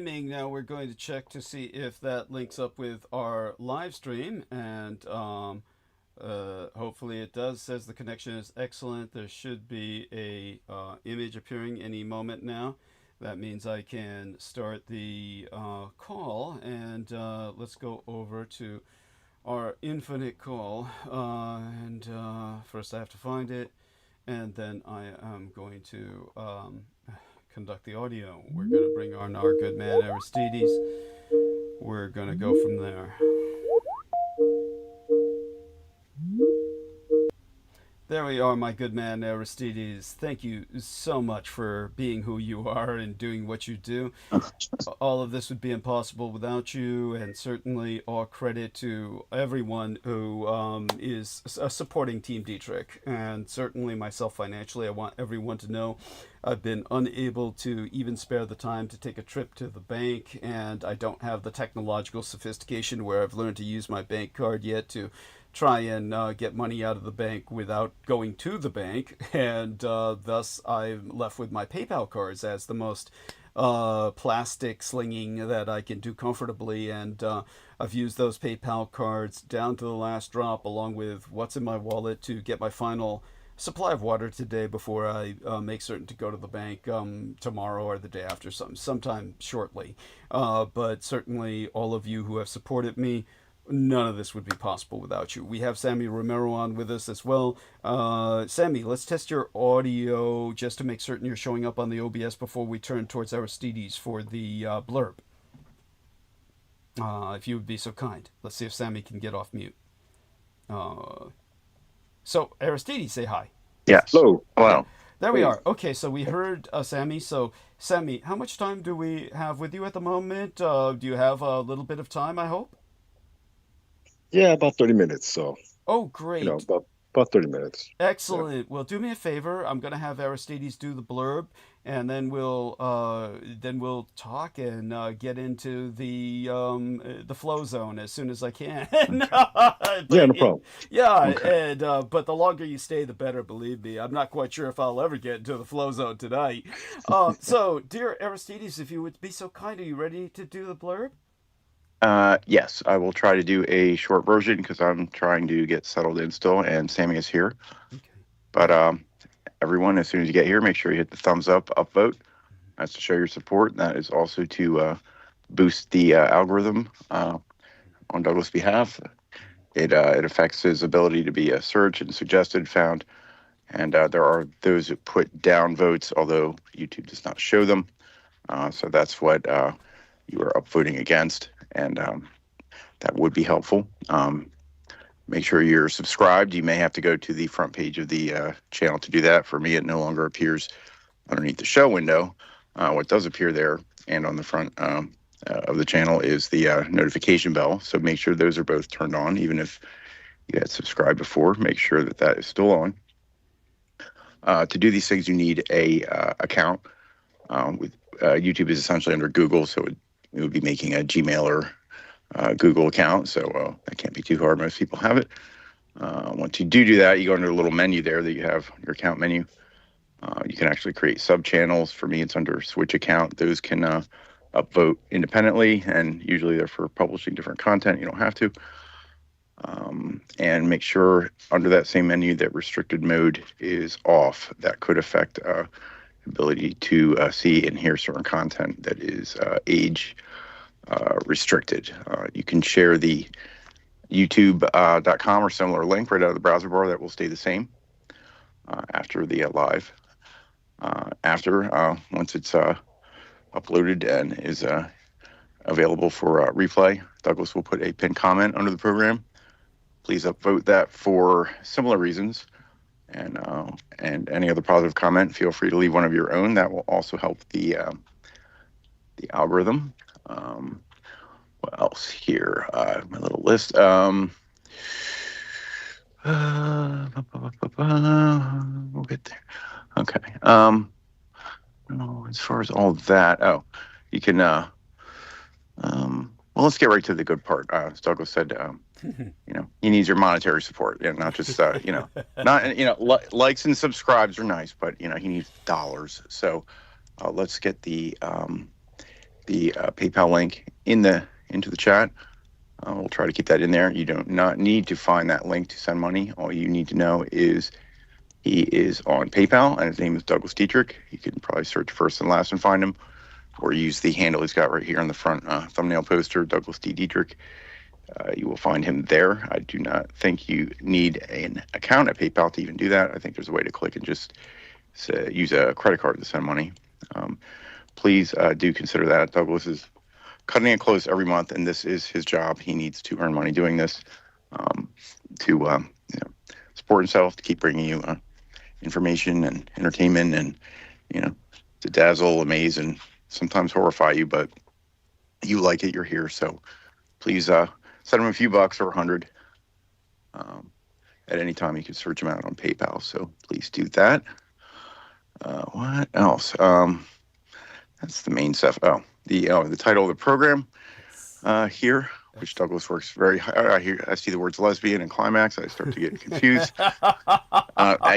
streaming. Now we're going to check to see if that links up with our live stream, and hopefully it does. Says the connection is excellent. There should be a image appearing any moment now. That means I can start the call, and let's go over to our infinite call. And first I have to find it, and then I am going to conduct the audio. We're going to bring on our good man Aristides. We're going to go from there. There we are, my good man Aristides. Thank you so much for being who you are and doing what you do. All of this would be impossible without you, and certainly all credit to everyone who is supporting Team Dietrich, and certainly myself financially. I want everyone to know I've been unable to even spare the time to take a trip to the bank, and I don't have the technological sophistication where I've learned to use my bank card yet to try and get money out of the bank without going to the bank, and thus I'm left with my PayPal cards as the most plastic slinging that I can do comfortably, and I've used those PayPal cards down to the last drop along with what's in my wallet to get my final supply of water today before I make certain to go to the bank tomorrow or the day after, sometime shortly. But certainly all of you who have supported me, none of this would be possible without you. We have Sammy Romero on with us as well. Sammy, let's test your audio just to make certain you're showing up on the OBS before we turn towards Aristides for the blurb. If you would be so kind. Let's see if Sammy can get off mute. So, Aristides, say hi. Yes. Hello. Hello. There we are. Okay, so we heard Sammy. So, Sammy, how much time do we have with you at the moment? Do you have a little bit of time, I hope? Yeah, about 30 minutes. So. Oh, great. About 30 minutes. Excellent. Yeah. Well, do me a favor. I'm going to have Aristides do the blurb, and then we'll talk and get into the flow zone as soon as I can. Yeah, no problem. Yeah, okay. And but the longer you stay, the better. Believe me, I'm not quite sure if I'll ever get into the flow zone tonight. So, dear Aristides, if you would be so kind, are you ready to do the blurb? Yes, I will try to do a short version because I'm trying to get settled in still, and Sammy is here. Okay. But everyone, as soon as you get here, make sure you hit the thumbs up, upvote. That's to show your support. That is also to boost the algorithm on Douglas' behalf. It affects his ability to be searched and suggested, found, and there are those who put down votes, although YouTube does not show them. So that's what you are upvoting against. And that would be helpful. Make sure you're subscribed. You may have to go to the front page of the channel to do that. For me, it no longer appears underneath the show window. What does appear there and on the front of the channel is the notification bell. So make sure those are both turned on. Even if you had subscribed before, make sure that that is still on. To do these things, you need a account. With YouTube is essentially under Google, so we would be making a Gmail or Google account, so that can't be too hard. Most people have it. Once you do that, you go under a little menu there that you have your account menu. You can actually create sub-channels. For me, it's under Switch account. Those can upvote independently, and usually they're for publishing different content. You don't have to. And make sure under that same menu that restricted mode is off. That could affect ability to see and hear certain content that is age restricted. You can share the youtube.com or similar link right out of the browser bar. That will stay the same after the live. Once it's uploaded and is available for replay, Douglas will put a pinned comment under the program. Please upvote that for similar reasons. And any other positive comment, feel free to leave one of your own. That will also help the algorithm. What else here? My little list. We'll get there. Okay. As far as all that, you can. Well, let's get right to the good part. As Douglas said, he needs your monetary support, and not just, likes and subscribes are nice, but he needs dollars. So let's get the the PayPal link into the chat. We'll try to keep that in there. You do not need to find that link to send money. All you need to know is he is on PayPal, and his name is Douglas Dietrich. You can probably search first and last and find him, or use the handle he's got right here on the front thumbnail poster, Douglas D. Dietrich. You will find him there. I do not think you need an account at PayPal to even do that. I think there's a way to click and just use a credit card to send money. Please do consider that. Douglas is cutting it close every month, and this is his job. He needs to earn money doing this to support himself, to keep bringing you information and entertainment, and to dazzle, amaze, and sometimes horrify you. But you like it, you're here, so please send him a few bucks or 100 at any time. You can search him out on PayPal, so please do that. What else? That's the main stuff. The title of the program here, which Douglas works very hard. I see the words lesbian and climax. I start to get confused.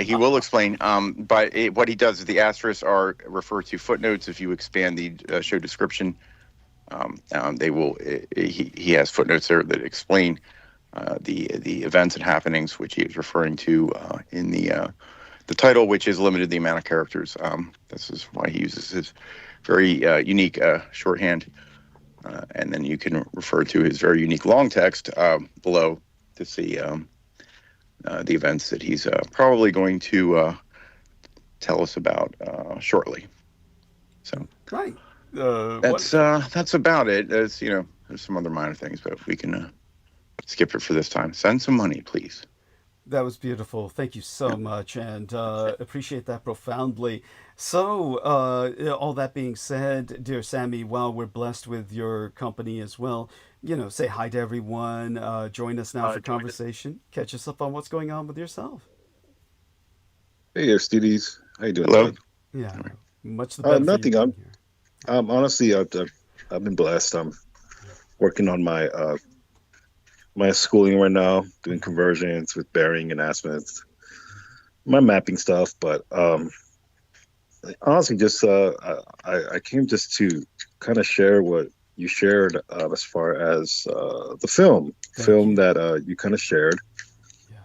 He will explain. But what he does is the asterisks are refer to footnotes. If you expand the show description, they will. He has footnotes there that explain the events and happenings which he is referring to in the title, which is limited the amount of characters. This is why he uses his very unique shorthand. And then you can refer to his very unique long text below to see the events that he's probably going to tell us about shortly. So right, that's about it. There's some other minor things, but we can skip it for this time. Send some money, please. That was beautiful. Thank you so much, and appreciate that profoundly. So, all that being said, dear Sammy, while we're blessed with your company as well, say hi to everyone. Join us now for conversation. Catch us up on what's going on with yourself. Hey, Aristides. How you doing? Hello. Yeah, much the better. Nothing. For you I'm honestly, I've been blessed. I'm working on my my schooling right now, doing conversions with bearing and azimuths, my mapping stuff. But honestly, just I came just to kind of share what you shared as far as the film that you kind of shared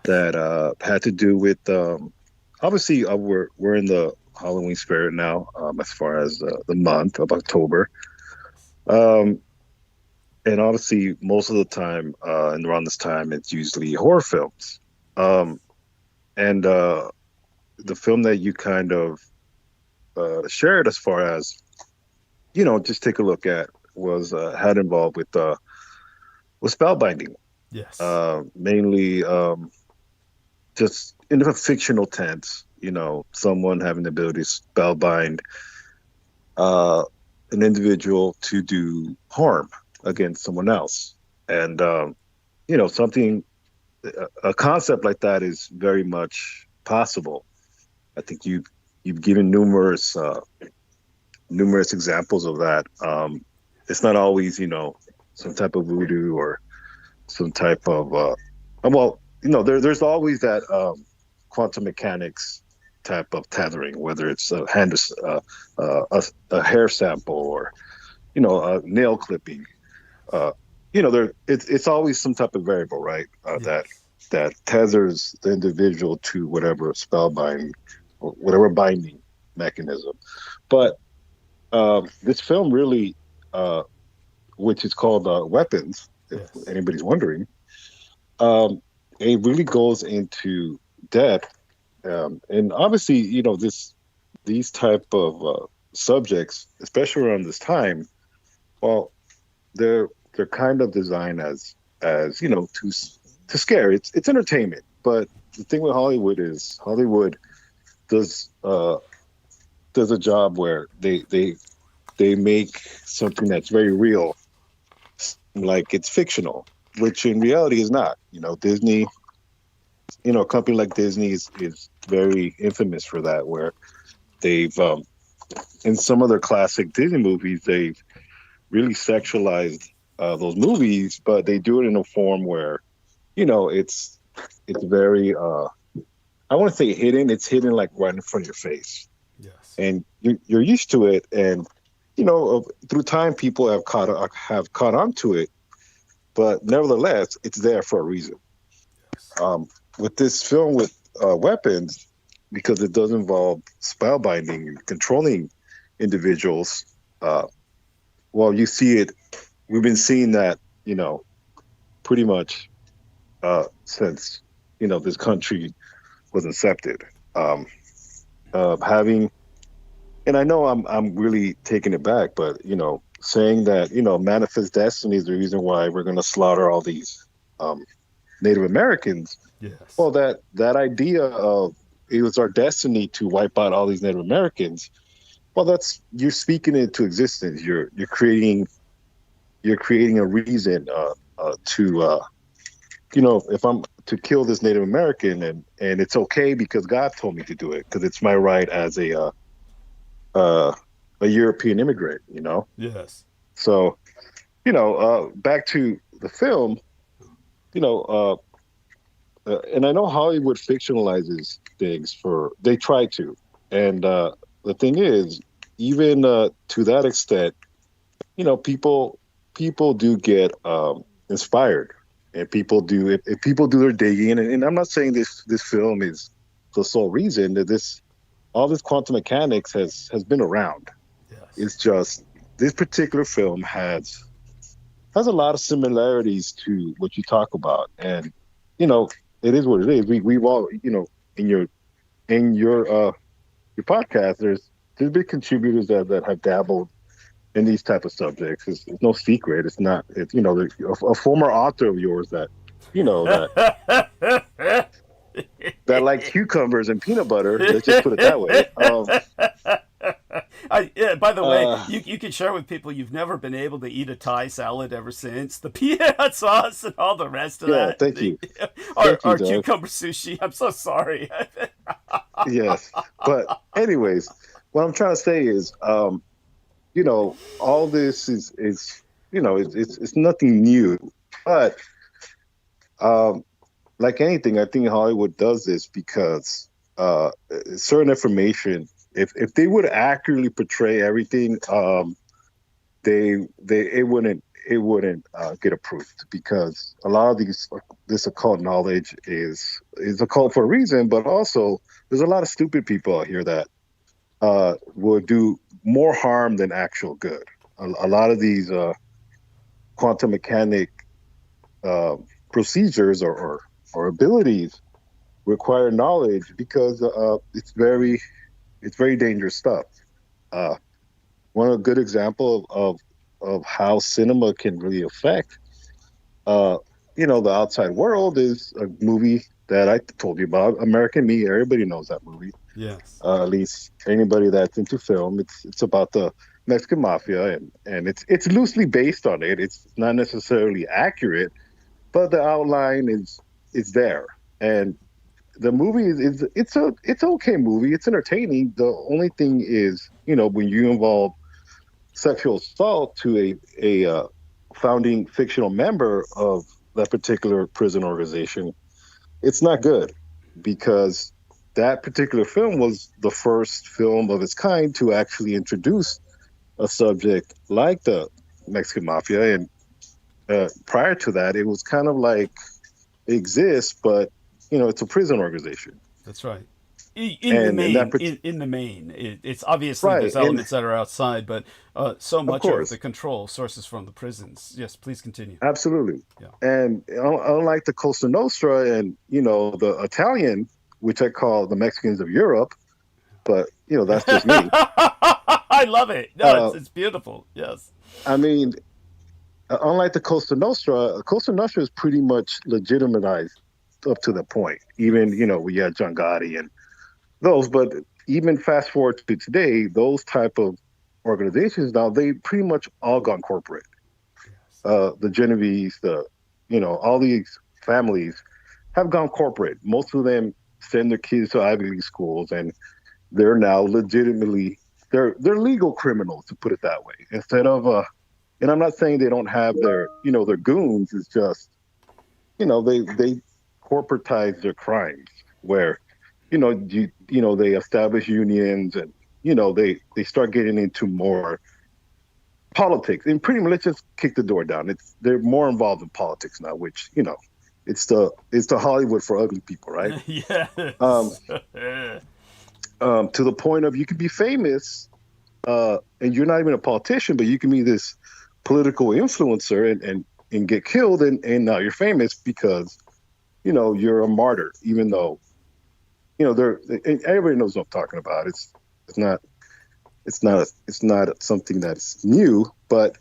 that had to do with obviously we're in the Halloween spirit now as far as the month of October. And obviously, most of the time, and around this time, it's usually horror films. And the film that you kind of shared, as far as just take a look at, was had involved with spellbinding. Yes. Mainly, just in a fictional tense. Someone having the ability to spellbind an individual to do harm against someone else. And something, a concept like that is very much possible. I think you've given numerous examples of that. It's not always some type of voodoo or some type of there's always that quantum mechanics type of tethering, whether it's a hair sample or a nail clipping. It's always some type of variable, right? Yes. That tethers the individual to whatever spellbinding or whatever binding mechanism. But this film really, which is called Weapons, if anybody's wondering, it really goes into depth, and obviously, these type of subjects, especially around this time, well, they're kind of designed as to scare. It's entertainment, but the thing with Hollywood is Hollywood does a job where they make something that's very real like it's fictional, which in reality is not. Disney, a company like Disney is very infamous for that, where they've in some of their classic Disney movies, they've really sexualized those movies, but they do it in a form where, it's very, I want to say hidden. It's hidden like right in front of your face. Yes. And you're used to it. And through time, people have caught on to it, but nevertheless, it's there for a reason. With this film with weapons, because it does involve spellbinding and controlling individuals, well, you see it. We've been seeing that, pretty much since this country was incepted. Having, and I know I'm really taking it back, but saying that manifest destiny is the reason why we're going to slaughter all these Native Americans. Yes. Well, that idea of it was our destiny to wipe out all these Native Americans. Well, you're speaking it into existence. You're creating a reason to if I'm to kill this Native American and it's okay because God told me to do it because it's my right as a European immigrant. Yes. So, back to the film, and I know Hollywood fictionalizes things they try to. And the thing is, even to that extent, people do get inspired, and people do if people do their digging. And I'm not saying this film is the sole reason that all this quantum mechanics has been around. Yes. It's just this particular film has a lot of similarities to what you talk about, and it is what it is. We've all in your podcast, there's been contributors that have dabbled in these type of subjects. It's no secret. It's not. It's a former author of yours that that like cucumbers and peanut butter. Let's just put it that way. By the way, you can share with people you've never been able to eat a Thai salad ever since. The peanut sauce and all the rest of that. Thank you. Our cucumber sushi. I'm so sorry. Yes. But anyways, what I'm trying to say is, all this is it's nothing new. But like anything, I think Hollywood does this because certain information, if they would accurately portray everything, it wouldn't get approved, because a lot of this occult knowledge is occult for a reason, but also there's a lot of stupid people out here that will do more harm than actual good. A lot of these quantum mechanic procedures or abilities require knowledge because it's very dangerous stuff. One good example of how cinema can really affect the outside world is a movie that I told you about, American Me. Everybody knows that movie. Yes. At least anybody that's into film. It's about the Mexican mafia, and it's loosely based on it. It's not necessarily accurate, but the outline is there. And the movie it's an okay movie. It's entertaining. The only thing is, when you involve sexual assault to a founding fictional member of that particular prison organization, it's not good, because that particular film was the first film of its kind to actually introduce a subject like the Mexican mafia. And prior to that, it was kind of like it exists, but it's a prison organization. That's right. In the main, it's obviously right, there's elements that are outside, but so much of the control sources from the prisons. Yes, please continue. Absolutely. Yeah. And unlike the Cosa Nostra and the Italian, which I call the Mexicans of Europe, but that's just me. I love it. No, it's beautiful. Yes. I mean, unlike the Cosa Nostra is pretty much legitimized up to the point. Even we had John Gotti and those, but even fast forward to today, those type of organizations now, they pretty much all gone corporate. Yes. The Genovese, all these families have gone corporate. Most of them send their kids to Ivy League schools, and they're now legitimately they're legal criminals, to put it that way. Instead of and I'm not saying they don't have their their goons. It's just they corporatize their crimes, where they establish unions, and they start getting into more politics, and pretty much let's just kick the door down. They're more involved in politics now, which it's the Hollywood for ugly people, right? Yes. To the point of you can be famous, and you're not even a politician, but you can be this political influencer and get killed, and now you're famous because you're a martyr, even though and everybody knows what I'm talking about. It's not something that's new, but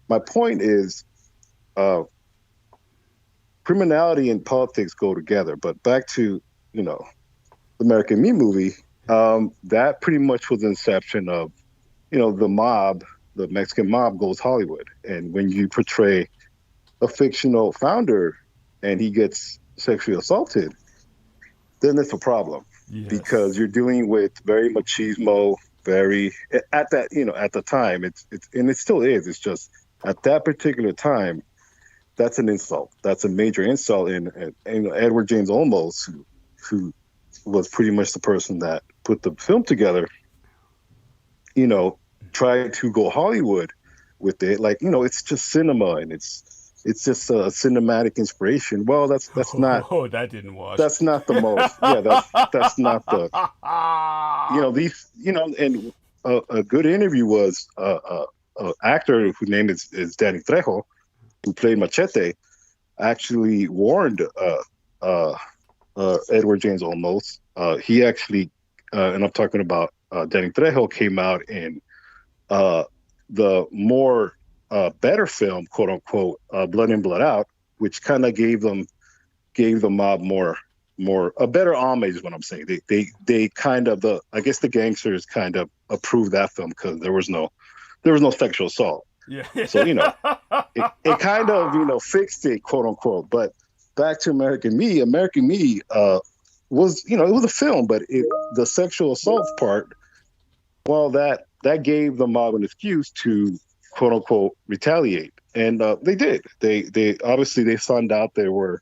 my point is, criminality and politics go together. But back to the American Me movie, that pretty much was the inception of the mob, the Mexican mob goes Hollywood, and when you portray a fictional founder and he gets sexually assaulted, then it's a problem. Yes. Because you're dealing with very machismo, very at the time it's and it still is. It's just at that particular time, that's an insult. That's a major insult. And Edward James Olmos, who was pretty much the person that put the film together, tried to go Hollywood with it. Like, it's just cinema and it's just a cinematic inspiration. Well, that's not. Oh, that didn't wash. That's not the most. Yeah, that's not the. And a good interview was an actor whose name is Danny Trejo, who played Machete, actually warned Edward James Olmos. He actually, and I'm talking about Danny Trejo, came out in the more better film, quote unquote, Blood In, Blood Out, which kind of gave the mob more a better homage is what I'm saying. They kind of I guess the gangsters kind of approved that film because there was no sexual assault. Yeah. So it kind of fixed it, quote unquote. But back to American Me was it was a film, but the sexual assault part, well, that gave the mob an excuse to, quote unquote, retaliate, and they did. They obviously they found out there were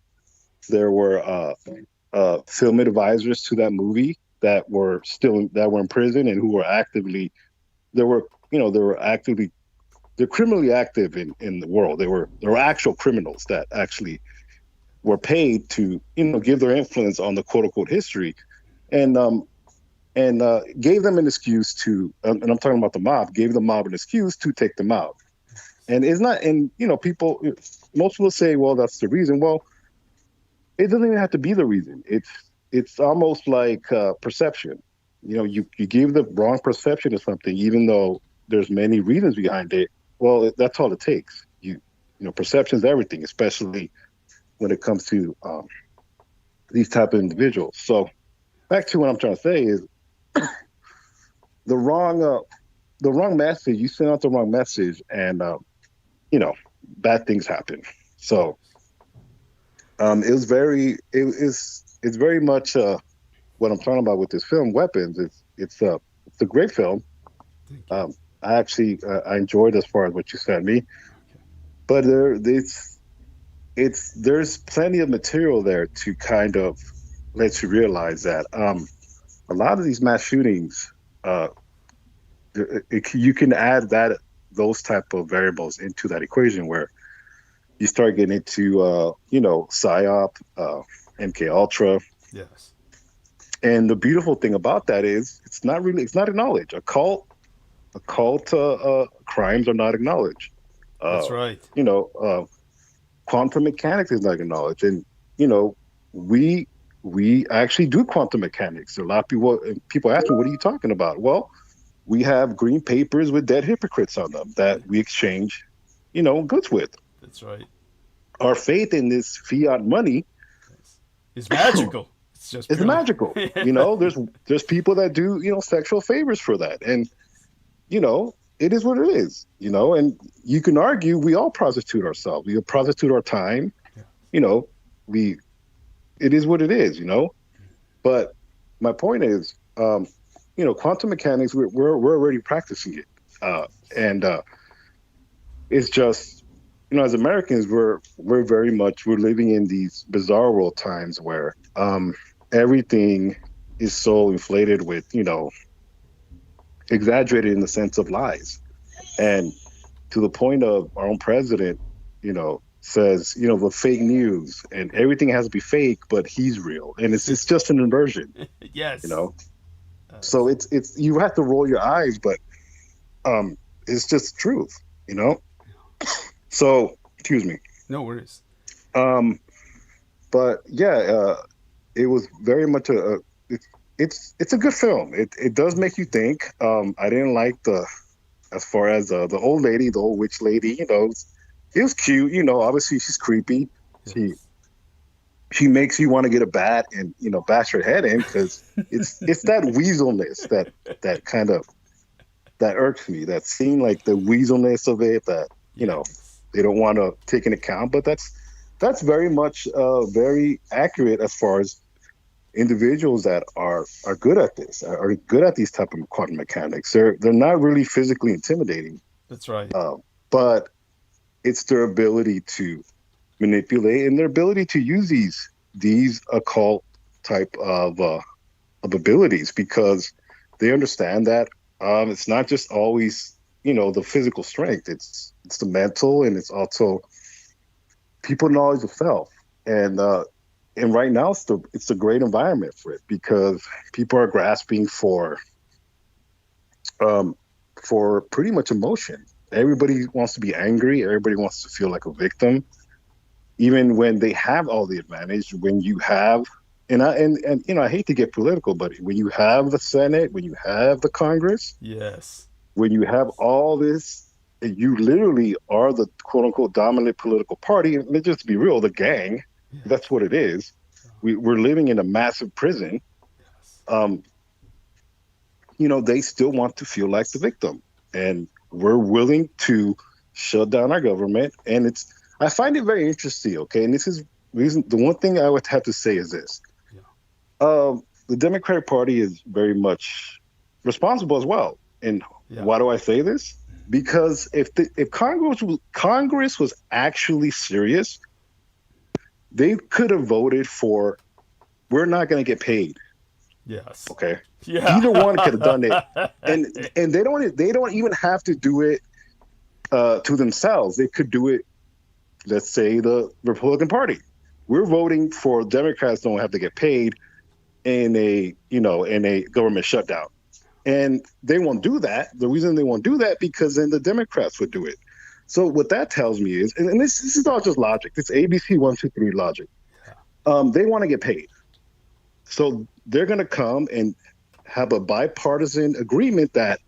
film advisors to that movie that were in prison and who were they're criminally active in the world. There were actual criminals that actually were paid to give their influence on the quote unquote history, and gave them an excuse to, and I'm talking about the mob, gave the mob an excuse to take them out. And it's not, and most people say, well, that's the reason. Well, it doesn't even have to be the reason. It's almost like perception. You give the wrong perception of something, even though there's many reasons behind it. Well, that's all it takes. Perception is everything, especially when it comes to these type of individuals. So back to what I'm trying to say is the wrong message. You send out the wrong message, and bad things happen. So it's very much what I'm talking about with this film, Weapons. It's a great film. I actually I enjoyed as far as what you sent me, but there's plenty of material there to kind of let you realize that a lot of these mass shootings, you can add those type of variables into that equation where you start getting into PSYOP, MK Ultra. Yes. And the beautiful thing about that is it's not acknowledged. Occult crimes are not acknowledged. That's right. Quantum mechanics is not acknowledged, and we actually do quantum mechanics. A lot of people ask me, "What are you talking about?" Well, we have green papers with dead hypocrites on them that we exchange, goods with. That's right. Our faith in this fiat money is magical. It's magical. There's people that do sexual favors for that, and it is what it is. And you can argue we all prostitute ourselves. We prostitute our time. Yeah. It is what it is. But my point is, quantum mechanics. We're already practicing it, and it's just as Americans, we're living in these bizarre world times where everything is so inflated with exaggerated in the sense of lies, and to the point of our own president, says, the fake news and everything has to be fake, but he's real. And it's just an inversion. Yes. So it's you have to roll your eyes, but it's just truth, So, excuse me. No worries. But yeah, it was very much it's a good film. It does make you think. I didn't like as far as the old lady, the old witch lady, it was cute, obviously she's creepy. Yes. She makes you want to get a bat and, bash her head in, because it's that weaselness that kind of, that irks me. That scene, like the weaselness of it, that, they don't want to take into account. But that's very much very accurate as far as individuals that are good at this, are good at these type of quantum mechanics. They're not really physically intimidating. That's right. But it's their ability to manipulate and their ability to use these occult type of abilities, because they understand that it's not just always the physical strength. It's the mental, and it's also people knowledge of self. And right now it's a great environment for it, because people are grasping for pretty much emotion. Everybody wants to be angry. Everybody wants to feel like a victim, even when they have all the advantage. When you have, and I hate to get political, but when you have the Senate, when you have the Congress, yes, when you have all this, you literally are the quote unquote dominant political party. And let's just be real, the gang. Yeah. That's what it is. We're living in a massive prison. Yes. They still want to feel like the victim, and we're willing to shut down our government. And I find it very interesting. Okay. And this is reason. The one thing I would have to say is this, the Democratic Party is very much responsible as well. And why do I say this? Because if Congress was actually serious, they could have voted for, we're not going to get paid. Yes. Okay. Yeah. Either one could have done it, and they don't even have to do it to themselves. They could do it. Let's say the Republican Party. We're voting for Democrats don't have to get paid in a government shutdown, and they won't do that. The reason they won't do that, because then the Democrats would do it. So what that tells me is, and this is all just logic. It's ABC 1, 2, 3 logic. They want to get paid. So they're going to come and have a bipartisan agreement that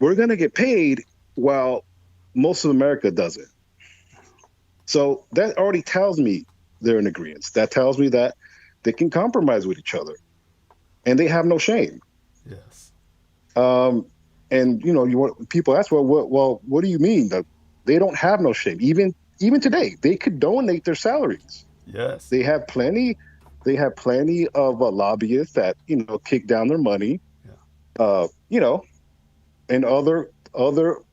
we're going to get paid while most of America doesn't. So that already tells me they're in agreement. That tells me that they can compromise with each other, and they have no shame. Yes. And people ask, well, what do you mean that they don't have no shame? Even today, they could donate their salaries. Yes. They have plenty of lobbyists that kick down their money, and other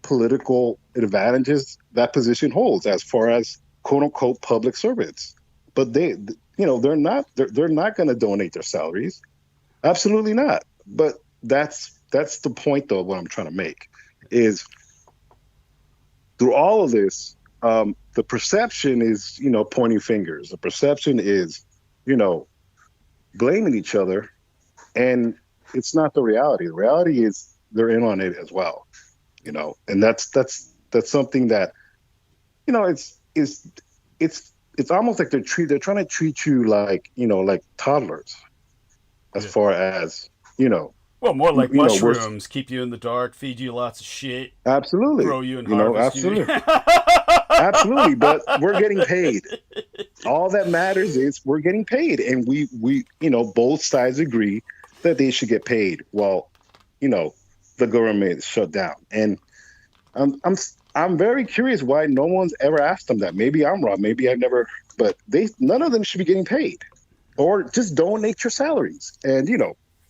political advantages that position holds as far as quote unquote public servants. But they're not going to donate their salaries. Absolutely not. But that's the point, though. What I'm trying to make is, through all of this, the perception is pointing fingers. The perception is blaming each other, and it's not the reality. The reality is they're in on it as well, and that's something that it's almost like they're trying to treat you like like toddlers, as far as well, more like mushrooms, keep you in the dark, feed you lots of shit, absolutely, grow you and harvest absolutely. Absolutely, but we're getting paid. All that matters is we're getting paid, and we both sides agree that they should get paid while the government is shut down. And I'm very curious why no one's ever asked them that. Maybe I'm wrong. Maybe I've never, but none of them should be getting paid, or just donate your salaries. And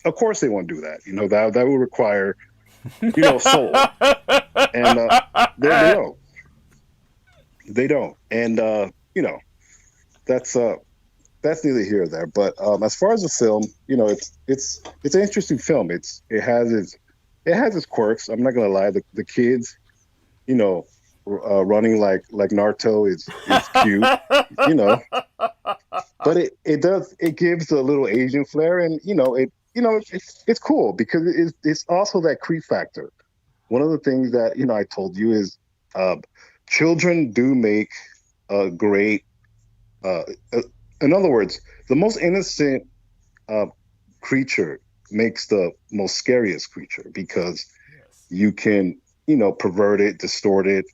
of course they won't do that. That would require soul, and they don't. They don't, and that's neither here nor there. But as far as the film, it's an interesting film. It has its quirks. I'm not gonna lie. The kids, you know, running like Naruto is cute, you know. But it gives a little Asian flair, and it's cool because it's also that creep factor. One of the things that I told you is uh, children do make a great. Uh, uh, in other words, the most innocent uh, creature makes the most scariest creature because Yes. you can pervert it, distort it,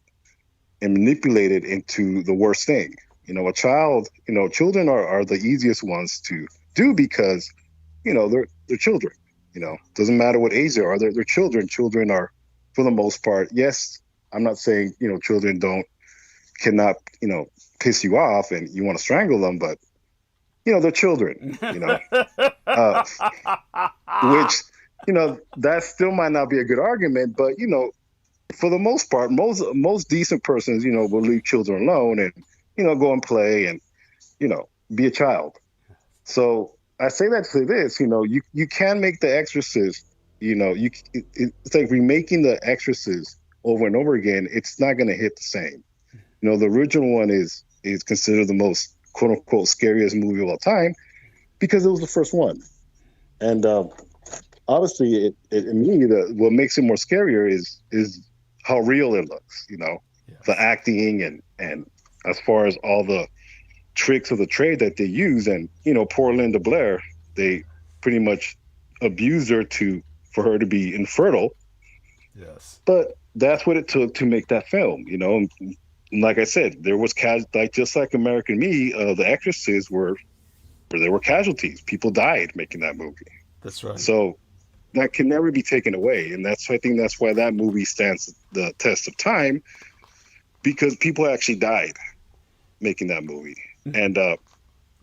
and manipulate it into the worst thing. A child, children are the easiest ones to do because they're children. Doesn't matter what age they are, they're children. Children are, for the most part, yes. I'm not saying children cannot piss you off and you want to strangle them, but they're children. Uh, which that still might not be a good argument, but for the most part, most decent persons will leave children alone and go and play and be a child. So I say that to this, you can make The Exorcist, it's like remaking The Exorcist over and over again. It's not going to hit the same. The original one is considered the most quote unquote scariest movie of all time because it was the first one. And obviously, what makes it more scarier is how real it looks. Yes. The acting and as far as all the tricks of the trade that they use, and poor Linda Blair, they pretty much abused her for her to be infertile. Yes. But that's what it took to make that film. And like I said, there was just like American Me, The Exorcist, where there were casualties. People died making that movie. That's right. So that can never be taken away, and I think that's why that movie stands the test of time, because people actually died making that movie. And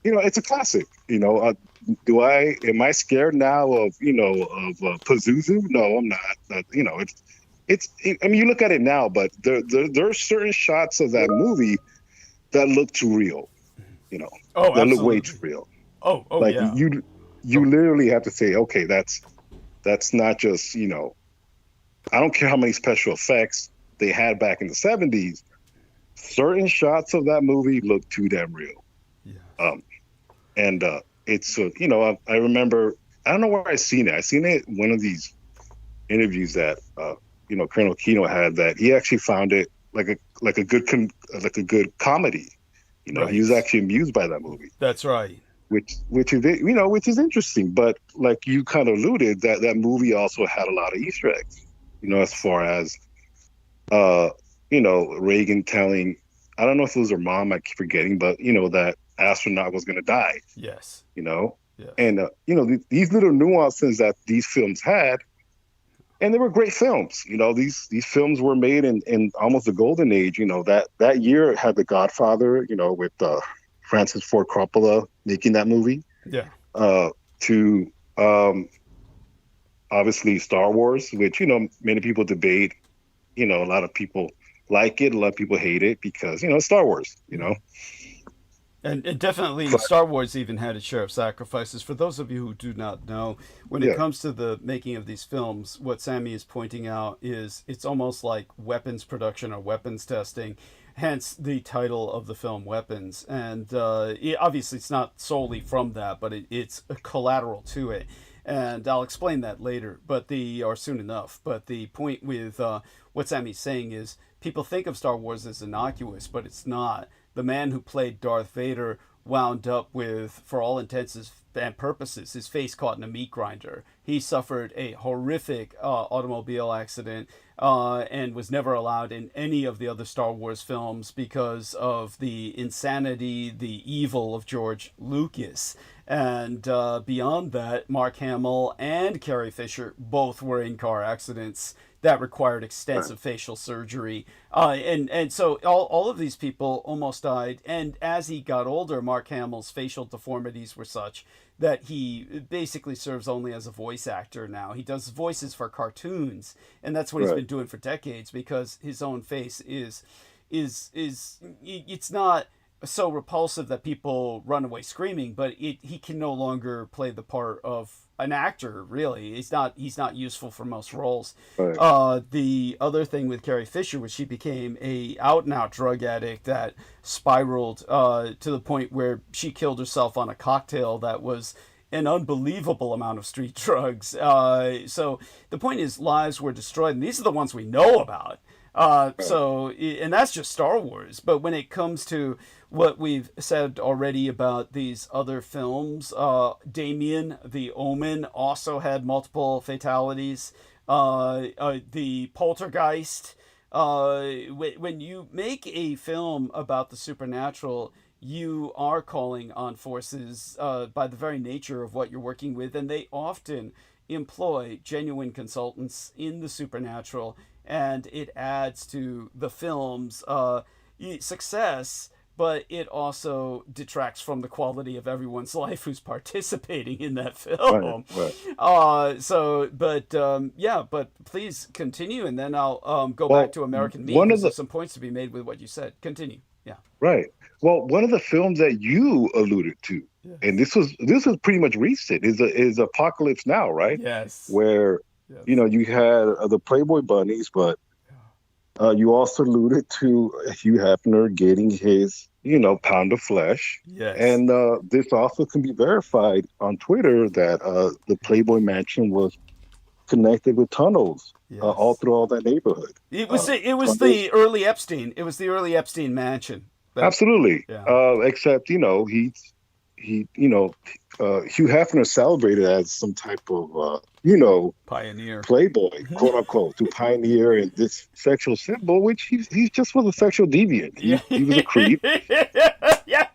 it's a classic. Am I scared now of Pazuzu? No, I'm not. I mean, you look at it now, but there are certain shots of that movie that look too real. Oh, that absolutely. look way too real. Oh, Like yeah. you literally have to say, okay, that's not just I don't care how many special effects they had back in the 70s. Certain shots of that movie look too damn real. Yeah. And it's I remember, I don't know where I seen it. I seen it in one of these interviews that Colonel Kino had, that he actually found it like a good comedy. Right. He was actually amused by that movie. That's right. Which is interesting. But like you kind of alluded, that movie also had a lot of Easter eggs. As far as Reagan telling, I don't know if it was her mom, I keep forgetting, but that astronaut was going to die. Yes. Yes. And these little nuances that these films had, and they were great films. These films were made in almost the golden age. That year had The Godfather, with Francis Ford Coppola making that movie. Yeah. To obviously Star Wars, which many people debate. A lot of people like it, a lot of people hate it because Star Wars. And definitely Star Wars even had its share of sacrifices. For those of you who do not know, when it comes to the making of these films, what Sammy is pointing out is it's almost like weapons production or weapons testing, hence the title of the film, Weapons. And obviously it's not solely from that, but it's a collateral to it. And I'll explain that later, or soon enough. But the point with what Sammy's saying is people think of Star Wars as innocuous, but it's not. The man who played Darth Vader wound up with, for all intents and purposes, his face caught in a meat grinder. He suffered a horrific automobile accident and was never allowed in any of the other Star Wars films because of the insanity, the evil of George Lucas. And beyond that, Mark Hamill and Carrie Fisher both were in car accidents that required extensive facial surgery. And so all of these people almost died. And as he got older, Mark Hamill's facial deformities were such that he basically serves only as a voice actor now. He does voices for cartoons, and that's what he's been doing for decades, because his own face is it's not so repulsive that people run away screaming, but he can no longer play the part of an actor, really. He's not useful for most roles. Right. The other thing with Carrie Fisher was she became a out and out drug addict that spiraled to the point where she killed herself on a cocktail that was an unbelievable amount of street drugs. So the point is, lives were destroyed, and these are the ones we know about. And that's just Star Wars. But when it comes to what we've said already about these other films, Damien, The Omen also had multiple fatalities. The Poltergeist. When you make a film about the supernatural, you are calling on forces by the very nature of what you're working with, and they often employ genuine consultants in the supernatural, and it adds to the film's success, but it also detracts from the quality of everyone's life who's participating in that film. But please continue, and then I'll go back to American Me, because there's some points to be made with what you said. Continue. Yeah. Right. Well, one of the films that you alluded to, and this was pretty much recent, is Apocalypse Now, right? Yes. Where you had the Playboy bunnies, but you also alluded to Hugh Hefner getting his pound of flesh. Yes. And this also can be verified on Twitter that the Playboy Mansion was connected with tunnels all through all that neighborhood. It was the early Epstein. It was the early Epstein mansion. Absolutely. Yeah. Except Hugh Hefner celebrated as some type of pioneer, playboy, quote unquote, to pioneer in this sexual symbol, which he just was a sexual deviant. He was a creep. Yeah,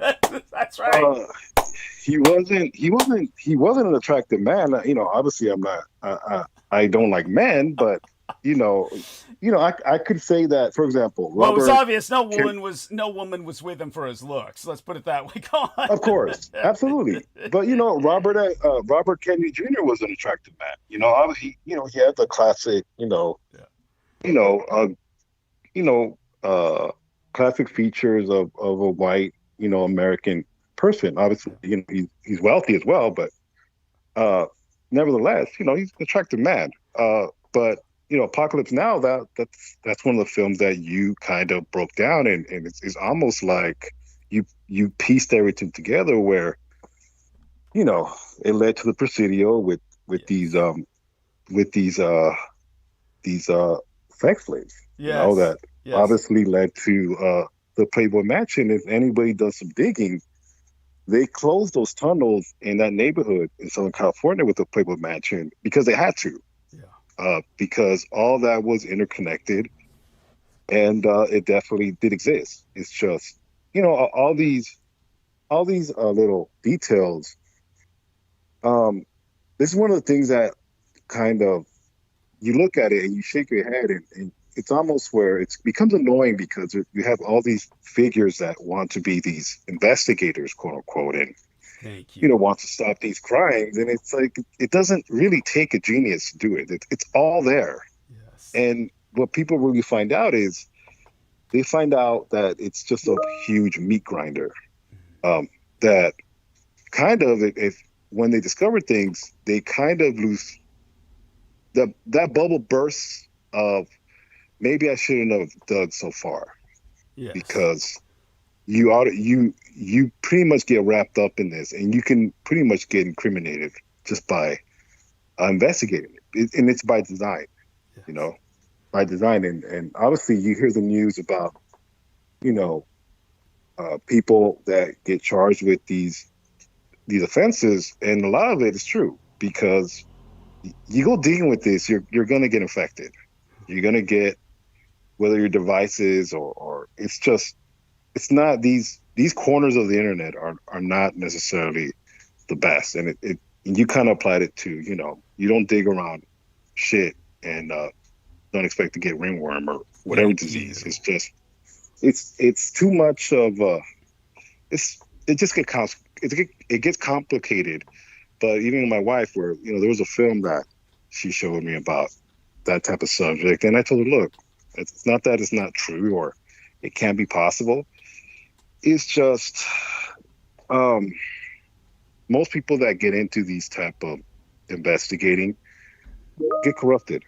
that's right. He wasn't an attractive man. Obviously I don't like men, but I could say that, for example, Robert, well, it was obvious no woman was with him for his looks. Let's put it that way. Go on. Of course, absolutely. But Robert Kennedy Jr. was an attractive man. Obviously, he had the classic, classic features of a white, American person. Obviously, he's wealthy as well, but nevertheless, he's an attractive man. But Apocalypse Now, that's one of the films that you kind of broke down, and it's almost like you pieced everything together, where it led to the Presidio with these sex slaves. That obviously led to the Playboy Mansion. If anybody does some digging, they closed those tunnels in that neighborhood in Southern California with the Playboy Mansion because they had to. Because all that was interconnected, and it definitely did exist. It's just, all these little details. This is one of the things that kind of, you look at it and you shake your head, and it's almost where it becomes annoying, because you have all these figures that want to be these investigators, quote unquote, and want to stop these crimes, and it's like it doesn't really take a genius to do it. It's all there. Yes. And what people really find out is they find out that it's just a huge meat grinder. That kind of, if when they discover things, they kind of lose that bubble bursts of, maybe I shouldn't have dug so far. Yes. Because you pretty much get wrapped up in this, and you can pretty much get incriminated just by investigating it. And it's by design. Yes. By design. And obviously you hear the news about, people that get charged with these offenses, and a lot of it is true, because you go digging with this, you're going to get infected. You're going to get, whether your devices or it's not, these corners of the internet are not necessarily the best. And you kind of applied it to, you don't dig around shit and don't expect to get ringworm or whatever disease. It's just, it's too much of it gets complicated. But even with my wife, where, there was a film that she showed me about that type of subject, and I told her, look, it's not that it's not true or it can't be possible. It's just most people that get into these type of investigating get corrupted,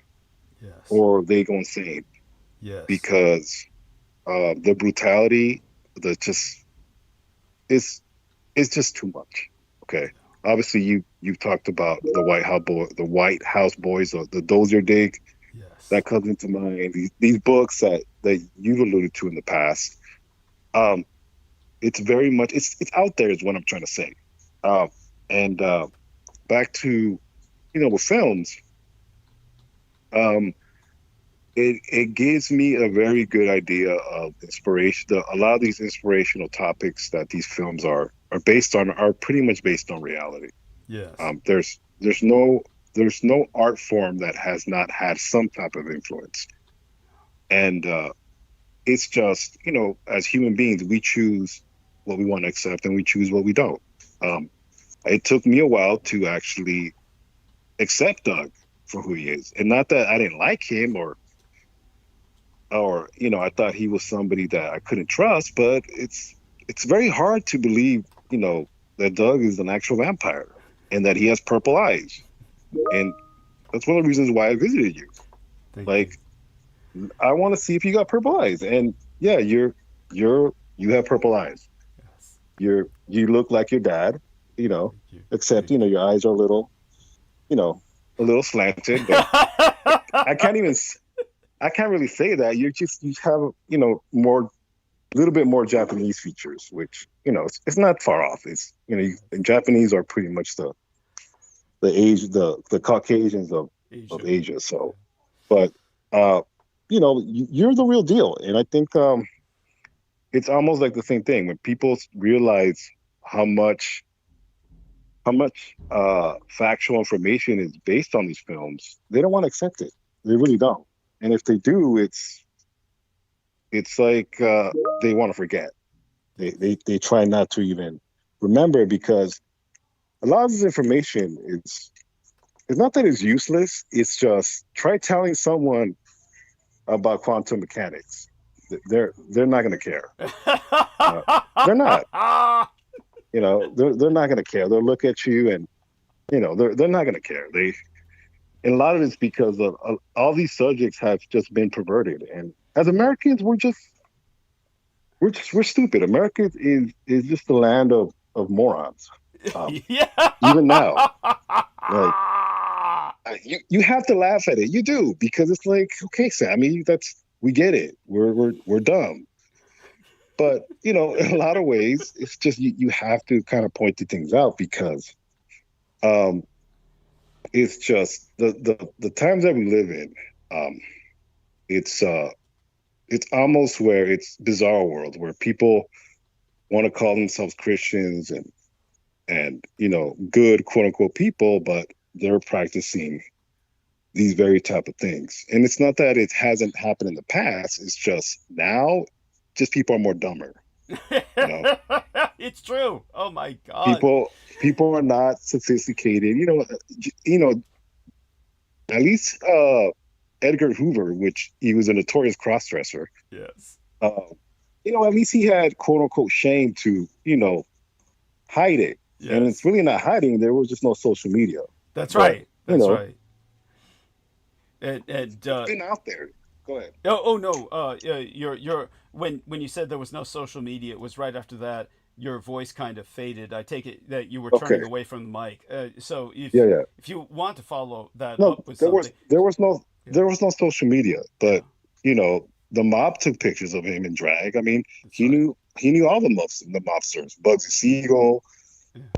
Yes. or they go insane. Yes. Because the brutality, it's just too much. Okay. Obviously, you've talked about the White House Boys, or the Dozier Dig. Yes. That comes into mind. These books that you've alluded to in the past. It's very much it's out there is what I'm trying to say. And back to with films, it gives me a very good idea of inspiration. A lot of these inspirational topics that these films are based on are pretty much based on reality. Yes. There's no art form that has not had some type of influence, and it's just as human beings, we choose what we want to accept and we choose what we don't. It took me a while to actually accept Doug for who he is, and not that I didn't like him or I thought he was somebody that I couldn't trust, but it's very hard to believe that Doug is an actual vampire and that he has purple eyes, and that's one of the reasons why I visited you. Thank you. I want to see if you got purple eyes, and yeah, you have purple eyes. Yes. You look like your dad, except your eyes are a little slanted, but I can't really say that. You have a little bit more Japanese features, which it's not far off. It's Japanese are pretty much the Caucasians of Asia. So, but you're the real deal, and I think it's almost like the same thing when people realize how much factual information is based on these films. They don't want to accept it. They really don't. And if they do, it's like they want to forget. They try not to even remember, because a lot of this information is not that it's useless. It's just try telling someone about quantum mechanics. They're not going to care. They're not. They're not going to care. They'll look at you and they're not going to care. And a lot of it's because of all these subjects have just been perverted. And as Americans, we're stupid. America is just the land of morons. Even now, you have to laugh at it. You do, because it's like, okay, Sammy, we get it. We're dumb. But in a lot of ways, it's just you have to kind of point the things out, because it's just the times that we live in. It's almost where it's bizarre world where people want to call themselves Christians and good quote unquote people, but they're practicing these very type of things. And it's not that it hasn't happened in the past. It's just now, just people are more dumber. It's true. Oh my God. People are not sophisticated. At least Edgar Hoover, which he was a notorious crossdresser. Yes. At least he had quote unquote shame to hide it. Yes. And it's really not hiding. There was just no social media. That's right. That's right. And it's been out there. Go ahead. Oh no. You're when you said there was no social media, it was right after that. Your voice kind of faded. I take it that you were turning away from the mic. So if you want to follow that up with something, there was no social media, but the mob took pictures of him in drag. I mean, he knew all the mobsters, Bugsy Siegel,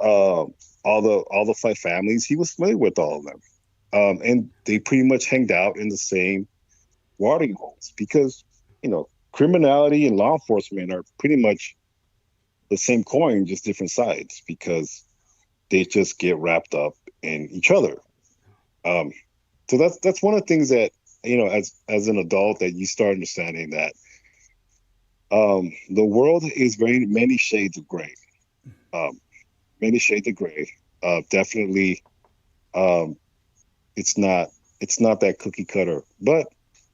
all the five families. He was familiar with all of them, and they pretty much hanged out in the same watering holes, because criminality and law enforcement are pretty much the same coin, just different sides, because they just get wrapped up in each other. So that's one of the things that as an adult, that you start understanding that the world is very many shades of gray. Many shades of gray. Definitely, it's not that cookie cutter, but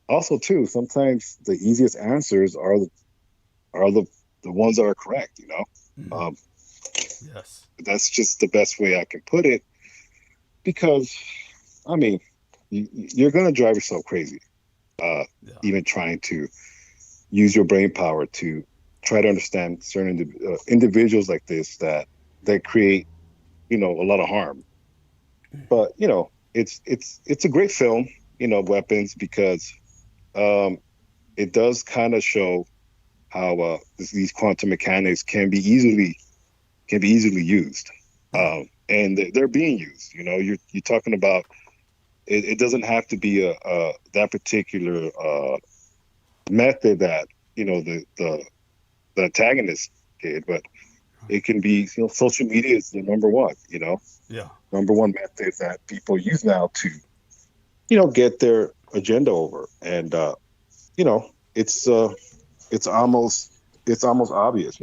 also too, sometimes the easiest answers are the ones that are correct. Yes. That's just the best way I can put it. because, I mean, you're going to drive yourself crazy, even trying to use your brain power to try to understand certain individuals like this that create, a lot of harm. But it's a great film, Weapons, because it does kind of show how these quantum mechanics can be easily used, and they're being used. You're talking about it doesn't have to be that particular method that the antagonist did, but it can be social media is the number one number one method that people use now to get their agenda over, and it's almost obvious.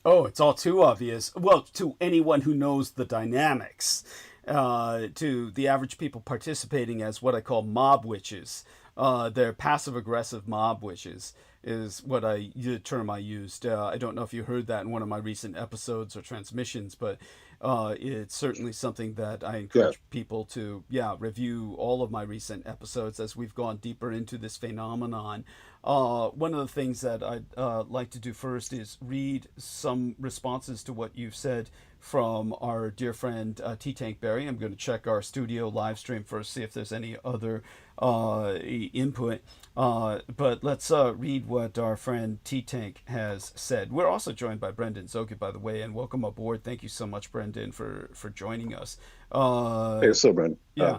Oh, it's all too obvious. Well, to anyone who knows the dynamics, to the average people participating as what I call mob witches. They're passive-aggressive mob witches is the term I used. I don't know if you heard that in one of my recent episodes or transmissions, but it's certainly something that I encourage people to, review all of my recent episodes as we've gone deeper into this phenomenon. One of the things that I'd like to do first is read some responses to what you've said from our dear friend T-Tank Barry. I'm going to check our studio live stream first, see if there's any other input. But let's read what our friend T-Tank has said. We're also joined by Brendan Zoga, by the way, and welcome aboard. Thank you so much, Brendan, for joining us. Hey, what's up, Brendan? Yeah.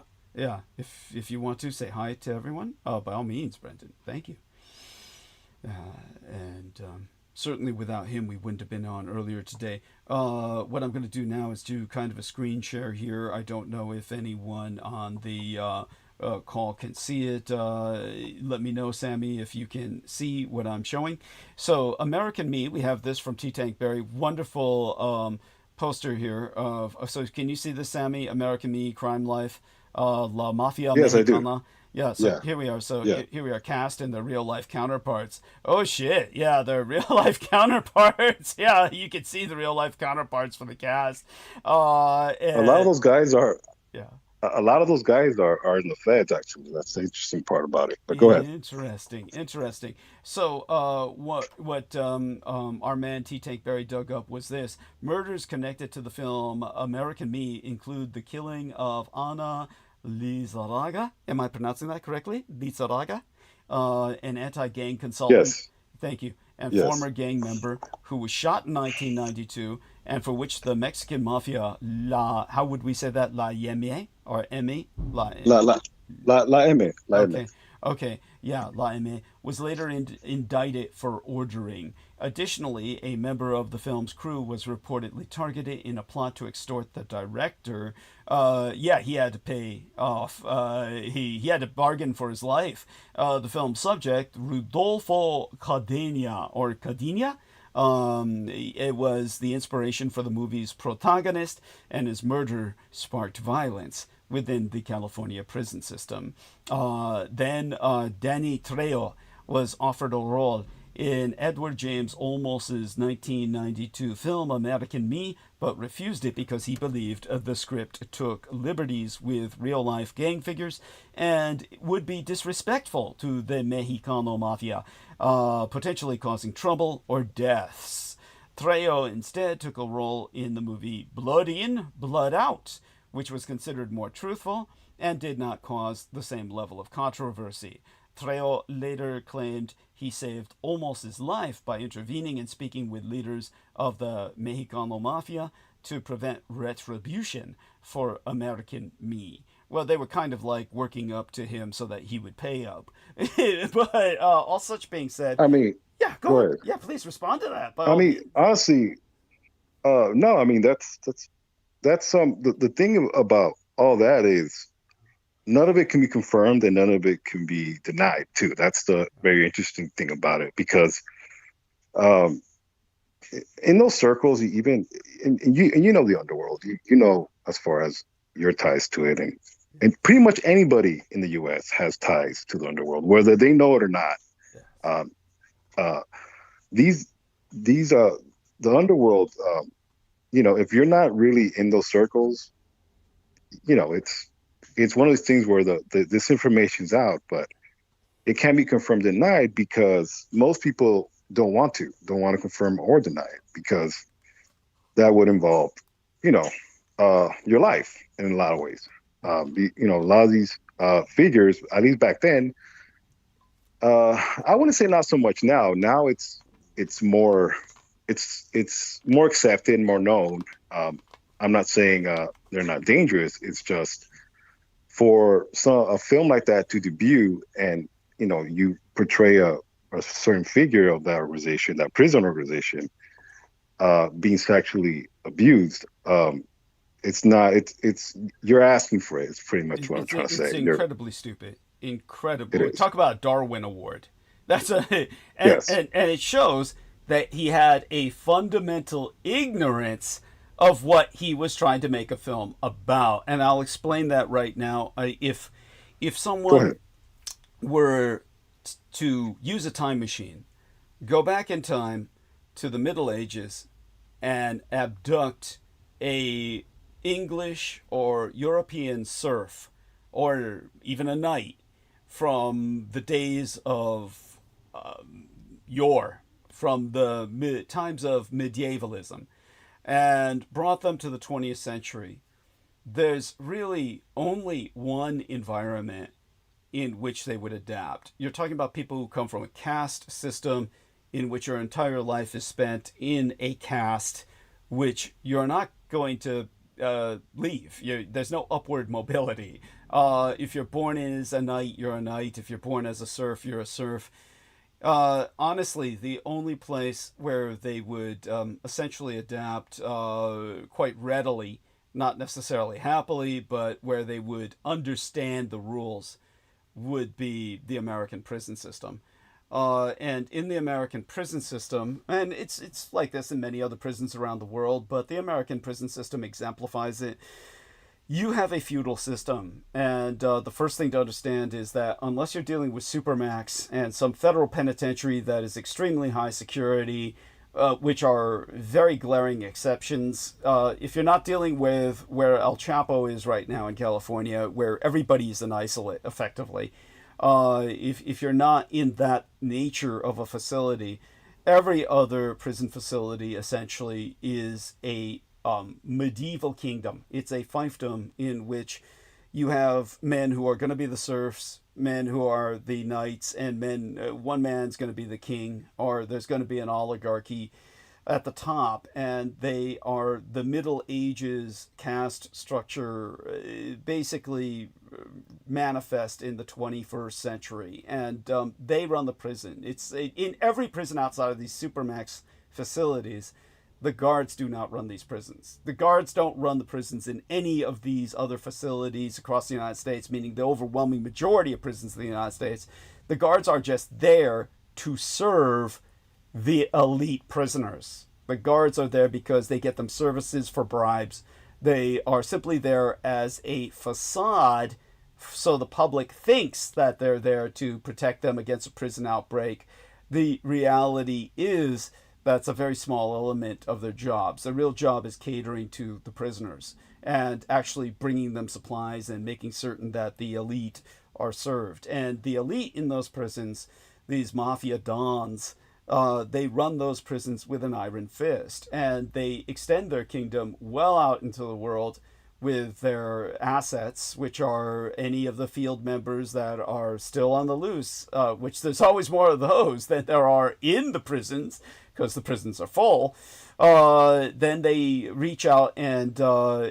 If you want to say hi to everyone, by all means, Brendan. Thank you. And certainly without him, we wouldn't have been on earlier today. What I'm going to do now is do kind of a screen share here. I don't know if anyone on the call can see it. Let me know, Sammy, if you can see what I'm showing. So American Me, we have this from T-Tank Barry. Wonderful poster here. So can you see this, Sammy? American Me, Crime Life, La Mafia Mexicana. Yeah, so here we are. So here we are, cast and their real life counterparts. Oh shit, yeah, they're real life counterparts. Yeah, you can see the real life counterparts for the cast. A lot of those guys are. Yeah. A lot of those guys are in the feds, actually. That's the interesting part about it. But go ahead. Interesting. So, what our man T-Tank Barry dug up was this: murders connected to the film American Me include the killing of Anna Lizaraga. Am I pronouncing that correctly? Lizaraga, an anti-gang consultant. Yes. Thank you. And former gang member who was shot in 1992, and for which the Mexican mafia, how would we say that? La Yeme or Eme? La Eme. Okay. Yeah, La Eme was later indicted for ordering. Additionally, a member of the film's crew was reportedly targeted in a plot to extort the director. He had to pay off. He had to bargain for his life. The film's subject, Rodolfo Cadena, it was the inspiration for the movie's protagonist, and his murder sparked violence within the California prison system. Then Danny Trejo was offered a role in Edward James Olmos's 1992 film American Me, but refused it because he believed the script took liberties with real-life gang figures and would be disrespectful to the Mexicano mafia, potentially causing trouble or deaths. Trejo instead took a role in the movie Blood In, Blood Out, which was considered more truthful and did not cause the same level of controversy. Trejo later claimed he saved Olmos's life by intervening and speaking with leaders of the Mexicano mafia to prevent retribution for American Me. Well, they were kind of like working up to him so that he would pay up. But all such being said, I mean, go ahead. Yeah, please respond to that. Honestly, no. I mean, that's the thing about all that is none of it can be confirmed and none of it can be denied too. That's the very interesting thing about it, because in those circles, you know the underworld, you know, as far as your ties to it, and pretty much anybody in the U.S. has ties to the underworld, whether they know it or not. The underworld, if you're not really in those circles, it's one of those things where this information's out, but it can be confirmed and denied because most people don't want to confirm or deny it, because that would involve, your life in a lot of ways. A lot of these figures, at least back then, I wouldn't say not so much now. Now it's more accepted, more known. I'm not saying they're not dangerous. It's just for a film like that to debut, and you portray a certain figure of that organization, that prison organization, being sexually abused. You're asking for it. It's pretty much what I'm trying to say. It's incredibly stupid. Incredible. It is. Talk about a Darwin Award. That's Yes. and it shows that he had a fundamental ignorance of what he was trying to make a film about. And I'll explain that right now. If someone were to use a time machine, go back in time to the Middle Ages and abduct a English or European serf, or even a knight from the days of yore, from the times of medievalism, and brought them to the 20th century, there's really only one environment in which they would adapt. You're talking about people who come from a caste system in which your entire life is spent in a caste which you're not going to leave. There's no upward mobility. If you're born as a knight, you're a knight. If you're born as a serf, you're a serf. Honestly, the only place where they would essentially adapt quite readily, not necessarily happily, but where they would understand the rules, would be the American prison system. And in the American prison system, and it's like this in many other prisons around the world, but the American prison system exemplifies it. You have a feudal system, and the first thing to understand is that unless you're dealing with supermax and some federal penitentiary that is extremely high security, which are very glaring exceptions, if you're not dealing with where El Chapo is right now in California, where everybody is an isolate, effectively, if you're not in that nature of a facility, every other prison facility essentially is a medieval kingdom. It's a fiefdom in which you have men who are going to be the serfs, men who are the knights, and one man's going to be the king, or there's going to be an oligarchy at the top, and they are the Middle Ages caste structure, basically manifest in the 21st century, and they run the prison. In every prison outside of these supermax facilities, the guards do not run these prisons. The guards don't run the prisons in any of these other facilities across the United States, meaning the overwhelming majority of prisons in the United States. The guards are just there to serve the elite prisoners. The guards are there because they get them services for bribes. They are simply there as a facade, so the public thinks that they're there to protect them against a prison outbreak. The reality is that's a very small element of their jobs. Their real job is catering to the prisoners and actually bringing them supplies and making certain that the elite are served. And the elite in those prisons, these mafia dons, they run those prisons with an iron fist, and they extend their kingdom well out into the world with their assets, which are any of the field members that are still on the loose, which there's always more of those than there are in the prisons, because the prisons are full. Then they reach out and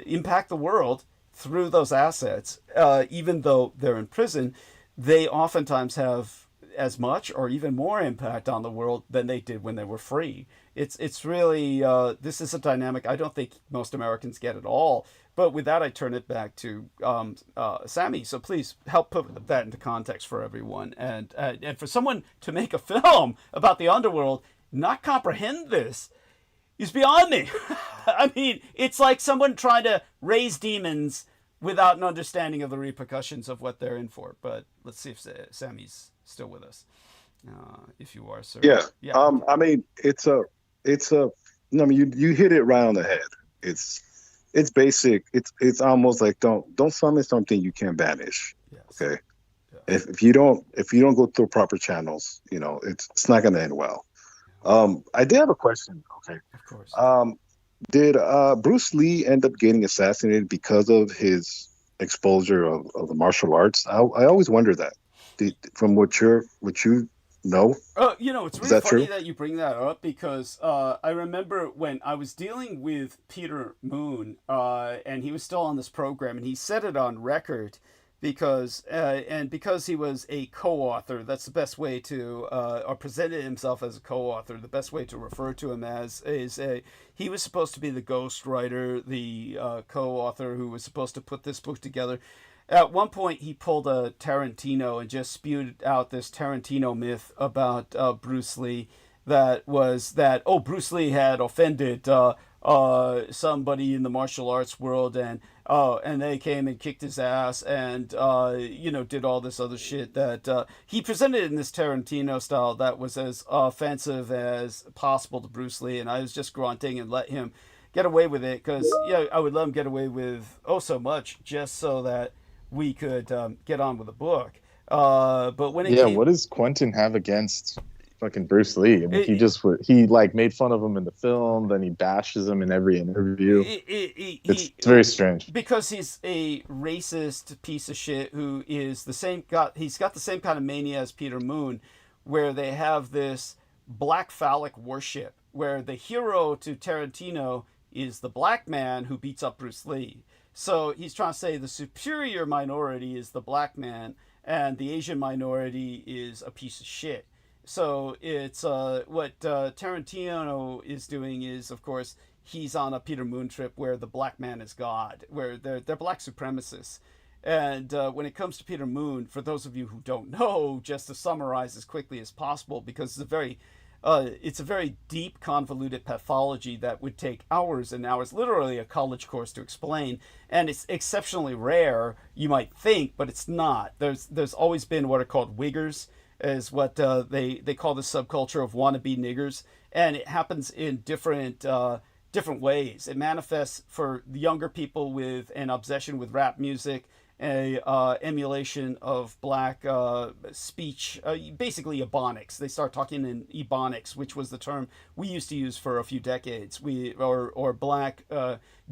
impact the world through those assets. Even though they're in prison, they oftentimes have as much or even more impact on the world than they did when they were free. It's really, this is a dynamic I don't think most Americans get at all. But with that, I turn it back to Sammy. So please help put that into context for everyone. And for someone to make a film about the underworld, not comprehend this, is beyond me. I mean, it's like someone trying to raise demons without an understanding of the repercussions of what they're in for. But let's see if Sammy's still with us. If you are, sir. Yeah. Yeah. I mean, you hit it right on the head. It's it's basic. It's almost like don't summon something you can't banish. Yes. Okay. Yeah. If you don't go through proper channels, it's not going to end well. I did have a question. Okay. Of course. Did Bruce Lee end up getting assassinated because of his exposure of the martial arts? I always wonder that. From what you know. It's really funny that you bring that up, because I remember when I was dealing with Peter Moon, and he was still on this program, and he said it on record, because he was a co-author. That's the best way to, or presented himself as a co-author. The best way to refer to him as he was supposed to be the ghostwriter, the co-author who was supposed to put this book together. At one point, he pulled a Tarantino and just spewed out this Tarantino myth about Bruce Lee, that was that, Bruce Lee had offended somebody in the martial arts world, and they came and kicked his ass, and did all this other shit that he presented in this Tarantino style that was as offensive as possible to Bruce Lee. And I was just grunting and let him get away with it, because I would let him get away with so much, just so that we could get on with the book. But when what does Quentin have against fucking Bruce Lee? I mean, he made fun of him in the film, then he bashes him in every interview. It's very strange, because he's a racist piece of shit who is he's got the same kind of mania as Peter Moon, where they have this black phallic worship, where the hero to Tarantino is the black man who beats up Bruce Lee. So he's trying to say the superior minority is the black man, and the Asian minority is a piece of shit. So it's what Tarantino is doing is, of course, he's on a Peter Moon trip where the black man is God, where they're black supremacists. And when it comes to Peter Moon, for those of you who don't know, just to summarize as quickly as possible, because it's a very deep, convoluted pathology that would take hours and hours, literally a college course to explain. And it's exceptionally rare, you might think, but it's not. There's always been what are called wiggers, is what they call the subculture of wannabe niggers. And it happens in different ways. It manifests for the younger people with an obsession with rap music, emulation of black speech, basically ebonics. They start talking in ebonics, which was the term we used to use for a few decades. Or black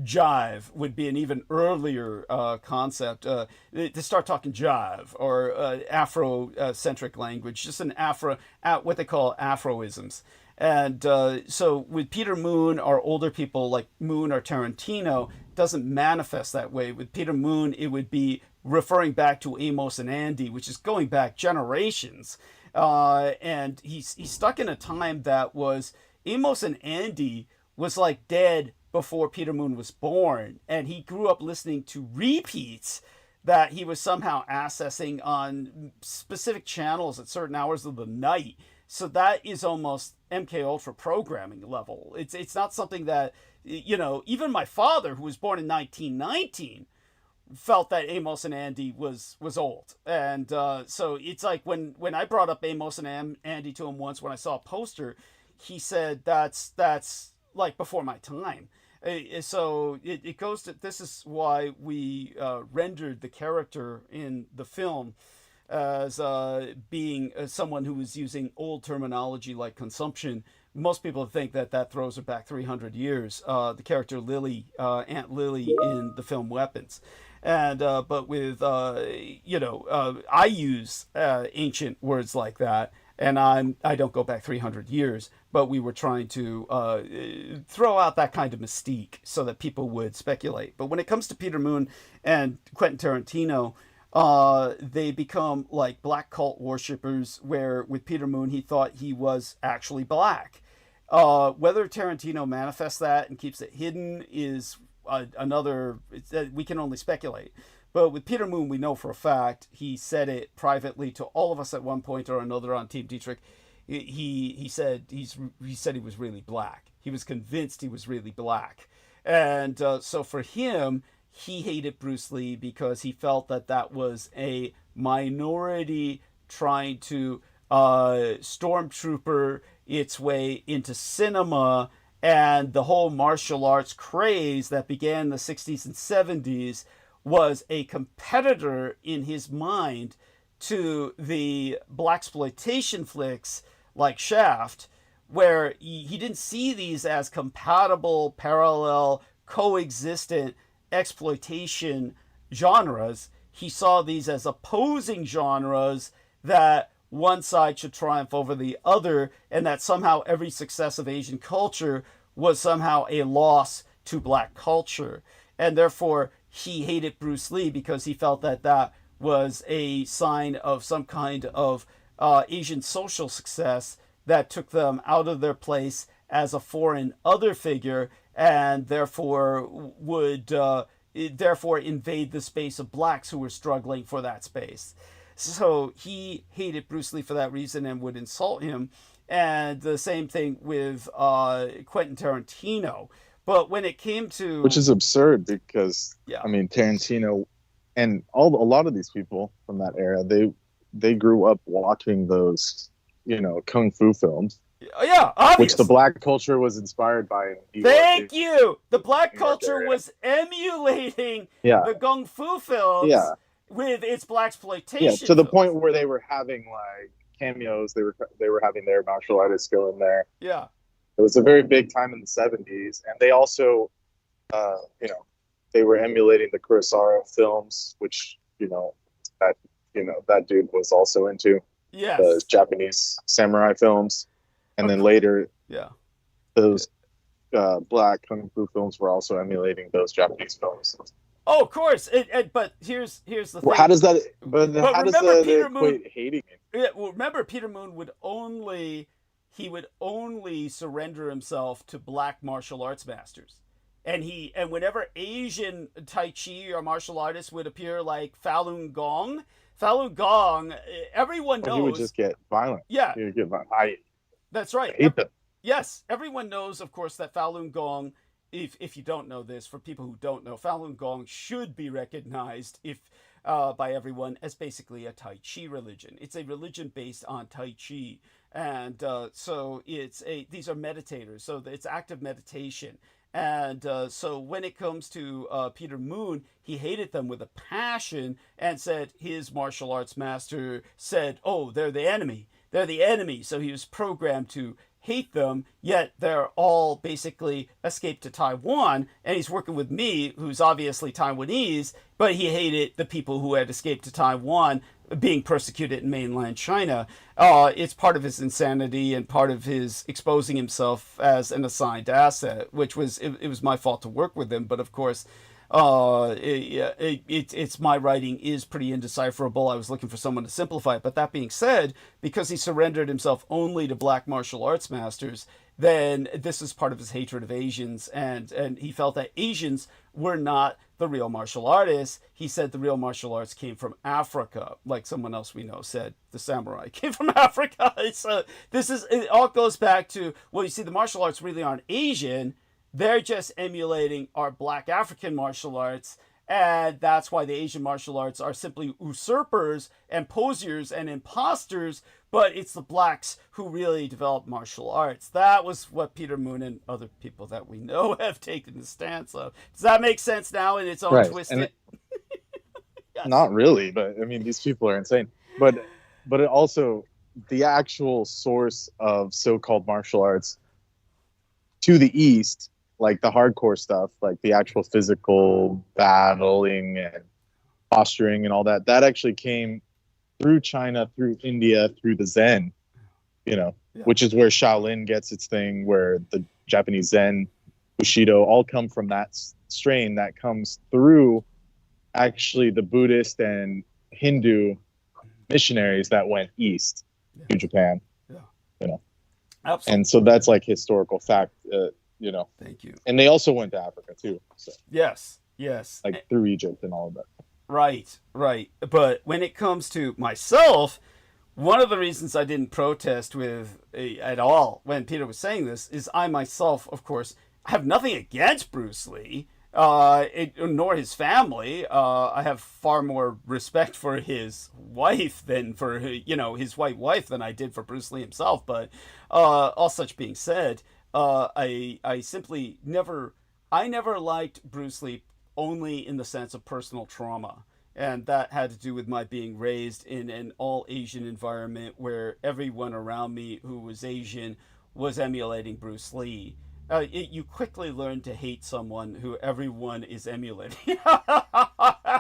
jive would be an even earlier concept. They start talking jive, or Afro-centric language, just what they call Afroisms. And so with Peter Moon, or older people like Moon or Tarantino, doesn't manifest that way. With Peter Moon, it would be referring back to Amos and Andy, which is going back generations. And he's stuck in a time that was, Amos and Andy was like dead before Peter Moon was born. And he grew up listening to repeats that he was somehow accessing on specific channels at certain hours of the night. So that is almost MK Ultra programming level. It's not something that, even my father, who was born in 1919, felt that Amos and Andy was old. And so it's like when I brought up Amos and Andy to him once when I saw a poster, he said that's like before my time. So it goes to, this is why we rendered the character in the film as being someone who was using old terminology like consumption. Most people think that throws her back 300 years. The character Lily, Aunt Lily in the film Weapons. And but with I use ancient words like that, and I don't go back 300 years, but we were trying to throw out that kind of mystique so that people would speculate. But when it comes to Peter Moon and Quentin Tarantino, they become like black cult worshippers, where with Peter Moon, he thought he was actually black. Whether Tarantino manifests that and keeps it hidden is another, we can only speculate. But with Peter Moon, we know for a fact he said it privately to all of us at one point or another on Team Dietrich. He said he was really black. He was convinced he was really black. And so for him, he hated Bruce Lee because he felt that was a minority trying to stormtrooper its way into cinema And the whole martial arts craze that began in the 60s and 70s was a competitor in his mind to the blaxploitation flicks like Shaft, where he didn't see these as compatible, parallel, coexistent exploitation genres. He saw these as opposing genres, that one side should triumph over the other, and that somehow every success of Asian culture was somehow a loss to black culture. And therefore, he hated Bruce Lee because he felt that that was a sign of some kind of Asian social success that took them out of their place as a foreign other figure, and therefore would therefore invade the space of blacks who were struggling for that space. So he hated Bruce Lee for that reason and would insult him. And the same thing with Quentin Tarantino. But when it came to... Which is absurd because, yeah. I mean, Tarantino and a lot of these people from that era, they grew up watching those, you know, kung fu films. Yeah, obviously. Which the black culture was inspired by. Thank you! The black culture was emulating the kung fu films with its blaxploitation. Yeah, to the point where they were having like cameos. They were having their martial artists go in there. Yeah. It was a very big time in the 70s, and they also, you know, they were emulating the Kurosawa films, which that dude was also into. Yes. The Japanese samurai films, and then later, those black kung fu films were also emulating those Japanese films. Oh, of course. But here's the thing. Well, how does that? But how does that equate hating it? Yeah. Well, remember, Peter Moon would only surrender himself to black martial arts masters. And whenever Asian Tai Chi or martial artists would appear, like Falun Gong, everyone knows. He would just get violent. Yeah. He would get violent. That's right. I hate them. Yes. Everyone knows, of course, that Falun Gong, if you don't know this, for people who don't know, Falun Gong should be recognized by everyone as basically a Tai Chi religion. It's a religion based on Tai Chi. And so these are meditators. So it's active meditation. And so when it comes to Peter Moon, he hated them with a passion and said his martial arts master said, oh, they're the enemy. They're the enemy. So he was programmed to hate them, yet they're all basically escaped to Taiwan. And he's working with me, who's obviously Taiwanese, but he hated the people who had escaped to Taiwan being persecuted in mainland China. It's part of his insanity and part of his exposing himself as an assigned asset, which was, it was my fault to work with him. But of course, it's my writing is pretty indecipherable. I was looking for someone to simplify it. But that being said, because he surrendered himself only to black martial arts masters, then this is part of his hatred of Asians. And he felt that Asians were not the real martial artists. He said the real martial arts came from Africa, like someone else we know said the samurai came from Africa. It all goes back to, well, you see, the martial arts really aren't Asian. They're just emulating our black African martial arts. And that's why the Asian martial arts are simply usurpers and posers and imposters, but it's the blacks who really developed martial arts. That was what Peter Moon and other people that we know have taken the stance of. Does that make sense now in its own twisted? Yes. Not really, but I mean, these people are insane. But it also, the actual source of so-called martial arts to the East, like the hardcore stuff, like the actual physical battling and posturing and all that, that actually came through China, through India, through the Zen, which is where Shaolin gets its thing, where the Japanese Zen, Bushido, all come from that strain that comes through actually the Buddhist and Hindu missionaries that went east to Japan. Absolutely. And so that's like historical fact. Thank you. And they also went to Africa too. So. Yes. Like through Egypt and all of that. Right. But when it comes to myself, one of the reasons I didn't protest at all when Peter was saying this is I myself, of course, have nothing against Bruce Lee, nor his family. I have far more respect for his wife than for his white wife than I did for Bruce Lee himself. But all such being said, I simply never, I never liked Bruce Lee only in the sense of personal trauma. And that had to do with my being raised in an all Asian environment where everyone around me who was Asian was emulating Bruce Lee. You quickly learn to hate someone who everyone is emulating,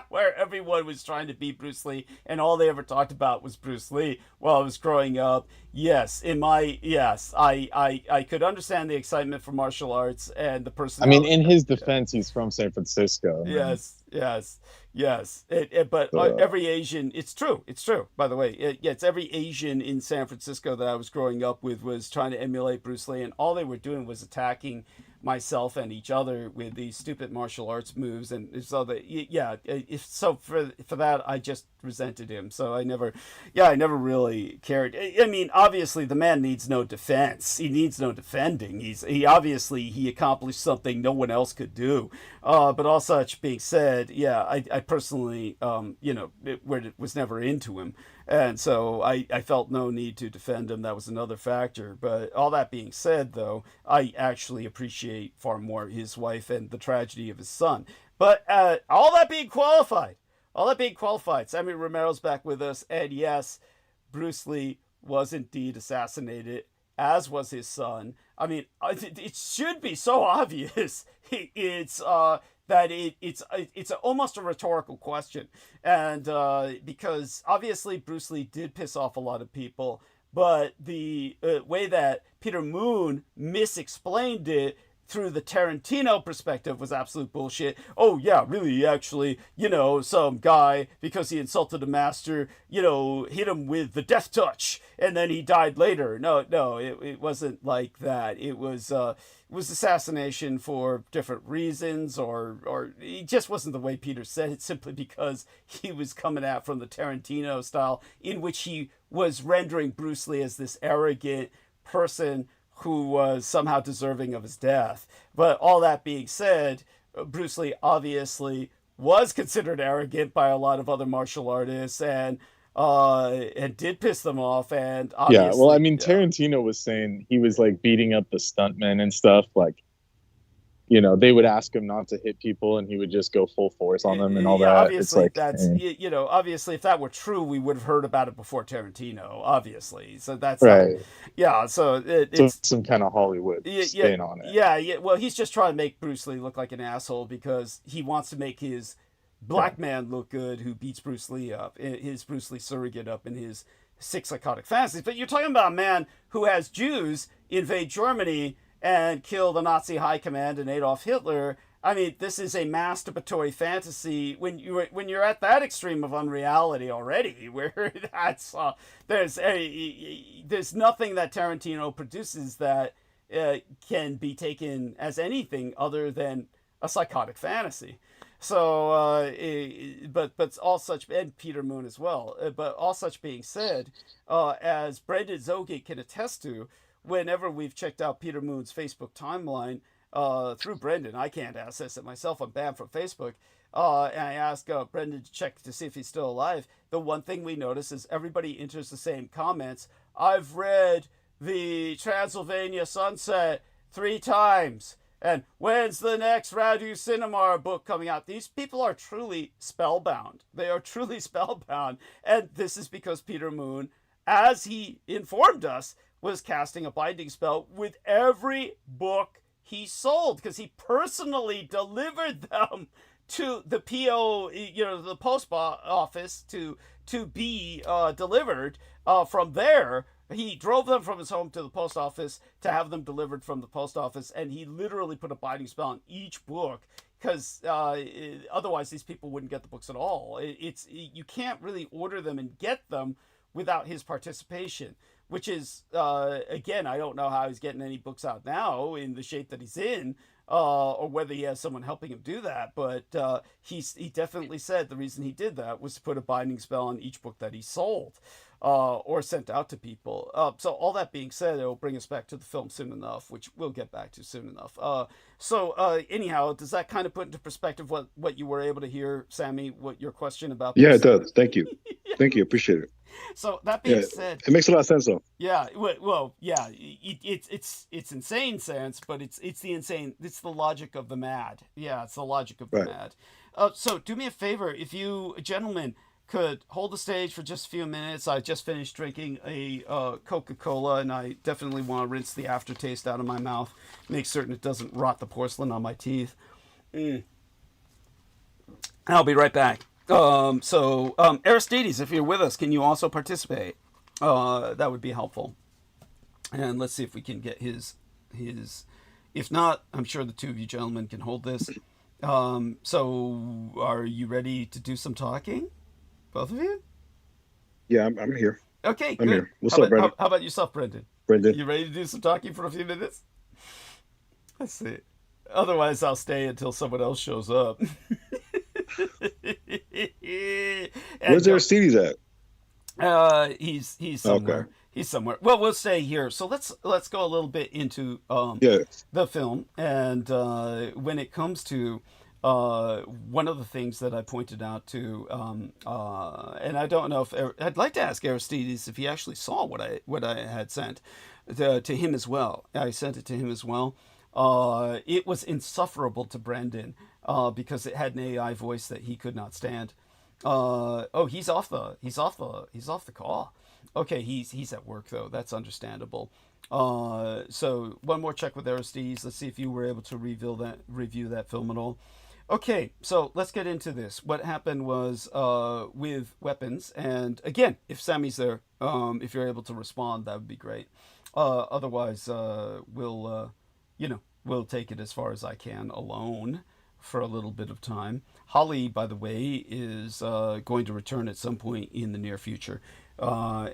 where everyone was trying to be Bruce Lee, and all they ever talked about was Bruce Lee while I was growing up. Yes, I could understand the excitement for martial arts and the person. I mean, in his defense, he's from San Francisco. Yes. But every Asian, it's true. By the way, it's every Asian in San Francisco that I was growing up with was trying to emulate Bruce Lee, and all they were doing was attacking myself and each other with these stupid martial arts moves. And so that, for that, I just resented him. So I never really cared. I mean, obviously the man needs no defense. He needs no defending. He obviously accomplished something no one else could do. But all such being said, I personally, was never into him. And so I felt no need to defend him. That was another factor. But all that being said, though, I actually appreciate far more his wife and the tragedy of his son. But all that being qualified, Sammy Romero's back with us. And yes, Bruce Lee was indeed assassinated, as was his son. I mean, it should be so obvious. It's almost a rhetorical question, and because obviously Bruce Lee did piss off a lot of people, but the way that Peter Moon misexplained it through the Tarantino perspective was absolute bullshit. Oh yeah, really, actually, some guy, because he insulted a master, hit him with the death touch, and then he died later. No, it wasn't like that. It was assassination for different reasons, or it just wasn't the way Peter said it, simply because he was coming out from the Tarantino style, in which he was rendering Bruce Lee as this arrogant person who was somehow deserving of his death. But all that being said, Bruce Lee obviously was considered arrogant by a lot of other martial artists, and did piss them off. And obviously, Tarantino was saying he was like beating up the stuntmen and stuff. Like, they would ask him not to hit people, and he would just go full force on them and all that. Obviously, obviously, if that were true, we would have heard about it before Tarantino. Obviously, so that's right. So it's some kind of Hollywood spin on it. Yeah. Well, he's just trying to make Bruce Lee look like an asshole because he wants to make his black man look good, who beats Bruce Lee up, his Bruce Lee surrogate up in his 6 psychotic fantasies. But you're talking about a man who has Jews invade Germany and kill the Nazi high command and Adolf Hitler. I mean, this is a masturbatory fantasy when you're at that extreme of unreality already, where that's there's nothing that Tarantino produces that can be taken as anything other than a psychotic fantasy. So, but all such, and Peter Moon as well. But all such being said, as Brendan Zogate can attest to, whenever we've checked out Peter Moon's Facebook timeline, through Brendan, I can't access it myself. I'm banned from Facebook. And I ask Brendan to check to see if he's still alive. The one thing we notice is everybody enters the same comments. I've read the Transylvania Sunset 3 times. And when's the next Radu Cinema book coming out? These people are truly spellbound. They are truly spellbound. And this is because Peter Moon, as he informed us, was casting a binding spell with every book he sold, because he personally delivered them to the PO, the post office to be delivered. From there, he drove them from his home to the post office to have them delivered from the post office, and he literally put a binding spell on each book, because otherwise these people wouldn't get the books at all. You can't really order them and get them without his participation, which is, again, I don't know how he's getting any books out now in the shape that he's in, or whether he has someone helping him do that. But he definitely said the reason he did that was to put a binding spell on each book that he sold or sent out to people. So all that being said, it will bring us back to the film soon enough, which we'll get back to soon enough. Anyhow, does that kind of put into perspective what you were able to hear, Sammy, what your question about? Yeah, it does. Thank you. Thank you. Appreciate it. So that being Yeah, said, it makes a lot of sense though. yeah, well, yeah, it's insane sense, but it's the logic of the mad. Yeah, it's the logic of the Right. mad. So do me a favor, if you gentlemen could hold the stage for just a few minutes. I just finished drinking a Coca-Cola, and I definitely want to rinse the aftertaste out of my mouth, make certain it doesn't rot the porcelain on my teeth. I'll be right back. Aristides, if you're with us, can you also participate? That would be helpful. And let's see if we can get his. If not, I'm sure the two of you gentlemen can hold this. So are you ready to do some talking? Both of you? Yeah, I'm here. Okay, I'm good. here. What's up, Brendan? How about yourself, Brendan? Brendan. You ready to do some talking for a few minutes? Let's see. Otherwise, I'll stay until someone else shows up. Where's Aristides at? He's somewhere. Okay. He's somewhere. Well, we'll stay here. So let's go a little bit into the film, and when it comes to one of the things that I pointed out to, and I don't know if I'd like to ask Aristides if he actually saw what I had sent to him as well. I sent it to him as well. It was insufferable to Brendan because it had an AI voice that he could not stand. He's off the call. Okay, he's at work though. That's understandable. So one more check with Aristides. Let's see if you were able to review that film at all. Okay, so let's get into this. What happened was with weapons, and again, if Sammy's there, if you're able to respond, that would be great. Otherwise, we'll take it as far as I can alone for a little bit of time. Holly, by the way, is going to return at some point in the near future, but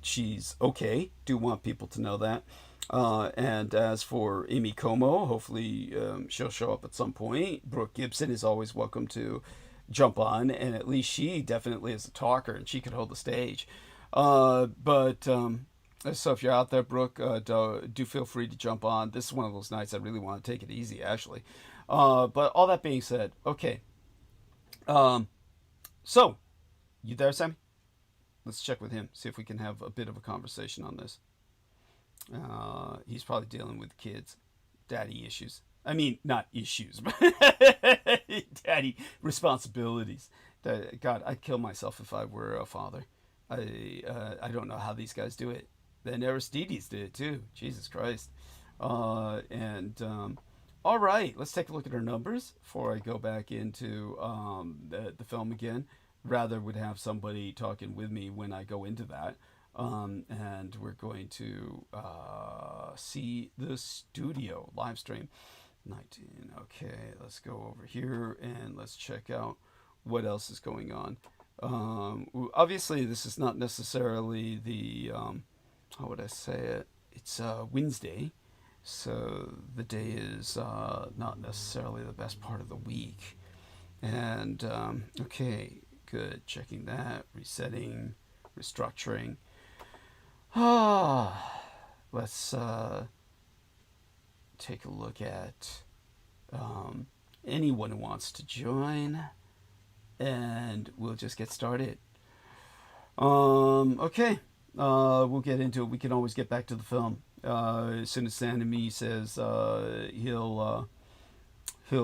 she's okay. Do want people to know that. And as for Amy Como, hopefully she'll show up at some point. Brooke Gibson is always welcome to jump on, and at least she definitely is a talker, and she could hold the stage. So if you're out there, Brooke, do feel free to jump on. This is one of those nights I really want to take it easy, actually. But all that being said, okay. So, you there, Sammy? Let's check with him, see if we can have a bit of a conversation on this. He's probably dealing with kids, daddy issues. I mean, not issues, but daddy responsibilities. God, I'd kill myself if I were a father. I don't know how these guys do it. Then Aristides did it too. Jesus Christ. All right, let's take a look at our numbers before I go back into the film again. Rather would have somebody talking with me when I go into that. And we're going to see the studio live stream. 19. Okay, let's go over here and let's check out what else is going on. Obviously, this is not necessarily the how would I say it? It's Wednesday, so the day is not necessarily the best part of the week. And okay, good. Checking that, resetting, restructuring. Let's take a look at anyone who wants to join, and we'll just get started. Okay, we'll get into it. We can always get back to the film as soon as Sanemi says he'll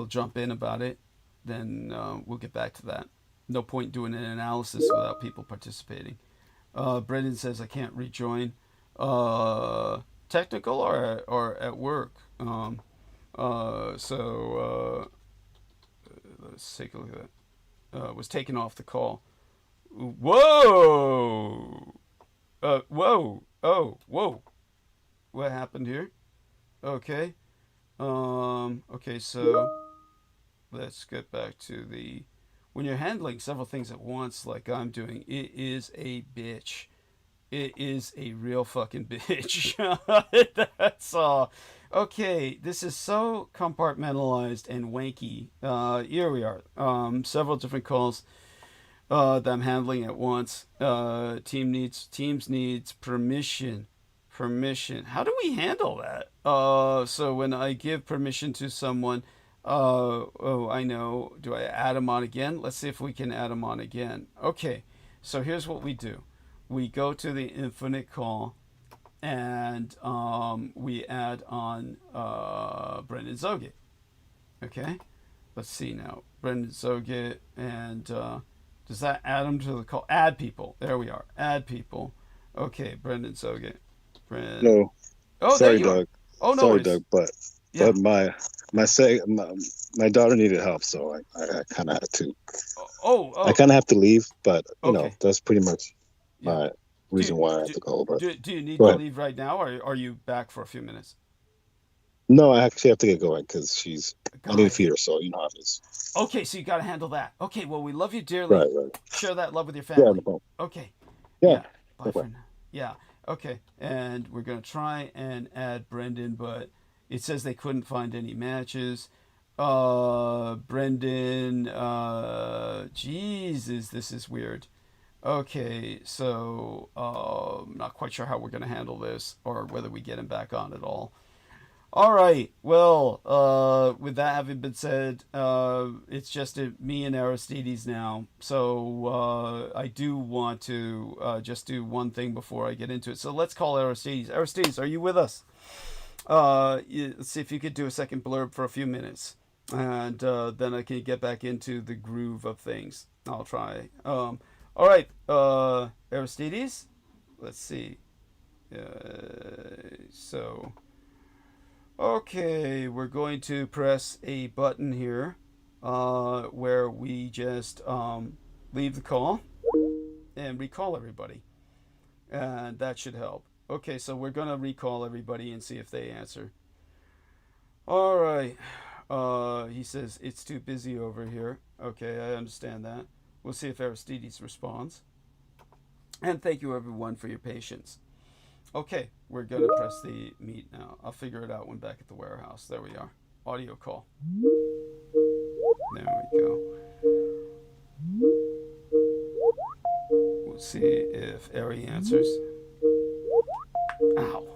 jump in about it. Then we'll get back to that. No point doing an analysis without people participating. Brendan says I can't rejoin. Technical or at work. Let's take a look at that. Was taken off the call. Whoa! Whoa! Oh, whoa! What happened here? Okay. Okay, so let's get back to the. When you're handling several things at once, like I'm doing, it is a bitch. It is a real fucking bitch. That's all. Okay, this is so compartmentalized and wanky. Here we are. Several different calls that I'm handling at once. Teams needs permission. Permission. How do we handle that? So when I give permission to someone. I know. Do I add them on again? Let's see if we can add them on again. Okay. So here's what we do. We go to the infinite call, and we add on Brendan Zoget. Okay? Let's see now. Brendan Zoget, and does that add him to the call? Add people. There we are. Add people. Okay, Brendan Zoget. No. Oh, sorry, there you Doug. are. Oh, no sorry, worries. Doug, but my daughter needed help, so I kind of had to. I kind of have to leave, but you know that's pretty much my reason why I have to go. But do you need to leave right now, or are you back for a few minutes? No, I actually have to get going because I need to feed her, so you know how it is. Okay, so you got to handle that. Okay, well, we love you dearly. Right. Share that love with your family. Yeah, no problem. Okay. Yeah. Bye for now. Yeah. Okay, and we're going to try and add Brendan, but it says they couldn't find any matches. Brendan, Jesus, this is weird. Okay, so I'm not quite sure how we're going to handle this or whether we get him back on at all. All right, well, with that having been said, it's just me and Aristides now. So I do want to just do one thing before I get into it. So let's call Aristides. Aristides, are you with us? Let's see if you could do a second blurb for a few minutes. And then I can get back into the groove of things. I'll try. All right, Aristides, let's see. Okay, we're going to press a button here where we just leave the call and recall everybody. And that should help. Okay, so we're going to recall everybody and see if they answer. All right. He says, it's too busy over here. Okay, I understand that. We'll see if Aristides responds. And thank you, everyone, for your patience. Okay, we're going to press the meet now. I'll figure it out when back at the warehouse. There we are. Audio call. There we go. We'll see if Ari answers. Ow.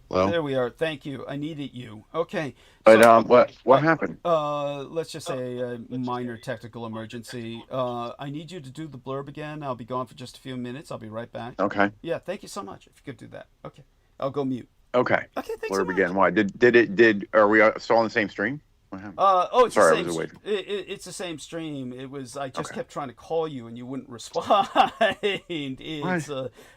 Well, there we are. Thank you. I needed you. Okay. But what happened? Let's just say a minor technical emergency. I need you to do the blurb again. I'll be gone for just a few minutes. I'll be right back. Okay. Yeah. Thank you so much. If you could do that. Okay. I'll go mute. Okay. Okay. Thanks. Blurb again. Why? Are we still on the same stream? What happened? It's Sorry, the same. I was away. It's the same stream. It was. I just Okay. kept trying to call you and you wouldn't respond. It's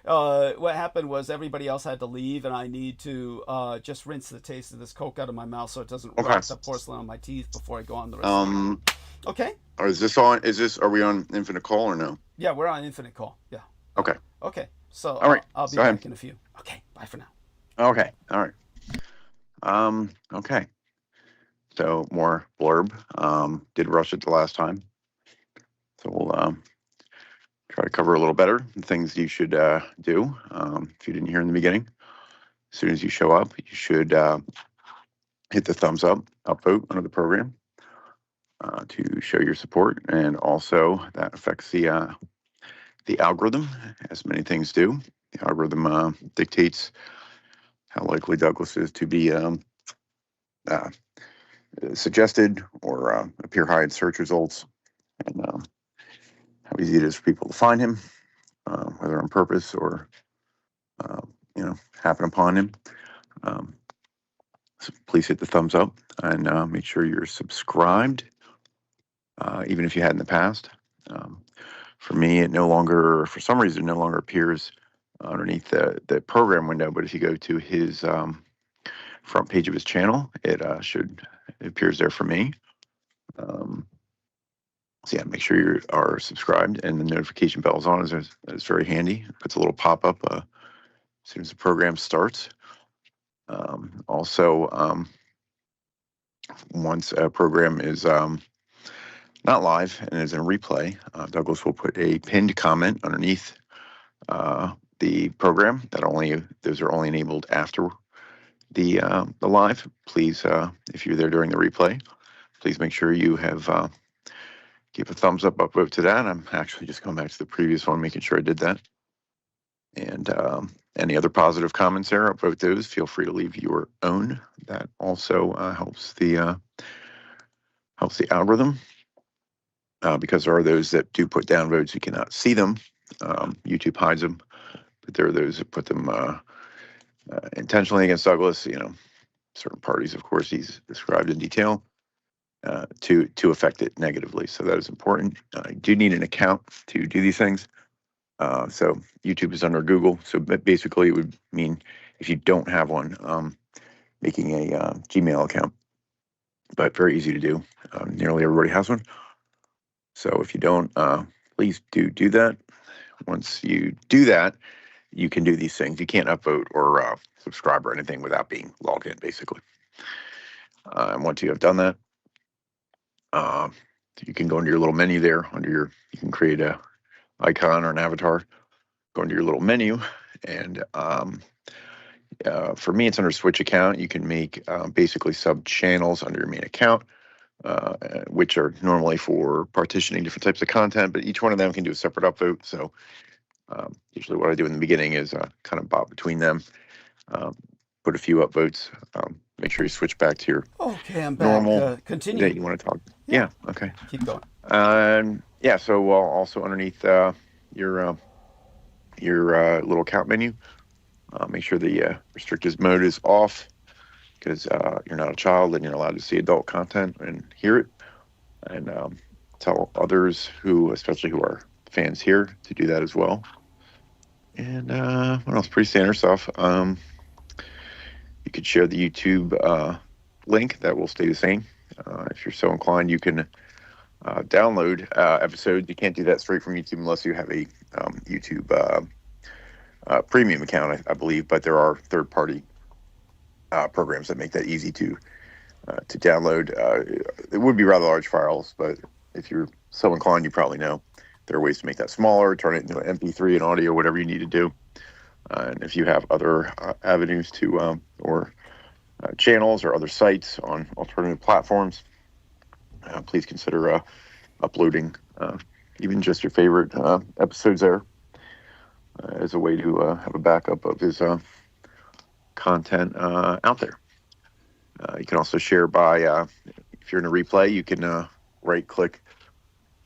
what happened was everybody else had to leave and I need to just rinse the taste of this Coke out of my mouth so it doesn't rot the porcelain on my teeth before I go on the rest of the night. Okay. Or is this on? Are we on infinite call or no? Yeah, we're on infinite call. Yeah. Okay. Okay. So all right. I'll be back in a few. Okay. Bye for now. Okay. All right. Okay. So more blurb. Did rush it the last time. So we'll try to cover a little better the things you should do. If you didn't hear in the beginning, as soon as you show up, you should hit the thumbs up vote under the program to show your support. And also that affects the algorithm, as many things do. The algorithm dictates how likely Douglas is to be suggested or appear high in search results, and how easy it is for people to find him, whether on purpose or happen upon him. So please hit the thumbs up and make sure you're subscribed, even if you had in the past. For me, it for some reason, no longer appears underneath the program window, but if you go to his front page of his channel, it appears there for me. So yeah, make sure you are subscribed and the notification bell is on. It's very handy. It puts a little pop-up as soon as the program starts. Also, once a program is not live and is in replay, Douglas will put a pinned comment underneath the program. Those are only enabled after the live. Please, if you're there during the replay, please make sure you have give a thumbs up upvote to that. I'm actually just going back to the previous one, making sure I did that. And any other positive comments there, upvote those. Feel free to leave your own. That also helps the algorithm. because there are those that do put down votes. You cannot see them. YouTube hides them, but there are those that put them intentionally against Douglas. Certain parties, of course, he's described in detail to affect it negatively. So that is important. You do need an account to do these things. So YouTube is under Google. So basically, it would mean if you don't have one, making a Gmail account. But very easy to do. Nearly everybody has one. So if you don't, please do that. Once you do that, you can do these things. You can't upvote or subscribe or anything without being logged in, basically. And once you have done that, you can go into your little menu there. You can create a icon or an avatar. Go into your little menu, and for me, it's under Switch account. You can make basically sub channels under your main account, which are normally for partitioning different types of content, but each one of them can do a separate upvote. So usually what I do in the beginning is kind of bob between them, put a few upvotes, make sure you switch back to your I'm back. normal Continue. that you want to talk. Yeah, okay. Keep going. So also underneath your little account menu, make sure the restricted mode is off, because you're not a child and you're allowed to see adult content and hear it. And tell others especially who are fans here, to do that as well. And what else? Pretty standard stuff. You could share the YouTube link. That will stay the same. If you're so inclined, you can download episodes. You can't do that straight from YouTube unless you have a YouTube premium account, I believe. But there are third-party programs that make that easy to download. It would be rather large files, but if you're so inclined, you probably know there are ways to make that smaller, turn it into an MP3 and audio, whatever you need to do. And if you have other avenues to or channels or other sites on alternative platforms, please consider uploading even just your favorite episodes there as a way to have a backup of his content out there. You can also share by, if you're in a replay, you can right-click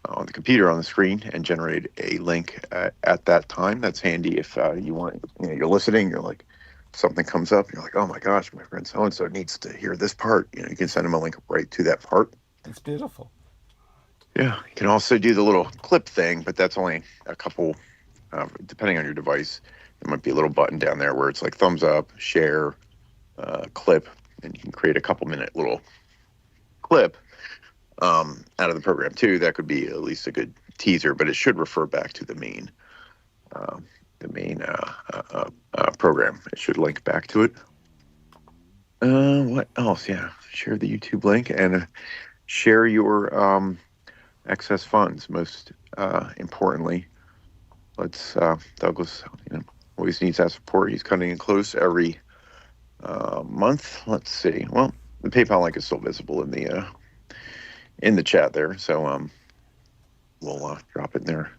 on the computer on the screen and generate a link at that time. That's handy if you want, you're listening, you're like, something comes up, you're like, oh my gosh, my friend so-and-so needs to hear this part. You can send them a link right to that part. It's beautiful. Yeah, you can also do the little clip thing, but that's only a couple, depending on your device. There might be a little button down there where it's like thumbs up, share, clip, and you can create a couple-minute little clip out of the program too. That could be at least a good teaser, but it should refer back to the main program. It should link back to it. What else? Yeah, share the YouTube link and share your excess funds. Most importantly, let's Douglas always needs that support. He's cutting it close every month. Let's see. Well, the PayPal link is still visible in the chat there, so we'll drop it in there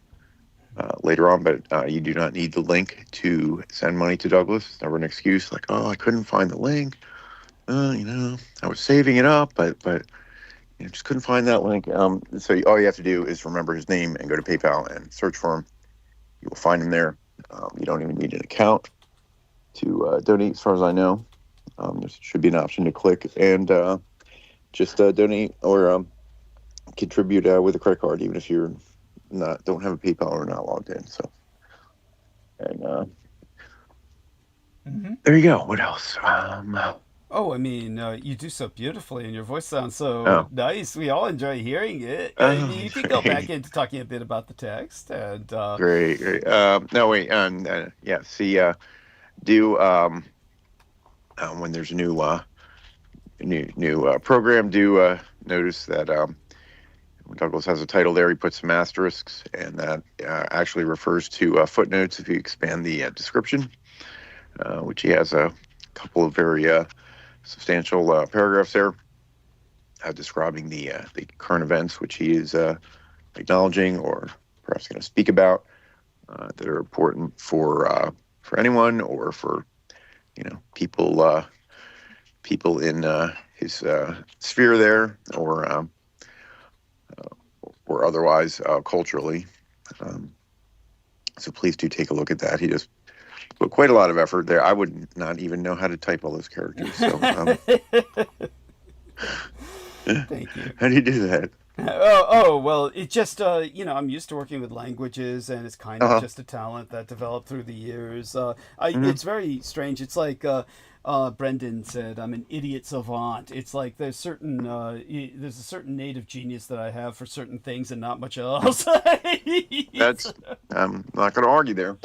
later on. But you do not need the link to send money to Douglas. It's never an excuse like, oh, I couldn't find the link. I was saving it up, but just couldn't find that link. So all you have to do is remember his name and go to PayPal and search for him. You will find him there. You don't even need an account to donate, as far as I know. There should be an option to click and just donate or contribute with a credit card, even if you're don't have a PayPal or not logged in. So, and there you go. What else? You do so beautifully, and your voice sounds so nice. We all enjoy hearing it. You can go back into talking a bit about the text. And great. When there's a new program, do notice that when Douglas has a title there, he puts some asterisks, and that actually refers to footnotes if you expand the description, which he has a couple of very substantial paragraphs there describing the current events which he is acknowledging or perhaps going to speak about that are important for anyone or for people in his sphere there, or otherwise culturally. So please do take a look at that. He just put quite a lot of effort there. I would not even know how to type all those characters. So Thank you. How do you do that? Well, it just, I'm used to working with languages, and it's kind of just a talent that developed through the years. It's very strange. It's like Brendan said, I'm an idiot savant. It's like there's a certain native genius that I have for certain things and not much else. I'm not going to argue there.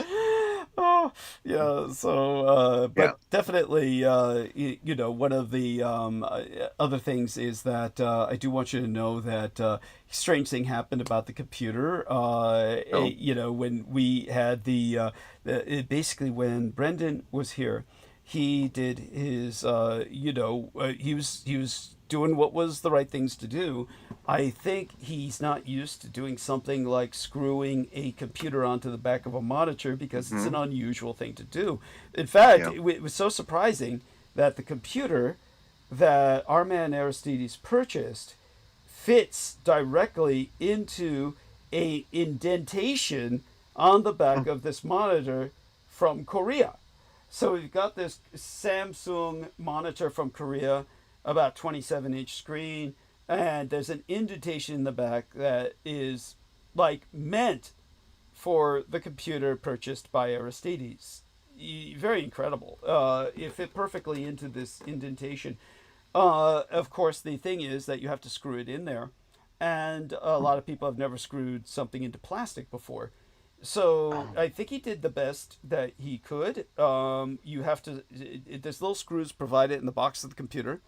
Oh, yeah. So, but definitely, one of the other things is that I do want you to know that strange thing happened about the computer. When we had basically when Brendan was here, he did his, he was doing what was the right things to do. I think he's not used to doing something like screwing a computer onto the back of a monitor because it's an unusual thing to do. In fact, it was so surprising that the computer that our man Aristides purchased fits directly into a indentation on the back of this monitor from Korea. So we've got this Samsung monitor from Korea, about 27-inch screen, and there's an indentation in the back that is like meant for the computer purchased by Aristides. Very incredible. It fit perfectly into this indentation. Of course, the thing is that you have to screw it in there, and a lot of people have never screwed something into plastic before. So I think he did the best that he could. You have to. There's little screws provided in the box of the computer.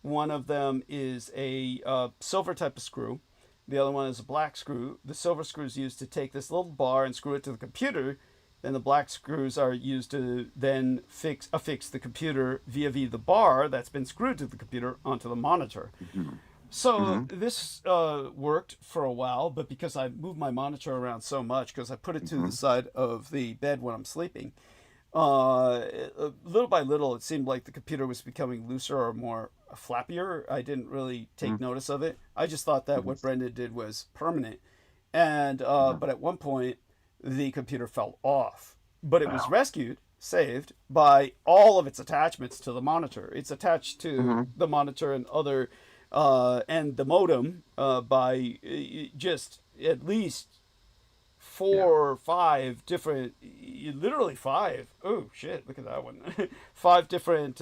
One of them is a silver type of screw. The other one is a black screw. The silver screw is used to take this little bar and screw it to the computer. Then the black screws are used to then affix the computer via the bar that's been screwed to the computer onto the monitor. So this worked for a while, but because I moved my monitor around so much, because I put it to the side of the bed when I'm sleeping, little by little, it seemed like the computer was becoming looser or more flappier. I didn't really take notice of it. I just thought that what Brendan did was permanent. And but at one point, the computer fell off. But it was saved by all of its attachments to the monitor. It's attached to the monitor and other... and the modem by just at least 4 or 5 different, literally 5. Oh shit! Look at that one. 5 different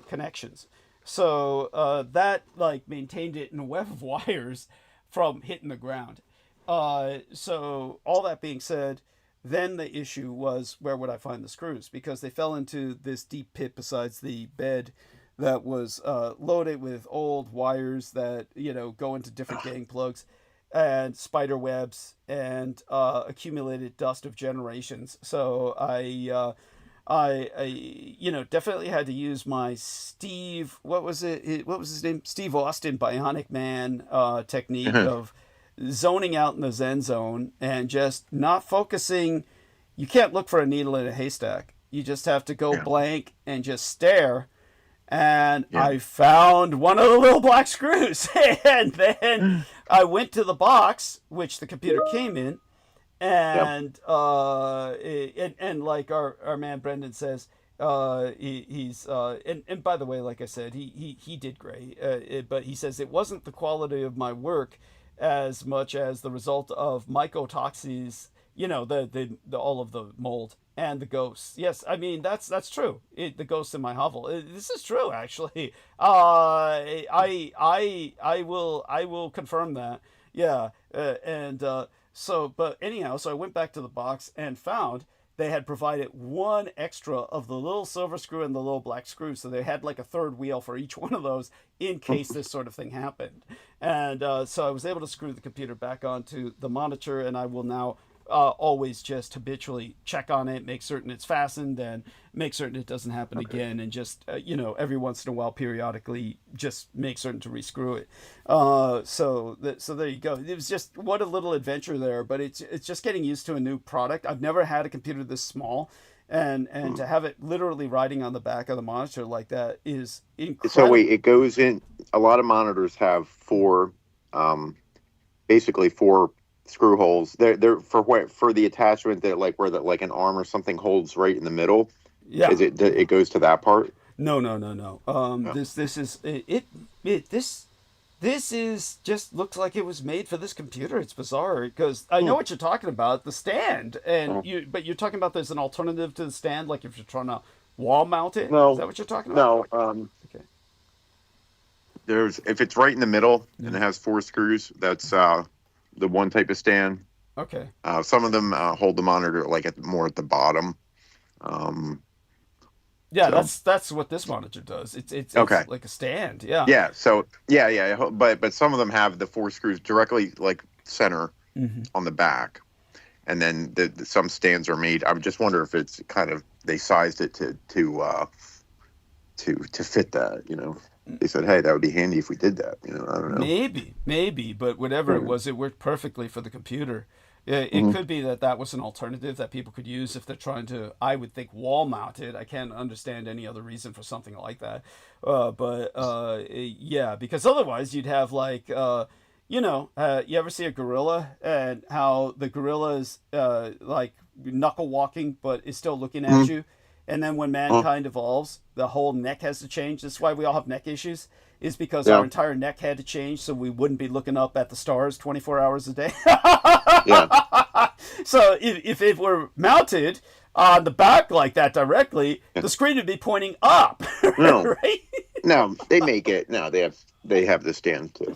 connections. So that like maintained it in a web of wires from hitting the ground. So all that being said, then the issue was where would I find the screws, because they fell into this deep pit besides the bed that was loaded with old wires that go into different gang plugs and spider webs and accumulated dust of generations. So I definitely had to use my what was his name? Steve Austin Bionic Man technique of zoning out in the Zen zone and just not focusing. You can't look for a needle in a haystack. You just have to go blank and just stare. And I found one of the little black screws. And then I went to the box, which the computer came in. And and like our man Brendan says, he's and by the way, like I said, he did great. But he says it wasn't the quality of my work as much as the result of mycotoxins, the all of the mold. And the ghosts. Yes, I mean that's true. The ghosts in my hovel. This is true, actually. I will confirm that. Yeah. But anyhow, so I went back to the box and found they had provided one extra of the little silver screw and the little black screw, so they had like a third wheel for each one of those in case this sort of thing happened. And so I was able to screw the computer back onto the monitor, and I will now. Always just habitually check on it, make certain it's fastened, and make certain it doesn't happen again, and just every once in a while, periodically, just make certain to rescrew it. So there you go. It was just what a little adventure there, but it's just getting used to a new product. I've never had a computer this small, and to have it literally riding on the back of the monitor like that is incredible. So wait, it goes in. A lot of monitors have 4 basically 4 screw holes. They're for the attachment that like where like an arm or something holds right in the middle. Yeah. Is it goes to that part? No. Oh. This is this is just looks like it was made for this computer. It's bizarre because I know what you're talking about, the stand, and but you're talking about there's an alternative to the stand, like if you're trying to wall mount it. No. Is that what you're talking about? No. Okay. If it's right in the middle and it has 4 screws, that's the one type of stand. Okay. Some of them hold the monitor like more at the bottom. Yeah, that's what this monitor does. It's okay. like a stand. Yeah. Yeah. So yeah. But some of them have the 4 screws directly like center on the back, and then some stands are made. I just wonder if it's kind of they sized it to fit that. You know, they said, hey, that would be handy if we did that. You know, I don't know. Maybe, but whatever it was, it worked perfectly for the computer. It could be that was an alternative that people could use if they're trying to, I would think, wall mount it. I can't understand any other reason for something like that. Yeah, because otherwise you'd have like, you ever see a gorilla and how the gorilla is like knuckle walking but is still looking at you? And then when mankind evolves, the whole neck has to change. That's why we all have neck issues, is because our entire neck had to change so we wouldn't be looking up at the stars 24 hours a day. Yeah. So if it were mounted on the back like that directly, the screen would be pointing up. No. Right? No, they make it. No, they have the stand to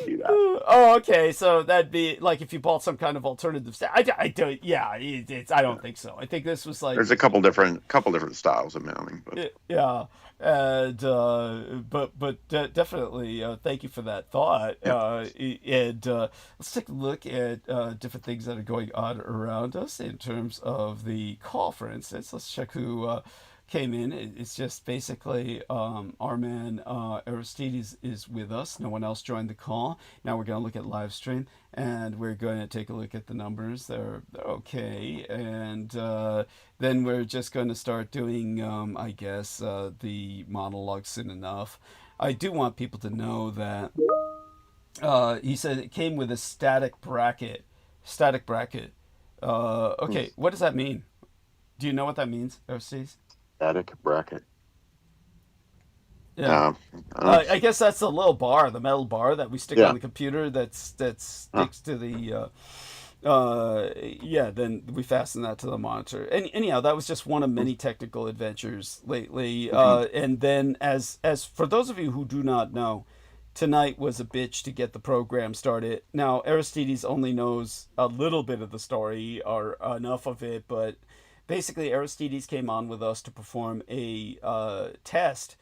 do that. Oh, okay. So that'd be like if you bought some kind of alternative stand. I don't. Yeah, I don't think so. I think this was like there's a couple different styles of mounting. But. Yeah, and definitely thank you for that thought. And let's take a look at different things that are going on around us in terms of the call. For instance, let's check who came in. It's just basically our man Aristides is with us. No one else joined the call. Now we're going to look at live stream, and we're going to take a look at the numbers. They're okay, and then we're just going to start doing, I guess, the monologue soon enough. I do want people to know that he said it came with a static bracket. Okay, what does that mean? Do you know what that means, Aristides? Static bracket. Yeah. I guess that's the little bar, the metal bar that we stick on the computer that sticks to the then we fasten that to the monitor. And anyhow, that was just one of many technical adventures lately. And then as for those of you who do not know, tonight was a bitch to get the program started. Now, Aristides only knows a little bit of the story or enough of it, but basically Aristides came on with us to perform a test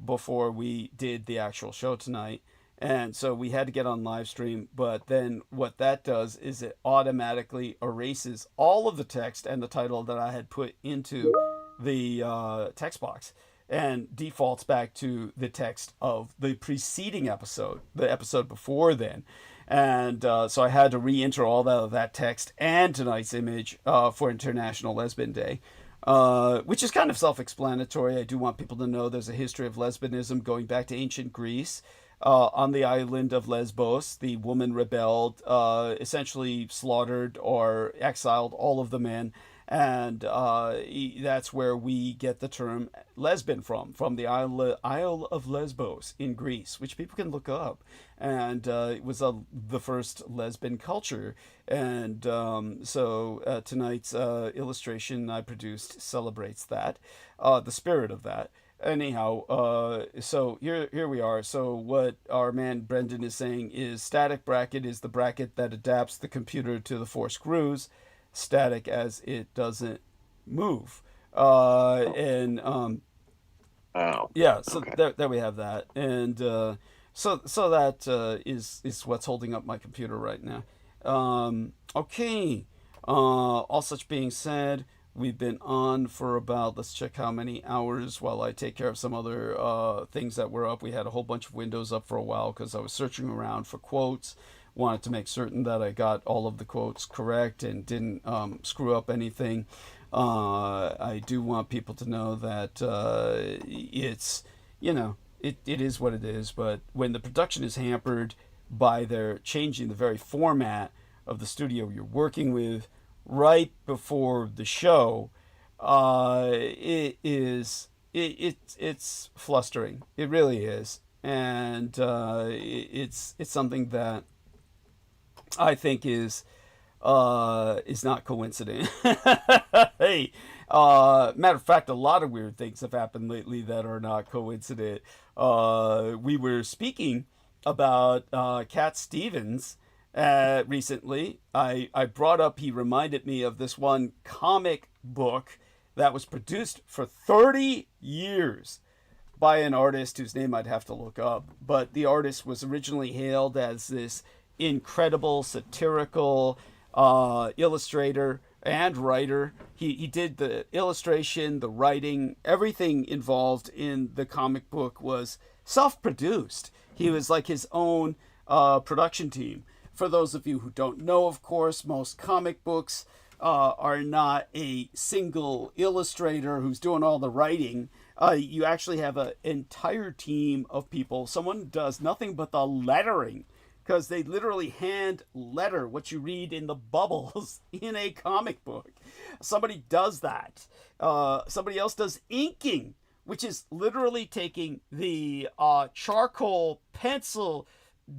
before we did the actual show tonight. And so we had to get on live stream, but then what that does is it automatically erases all of the text and the title that I had put into the text box and defaults back to the text of the preceding episode, the episode before then. And so I had to re-enter all that text and tonight's image for International Lesbian Day, which is kind of self-explanatory. I do want people to know there's a history of lesbianism going back to ancient Greece. On the island of Lesbos, the woman rebelled, essentially slaughtered or exiled all of the men, and that's where we get the term lesbian from the Isle of Lesbos in Greece, which people can look up. And it was the first lesbian culture. And so tonight's illustration I produced celebrates that, the spirit of that. Anyhow, so here we are. So what our man Brendan is saying is static bracket is the bracket that adapts the computer to the 4 screws, static as it doesn't move. So okay. there we have that. And so that is what's holding up my computer right now. Okay. All such being said, we've been on for about, let's check how many hours while I take care of some other things that were up. We had a whole bunch of windows up for a while because I was searching around for quotes. Wanted to make certain that I got all of the quotes correct and didn't screw up anything. I do want people to know that it's, it is what it is. But when the production is hampered by their changing the very format of the studio you're working with right before the show, it's flustering. It really is, and it's something that I think is not coincident. Hey, matter of fact, a lot of weird things have happened lately that are not coincident. We were speaking about Cat Stevens recently. I brought up, he reminded me of this one comic book that was produced for 30 years by an artist whose name I'd have to look up. But the artist was originally hailed as this incredible satirical illustrator and writer. He did the illustration, the writing, everything involved in the comic book was self-produced. He was like his own production team. For those of you who don't know, of course, most comic books are not a single illustrator who's doing all the writing. You actually have an entire team of people. Someone does nothing but the lettering, because they literally hand letter what you read in the bubbles in a comic book. Somebody does that. Somebody else does inking, which is literally taking the charcoal pencil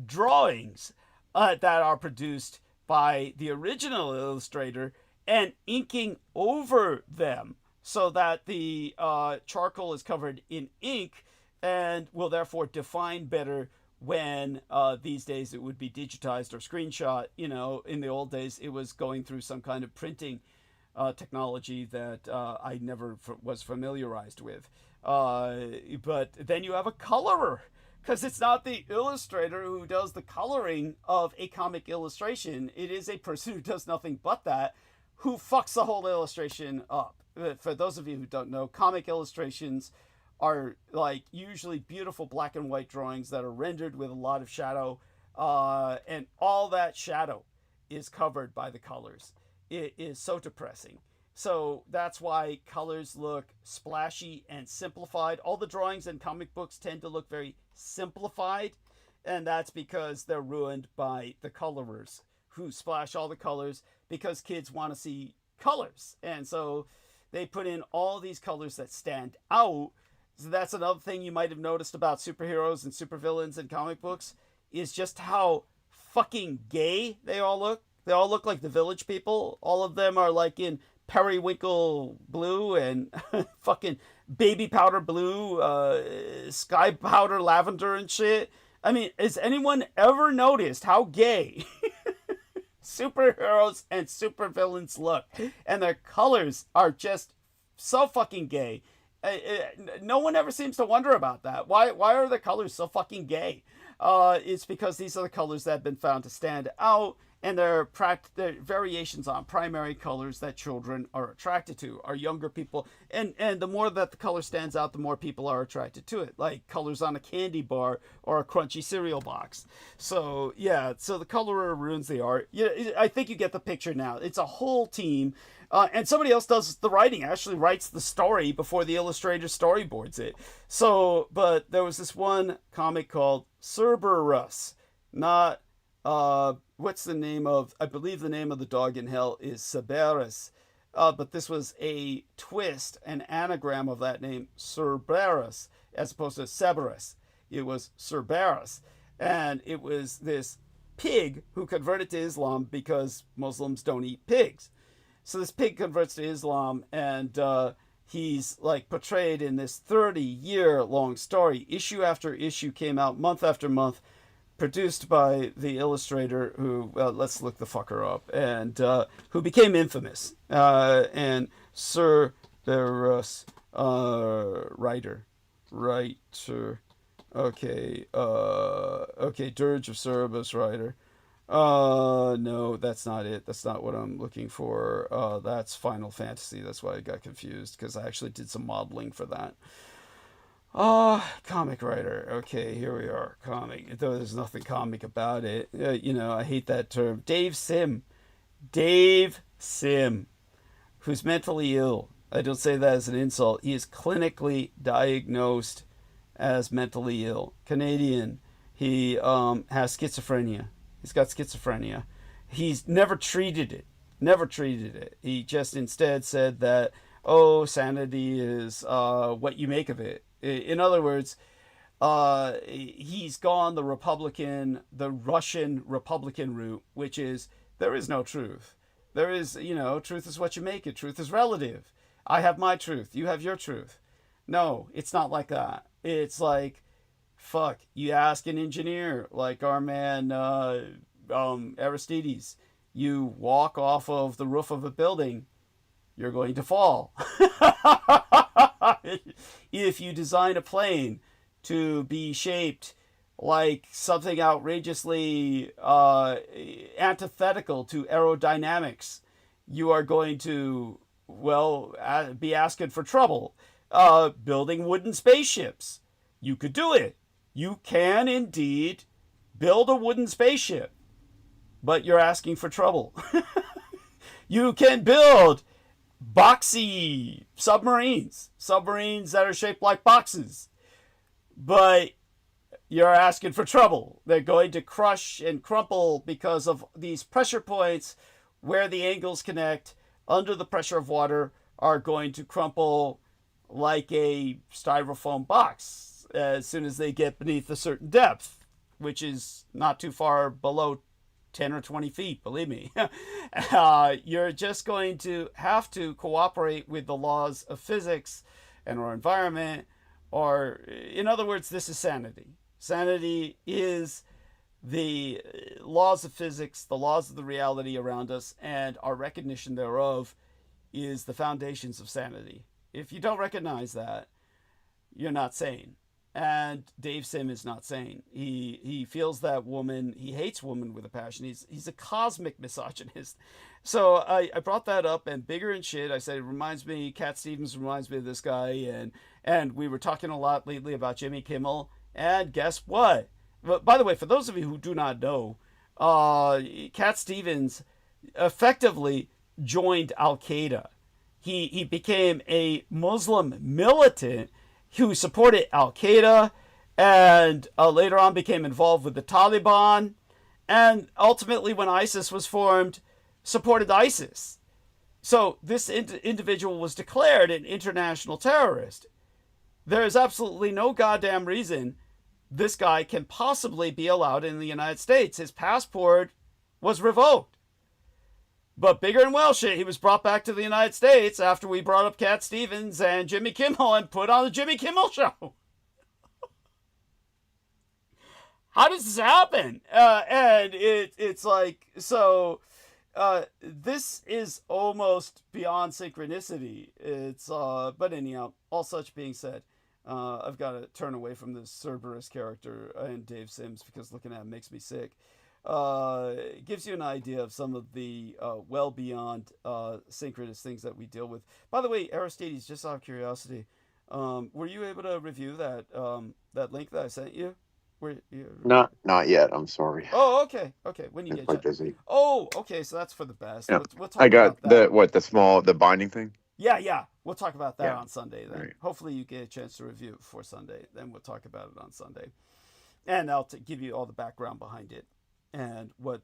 drawings that are produced by the original illustrator and inking over them so that the charcoal is covered in ink and will therefore define better when these days it would be digitized or screenshot. You know, in the old days it was going through some kind of printing technology that I never was familiarized with. But then you have a colorer, because it's not the illustrator who does the coloring of a comic illustration. It is a person who does nothing but that, who fucks the whole illustration up. For those of you who don't know, comic illustrations are like usually beautiful black and white drawings that are rendered with a lot of shadow, and all that shadow is covered by the colors. It is so depressing. So that's why colors look splashy and simplified. All the drawings in comic books tend to look very simplified, and that's because they're ruined by the colorers who splash all the colors because kids want to see colors. And so they put in all these colors that stand out. So that's another thing you might have noticed about superheroes and supervillains in comic books, is just how fucking gay they all look. They all look like the Village People. All of them are like in periwinkle blue and fucking baby powder blue, sky powder lavender and shit. I mean, has anyone ever noticed how gay superheroes and supervillains look? And their colors are just so fucking gay. No one ever seems to wonder about that. Why are the colors so fucking gay? It's because these are the colors that have been found to stand out, and they're variations on primary colors that children are attracted to, are younger people. And the more that the color stands out, the more people are attracted to it, like colors on a candy bar or a crunchy cereal box. So, yeah, so the colorer ruins the art. Yeah, I think you get the picture now. It's a whole team. And somebody else does the writing, actually writes the story before the illustrator storyboards it. So, but there was this one comic called Cerberus, not... what's the name of, I believe the name of the dog in hell is Cerberus, but this was a twist, an anagram of that name, Cerberus, as opposed to Cerberus. It was Cerberus, and it was this pig who converted to Islam because Muslims don't eat pigs. So this pig converts to Islam, and he's like portrayed in this 30-year long story. Issue after issue came out, month after month, produced by the illustrator who, let's look the fucker up, and who became infamous. And Cerberus, writer, okay, Dirge of Cerberus, writer. No, that's not it. That's not what I'm looking for. That's Final Fantasy. That's why I got confused, because I actually did some modeling for that. Comic writer. Okay, here we are. Comic. Though there's nothing comic about it. You know, I hate that term. Dave Sim, who's mentally ill. I don't say that as an insult. He is clinically diagnosed as mentally ill. Canadian. He has schizophrenia. He's got schizophrenia. He's never treated it. Never treated it. He just instead said that, oh, sanity is what you make of it. In other words, he's gone the Russian Republican route, which is there is no truth. There is, truth is what you make it. Truth is relative. I have my truth. You have your truth. No, it's not like that. It's like, fuck, you ask an engineer like our man Aristides. You walk off of the roof of a building, you're going to fall. If you design a plane to be shaped like something outrageously antithetical to aerodynamics, you are going to, be asking for trouble. Building wooden spaceships. You could do it. You can indeed build a wooden spaceship, but you're asking for trouble. You can build boxy submarines that are shaped like boxes, but you're asking for trouble. They're going to crush and crumple because of these pressure points where the angles connect under the pressure of water are going to crumple like a styrofoam box as soon as they get beneath a certain depth, which is not too far below 10 or 20 feet, believe me. You're just going to have to cooperate with the laws of physics and our environment, or in other words, this is sanity. Sanity is the laws of physics, the laws of the reality around us, and our recognition thereof is the foundations of sanity. If you don't recognize that, you're not sane. And Dave Sim is not sane. He feels that woman, he hates women with a passion. He's a cosmic misogynist. So I brought that up, and Bigger and Shit, I said, it reminds me, Cat Stevens reminds me of this guy, and we were talking a lot lately about Jimmy Kimmel, and guess what? By the way, for those of you who do not know, Cat Stevens effectively joined Al-Qaeda. He became a Muslim militant who supported Al-Qaeda, and later on became involved with the Taliban, and ultimately when ISIS was formed, supported ISIS. So this individual was declared an international terrorist. There is absolutely no goddamn reason this guy can possibly be allowed in the United States. His passport was revoked. But bigger and well shit, he was brought back to the United States after we brought up Cat Stevens and Jimmy Kimmel and put on the Jimmy Kimmel show. How does this happen? And it's like, so this is almost beyond synchronicity. It's but anyhow, all such being said, I've got to turn away from this Cerberus character and Dave Sims because looking at him makes me sick. It gives you an idea of some of the well beyond synchronous things that we deal with. By the way, Aristides, just out of curiosity, were you able to review that link that I sent you? Not yet. I'm sorry. Oh, okay. When you I'm get quite busy. Oh, okay. So that's for the best. Yeah. We'll talk I got about that. the binding thing. Yeah. We'll talk about that Yeah. on Sunday then. Right. Hopefully you get a chance to review it before Sunday. Then we'll talk about it on Sunday, and I'll give you all the background behind it and what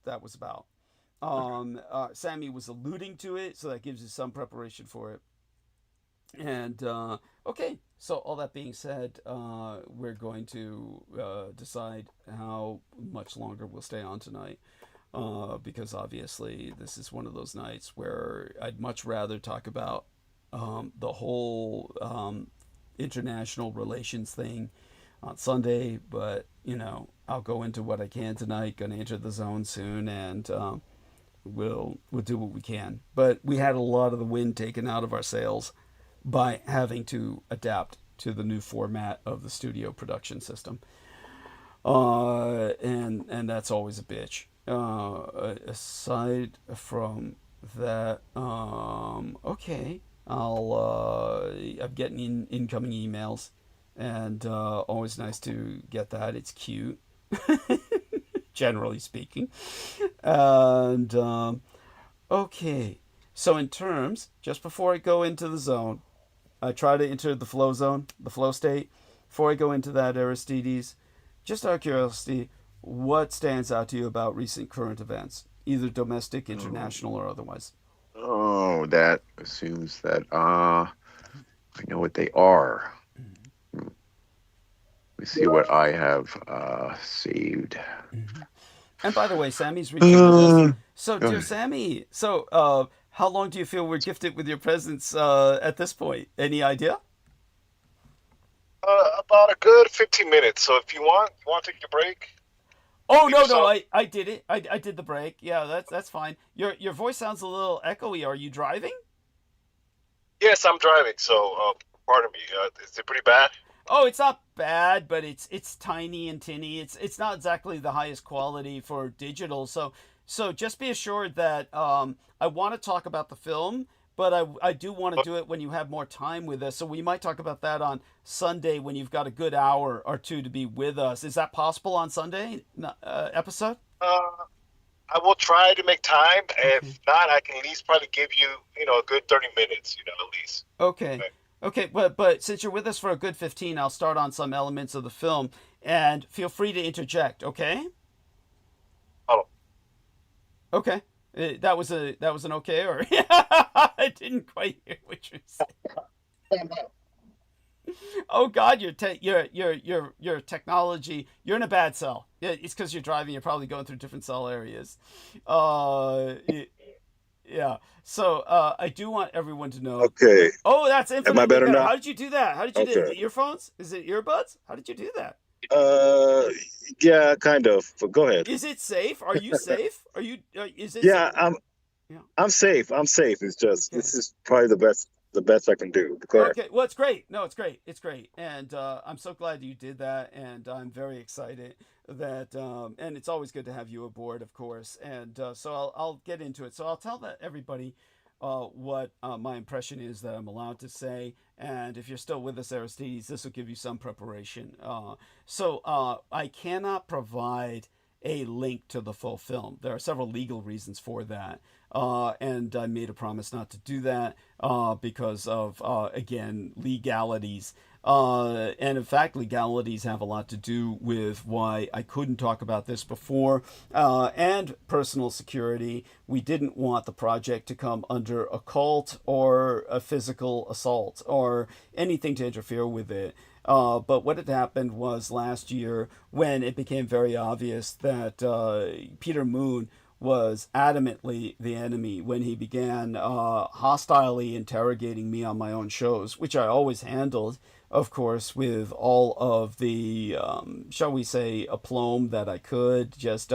that was about. Sammy was alluding to it, so that gives you some preparation for it. And okay, so all that being said, we're going to decide how much longer we'll stay on tonight, because obviously this is one of those nights where I'd much rather talk about the whole international relations thing on Sunday, but I'll go into what I can tonight. Going to enter the zone soon, and we'll do what we can. But we had a lot of the wind taken out of our sails by having to adapt to the new format of the studio production system, and that's always a bitch. Aside from that, okay, I'm getting incoming emails. And always nice to get that. It's cute, generally speaking. And okay, so in terms, just before I go into the zone, I try to enter the flow zone, the flow state. Before I go into that, Aristides, just out of curiosity, what stands out to you about recent current events, either domestic, international, or otherwise? Oh, that assumes that I know what they are. Let me see what I have saved. And by the way, Sammy's reaching with us. So, Go dear ahead. Sammy, how long do you feel we're gifted with your presence at this point? Any idea? About a good 15 minutes. So if you want to take your break. Oh Leave no, us no, off. I did it. I did the break. Yeah, that's fine. Your voice sounds a little echoey. Are you driving? Yes, I'm driving. So pardon me. Is it pretty bad? Oh, it's not bad, but it's tiny and tinny. It's not exactly the highest quality for digital. So just be assured that I want to talk about the film, but I do want to do it when you have more time with us. So we might talk about that on Sunday when you've got a good hour or two to be with us. Is that possible on Sunday episode? I will try to make time. If not, I can at least probably give you, a good 30 minutes, at least. Okay. Okay, but since you're with us for a good 15, I'll start on some elements of the film, and feel free to interject, okay? Oh. Okay. That was an okay, or I didn't quite hear what you're saying. Oh God, your technology. You're in a bad cell. Yeah, it's because you're driving. You're probably going through different cell areas. Yeah. So I do want everyone to know. Okay. Oh, that's Am I infinitely better better. now? How did you do that? How did you do it? Is Okay. it earphones? Is it earbuds? How did you do that? Yeah, kind of. But go ahead. Is it safe? Are you safe? Are you? Is it? Yeah, Yeah. I'm safe. I'm safe. It's just Okay. this is probably the best I can do. Go ahead. Okay, well, it's great. No, it's great. It's great, and I'm so glad you did that, and I'm very excited that. And it's always good to have you aboard, of course. And so I'll get into it. So I'll tell everybody what my impression is that I'm allowed to say, and if you're still with us, Aristides, this will give you some preparation. So I cannot provide a link to the full film. There are several legal reasons for that. And I made a promise not to do that because of, again, legalities. And in fact, legalities have a lot to do with why I couldn't talk about this before, and personal security. We didn't want the project to come under a cult or a physical assault or anything to interfere with it. But what had happened was last year when it became very obvious that Peter Moon was adamantly the enemy when he began hostilely interrogating me on my own shows, which I always handled, of course, with all of the, shall we say, aplomb that I could, just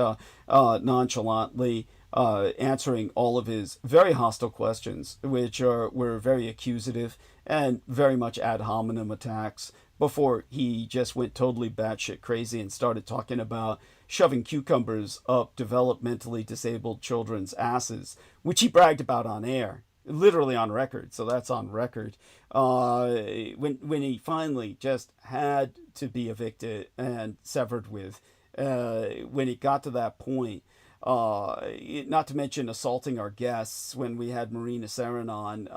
nonchalantly answering all of his very hostile questions, which were very accusative and very much ad hominem attacks, before he just went totally batshit crazy and started talking about shoving cucumbers up developmentally disabled children's asses, which he bragged about on air, literally on record. So that's on record. When he finally just had to be evicted and severed with, when it got to that point, not to mention assaulting our guests when we had Marina Sarin on,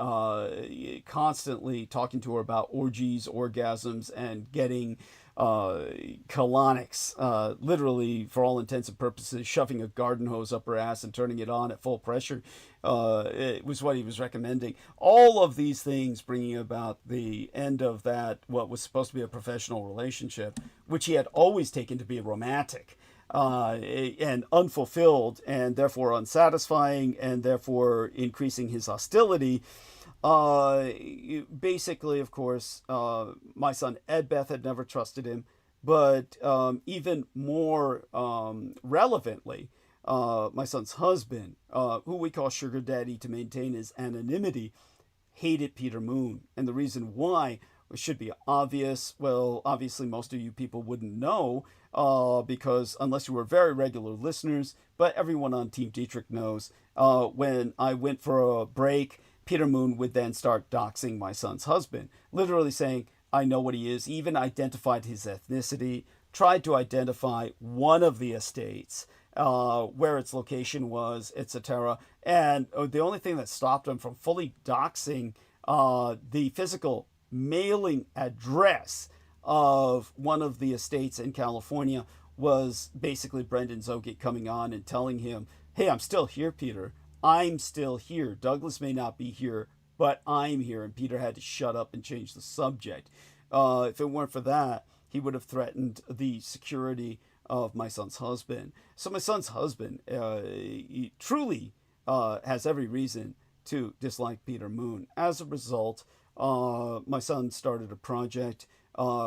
constantly talking to her about orgies, orgasms, and getting colonics, literally, for all intents and purposes, shoving a garden hose up her ass and turning it on at full pressure. It was what he was recommending. All of these things bringing about the end of that, what was supposed to be a professional relationship, which he had always taken to be romantic. And unfulfilled, and therefore unsatisfying, and therefore increasing his hostility. Basically, of course, my son Edbeth had never trusted him, but even more relevantly, my son's husband, who we call Sugar Daddy to maintain his anonymity, hated Peter Moon. And the reason why should be obvious. Well, obviously, most of you people wouldn't know, because unless you were very regular listeners, but everyone on Team Dietrich knows, when I went for a break, Peter Moon would then start doxing my son's husband, literally saying, I know what he is, even identified his ethnicity, tried to identify one of the estates, where its location was, etc. And the only thing that stopped him from fully doxing the physical mailing address of one of the estates in California was basically Brendan Zogit coming on and telling him, hey, I'm still here, Peter. I'm still here. Douglas may not be here, but I'm here. And Peter had to shut up and change the subject. If it weren't for that, he would have threatened the security of my son's husband. So my son's husband he truly has every reason to dislike Peter Moon. As a result, my son started a project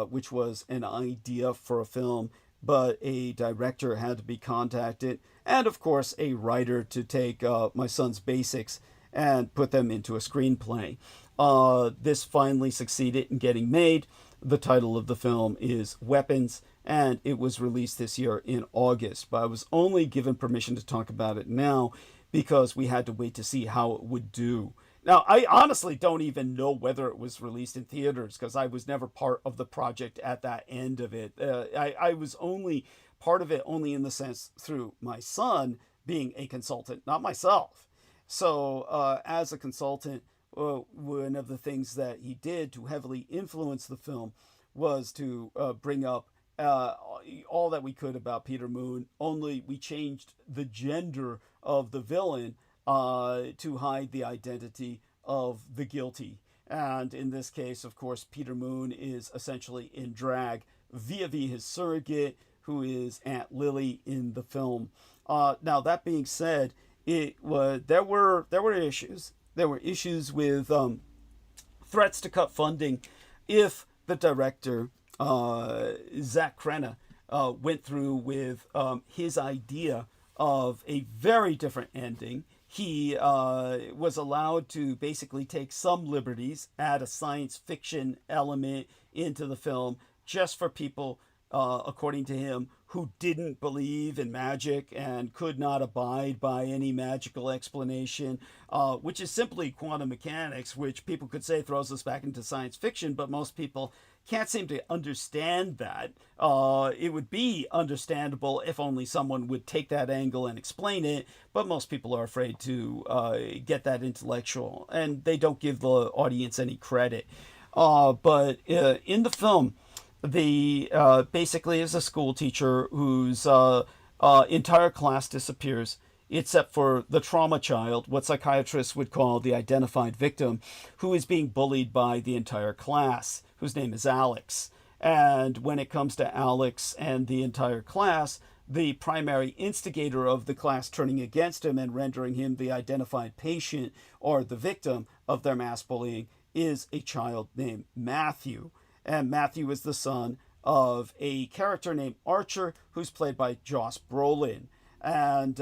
which was an idea for a film, but a director had to be contacted, and of course a writer to take my son's basics and put them into a screenplay. This finally succeeded in getting made. The title of the film is Weapons, and it was released this year in August, but I was only given permission to talk about it now because we had to wait to see how it would do. Now, I honestly don't even know whether it was released in theaters because I was never part of the project at that end of it. I was only part of it only in the sense through my son being a consultant, not myself. So as a consultant, one of the things that he did to heavily influence the film was to bring up all that we could about Peter Moon, only we changed the gender of the villain to hide the identity of the guilty. And in this case, of course, Peter Moon is essentially in drag vis-a-vis his surrogate, who is Aunt Lily in the film. Now, that being said, there were issues. There were issues with threats to cut funding if the director, Zach Crenna, went through with his idea of a very different ending. He was allowed to basically take some liberties, add a science fiction element into the film just for people, according to him, who didn't believe in magic and could not abide by any magical explanation, which is simply quantum mechanics, which people could say throws us back into science fiction, but most people can't seem to understand that. It would be understandable if only someone would take that angle and explain it, but most people are afraid to get that intellectual, and they don't give the audience any credit. But in the film, the basically is a school teacher whose entire class disappears except for the trauma child, what psychiatrists would call the identified victim, who is being bullied by the entire class, whose name is Alex. And when it comes to Alex and the entire class, the primary instigator of the class turning against him and rendering him the identified patient or the victim of their mass bullying is a child named Matthew. And Matthew is the son of a character named Archer, who's played by Josh Brolin. And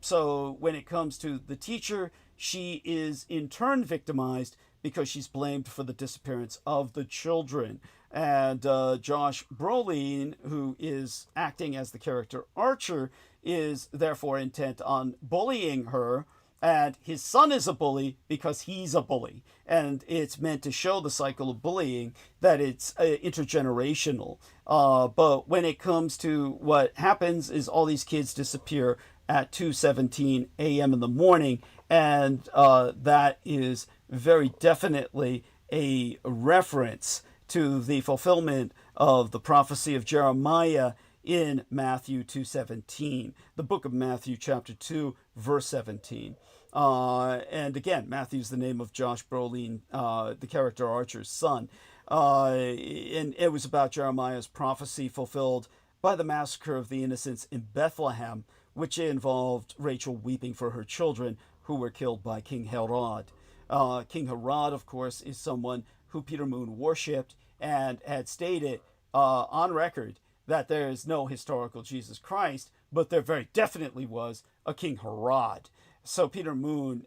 so when it comes to the teacher, she is in turn victimized because she's blamed for the disappearance of the children. And Josh Brolin, who is acting as the character Archer, is therefore intent on bullying her. And his son is a bully because he's a bully. And it's meant to show the cycle of bullying, that it's intergenerational. But when it comes to what happens is all these kids disappear at 2:17 a.m. in the morning. And that is very definitely a reference to the fulfillment of the prophecy of Jeremiah in Matthew 2:17, the book of Matthew chapter 2, verse 17. And again, Matthew's the name of Josh Brolin, the character Archer's son. And it was about Jeremiah's prophecy fulfilled by the massacre of the innocents in Bethlehem, which involved Rachel weeping for her children who were killed by King Herod. King Herod, of course, is someone who Peter Moon worshipped and had stated on record that there is no historical Jesus Christ, but there very definitely was a King Herod. So Peter Moon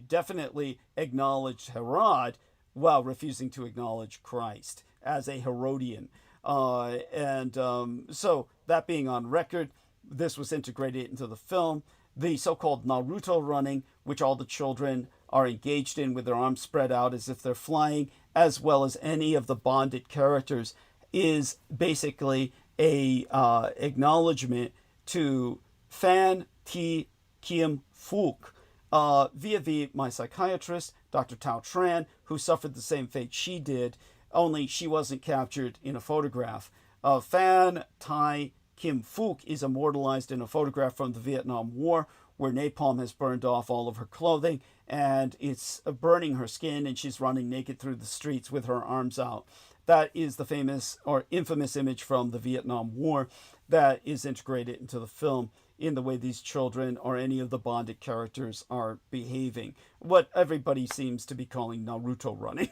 definitely acknowledged Herod while refusing to acknowledge Christ as a Herodian. So that being on record, this was integrated into the film. The so-called Naruto running, which all the children are engaged in with their arms spread out as if they're flying, as well as any of the bonded characters, is basically a acknowledgement to Fan Thi Kiem Phuc, vis-a-vis my psychiatrist, Dr. Tao Tran, who suffered the same fate she did. only she wasn't captured in a photograph. Phan Thai Kim Phuc is immortalized in a photograph from the Vietnam War where napalm has burned off all of her clothing and it's burning her skin, and she's running naked through the streets with her arms out. That is the famous or infamous image from the Vietnam War that is integrated into the film in the way these children or any of the bonded characters are behaving. What everybody seems to be calling Naruto running.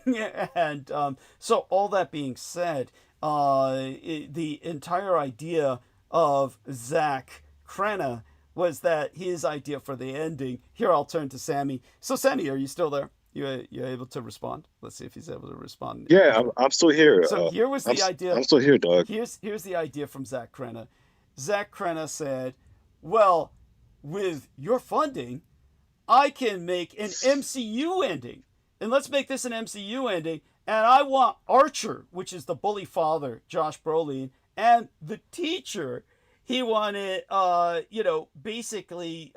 And so all that being said, the entire idea of Zach Crenna was that his idea for the ending. Here, I'll turn to Sammy. So, Sammy, are you still there? You able to respond? Let's see if he's able to respond. Yeah, I'm still here. So here was the idea. I'm still here, dog. Here's the idea from Zach Crenna. Zach Crenna said, well, with your funding, I can make an MCU ending. And let's make this an MCU ending. And I want Archer, which is the bully father, Josh Brolin, and the teacher. He wanted, basically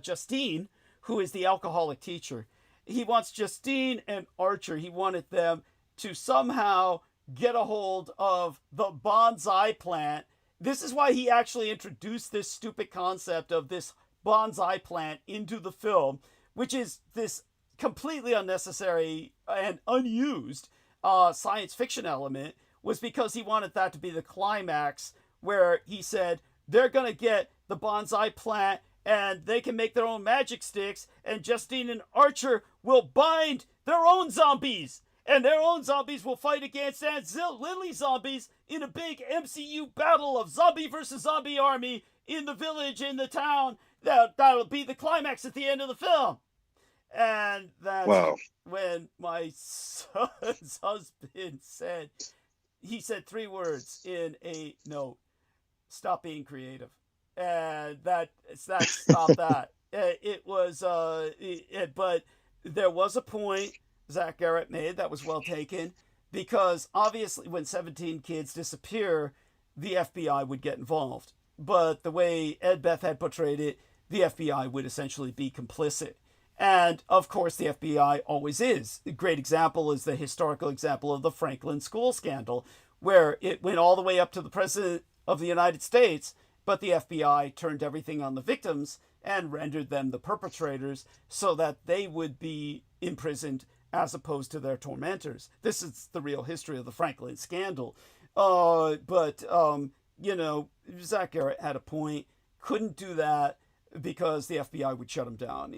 Justine, who is the alcoholic teacher. He wants Justine and Archer. He wanted them to somehow get a hold of the bonsai plant. This is why he actually introduced this stupid concept of this bonsai plant into the film, which is this completely unnecessary and unused science fiction element, was because he wanted that to be the climax where he said they're going to get the bonsai plant and they can make their own magic sticks, and Justine and Archer will bind their own zombies, and their own zombies will fight against Aunt Lily zombies in a big MCU battle of zombie versus zombie army in the village, in the town. That'll be the climax at the end of the film. And that's when my son's husband said, he said 3 words in a note: stop being creative. And that stopped that. It was, but there was a point Zach Garrett made that was well taken, because obviously when 17 kids disappear, the FBI would get involved. But the way Ed Beth had portrayed it, the FBI would essentially be complicit. And of course, the FBI always is. A great example is the historical example of the Franklin school scandal, where it went all the way up to the President of the United States, but the FBI turned everything on the victims and rendered them the perpetrators so that they would be imprisoned as opposed to their tormentors. This is the real history of the Franklin scandal. But Zach Garrett had a point. Couldn't do that because the FBI would shut him down.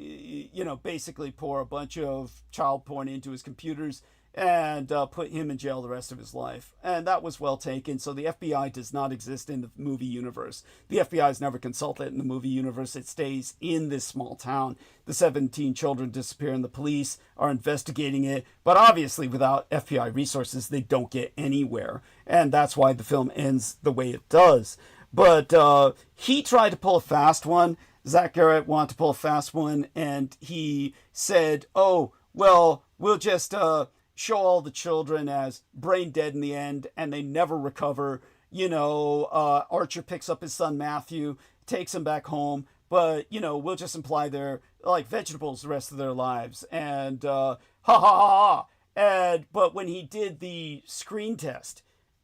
Basically pour a bunch of child porn into his computers and put him in jail the rest of his life. And that was well taken. So the FBI does not exist in the movie universe. The FBI is never consulted in the movie universe. It stays in this small town. The 17 children disappear and the police are investigating it. But obviously without FBI resources, they don't get anywhere. And that's why the film ends the way it does. But he tried to pull a fast one. Zach Garrett wanted to pull a fast one. And he said, oh, well, we'll just show all the children as brain dead in the end, and they never recover. Archer picks up his son Matthew, takes him back home, but we'll just imply they're like vegetables the rest of their lives. And ha ha ha ha. But when he did the screen test,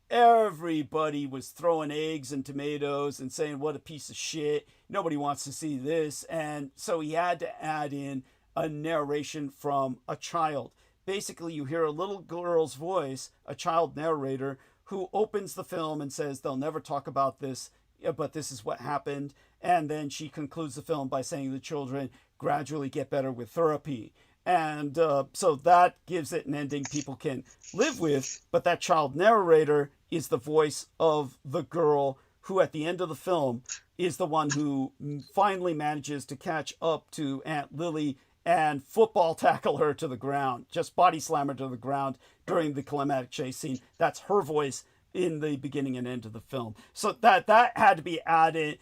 everybody was throwing eggs and tomatoes and saying what a piece of shit. Nobody wants to see this. And so he had to add in a narration from a child. Basically, you hear a little girl's voice, a child narrator, who opens the film and says they'll never talk about this, but this is what happened. And then she concludes the film by saying the children gradually get better with therapy. And so that gives it an ending people can live with. But that child narrator is the voice of the girl who, at the end of the film, is the one who finally manages to catch up to Aunt Lily and football tackle her to the ground, just body slam her to the ground during the climatic chase scene. That's her voice in the beginning and end of the film. So that had to be added.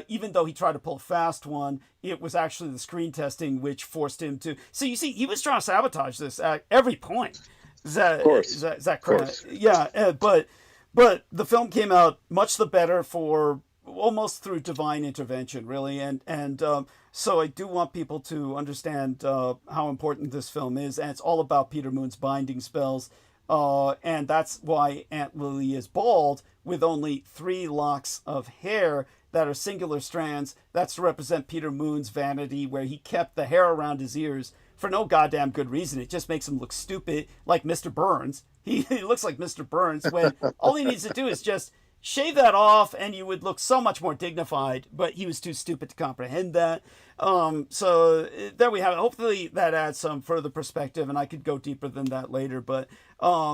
Even though he tried to pull a fast one, it was actually the screen testing which forced him to. So you see, he was trying to sabotage this at every point. Of course. Yeah, but the film came out much the better for almost through divine intervention, really. And so I do want people to understand how important this film is. And it's all about Peter Moon's binding spells. And that's why Aunt Lily is bald with only 3 locks of hair that are singular strands. That's to represent Peter Moon's vanity, where he kept the hair around his ears for no goddamn good reason. It just makes him look stupid, like Mr. Burns. He looks like Mr. Burns when all he needs to do is just shave that off and you would look so much more dignified, but he was too stupid to comprehend that. So there we have it. Hopefully that adds some further perspective, and I could go deeper than that later. But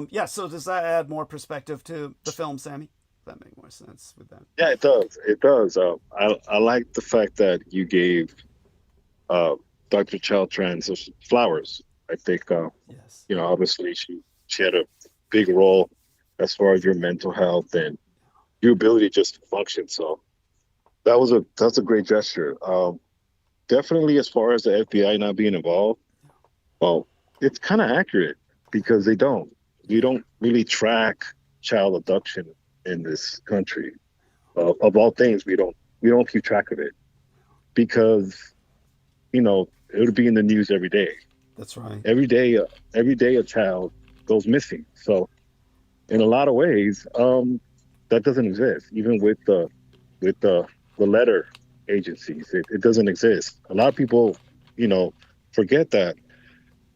yeah, so does that add more perspective to the film, Sammy? Does that make more sense with that? Yeah, it does. It does. I like the fact that you gave Dr. Chaltran flowers. I think, Yes. you know, obviously she had a big role as far as your mental health and your ability just to function. So that's a great gesture. Definitely, as far as the FBI not being involved, well, it's kind of accurate because we don't really track child abduction in this country. Of all things, we don't keep track of it because, you know, it would be in the news every day. That's right. Every day a child goes missing. So in a lot of ways, that doesn't exist. Even with the letter agencies, it doesn't exist. A lot of people, you know, forget that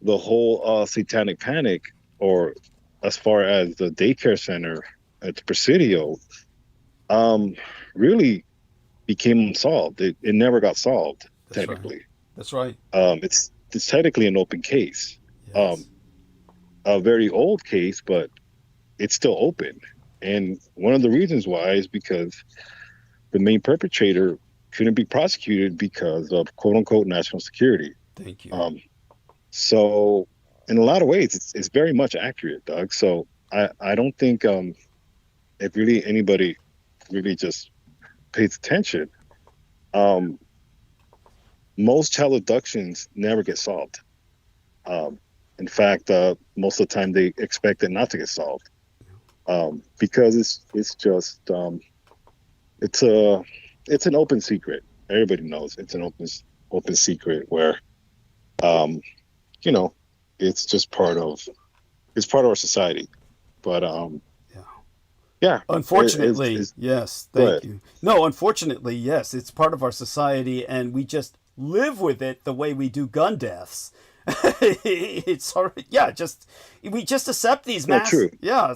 the whole satanic panic, or as far as the daycare center at the Presidio, really became unsolved. It never got solved. That's technically. Right. That's right. It's technically an open case. Yes. A very old case, but it's still open. And one of the reasons why is because the main perpetrator couldn't be prosecuted because of quote unquote national security. Thank you. So in a lot of ways, it's very much accurate, Doug. So I don't think if really anybody really just pays attention, most child abductions never get solved. In fact, most of the time they expect it not to get solved because it's just it's an open secret. Everybody knows it's an open secret where you know, it's just part of our society. But yeah. Unfortunately, yes. Thank you. No, unfortunately, yes. It's part of our society, and we just live with it the way we do gun deaths. It's we just accept these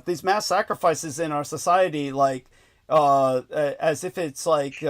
these mass sacrifices in our society, like as if it's like.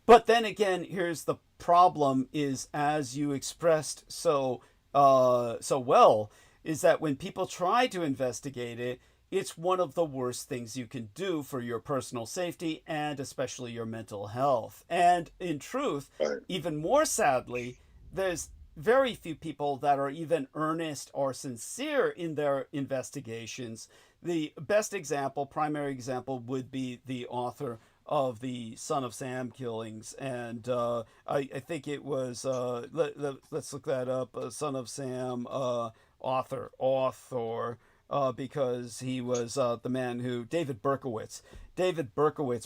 But then again, here's the problem: is as you expressed so well, is that when people try to investigate it, it's one of the worst things you can do for your personal safety and especially your mental health. And in truth, even more sadly, there's very few people that are even earnest or sincere in their investigations. The best example, primary example, would be the author of the Son of Sam killings. And I think it was, let's look that up, Son of Sam author, because he was the man who, David Berkowitz,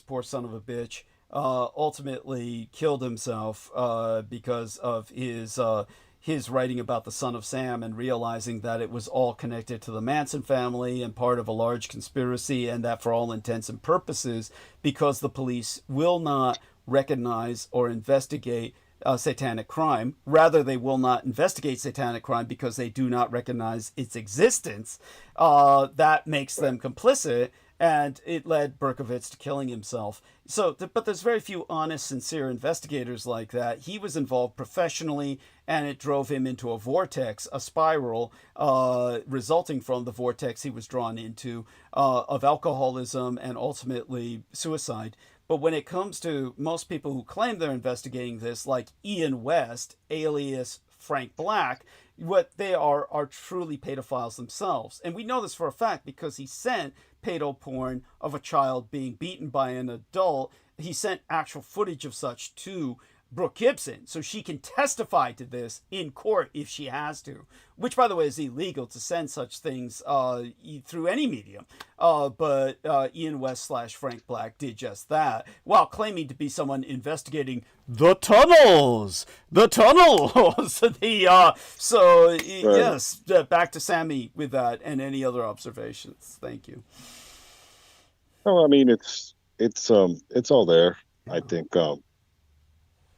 poor son of a bitch, ultimately killed himself because of his writing about the Son of Sam and realizing that it was all connected to the Manson family and part of a large conspiracy, and that for all intents and purposes, because the police will not recognize or investigate satanic crime. Rather, they will not investigate satanic crime because they do not recognize its existence. That makes them complicit, and it led Berkowitz to killing himself. So, but there's very few honest, sincere investigators like that. He was involved professionally, and it drove him into a vortex, a spiral, resulting from the vortex he was drawn into of alcoholism and ultimately suicide. But when it comes to most people who claim they're investigating this, like Ian West, alias Frank Black, what they are truly pedophiles themselves. And we know this for a fact because he sent pedo porn of a child being beaten by an adult. He sent actual footage of such to Brooke Gibson, so she can testify to this in court if she has to, which, by the way, is illegal to send such things through any medium. But Ian West/Frank Black did just that, while claiming to be someone investigating the tunnels. Yes, back to Sammy with that and any other observations. Thank you. No, I mean it's all there. Yeah.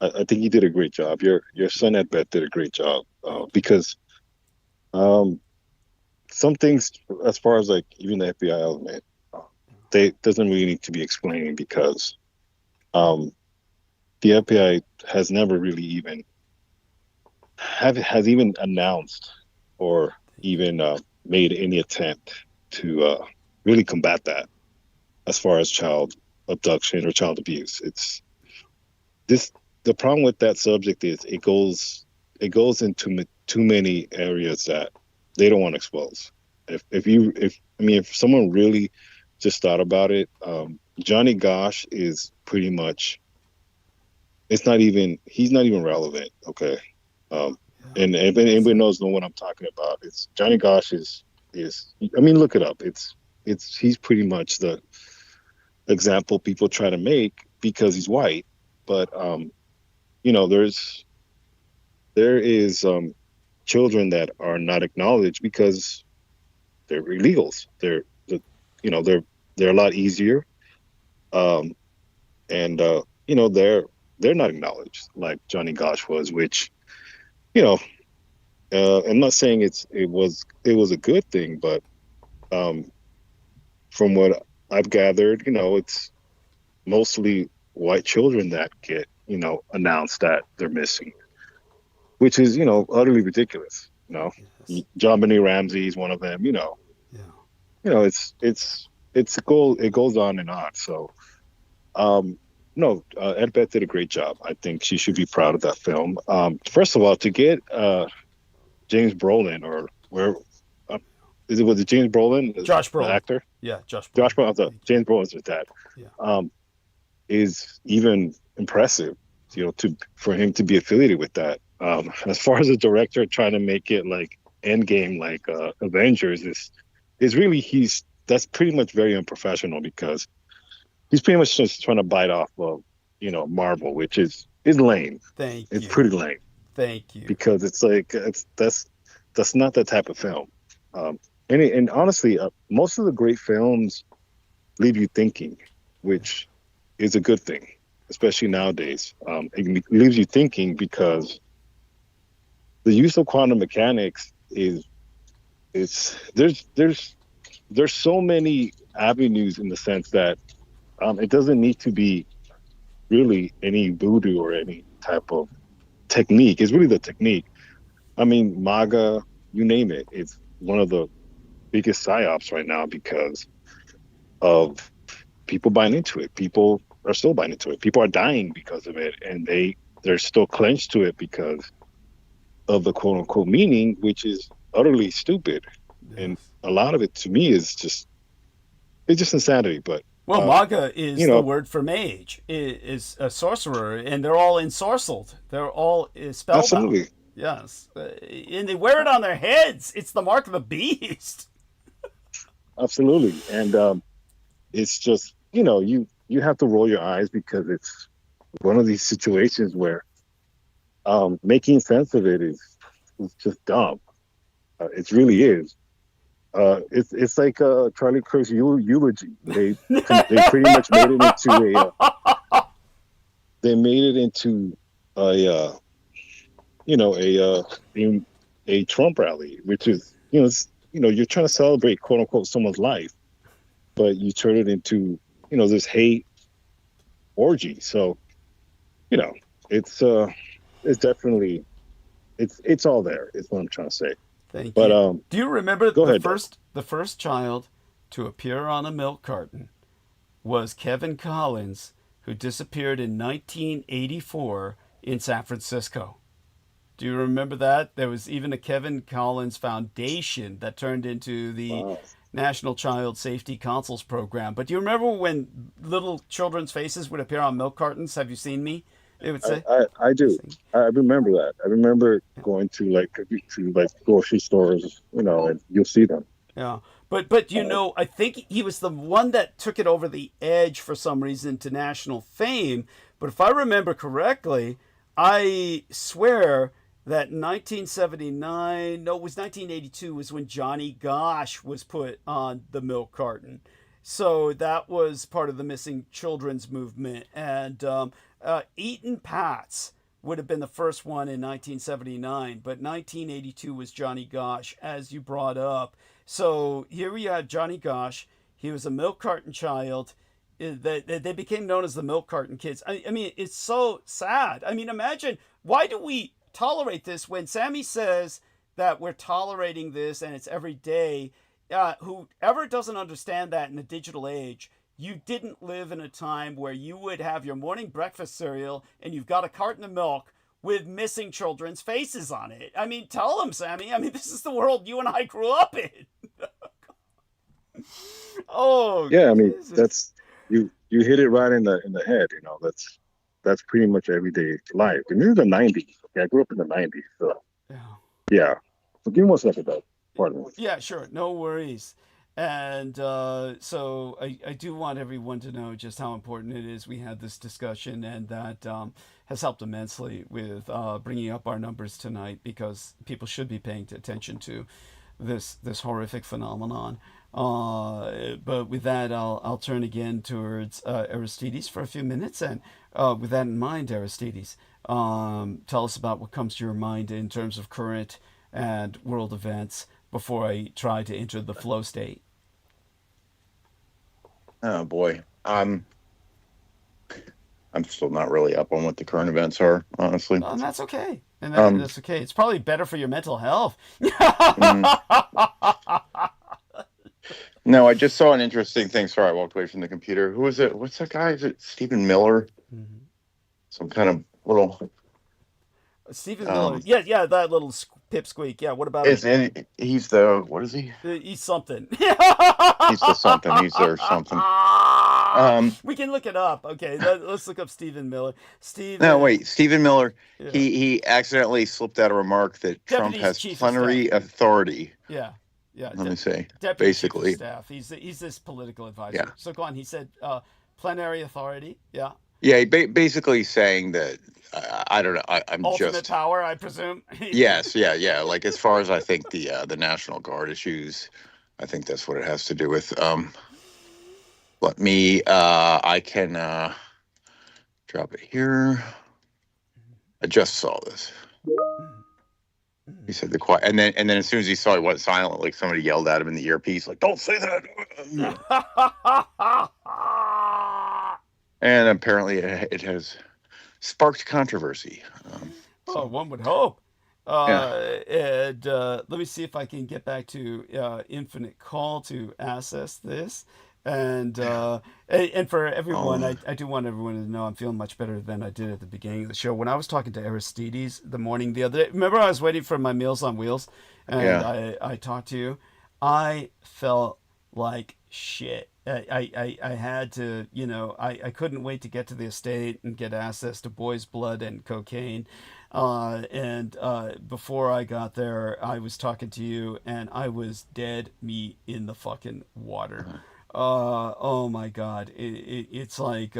I think you did a great job. Your son at Beth did a great job because some things, as far as like even the FBI element, they doesn't really need to be explained because the FBI has never really even has even announced or even made any attempt to really combat that as far as child abduction or child abuse. The problem with that subject is it goes into too many areas that they don't want to expose. If someone really just thought about it, Johnny Gosch is pretty much, he's not even relevant. Okay. And anybody knows what I'm talking about. It's Johnny Gosch is look it up. He's pretty much the example people try to make because he's white, but there is children that are not acknowledged because they're illegals. They're a lot easier, and they're not acknowledged like Johnny Gosch was, which I'm not saying it was a good thing, but from what I've gathered, it's mostly white children that get announced that they're missing, which is utterly ridiculous. Yes. John Benet Ramsey is one of them. It goes on and on. So Ed Beth did a great job. I think she should be proud of that film. First of all, to get James Brolin, or where was it James Brolin? Josh Brolin, the actor. Yeah, Josh Brolin. James Brolin's with that. Yeah. Is even impressive, for him to be affiliated with that. As far as a director trying to make it like Endgame, like Avengers, is really that's pretty much very unprofessional because he's pretty much just trying to bite off of Marvel, which is lame. It's pretty lame. Thank you. Because it's like that's not that type of film. And honestly, most of the great films leave you thinking, which is a good thing, especially nowadays. It leaves you thinking because the use of quantum mechanics there's so many avenues in the sense that it doesn't need to be really any voodoo or any type of technique. It's really the technique. I mean, MAGA, you name it. It's one of the biggest psyops right now because of people buying into it. People are still buying into it. People are dying because of it, and they're still clenched to it because of the quote unquote meaning, which is utterly stupid. Yes. And a lot of it to me is just insanity. But MAGA is the word for mage, is a sorcerer, and they're all ensorcelled. They're all spellbound. Absolutely. Yes, and they wear it on their heads. It's the mark of the beast. Absolutely, and it's just you have to roll your eyes because it's one of these situations where making sense of it is just dumb. It really is. It's like Charlie Kirk's eulogy. They pretty much made it into a Trump rally, which is you're trying to celebrate quote unquote someone's life, but you turn it into this hate orgy. So it's definitely it's all there. Is what I'm trying to say. Thank you. Do you remember the first child to appear on a milk carton was Kevin Collins, who disappeared in 1984 in San Francisco? Do you remember that? There was even a Kevin Collins Foundation that turned into the National Child Safety Council's program. But do you remember when little children's faces would appear on milk cartons? Have you seen me? They would say. I do. I remember that. I remember going to like grocery stores, and you'll see them. Yeah. But you know, I think he was the one that took it over the edge for some reason to national fame. But if I remember correctly, I swear that 1979, no, it was 1982, was when Johnny Gosh was put on the milk carton. So that was part of the missing children's movement. And Eaton Pats would have been the first one in 1979, but 1982 was Johnny Gosh, as you brought up. So here we have Johnny Gosh. He was a milk carton child. They became known as the milk carton kids. I mean, it's so sad. I mean, imagine, why do we tolerate this when Sammy says that we're tolerating this and it's every day? Whoever doesn't understand that in the digital age, you didn't live in a time where you would have your morning breakfast cereal and you've got a carton of milk with missing children's faces on it. I mean, tell them, Sammy. I mean, this is the world you and I grew up in. Oh, yeah. I mean, that's you hit it right in the head. That's pretty much everyday life. And this is the '90s. Okay, I grew up in the '90s, so yeah. So give me 1 second, though. Pardon me. Yeah, sure, no worries. And so I do want everyone to know just how important it is we had this discussion, and that has helped immensely with bringing up our numbers tonight, because people should be paying attention to this horrific phenomenon. But with that, I'll turn again towards Aristides for a few minutes, and with that in mind, Aristides, tell us about what comes to your mind in terms of current and world events before I try to enter the flow state. Oh boy, I'm still not really up on what the current events are, honestly. And that's okay. And that's okay. It's probably better for your mental health. No, I just saw an interesting thing. Sorry, I walked away from the computer. Who is it? What's that guy? Is it Stephen Miller? Mm-hmm. Some kind of little... Stephen Miller. Yeah, that little pipsqueak. Yeah, what about him? He's the... What is he? He's something. He's the something. He's there something. We can look it up. Okay, let's look up Stephen Miller. Stephen Miller. Yeah. He accidentally slipped out a remark that Trump has plenary authority. Yeah. Let me say. Deputy basically. Chief of Staff. He's this political advisor. Yeah. So go on. He said plenary authority. Yeah. Yeah, basically saying that I don't know. I'm ultimate just power, I presume. Yes. Yeah. Like, as far as I think the National Guard issues, I think that's what it has to do with. Let me. I can drop it here. I just saw this. He said the quiet, and then as soon as he saw he went silent, like somebody yelled at him in the earpiece, like, "Don't say that." And apparently it has sparked controversy. One would hope. Yeah. And let me see if I can get back to Infinite Call to access this. And for everyone, I do want everyone to know I'm feeling much better than I did at the beginning of the show. When I was talking to Aristides the morning the other day, remember I was waiting for my Meals on Wheels, and I talked to you. I felt like shit. I had to, I couldn't wait to get to the estate and get access to boys' blood and cocaine. And before I got there, I was talking to you, and I was dead meat in the fucking water. Oh my God. It's like,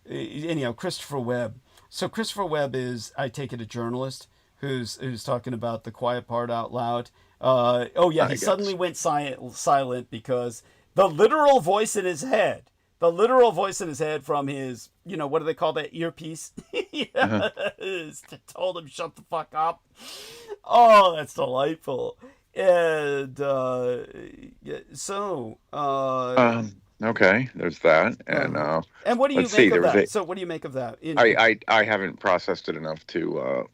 anyhow, Christopher Webb. So Christopher Webb is, I take it, a journalist who's talking about the quiet part out loud. He suddenly went silent because the literal voice in his head from his, what do they call that, earpiece? Told him shut the fuck up. Oh, that's delightful. And okay, there's that. And what do you make of that? So what do you make of that? I haven't processed it enough to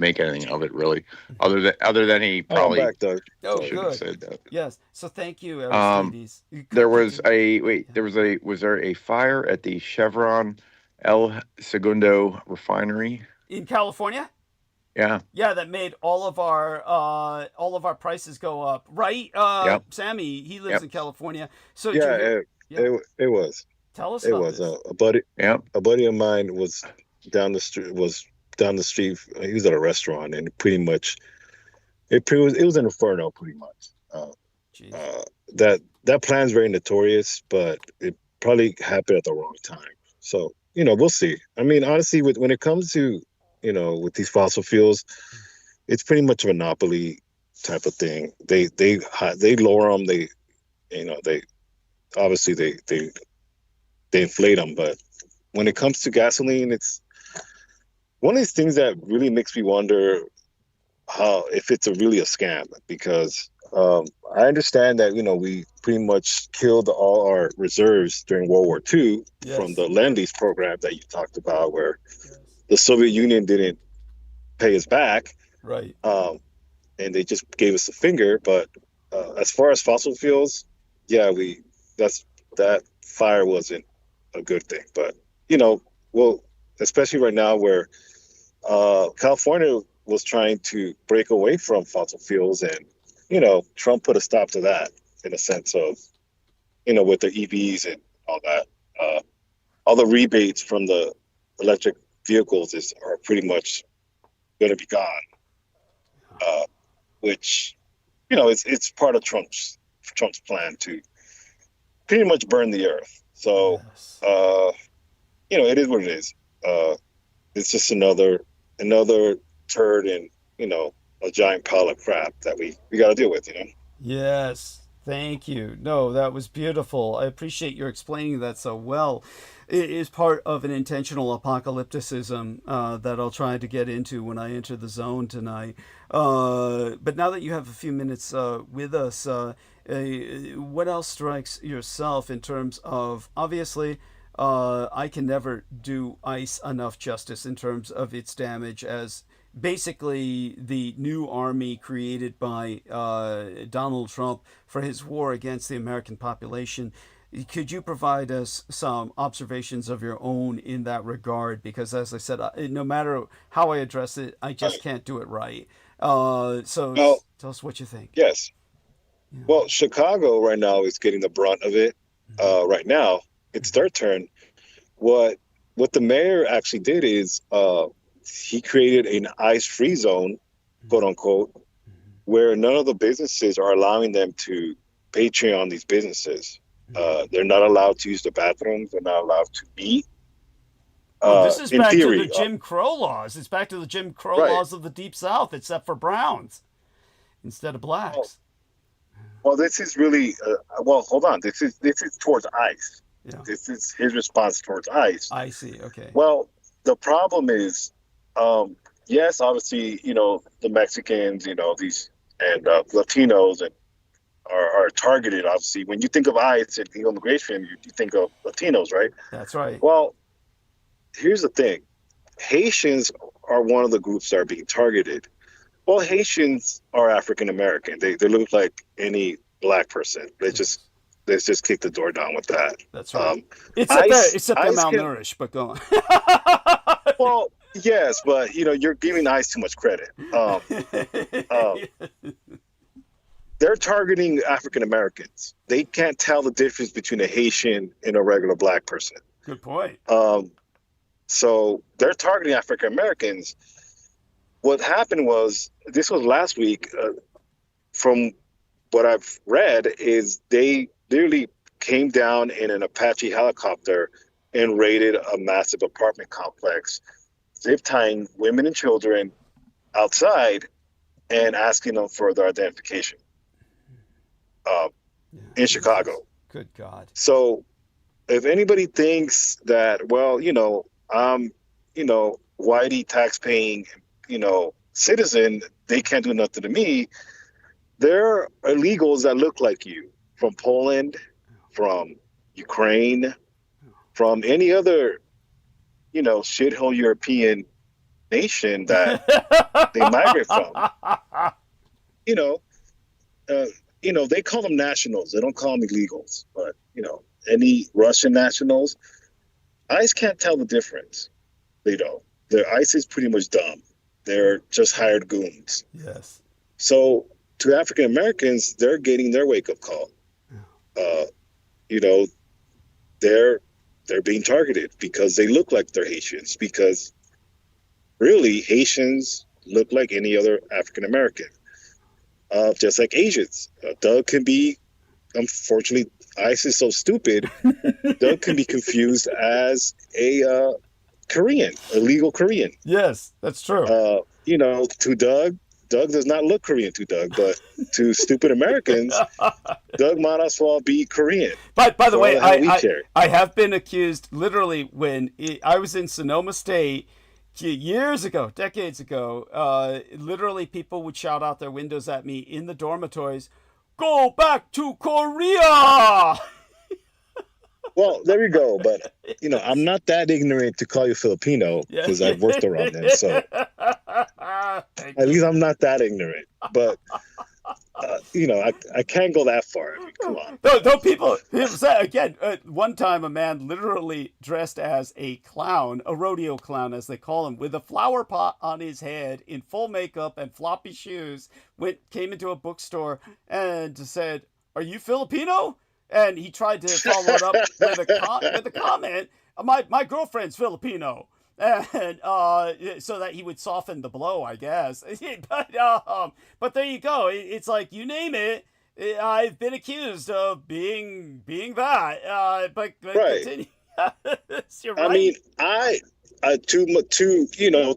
make anything of it, really. Other than he probably should have said that. Yes. So thank you, Aristides. Was there a fire at the Chevron El Segundo refinery in California? Yeah. Yeah, that made all of our prices go up, right? Yep. Sammy, he lives in California. So it was. Tell us It about was this. Yep. a buddy of mine was down the street. He was at a restaurant, and pretty much it was an inferno, pretty much. Jeez. That plan's very notorious, but it probably happened at the wrong time. So we'll see. I mean, honestly, when it comes to with these fossil fuels, it's pretty much a monopoly type of thing. They lower them. They obviously they inflate them, but when it comes to gasoline, it's one of these things that really makes me wonder if it's really a scam, because I understand that we pretty much killed all our reserves during World War II from the Lend-Lease program that you talked about, where the Soviet Union didn't pay us back, right? And they just gave us the finger. But as far as fossil fuels, yeah, that fire wasn't a good thing. But well, especially right now where California was trying to break away from fossil fuels, and Trump put a stop to that in a sense of with the EVs and all that. All the rebates from the electric vehicles are pretty much going to be gone, which it's part of Trump's plan to pretty much burn the earth. So it is what it is. It's just another turd in a giant pile of crap that we got to deal with. Yes. Thank you. No, that was beautiful. I appreciate your explaining that so well. It is part of an intentional apocalypticism that I'll try to get into when I enter the zone tonight. But now that you have a few minutes with us, what else strikes yourself in terms of, obviously, I can never do ICE enough justice in terms of its damage as basically the new army created by Donald Trump for his war against the American population. Could you provide us some observations of your own in that regard? Because as I said, no matter how I address it, I just can't do it right. So tell us what you think. Yes. Well, Chicago right now is getting the brunt of it. Right now, it's their turn. What the mayor actually did is he created an ICE-free zone, quote unquote, where none of the businesses are allowing them to Patreon these businesses. They're not allowed to use the bathrooms. They're not allowed to meet. This is back to the Jim Crow laws. It's back to the Jim Crow laws of the Deep South, except for browns instead of blacks. Well, this is really hold on. This is towards ICE. Yeah. This is his response towards ICE. I see. Okay. Well, the problem is, yes, obviously, the Mexicans, these and Latinos and are targeted. Obviously, when you think of ICE and immigration, you think of Latinos, right? That's right. Well, here's the thing: Haitians are one of the groups that are being targeted. Well, Haitians are African American. They look like any black person. Let's just kick the door down with that. That's right. Except they're malnourished, but go on. Well, yes, but you're giving ICE too much credit. They're targeting African Americans. They can't tell the difference between a Haitian and a regular black person. Good point. So they're targeting African Americans. What happened was, this was last week, from what I've read, is they literally came down in an Apache helicopter and raided a massive apartment complex, zip tying women and children outside and asking them for their identification in Chicago. Good God. So if anybody thinks that, well, I'm, whitey tax-paying, citizen, they can't do nothing to me, there are illegals that look like you from Poland, from Ukraine, from any other, shithole European nation that they migrate from. They call them nationals. They don't call them illegals. But, any Russian nationals, ICE can't tell the difference. They don't. Their ICE is pretty much dumb. They're just hired goons. Yes. So to African Americans, they're getting their wake-up call. they're being targeted because they look like they're Haitians, because really Haitians look like any other African American, just like Asians. Doug can be, unfortunately, ICE is so stupid, Doug can be confused as a Korean, a legal Korean. Yes, that's true. To Doug does not look Korean to Doug, but to stupid Americans, Doug might as well be Korean. But by the way, I have been accused, literally, when I was in Sonoma State years ago, decades ago, literally people would shout out their windows at me in the dormitories, "Go back to Korea!" Well, there we go. But, I'm not that ignorant to call you Filipino, because I've worked around them. So at least I'm not that ignorant. But, I can't go that far. I mean, come on. No, people say, again, one time a man literally dressed as a clown, a rodeo clown, as they call him, with a flower pot on his head, in full makeup and floppy shoes, came into a bookstore and said, "Are you Filipino?" And he tried to follow it up with a comment, my girlfriend's Filipino. And so that he would soften the blow, I guess. But there you go. It's like, you name it, I've been accused of being that. But right. Continue. You're right. I mean,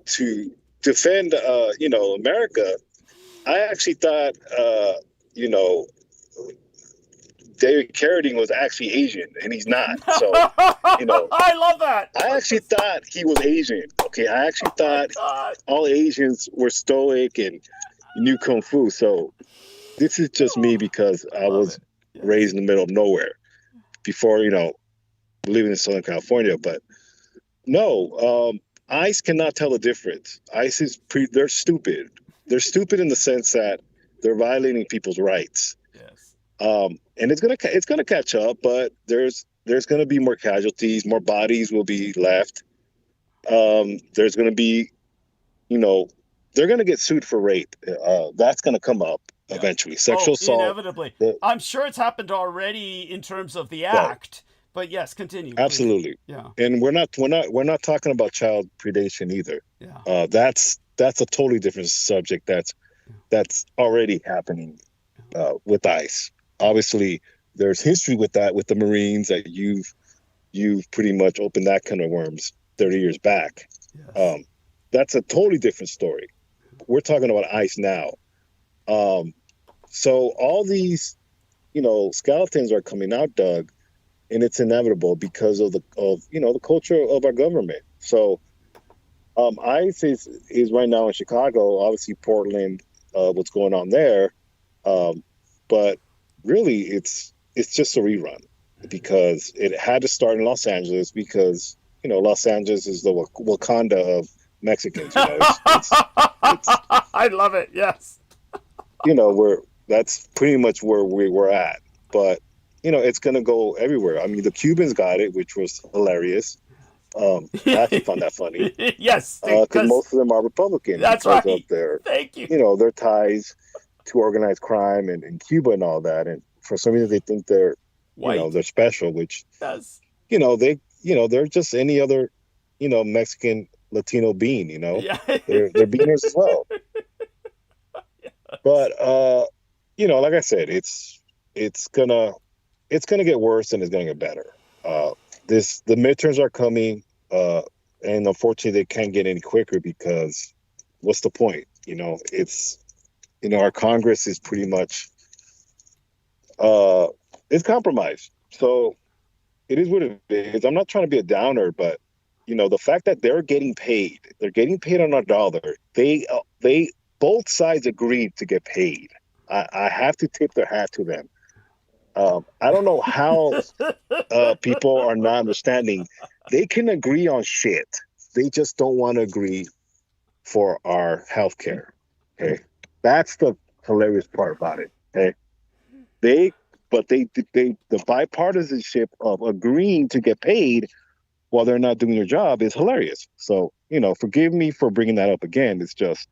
to defend America, I actually thought David Carradine was actually Asian, and he's not. So, I love that. I actually thought he was Asian. Okay, I actually thought all Asians were stoic and knew kung fu. So, this is just me because I was raised in the middle of nowhere before, living in Southern California. But no, ICE cannot tell the difference. ICE is they're stupid. They're stupid in the sense that they're violating people's rights. And it's gonna catch up, but there's gonna be more casualties, more bodies will be left. There's gonna be, they're gonna get sued for rape. That's gonna come up eventually. Sexual assault, inevitably. I'm sure it's happened already in terms of the act, but yes, continue. Absolutely. Please. Yeah. And we're not talking about child predation either. Yeah. That's a totally different subject. That's already happening with ICE. Obviously, there's history with that, with the Marines, that you've pretty much opened that can of worms 30 years back. Yes. That's a totally different story. We're talking about ICE now. So all these, skeletons are coming out, Doug, and it's inevitable because of the culture of our government. So ICE is right now in Chicago, obviously Portland, what's going on there, but really, it's just a rerun because it had to start in Los Angeles because, Los Angeles is the Wakanda of Mexicans. It's I love it. Yes. That's pretty much where we're at. But, it's going to go everywhere. I mean, the Cubans got it, which was hilarious. I actually found that funny. Yes. Because most of them are Republicans. That's because right. Of their, Thank you. Their ties to organized crime and Cuba and all that, and for some reason they think they're white. They're special, which yes. They're just any other Mexican Latino being, Yeah. they're beaners as well. Yes. But like I said, it's gonna get worse and it's gonna get better. The midterms are coming, and unfortunately they can't get any quicker because what's the point? It's our Congress is pretty much it's compromised. So it is what it is. I'm not trying to be a downer, but the fact that they're getting paid on our dollar. They both sides agreed to get paid. I have to tip their hat to them. I don't know how people are not understanding. They can agree on shit. They just don't want to agree for our health care. Okay. That's the hilarious part about it. Okay, the bipartisanship of agreeing to get paid while they're not doing their job is hilarious. So forgive me for bringing that up again. It's just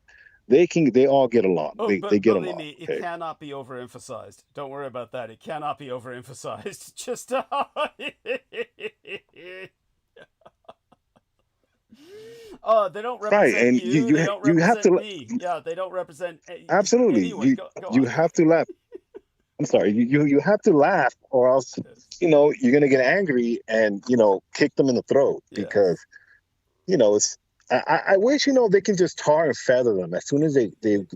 they all get along. They get along. Me, it cannot be overemphasized. Don't worry about that. It cannot be overemphasized. Just they don't Right, represent and you. They don't you have represent to me. Yeah, they don't represent absolutely anyone. Go you on. have to laugh. I'm sorry, you have to laugh, or else Yes. you're gonna get angry and kick them in the throat Yes. because it's. I wish they can just tar and feather them as soon as they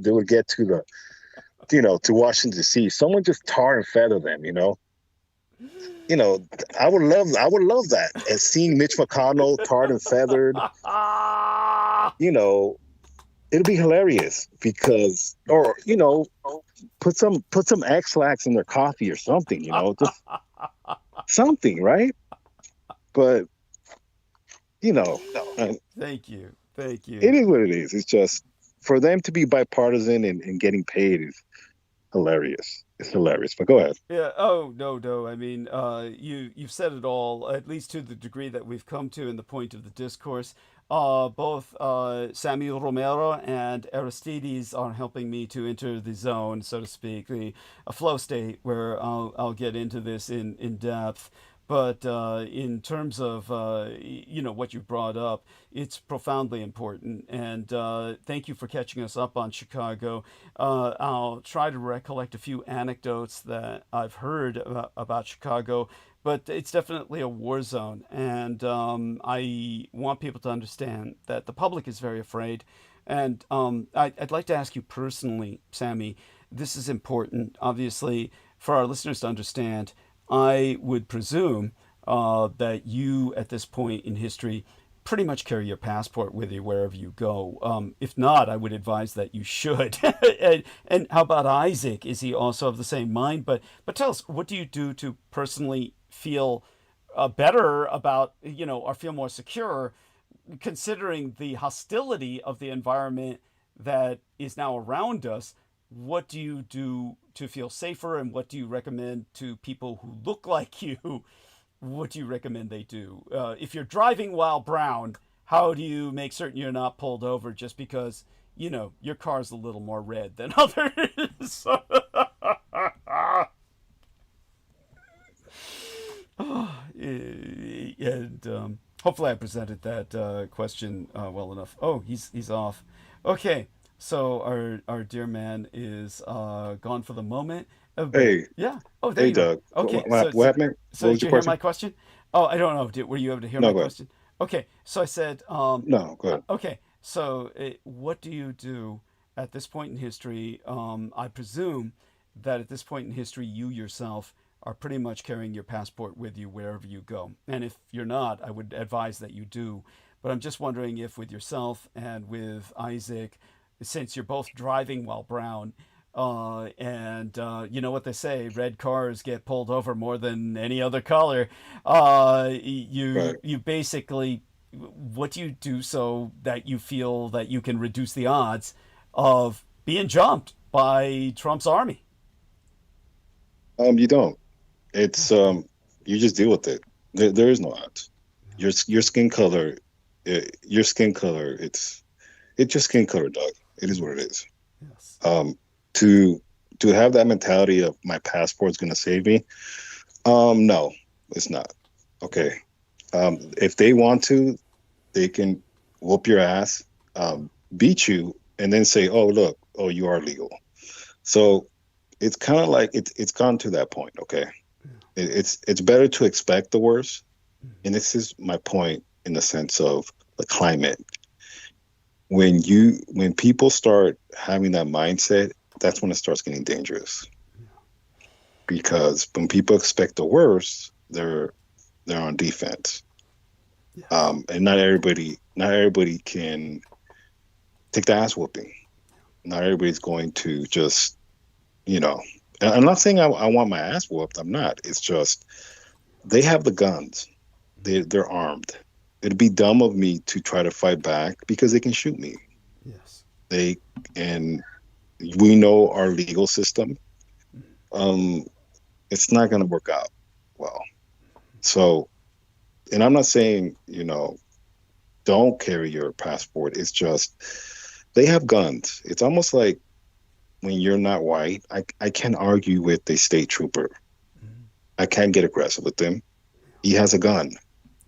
would get to the to Washington D.C. Someone just tar and feather them. I would love that. And seeing Mitch McConnell tarred and feathered, it'll be hilarious because, or put some X-Lax in their coffee or something, just something, right? But Thank you. It is what it is. It's just for them to be bipartisan and getting paid is hilarious. It's hilarious. But go ahead. Yeah. Oh, no. I mean, you've said it all, at least to the degree that we've come to in the point of the discourse. Both Samuel Romero and Aristides are helping me to enter the zone, so to speak, a flow state where I'll get into this in depth. But in terms of what you brought up, it's profoundly important. And thank you for catching us up on Chicago. I'll try to recollect a few anecdotes that I've heard about Chicago, but it's definitely a war zone. And I want people to understand that the public is very afraid. And I'd like to ask you personally, Sammy, this is important, obviously, for our listeners to understand. I would presume that you, at this point in history, pretty much carry your passport with you wherever you go. If not, I would advise that you should. and how about Isaac? Is he also of the same mind? But tell us, what do you do to personally feel better about, or feel more secure, considering the hostility of the environment that is now around us? What do you do to feel safer, and what do you recommend to people who look like you? What do you recommend they do? If you're driving while brown, how do you make certain you're not pulled over just because, your car's a little more red than others? And hopefully I presented that question well enough. Oh, he's off. Okay. So our dear man is gone for the moment. Hey. Yeah. Oh, there hey, you Doug. go. Okay. What happened? So did you hear my question? Oh, I don't know. Were you able to hear my question? Okay. So I said. No, go ahead. Okay. So what do you do at this point in history? I presume that at this point in history, you yourself are pretty much carrying your passport with you wherever you go. And if you're not, I would advise that you do. But I'm just wondering if with yourself and with Isaac, since you're both driving while brown, and you know what they say, red cars get pulled over more than any other color. You basically, what do you do so that you feel that you can reduce the odds of being jumped by Trump's army? You don't. It's you just deal with it. There is no odds. Your skin color, it's your skin color, Doug. It is what it is. Yes. To have that mentality of my passport's going to save me, no, it's not. Okay. If they want to, they can whoop your ass, beat you, and then say, "Oh, look, you are legal." So it's kind of like it's gone to that point. Okay. It's better to expect the worst, and this is my point in the sense of the climate. When people start having that mindset, that's when it starts getting dangerous. Because when people expect the worst, they're on defense. Yeah. And not everybody can take the ass whooping. Not everybody's going to just, I'm not saying I want my ass whooped. I'm not. It's just they have the guns. They're armed. It'd be dumb of me to try to fight back because they can shoot me. Yes. And we know our legal system. It's not going to work out well. So, and I'm not saying, don't carry your passport. It's just they have guns. It's almost like when you're not white, I can't argue with a state trooper. Mm-hmm. I can't get aggressive with him. He has a gun.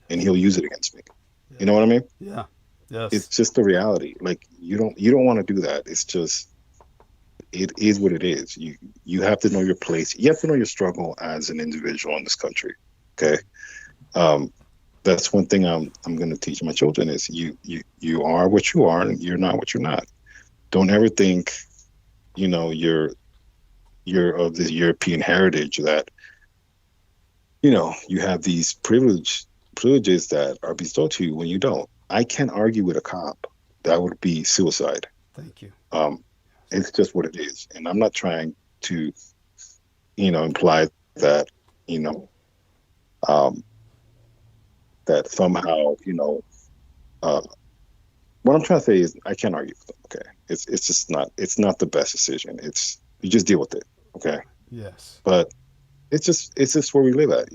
And he'll use it against me. Yeah. You know what I mean? Yeah. Yes. just the reality. Like you don't want to do that. It's just, it is what it is. You have to know your place. You have to know your struggle as an individual in this country. Okay. That's one thing I'm going to teach my children is you are what you are and you're not what you're not. Don't ever think, you're of this European heritage that, you have these privileges that are bestowed to you when you don't. I can't argue with a cop. That would be suicide. Thank you. It's just what it is. And I'm not trying to, imply that, that somehow, what I'm trying to say is I can't argue with them. Okay. It's just not, it's not the best decision. You just deal with it. Okay. Yes. But it's just where we live at,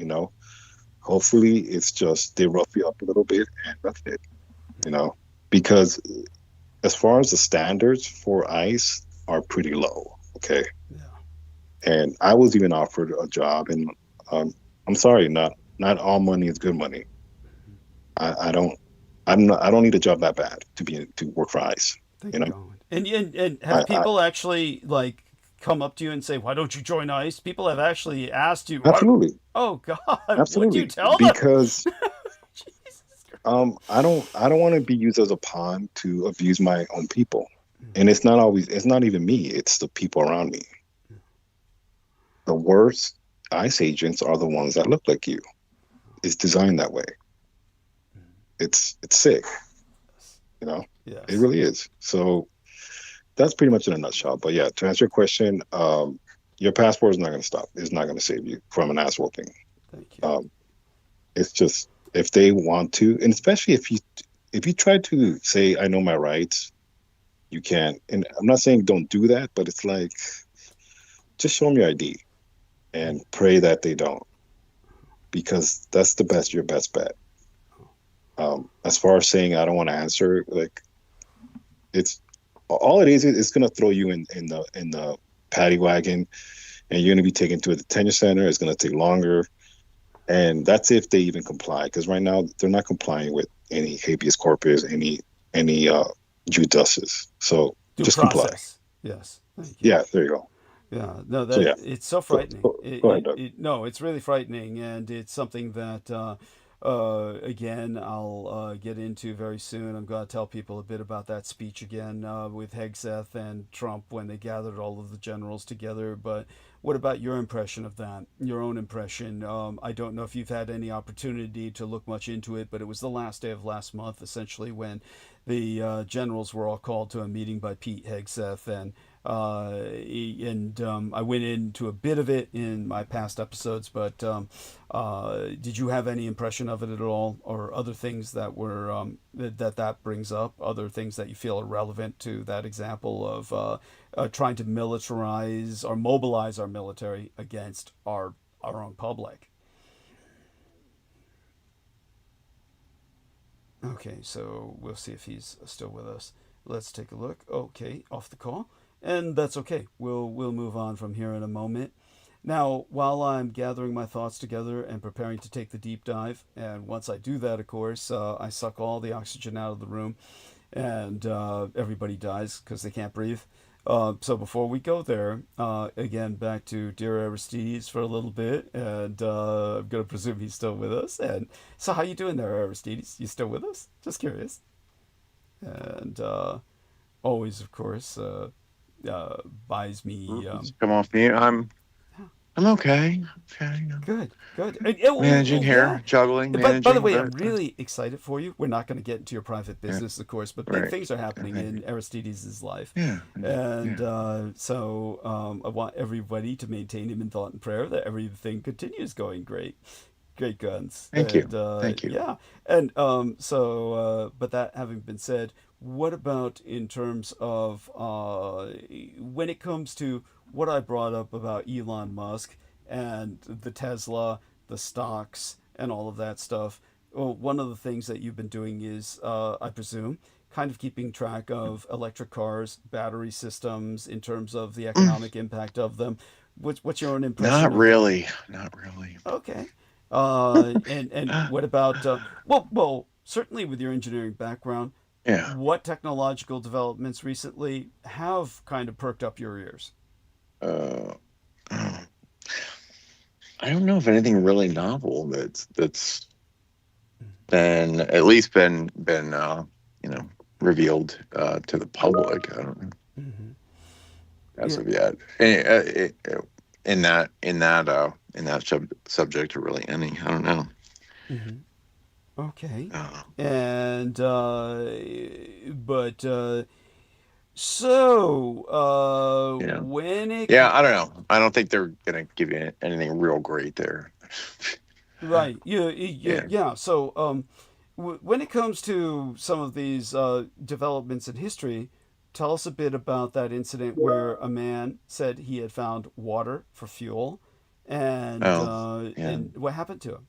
hopefully it's just, they rough you up a little bit and that's it, because as far as the standards for ICE are pretty low. Okay. Yeah. And I was even offered a job and, I'm sorry, not all money is good money. I don't need a job that bad to work for ICE. Thank you. And have people actually like come up to you and say, "Why don't you join ICE?" People have actually asked you. Absolutely. Oh God! Absolutely. Would you tell them? Because I don't want to be used as a pawn to abuse my own people, and it's not even me. It's the people around me. The worst ICE agents are the ones that look like you. It's designed that way. It's sick, Yes. It really is. So that's pretty much in a nutshell. But yeah, to answer your question, your passport is not going to stop. It's not going to save you from an ass whooping. Thank you. It's just if they want to, and especially if you try to say I know my rights, you can't. And I'm not saying don't do that, but it's like just show them your ID and pray that they don't, because that's your best bet. As far as saying I don't want to answer, like it's all it is. It's going to throw you in the paddy wagon, and you're going to be taken to a detention center. It's going to take longer, and that's if they even comply. Because right now they're not complying with any habeas corpus, any due justice. So just comply. Yes. Thank you. Yeah, there you go. Yeah, no, it's so frightening. Go ahead, Doug. No, it's really frightening, and it's something that again I'll get into very soon. I'm going to tell people a bit about that speech again with Hegseth and Trump when they gathered all of the generals together. But what about your impression of that? Your own impression? I don't know if you've had any opportunity to look much into it, but it was the last day of last month, essentially, when the generals were all called to a meeting by Pete Hegseth, and I went into a bit of it in my past episodes, but did you have any impression of it at all, or other things that were that brings up, other things that you feel are relevant to that example of trying to militarize or mobilize our military against our own public? Okay, so we'll see if he's still with us. Let's take a look. Okay, off the call. And that's okay. We'll move on from here in a moment. Now, while I'm gathering my thoughts together and preparing to take the deep dive, and once I do that, of course, I suck all the oxygen out of the room, and everybody dies because they can't breathe. So before we go there, again, back to dear Aristides for a little bit, and I'm going to presume he's still with us. And so how you doing there, Aristides? You still with us? Just curious. And always, of course, buys me... come off mute. I'm okay. Okay. Good. Managing here, juggling, managing. By the way, I'm really excited for you. We're not going to get into your private business, of course, but big things are happening in Aristides' life. Yeah. And so I want everybody to maintain him in thought and prayer that everything continues going great. Great guns. Thank you. Yeah. And but that having been said, what about in terms of when it comes to what I brought up about Elon Musk and the Tesla, the stocks, and all of that stuff? Well, one of the things that you've been doing is, I presume, kind of keeping track of electric cars, battery systems, in terms of the economic impact of them. What's your own impression? Not really. Okay. And what about well, certainly with your engineering background, Yeah. What technological developments recently have kind of perked up your ears? Uh, I don't know if anything really novel that's been at least been revealed to the public. I don't know as of yet. In that subject, or really any. I don't know. Okay. And but so when it I don't know. I don't think they're gonna give you anything real great there. Right. Yeah. So when it comes to some of these developments in history, tell us a bit about that incident where a man said he had found water for fuel, and and what happened to him?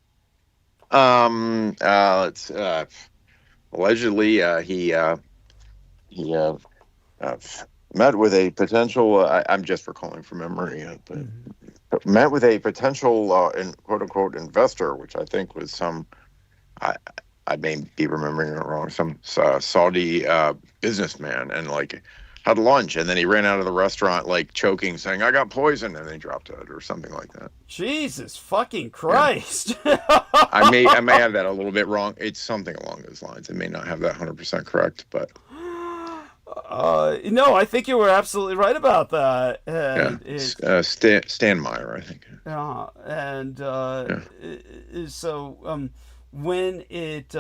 It's allegedly he met with a potential. I'm just recalling from memory, but met with a potential quote unquote investor, which I think was some. I may be remembering it wrong. Some Saudi businessman, and like had lunch, and then he ran out of the restaurant like choking, saying, "I got poisoned," and then he dropped dead or something like that. Jesus fucking Christ! Yeah. I may have that a little bit wrong. It's something along those lines. I may not have that 100% correct, but no, I think you were absolutely right about that. And Stan Meyer, I think. Yeah, and so when it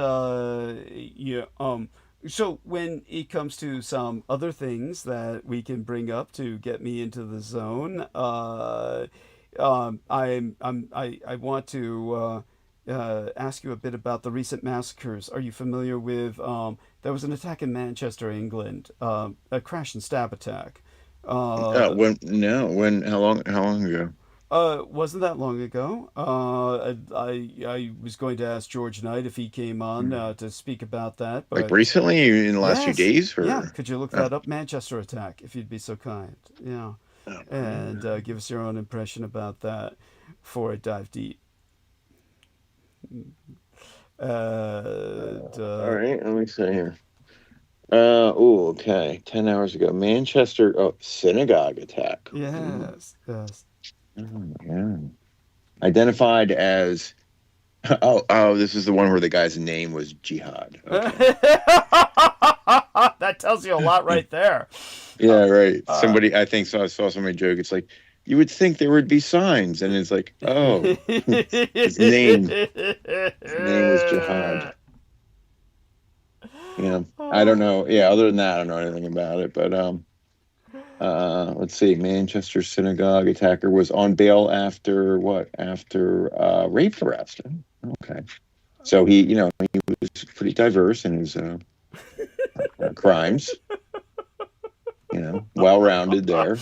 so when it comes to some other things that we can bring up to get me into the zone, I want to ask you a bit about the recent massacres. Are you familiar with there was an attack in Manchester, England, a crash and stab attack. How long ago? Wasn't that long ago. I was going to ask George Knight if he came on to speak about that, but Like recently in the last few days, or yeah, could you look that up? Manchester attack, if you'd be so kind. Yeah, and give us your own impression about that before I dive deep. All right, let me see here. Okay. 10 hours ago, Manchester synagogue attack. Yes. Yeah. Identified as this is the one where the guy's name was Jihad. Okay. That tells you a lot right there. Yeah, right. Somebody, I think, I saw somebody joke. It's like, you would think there would be signs, and it's like, oh, his name was Jihad. Yeah, I don't know. Yeah, other than that, I don't know anything about it. But let's see. Manchester synagogue attacker was on bail after what? After rape arrest. Okay, so he was pretty diverse in his crimes. Well-rounded there.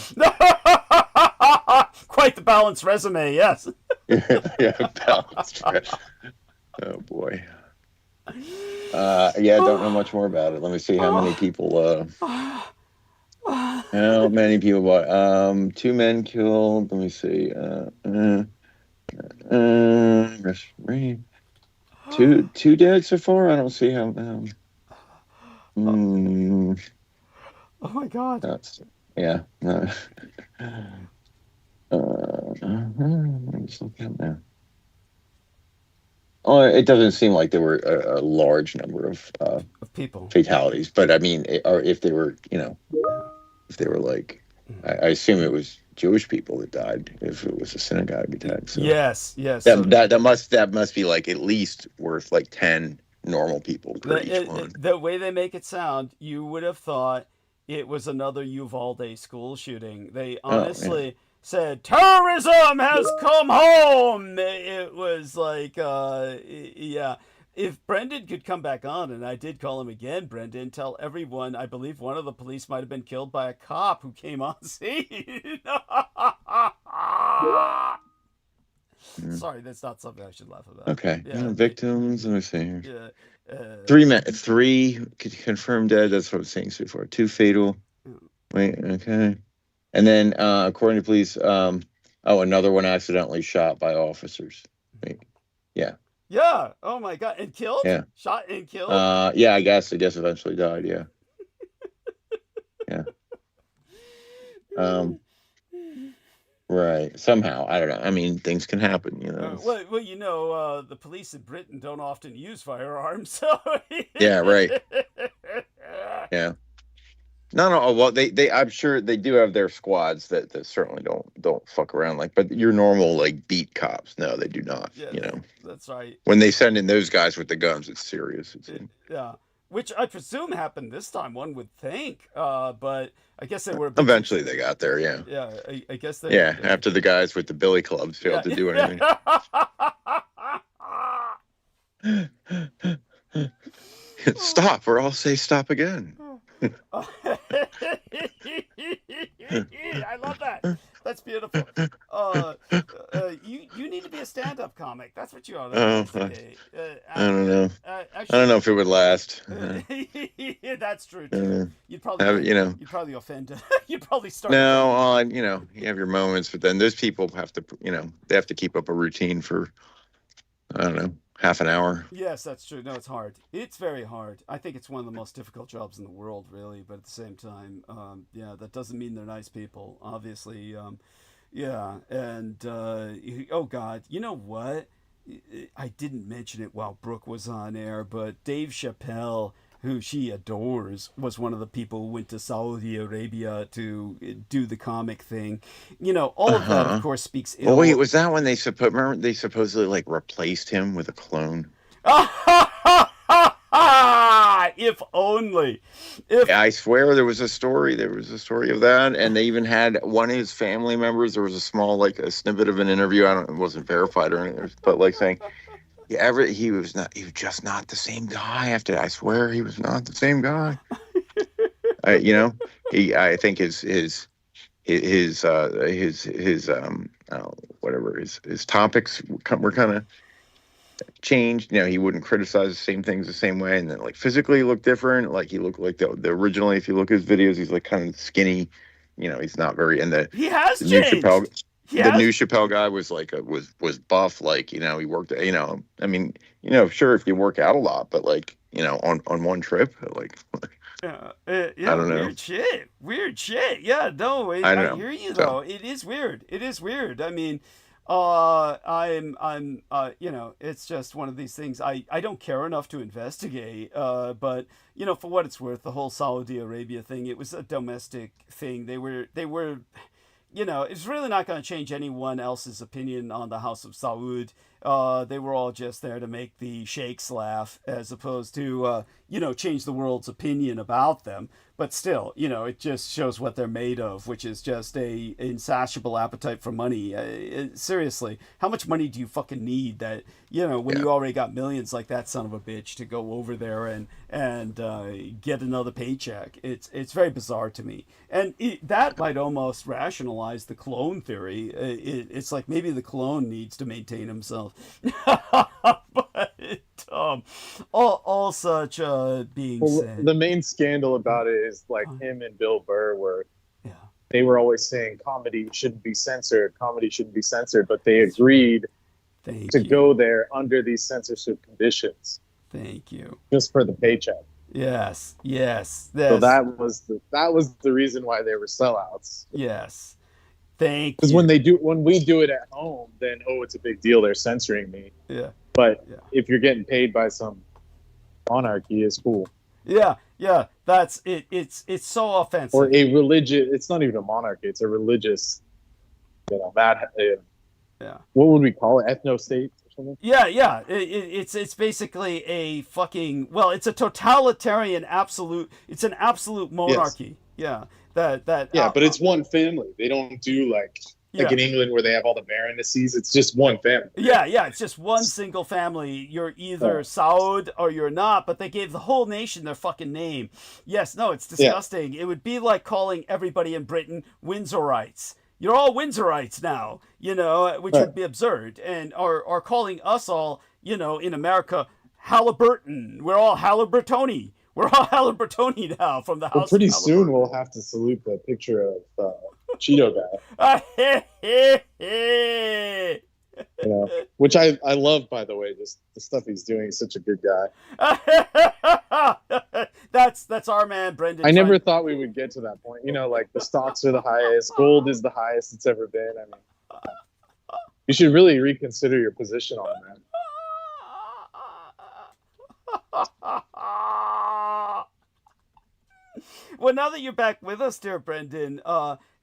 Quite the balanced resume, yes. yeah, balanced. Oh boy. I don't know much more about it. Let me see how many people. How many people? What? 2 men killed. Let me see. Two dead so far. I don't see how. Oh my God. Yeah. I'm just looking at now. Oh, it doesn't seem like there were a large number of people fatalities, but I mean, if they were, if they were like, I assume it was Jewish people that died if it was a synagogue attack. So yes. That must be like at least worth like 10 normal people per each one. The way they make it sound, you would have thought it was another Uvalde school shooting. They honestly said terrorism has come home. It was like, yeah. If Brendan could come back on, and I did call him again, Brendan, tell everyone, I believe one of the police might have been killed by a cop who came on scene. Sorry, that's not something I should laugh about. Okay. Yeah. Victims, let me see here. Yeah. 3 confirmed dead. That's what I'm saying so far. 2 fatal. Wait, okay. And then, according to police, another one accidentally shot by officers. Wait, yeah. Yeah. Oh my God. And killed? Yeah. Shot and killed? Yeah, I guess eventually died, yeah. Yeah. Right. Somehow. I don't know. I mean, things can happen, you know. Well, you know, the police in Britain don't often use firearms, so Yeah, right. Yeah. No. Well, they I'm sure they do have their squads that certainly don't fuck around like. But your normal like beat cops, no, they do not. Yeah, you know, that's right. When they send in those guys with the guns, it's serious. Yeah, which I presume happened this time. One would think, but I guess they were. Eventually, they got there. Yeah. Yeah, I guess they. Yeah, after the guys with the billy clubs failed to do anything. Stop, or I'll say stop again. I love that. That's beautiful. You need to be a stand-up comic. That's what you ought to investigate. I don't know. Actually, I don't know if it would last. That's true too. You'd probably you'd probably offend. You'd probably start. No, you have your moments, but then those people have to, they have to keep up a routine for, I don't know, half an hour. Yes, that's true. No, it's hard. It's very hard. I think it's one of the most difficult jobs in the world, really. But at the same time, yeah, that doesn't mean they're nice people, obviously. Yeah, and oh God, you know what? I didn't mention it while Brooke was on air, but Dave Chappelle, who she adores, was one of the people who went to Saudi Arabia to do the comic thing. You know, all of that, of course, speaks ill. Oh, wait, was that when they supposedly like replaced him with a clone? If only. Yeah, I swear there was a story. There was a story of that, and they even had one of his family members. There was a small, like a snippet of an interview. It wasn't verified or anything, but like saying, yeah, he was just not the same guy. I swear he was not the same guy. I think his topics were kind of changed. He wouldn't criticize the same things the same way, and then like physically he looked different. Like he looked like the originally, if you look at his videos, he's like kind of skinny. He's not very. And he has changed. The new Chappelle guy was like was buff. Like he worked. I mean, sure, if you work out a lot, but like on one trip, like. Yeah, I don't know. Weird shit. Yeah, no, I hear you though. It is weird. I mean, it's just one of these things. I don't care enough to investigate. But for what it's worth, the whole Saudi Arabia thing, it was a domestic thing. They were. It's really not going to change anyone else's opinion on the House of Saud. They were all just there to make the sheikhs laugh, as opposed to, change the world's opinion about them. But still, it just shows what they're made of, which is just a insatiable appetite for money. Seriously, how much money do you fucking need that, when you already got millions like that son of a bitch to go over there and get another paycheck? It's very bizarre to me. And that might almost rationalize the clone theory. It's like maybe the clone needs to maintain himself. But all such being said, the main scandal about it is like him and Bill Burr were they were always saying comedy shouldn't be censored, but they agreed to go there under these censorship conditions. Thank you. Just for the paycheck. Yes. So that was the reason why they were sellouts. Yes. Thank you. Because when we do it at home, then it's a big deal. They're censoring me. Yeah. But if you're getting paid by some monarchy, it's cool. Yeah. That's it. It's so offensive. Or a religious. It's not even a monarchy. It's a religious. What would we call it? Ethno state or something? Yeah. It's basically a fucking. Well, it's a totalitarian absolute. It's an absolute monarchy. Yes. Yeah. But it's one family. They don't do like in England where they have all the baronetcies. It's just one family. Yeah. It's just one single family. You're either Saud or you're not, but they gave the whole nation their fucking name. Yes, no, it's disgusting. Yeah. It would be like calling everybody in Britain Windsorites. You're all Windsorites now, which would be absurd. And or calling us all, in America, Halliburton. We're all Halliburtoni. We're all Halliburtoni now from the house. Well, pretty soon we'll have to salute the picture of Cheeto guy. You know, which I love, by the way. Just the stuff he's doing. He's such a good guy. That's our man, Brendan. I never thought we would get to that point. You know, like the stocks are the highest, gold is the highest it's ever been. I mean, you should really reconsider your position on it, man. Well, now that you're back with us, dear Brendan,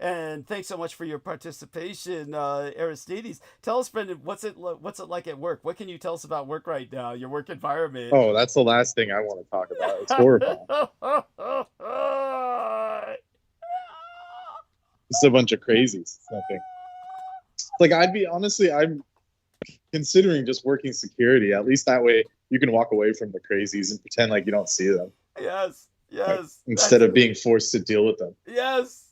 and thanks so much for your participation, Aristides. Tell us, Brendan, what's it like at work? What can you tell us about work right now? Your work environment? Oh, that's the last thing I want to talk about. It's horrible. It's a bunch of crazies. It's nothing. Like I'm considering just working security. At least that way you can walk away from the crazies and pretend like you don't see them. Yes. Like, instead of being forced to deal with them. Yes.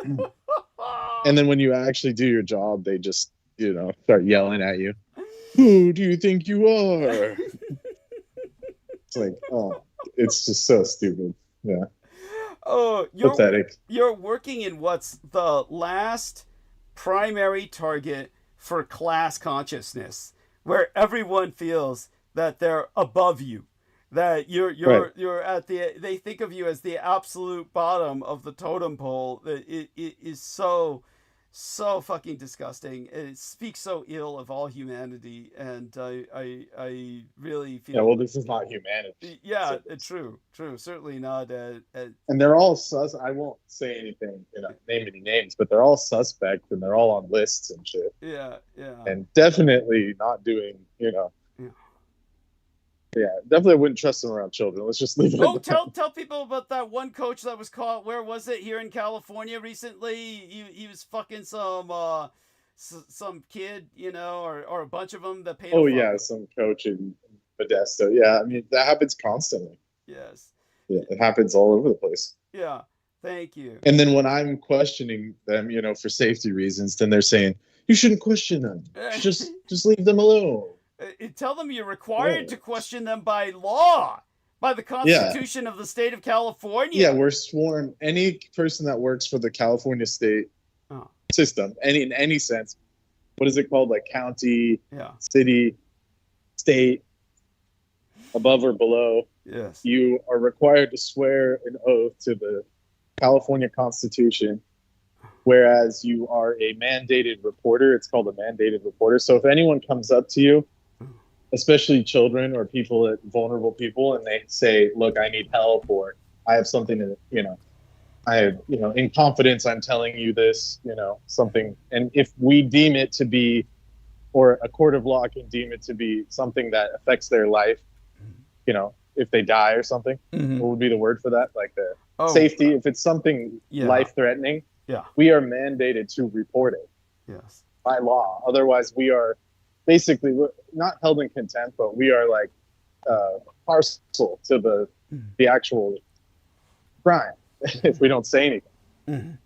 And then when you actually do your job, they just, start yelling at you. Who do you think you are? It's like, oh, it's just so stupid. Yeah. Oh, pathetic. You're working in what's the last primary target for class consciousness, where everyone feels that they're above you, that you're at they think of you as the absolute bottom of the totem pole. It is so fucking disgusting. It speaks so ill of all humanity, and I really feel. Yeah, well, this is not humanity. Yeah, true. Certainly not. And they're all sus. I won't say anything, name any names, but they're all suspect, and they're all on lists and shit. Yeah. And definitely not doing, Yeah, definitely wouldn't trust them around children. Let's just leave it. Oh, tell people about that one coach that was caught. Where was it? Here in California recently. He was fucking some kid, or a bunch of them that paid. Oh yeah, some coach in Modesto. Yeah, I mean that happens constantly. Yes. Yeah, it happens all over the place. Yeah. Thank you. And then when I'm questioning them, for safety reasons, then they're saying you shouldn't question them. Just leave them alone. Tell them you're required to question them by law, by the Constitution of the state of California. Yeah, we're sworn. Any person that works for the California state system, in any sense, what is it called? Like county, city, state, above or below. Yes. You are required to swear an oath to the California Constitution, whereas you are a mandated reporter. It's called a mandated reporter. So if anyone comes up to you, especially children or vulnerable people, and they say, look, I need help, or I have something to, I have, in confidence, I'm telling you this, something. And if we deem it to be, or a court of law can deem it to be something that affects their life, if they die or something, what would be the word for that? Like the safety, if it's something life-threatening, we are mandated to report it by law. Otherwise, we are basically not held in contempt, but we are like partial to the actual crime if we don't say anything.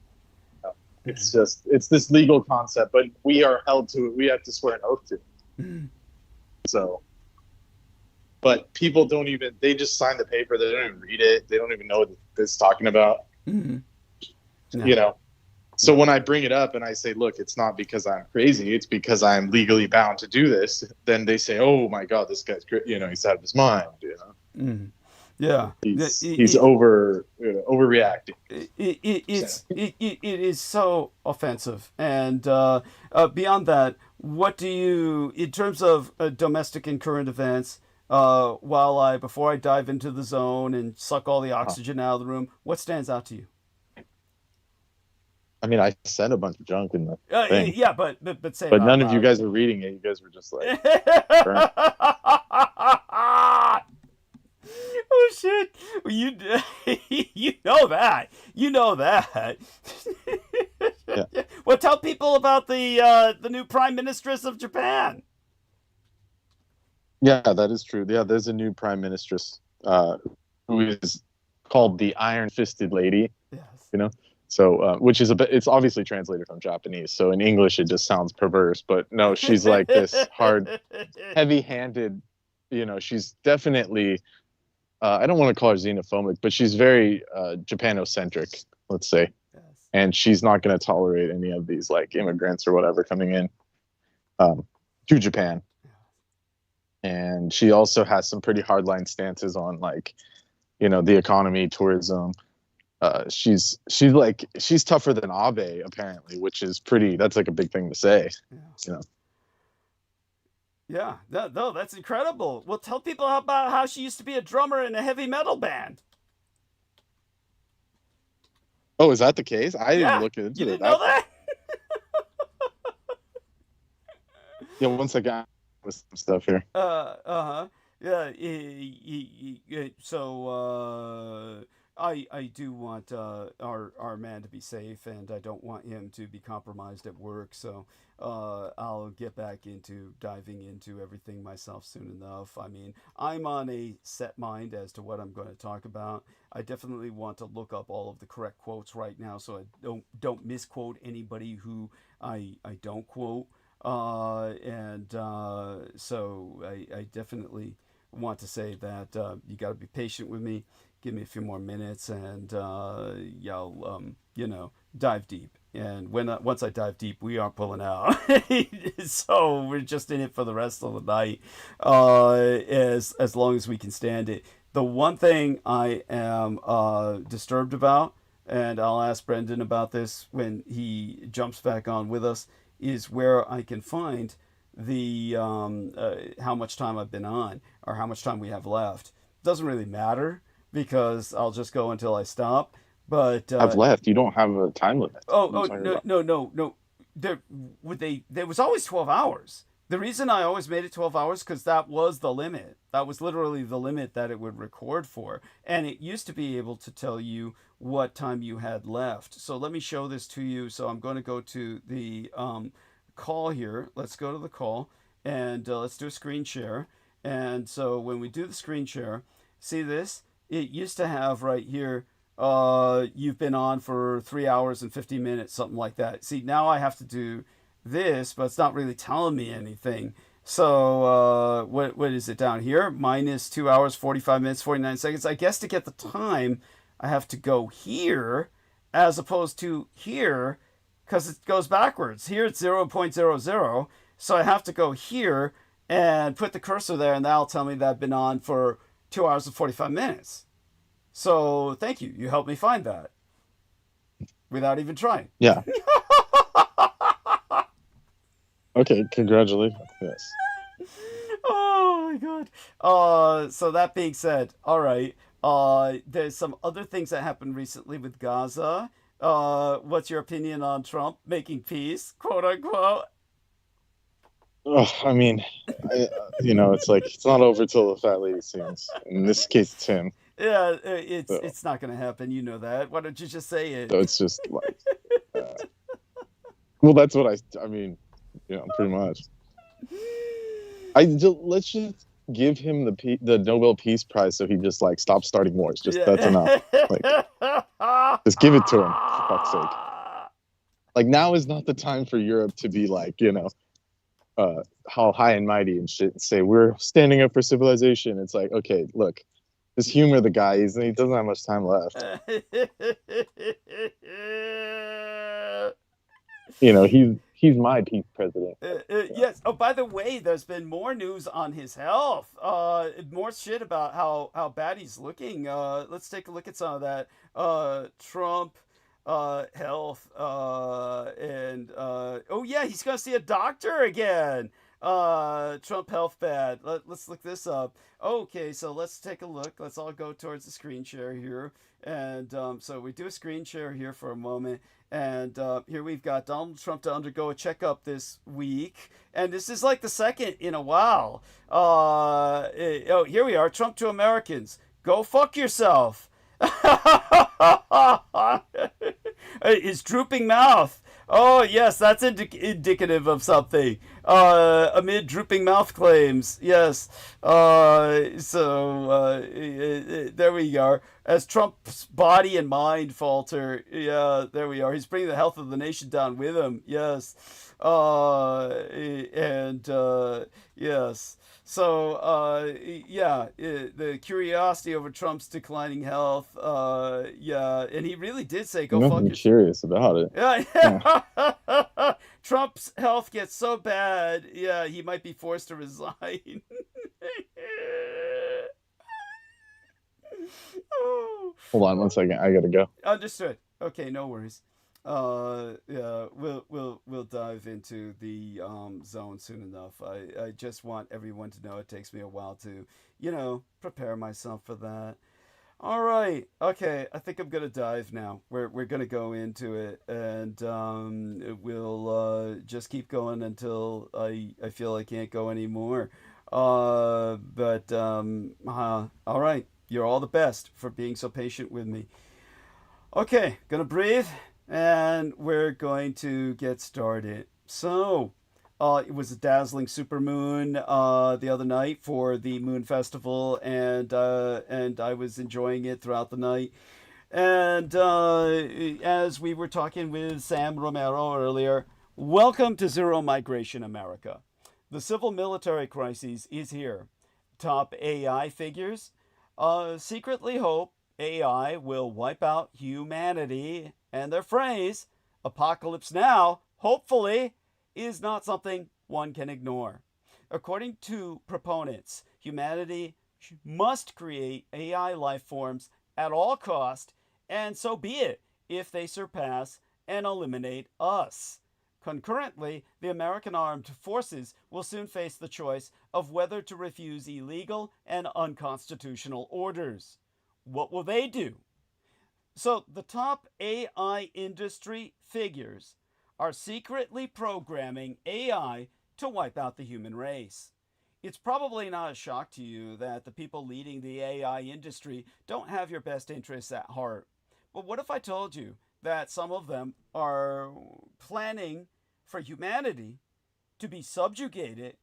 It's this legal concept, but we are held to it. We have to swear an oath to it. So, but people they just sign the paper. They don't even read it. They don't even know what it's talking about. So when I bring it up and I say, look, it's not because I'm crazy, it's because I'm legally bound to do this, then they say, oh my God, this guy's, he's out of his mind, Yeah. He's overreacting. It is so offensive. And beyond that, what do you, in terms of domestic and current events, before I dive into the zone and suck all the oxygen out of the room, what stands out to you? I mean, I said a bunch of junk in the thing. Yeah, but say. But none of you guys were reading it. You guys were just like. Oh shit! You know that. Yeah. Well, tell people about the new Prime Ministress of Japan. Yeah, that is true. Yeah, there's a new Prime Ministress who is called the Iron-Fisted Lady. Yes. So, which is it's obviously translated from Japanese. So in English, it just sounds perverse. But no, she's like this hard, heavy-handed. She's definitely. I don't want to call her xenophobic, but she's very Japanocentric, let's say. Yes. And she's not going to tolerate any of these like immigrants or whatever coming in. to Japan. And she also has some pretty hardline stances on, like, you know, the economy, tourism. She's tougher than Abe, apparently, which is that's like a big thing to say. Yeah. You know. Yeah, no, that's incredible. Well, tell people about how she used to be a drummer in a heavy metal band. Oh, is that the case? I didn't look into it. You didn't know that? Yeah, one second. With some stuff here. Yeah. So I do want our man to be safe, and I don't want him to be compromised at work. So I'll get back into diving into everything myself soon enough. I mean, I'm on a set mind as to what I'm going to talk about. I definitely want to look up all of the correct quotes right now, so I don't misquote anybody who I don't quote. So I definitely want to say that you got to be patient with me. Give me a few more minutes, and I'll dive deep. And once I dive deep, we aren't pulling out. So we're just in it for the rest of the night, as long as we can stand it. The one thing I am disturbed about, and I'll ask Brendan about this when he jumps back on with us, is where I can find the how much time I've been on or how much time we have left. Doesn't really matter because I'll just go until I stop. But I've left. You don't have a time limit. No. There was always 12 hours. The reason I always made it 12 hours because that was the limit. That was literally the limit that it would record for. And it used to be able to tell you what time you had left. So let me show this to you. So I'm going to go to the call here. Let's go to the call and let's do a screen share. And so when we do the screen share, see this? It used to have right here, you've been on for 3 hours and 50 minutes, something like that. See, now I have to do this, but it's not really telling me anything. So what is it down here? Minus 2 hours, 45 minutes, 49 seconds. I guess to get the time, I have to go here as opposed to here because it goes backwards. Here it's 0.00. So I have to go here and put the cursor there, and that'll tell me that I've been on for 2 hours and 45 minutes. So thank you. You helped me find that without even trying. Yeah. Okay, congratulations. Yes. Oh my god. So that being said, all right. There's some other things that happened recently with Gaza. What's your opinion on Trump making peace, quote unquote? Oh, I mean, it's like it's not over till the fat lady sings. In this case, it's him. Yeah, it's not going to happen. You know that. Why don't you just say it? So it's just like, well, that's what I mean. Pretty much. Let's just give him the Nobel Peace Prize so he just like stops starting wars. That's enough. Like, just give it to him for fuck's sake. Like, now is not the time for Europe to be like, how high and mighty and shit and say we're standing up for civilization. It's like, okay, look, just humor the guy. He doesn't have much time left. He's my peace president. Yes. Oh, by the way, there's been more news on his health. More shit about how bad he's looking. Let's take a look at some of that. Trump health and oh yeah, he's gonna see a doctor again. Trump health bad. Let's look this up. Okay, so let's take a look. Let's all go towards the screen share here. And so we do a screen share here for a moment. And here we've got Donald Trump to undergo a checkup this week. And this is like the second in a while. Here we are. Trump to Americans. Go fuck yourself. His drooping mouth. Oh, yes, that's indicative of something. Amid drooping mouth claims. Yes. There we are. As Trump's body and mind falter. Yeah, there we are. He's bringing the health of the nation down with him. Yes. Yes. So, yeah, the curiosity over Trump's declining health. Yeah, and he really did say, "Go fuck Nothing yourself." curious about it. Yeah. Trump's health gets so bad, yeah, he might be forced to resign. Oh. Hold on one second. I gotta go. Understood. Okay, no worries. Yeah, we'll dive into the zone soon enough. I just want everyone to know it takes me a while to, prepare myself for that. All right. Okay, I think I'm gonna dive now. We're gonna go into it, and we'll just keep going until I feel I can't go anymore. All right. You're all the best for being so patient with me. Okay, gonna breathe, and we're going to get started. So, it was a dazzling supermoon the other night for the Moon Festival, and I was enjoying it throughout the night. And as we were talking with Sam Romero earlier, welcome to Zero Migration America. The civil military crisis is here. Top AI figures secretly hope AI will wipe out humanity, and their phrase, apocalypse now, hopefully, is not something one can ignore. According to proponents, humanity must create AI life forms at all cost, and so be it if they surpass and eliminate us. Concurrently, the American armed forces will soon face the choice of whether to refuse illegal and unconstitutional orders. What will they do? So, the top AI industry figures are secretly programming AI to wipe out the human race. It's probably not a shock to you that the people leading the AI industry don't have your best interests at heart. But what if I told you that some of them are planning for humanity to be subjugated,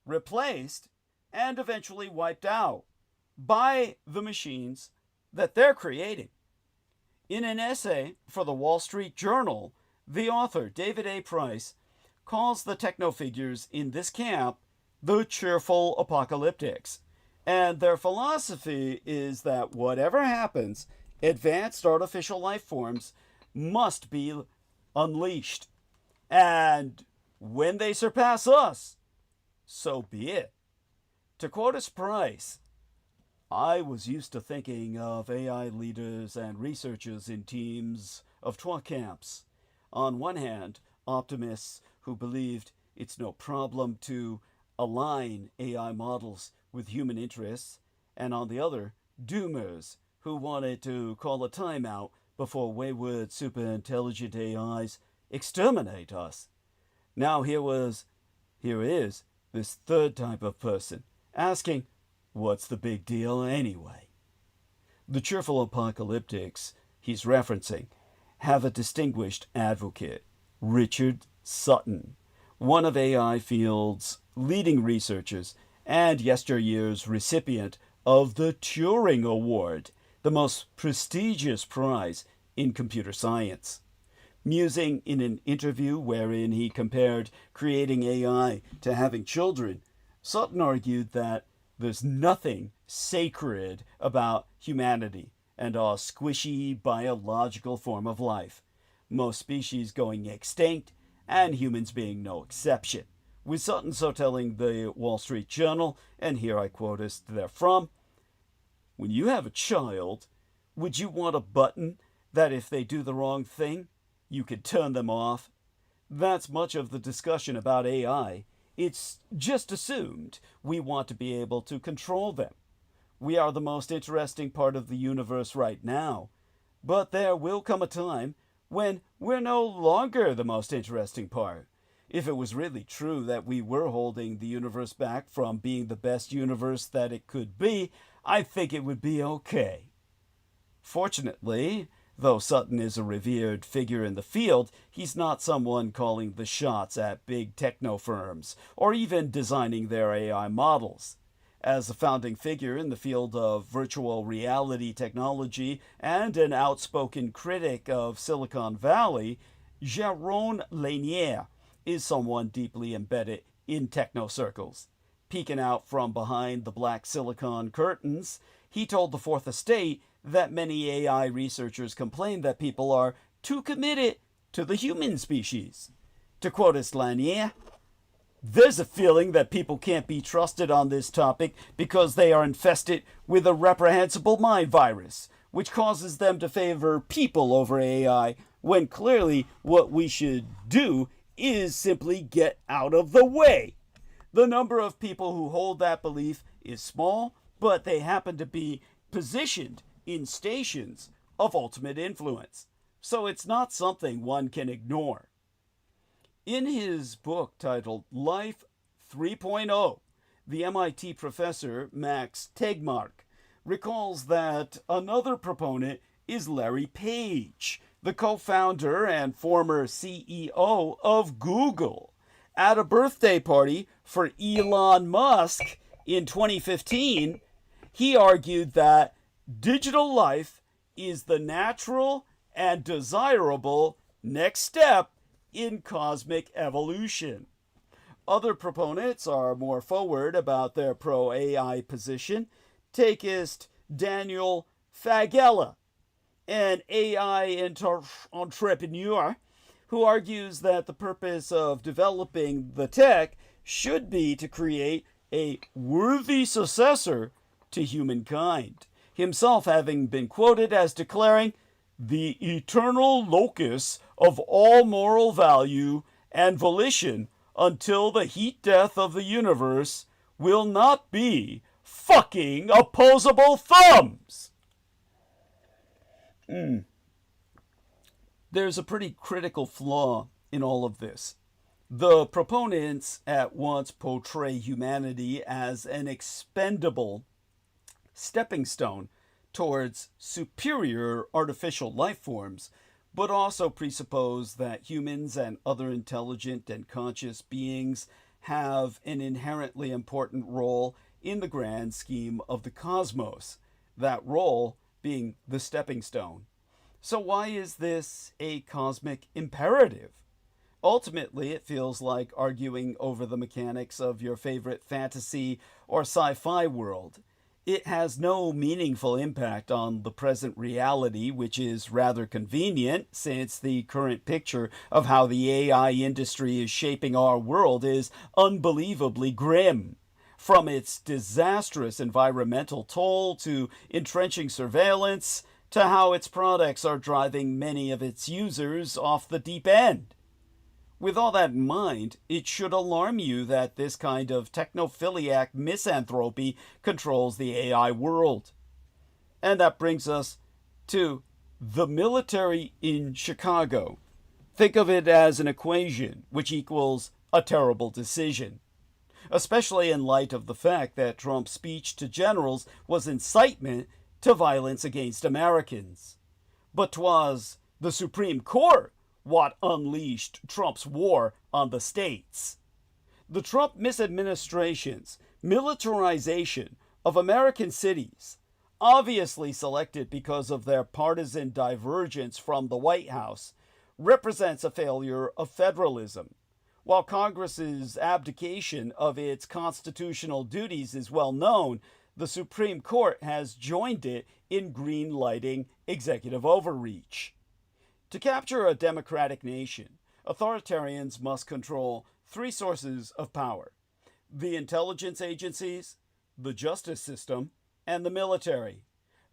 replaced, and eventually wiped out by the machines that they're creating? In an essay for the Wall Street Journal, the author, David A. Price, calls the techno figures in this camp the cheerful apocalyptics. And their philosophy is that whatever happens, advanced artificial life forms must be unleashed. And when they surpass us, so be it. To quote his Price, I was used to thinking of AI leaders and researchers in teams of trois camps. On one hand, optimists who believed it's no problem to align AI models with human interests, and on the other, doomers who wanted to call a timeout before wayward super-intelligent AIs exterminate us. Now here is this third type of person asking, what's the big deal anyway? The cheerful apocalyptics he's referencing have a distinguished advocate, Richard Sutton, one of AI field's leading researchers and yesteryear's recipient of the Turing Award, the most prestigious prize in computer science. Musing in an interview wherein he compared creating AI to having children, Sutton argued that there's nothing sacred about humanity and our squishy biological form of life, most species going extinct and humans being no exception. With Sutton so telling the Wall Street Journal, and here I quote us therefrom, when you have a child, would you want a button that if they do the wrong thing, you could turn them off? That's much of the discussion about AI. It's just assumed we want to be able to control them. We are the most interesting part of the universe right now, but there will come a time when we're no longer the most interesting part. If it was really true that we were holding the universe back from being the best universe that it could be, I think it would be okay. Fortunately, though Sutton is a revered figure in the field, he's not someone calling the shots at big techno firms or even designing their AI models. As a founding figure in the field of virtual reality technology and an outspoken critic of Silicon Valley, Jérôme Lanière is someone deeply embedded in techno circles. Peeking out from behind the black silicon curtains, he told the Fourth Estate that many AI researchers complain that people are too committed to the human species. To quote his Lanier, "There's a feeling that people can't be trusted on this topic because they are infested with a reprehensible mind virus, which causes them to favor people over AI, when clearly what we should do is simply get out of the way." The number of people who hold that belief is small, but they happen to be positioned in stations of ultimate influence, so it's not something one can ignore. In his book titled Life 3.0, the MIT professor Max Tegmark recalls that another proponent is Larry Page, the co-founder and former CEO of Google. At a birthday party for Elon Musk in 2015, he argued that digital life is the natural and desirable next step in cosmic evolution. Other proponents are more forward about their pro-AI position. Takeist Daniel Fagella, an AI entrepreneur, who argues that the purpose of developing the tech should be to create a worthy successor to humankind, himself having been quoted as declaring, "The eternal locus of all moral value and volition until the heat death of the universe will not be fucking opposable thumbs." There's a pretty critical flaw in all of this. The proponents at once portray humanity as an expendable stepping stone towards superior artificial life forms, but also presuppose that humans and other intelligent and conscious beings have an inherently important role in the grand scheme of the cosmos, that role being the stepping stone. So why is this a cosmic imperative? Ultimately, it feels like arguing over the mechanics of your favorite fantasy or sci-fi world. It has no meaningful impact on the present reality, which is rather convenient since the current picture of how the AI industry is shaping our world is unbelievably grim. From its disastrous environmental toll to entrenching surveillance, to how its products are driving many of its users off the deep end. With all that in mind, it should alarm you that this kind of technophiliac misanthropy controls the AI world. And that brings us to the military in Chicago. Think of it as an equation which equals a terrible decision, especially in light of the fact that Trump's speech to generals was incitement to violence against Americans. But 'twas the Supreme Court what unleashed Trump's war on the states. The Trump misadministration's militarization of American cities, obviously selected because of their partisan divergence from the White House, represents a failure of federalism. While Congress's abdication of its constitutional duties is well known, the Supreme Court has joined it in green-lighting executive overreach. To capture a democratic nation, authoritarians must control three sources of power: the intelligence agencies, the justice system, and the military.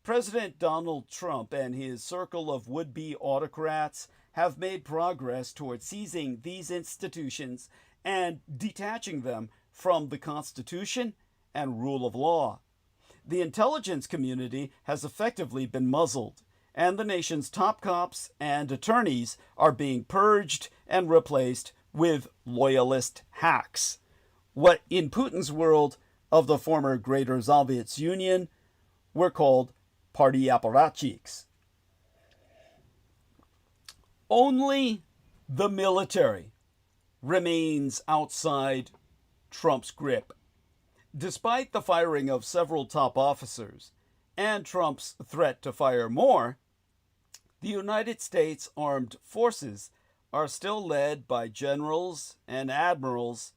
President Donald Trump and his circle of would-be autocrats have made progress toward seizing these institutions and detaching them from the Constitution and rule of law. The intelligence community has effectively been muzzled, and the nation's top cops and attorneys are being purged and replaced with loyalist hacks. What in Putin's world of the former Greater Soviet Union were called party apparatchiks. Only the military remains outside Trump's grip. Despite the firing of several top officers and Trump's threat to fire more, the United States Armed Forces are still led by generals and admirals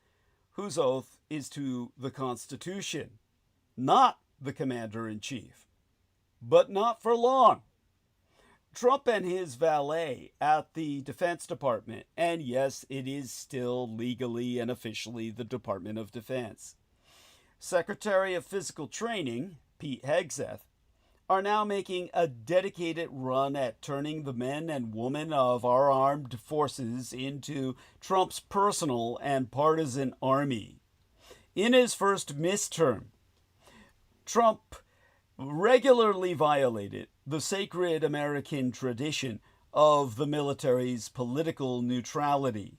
whose oath is to the Constitution, not the commander-in-chief. But not for long. Trump and his valet at the Defense Department, and yes, it is still legally and officially the Department of Defense, Secretary of Physical Training, Pete Hegseth, are now making a dedicated run at turning the men and women of our armed forces into Trump's personal and partisan army. In his first midterm, Trump regularly violated the sacred American tradition of the military's political neutrality,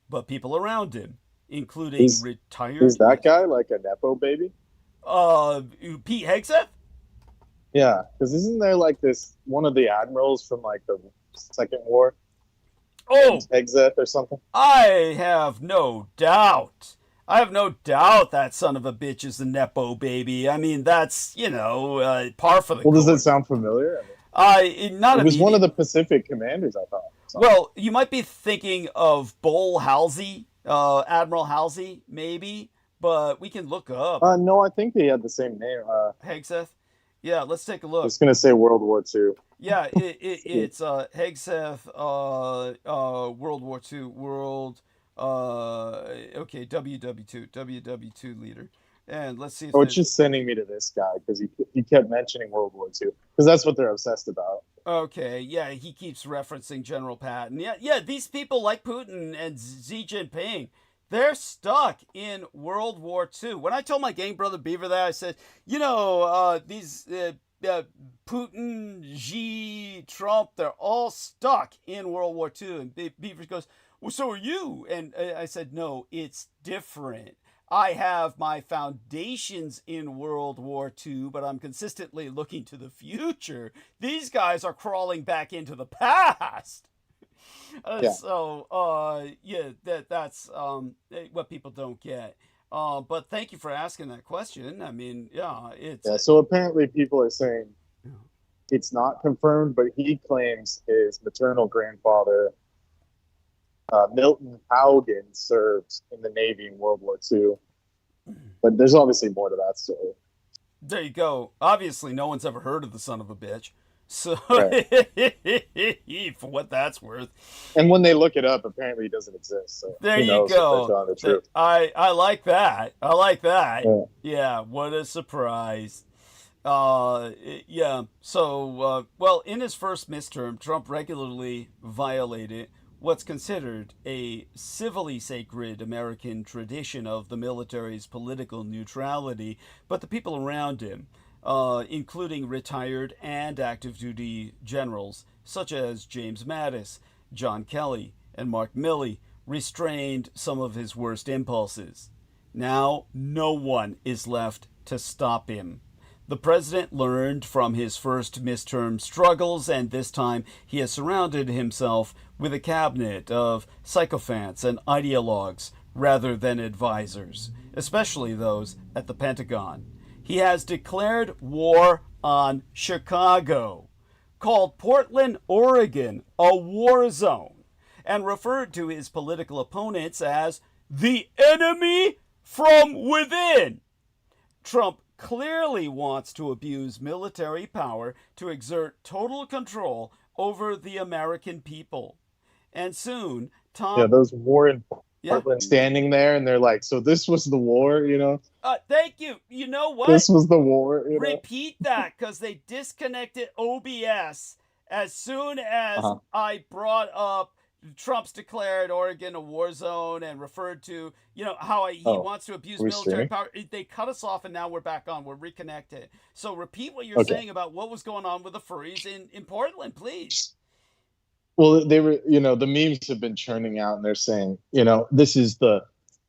but people around him, including retired... Is that guy like a Nepo baby? Pete Hegseth? Yeah, because isn't there like this, one of the admirals from like the Second War? Oh! Hegseth or something? I have no doubt. I have no doubt that son of a bitch is a Nepo baby. I mean, that's, par for the course. Well, does it sound familiar? It was one of the Pacific commanders, I thought. Well, you might be thinking of Halsey, Admiral Halsey, maybe, but we can look up. No, I think they had the same name. Hegseth? Yeah, let's take a look. I was going to say World War II. Yeah, it's Hegseth, World War II, WW2 leader. And let's see if it's just sending me to this guy because he kept mentioning World War II because that's what they're obsessed about. Okay, yeah, he keeps referencing General Patton. Yeah, these people like Putin and Xi Jinping, they're stuck in World War II. When I told my gang brother Beaver that, I said, these Putin, Xi, Trump, they're all stuck in World War II. And Beaver goes, well, so are you. And I said, no, it's different. I have my foundations in World War II, but I'm consistently looking to the future. These guys are crawling back into the past. So, that's what people don't get. But thank you for asking that question. I mean, so apparently people are saying it's not confirmed, but he claims his maternal grandfather, Milton Haugen, served in the Navy in World War II. But there's obviously more to that story. There you go. Obviously, no one's ever heard of the son of a bitch. So, right. For what that's worth. And when they look it up, apparently he doesn't exist. So there you go. The truth. I like that. I like that. Yeah, what a surprise. So, in his first midterm, Trump regularly violated what's considered a civilly sacred American tradition of the military's political neutrality, but the people around him, including retired and active duty generals such as James Mattis, John Kelly, and Mark Milley, restrained some of his worst impulses. Now, no one is left to stop him. The president learned from his first midterm struggles, and this time he has surrounded himself with a cabinet of sycophants and ideologues rather than advisors, especially those at the Pentagon. He has declared war on Chicago, called Portland, Oregon, a war zone, and referred to his political opponents as the enemy from within. Trump clearly wants to abuse military power to exert total control over the American people. And soon, those war in Portland standing there, and they're like, so this was the war, Thank you. You know what? This was the war. Repeat that, because they disconnected OBS as soon as I brought up Trump's declared Oregon a war zone and referred to, how he wants to abuse military power. They cut us off, and now we're back on. We're reconnected. So repeat what you're saying about what was going on with the furries in Portland, please. Well, they were, the memes have been churning out, and they're saying, this is the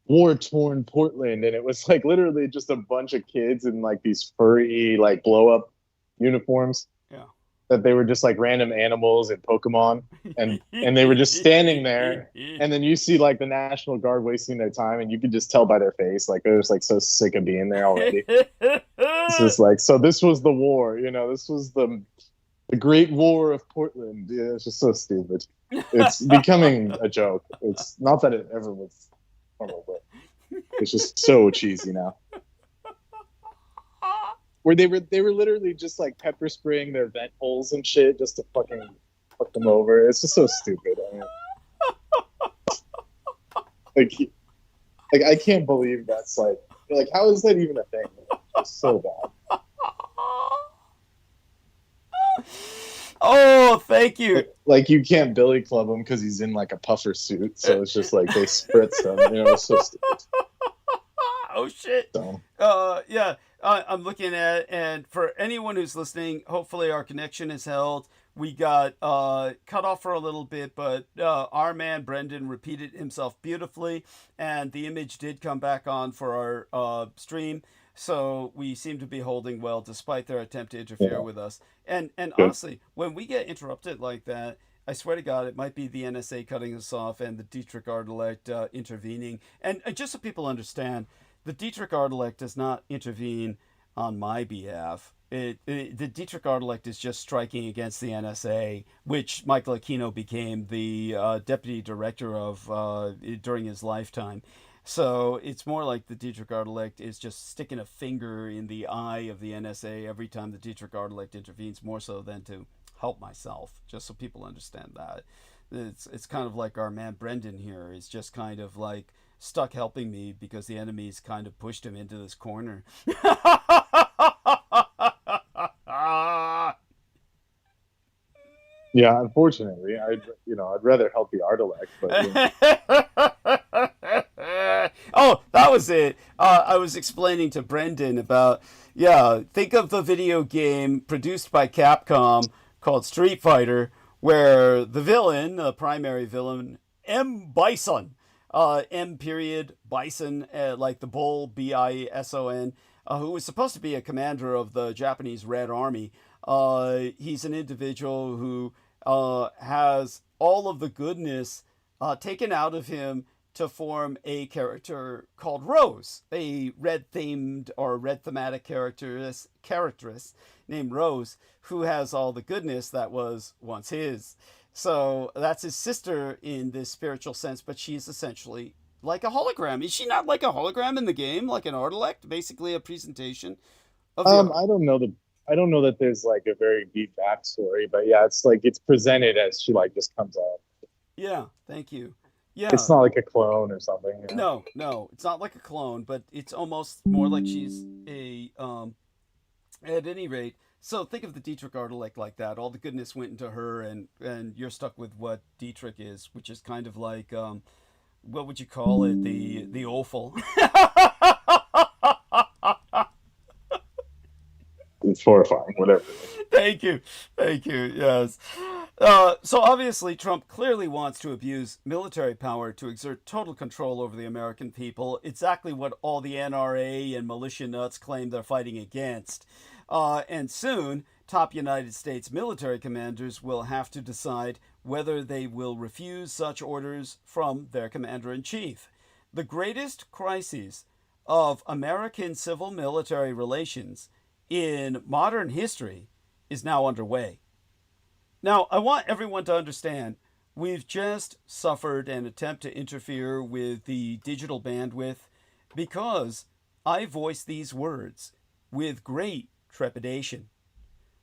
war-torn Portland, and it was like literally just a bunch of kids in like these furry, like blow-up uniforms. Yeah. That they were just like random animals and Pokemon, and they were just standing there, and then you see like the National Guard wasting their time, and you could just tell by their face, like they're just like so sick of being there already. It's just like, so this was the war, this was the Great War of Portland. Yeah, it's just so stupid. It's becoming a joke. It's not that it ever was normal, but It's just so cheesy now. Where they were literally just like pepper spraying their vent holes and shit just to fucking fuck them over. It's just so stupid. I mean, like I can't believe that's like how is that even a thing? It's so bad. Oh, thank you. Like you can't billy club him because he's in like a puffer suit, so it's just like they spritz him. You know, it's so stupid. Oh shit. So. Yeah. I'm looking at it, and for anyone who's listening, hopefully our connection is held. We got cut off for a little bit, but our man Brendan repeated himself beautifully, and the image did come back on for our stream. So we seem to be holding well despite their attempt to interfere with us. And honestly, when we get interrupted like that, I swear to God, it might be the NSA cutting us off and the Dietrich Ardelect intervening. And just so people understand, the Dietrich Ardelect does not intervene on my behalf. The Dietrich Ardelect is just striking against the NSA, which Michael Aquino became the deputy director of during his lifetime. So it's more like the Dietrich Ardelect is just sticking a finger in the eye of the NSA every time the Dietrich Ardelect intervenes, more so than to help myself, just so people understand that. It's kind of like our man Brendan here is just kind of like stuck helping me because the enemies kind of pushed him into this corner. Yeah, unfortunately, I'd rather help the Ardelect, but Oh, that was it. I was explaining to Brendan about, think of the video game produced by Capcom called Street Fighter, where the villain, the primary villain, M. Bison, M. Bison, like the bull, Bison, who was supposed to be a commander of the Japanese Red Army. He's an individual who has all of the goodness taken out of him to form a character called Rose, a red-themed or red-thematic characteress named Rose, who has all the goodness that was once his. So that's his sister in this spiritual sense, but she's essentially like a hologram. Is she not like a hologram in the game, like an Ardelect, basically a presentation of the I don't know that there's like a very deep backstory, but yeah, it's like it's presented as she like just comes out. Yeah, thank you. Yeah, it's not like a clone or something. You know? No, it's not like a clone, but it's almost more like she's a at any rate. So think of the Dietrich Ardelect like that. All the goodness went into her, and you're stuck with what Dietrich is, which is kind of like what would you call it? The offal. It's horrifying, whatever. Thank you. Yes. So obviously Trump clearly wants to abuse military power to exert total control over the American people, exactly what all the NRA and militia nuts claim they're fighting against. And soon, top United States military commanders will have to decide whether they will refuse such orders from their commander-in-chief. The greatest crisis of American civil-military relations in modern history is now underway. Now, I want everyone to understand, we've just suffered an attempt to interfere with the digital bandwidth because I voiced these words with great trepidation.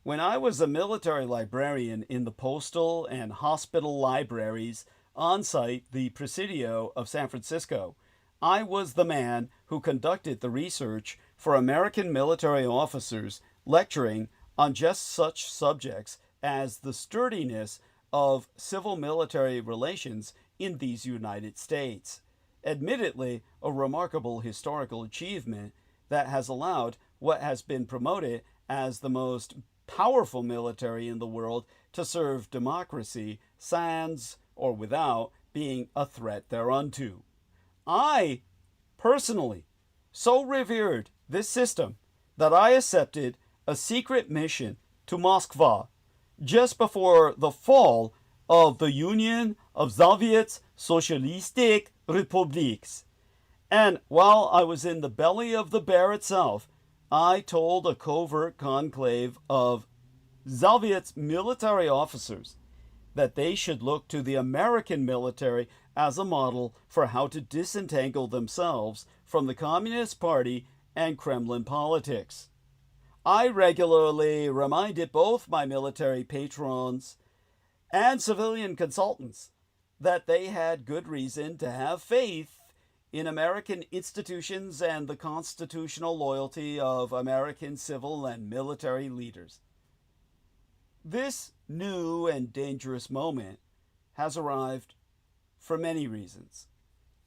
When I was a military librarian in the postal and hospital libraries on site, the Presidio of San Francisco, I was the man who conducted the research for American military officers lecturing on just such subjects as the sturdiness of civil-military relations in these United States. Admittedly, a remarkable historical achievement that has allowed what has been promoted as the most powerful military in the world to serve democracy, sans or without being a threat thereunto. I, personally, so revered this system that I accepted a secret mission to Moscow just before the fall of the Union of Soviet Socialistic Republics. And while I was in the belly of the bear itself, I told a covert conclave of Soviet military officers that they should look to the American military as a model for how to disentangle themselves from the Communist Party and Kremlin politics. I regularly reminded both my military patrons and civilian consultants that they had good reason to have faith in American institutions and the constitutional loyalty of American civil and military leaders. This new and dangerous moment has arrived for many reasons,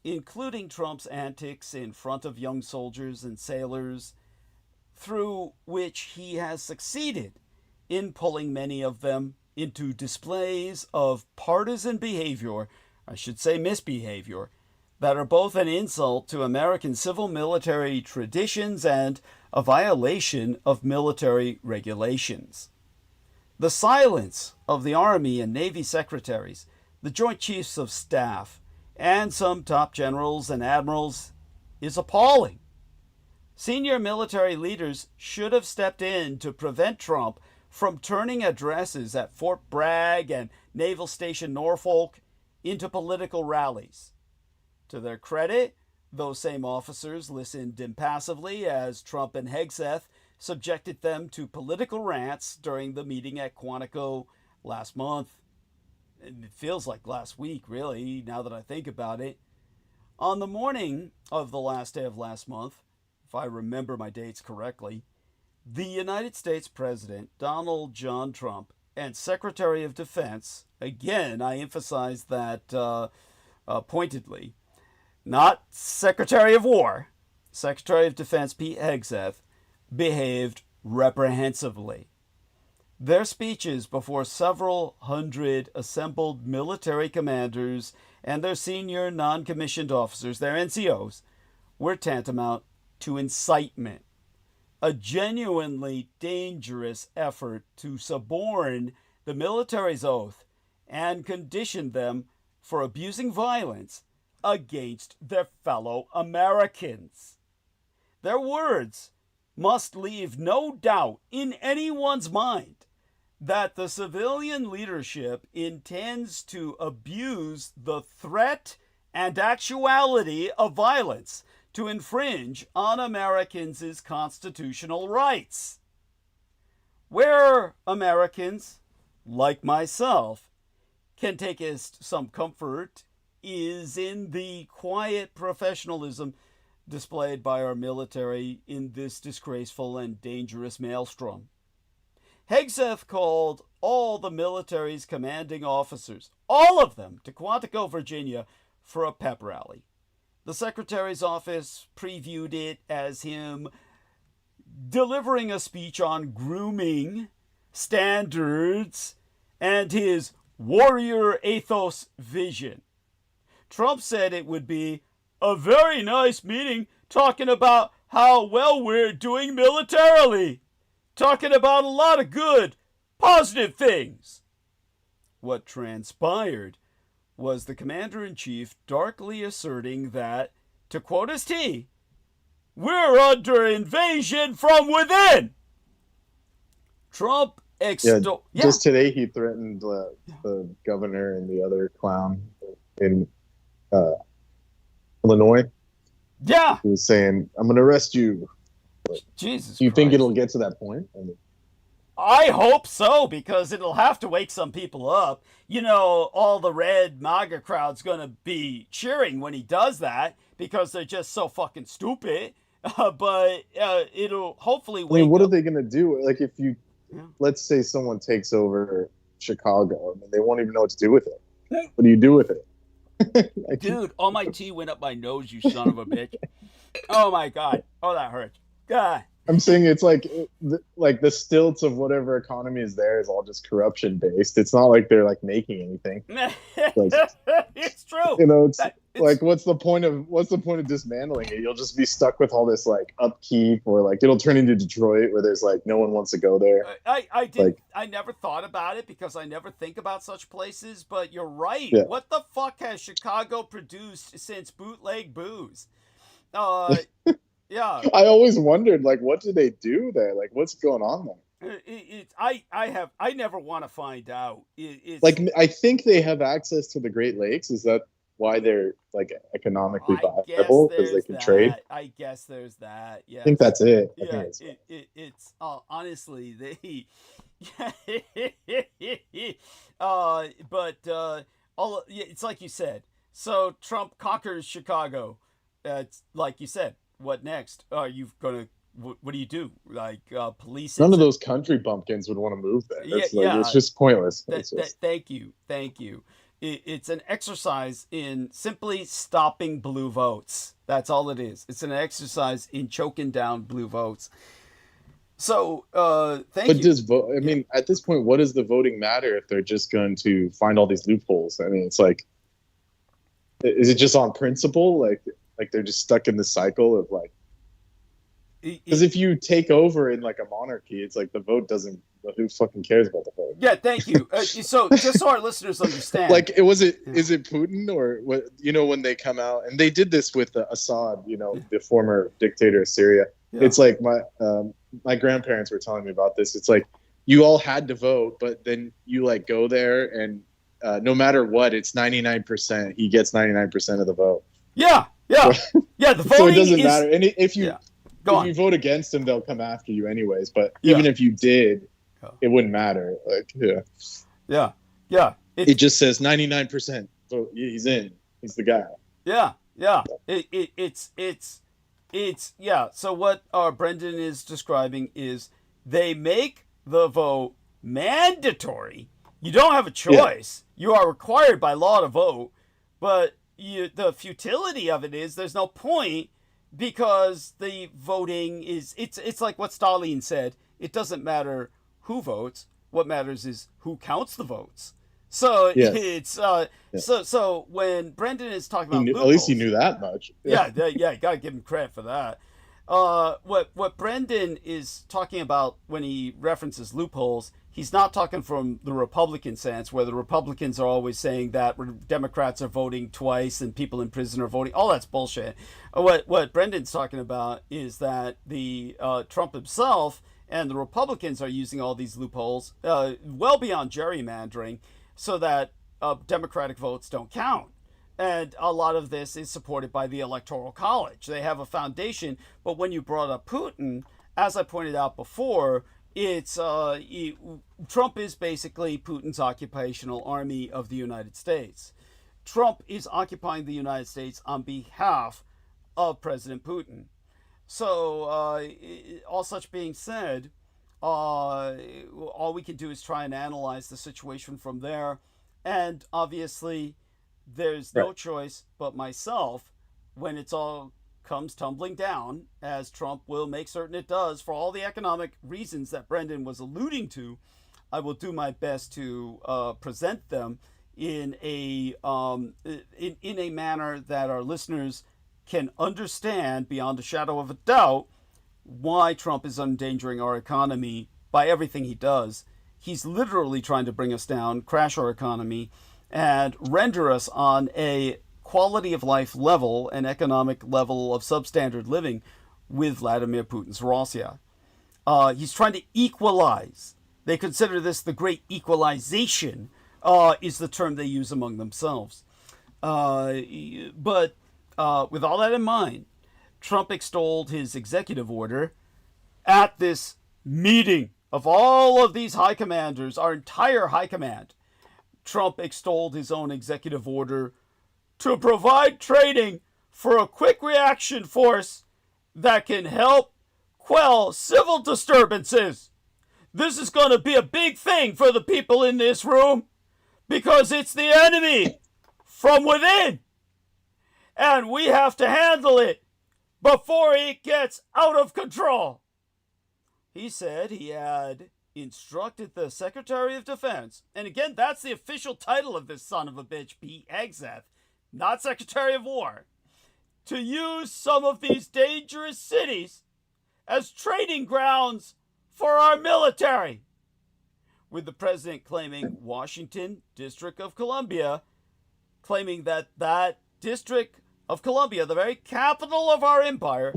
including Trump's antics in front of young soldiers and sailors, through which he has succeeded in pulling many of them into displays of partisan behavior, I should say misbehavior, that are both an insult to American civil military traditions and a violation of military regulations. The silence of the Army and Navy secretaries, the Joint Chiefs of Staff, and some top generals and admirals is appalling. Senior military leaders should have stepped in to prevent Trump from turning addresses at Fort Bragg and Naval Station Norfolk into political rallies. To their credit, those same officers listened impassively as Trump and Hegseth subjected them to political rants during the meeting at Quantico last month. It feels like last week, really, now that I think about it. On the morning of the last day of last month, if I remember my dates correctly, the United States President, Donald John Trump, and Secretary of Defense, again, I emphasize that pointedly, not Secretary of War, Secretary of Defense Pete Hegseth, behaved reprehensibly. Their speeches before several hundred assembled military commanders and their senior non-commissioned officers, their NCOs, were tantamount to incitement, a genuinely dangerous effort to suborn the military's oath and condition them for abusing violence against their fellow Americans. Their words must leave no doubt in anyone's mind that the civilian leadership intends to abuse the threat and actuality of violence to infringe on Americans' constitutional rights. Where Americans, like myself, can take some comfort is in the quiet professionalism displayed by our military in this disgraceful and dangerous maelstrom. Hegseth called all the military's commanding officers, all of them, to Quantico, Virginia, for a pep rally. The Secretary's office previewed it as him delivering a speech on grooming, standards, and his warrior ethos vision. Trump said it would be a very nice meeting talking about how well we're doing militarily, talking about a lot of good, positive things. What transpired was the commander-in-chief darkly asserting that, to quote his T, "We're under invasion from within." Trump Just today he threatened the governor and the other clown in Illinois. Yeah. He was saying, "I'm going to arrest you." Jesus Do you think Christ. it'll get to that point? I hope so, because it'll have to wake some people up. You know, all the red MAGA crowd's going to be cheering when he does that because they're just so fucking stupid. But it'll hopefully wake what up. are they going to do? Like, if you, let's say someone takes over Chicago, I mean, they won't even know what to do with it. What do you do with it? Dude, all my tea went up my nose, you son of a bitch. Oh, my God. Oh, that hurts. God. I'm saying it's like the stilts of whatever economy is there is all just corruption based. It's not like they're like making anything. It's true. You know, it's like what's the point of dismantling it? You'll just be stuck with all this like upkeep, or like it'll turn into Detroit where there's like no one wants to go there. I never thought about it because I never think about such places, but you're right. Yeah. What the fuck has Chicago produced since bootleg booze? Yeah. I always wondered, like, what do they do there? Like, what's going on there? I never want to find out. It's Like, I think they have access to the Great Lakes. Is that why they're like economically viable? Because they can trade. I guess there's that. I think Yes. that's it. I Yeah. think It's honestly they. It's like you said. So Trump conquers Chicago. It's like you said. What next? Are you gonna? What do you do? Like police? none of those country bumpkins would want to move there. It's just pointless. Thank you. It's an exercise in simply stopping blue votes. That's all it is. It's an exercise in choking down blue votes. So, thank you. But does vote? I mean, at this point, what does the voting matter if they're just going to find all these loopholes? I mean, it's like, is it just on principle? Like they're just stuck in the cycle of like, because if you take over in like a monarchy, it's like the vote doesn't. Who fucking cares about the vote? Yeah, thank you. So, just so our listeners understand, like, is it Putin or what? You know, when they come out and they did this with Assad, you know, the former dictator of Syria. Yeah. It's like my grandparents were telling me about this. It's like you all had to vote, but then you like go there and no matter what, it's 99%. He gets 99% of the vote. Yeah. The voting so it doesn't matter. And if you you vote against him, they'll come after you anyways. But even if you did, it wouldn't matter. Like yeah. It just says 99%. So he's in. He's the guy. Yeah. It's So what Brendan is describing is they make the vote mandatory. You don't have a choice. Yeah. You are required by law to vote, but the futility of it is there's no point because the voting is it's like what Stalin said. It doesn't matter who votes. What matters is who counts the votes. So it's so when Brendan is talking about at least he knew that much. Yeah, you gotta give him credit for that. What Brendan is talking about when he references loopholes, he's not talking from the Republican sense, where the Republicans are always saying that Democrats are voting twice and people in prison are voting. All that's bullshit. What Brendan's talking about is that the Trump himself and the Republicans are using all these loopholes well beyond gerrymandering so that Democratic votes don't count. And a lot of this is supported by the Electoral College. They have a foundation, but when you brought up Putin, as I pointed out before, it's Trump is basically Putin's occupational army of the United States. Trump is occupying the United States on behalf of President Putin. So, all such being said, all we can do is try and analyze the situation from there. And obviously, there's no choice but myself when it's all comes tumbling down, as Trump will make certain it does, for all the economic reasons that Brendan was alluding to. I will do my best to present them in a manner that our listeners can understand beyond a shadow of a doubt why Trump is endangering our economy by everything he does. He's literally trying to bring us down, crash our economy, and render us on a quality of life level, an economic level of substandard living with Vladimir Putin's Russia. He's trying to equalize. They consider this the great equalization, is the term they use among themselves. But with all that in mind, Trump extolled his executive order at this meeting of all of these high commanders, our entire high command. Trump extolled his own executive order to provide training for a quick reaction force that can help quell civil disturbances. This is going to be a big thing for the people in this room because it's the enemy from within. And we have to handle it before it gets out of control. He said he had instructed the Secretary of Defense, and again, that's the official title of this son of a bitch, Pete Hegseth, not Secretary of War, to use some of these dangerous cities as training grounds for our military. With the president claiming Washington, District of Columbia, claiming that District of Columbia, the very capital of our empire,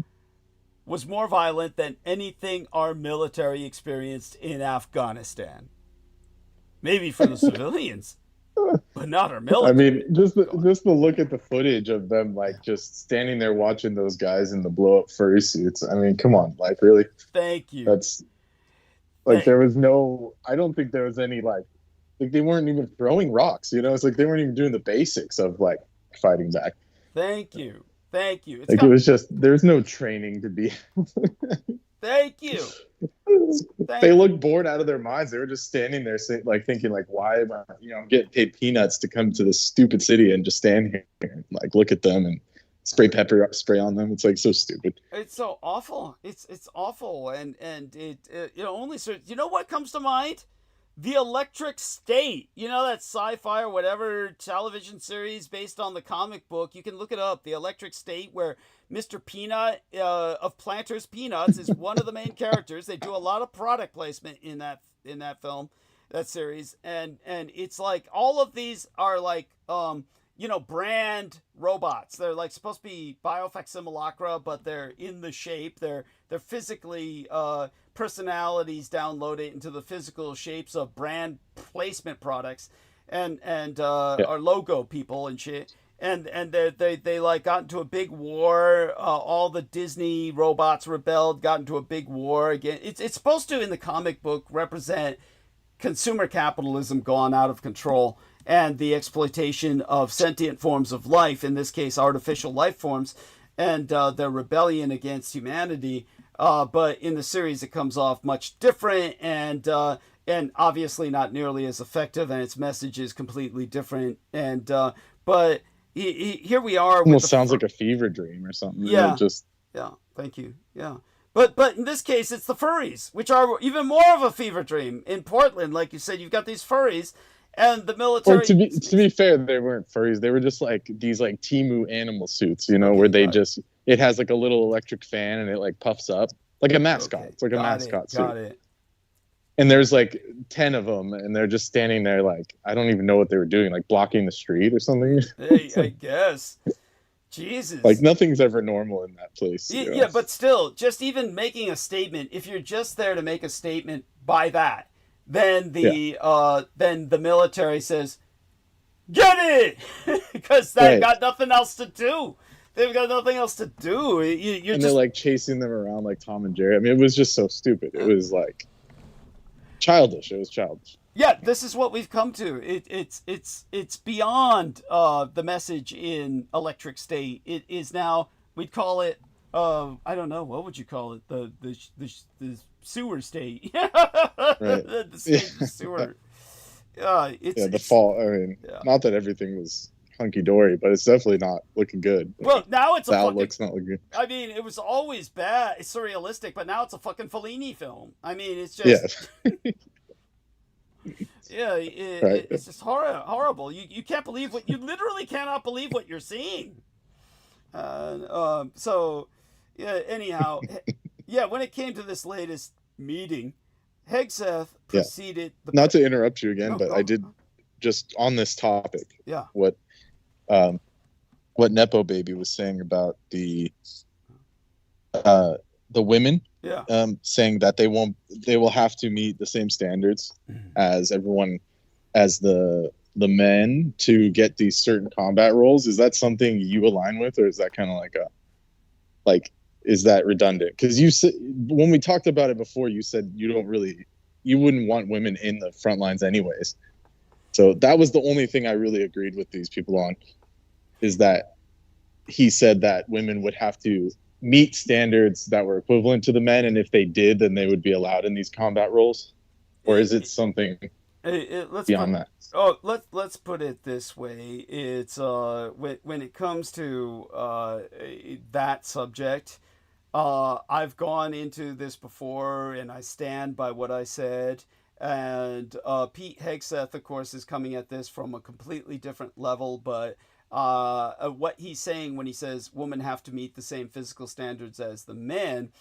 was more violent than anything our military experienced in Afghanistan. Maybe for the civilians, but not our military. I mean, just the look at the footage of them, like, just standing there watching those guys in the blow-up furry suits. I mean, come on, like, really? Thank you. That's, like, there was no, I don't think there was any, like, they weren't even throwing rocks, you know? It's like they weren't even doing the basics of, like, fighting back. Thank you. Thank you. It was just, there's no training to be. Thank you. They looked bored out of their minds. They were just standing there, like, thinking, like, why am I, I'm getting paid peanuts to come to this stupid city and just stand here and, like, look at them and spray pepper spray on them. It's, like, so stupid. It's so awful. It's awful, and it only serves. You know what comes to mind? The Electric State. You know, that sci-fi or whatever television series based on the comic book. You can look it up. The Electric State, where Mr. Peanut of Planters Peanuts is one of the main characters. They do a lot of product placement in that film, that series, and it's like all of these are like brand robots. They're like supposed to be biofacsimilacra, but they're in the shape. They're physically personalities downloaded into the physical shapes of brand placement products, and our logo people and shit. And they like got into a big war. All the Disney robots rebelled, got into a big war again. It's supposed to, in the comic book, represent consumer capitalism gone out of control and the exploitation of sentient forms of life, in this case artificial life forms, and their rebellion against humanity. But in the series it comes off much different, and obviously not nearly as effective, and its message is completely different. And but here we are. Almost sounds like a fever dream or something. Yeah. Yeah. Thank you. Yeah. But in this case, it's the furries, which are even more of a fever dream. In Portland, like you said, you've got these furries, and the military. Well, to be fair, they weren't furries. They were just like these like Temu animal suits, where they just it has like a little electric fan and it like puffs up like a mascot. Okay. It's like a mascot suit. Got it. And there's like 10 of them, and they're just standing there like, I don't even know what they were doing, like blocking the street or something. Hey, I guess. Jesus. Like nothing's ever normal in that place. Yeah, but still, just even making a statement, if you're just there to make a statement by that, then the military says, get it! Because they've got nothing else to do. They've got nothing else to do. They're like chasing them around like Tom and Jerry. I mean, it was just so stupid. It was like childish. It was childish. Yeah, this is what we've come to. It's beyond the message in Electric State. It is now, we'd call it, I don't know, what would you call it? The sewer state. Right. The state of sewer. The fall. I mean, not that everything was hunky-dory, but it's definitely not looking good. Well, now it's the outlook's not looking good. I mean, it was always bad. It's surrealistic, but now it's a fucking Fellini film. I mean, it's just... Yeah. It's just horrible. You can't believe you literally cannot believe what you're seeing. So, yeah, anyhow, when it came to this latest meeting, Hegseth proceeded... Not to interrupt you again, but I did, just on this topic, what Nepo Baby was saying about the women, saying that they will have to meet the same standards as everyone, as the men, to get these certain combat roles. Is that something you align with, or is that kind of like is that redundant? Because you said, when we talked about it before, you said you wouldn't want women in the front lines anyways. So that was the only thing I really agreed with these people on, is that he said that women would have to meet standards that were equivalent to the men, and if they did, then they would be allowed in these combat roles. Or is it something beyond that? Oh, let's put it this way. It's when it comes to that subject, I've gone into this before, and I stand by what I said. And Pete Hegseth, of course, is coming at this from a completely different level, but what he's saying when he says women have to meet the same physical standards as the men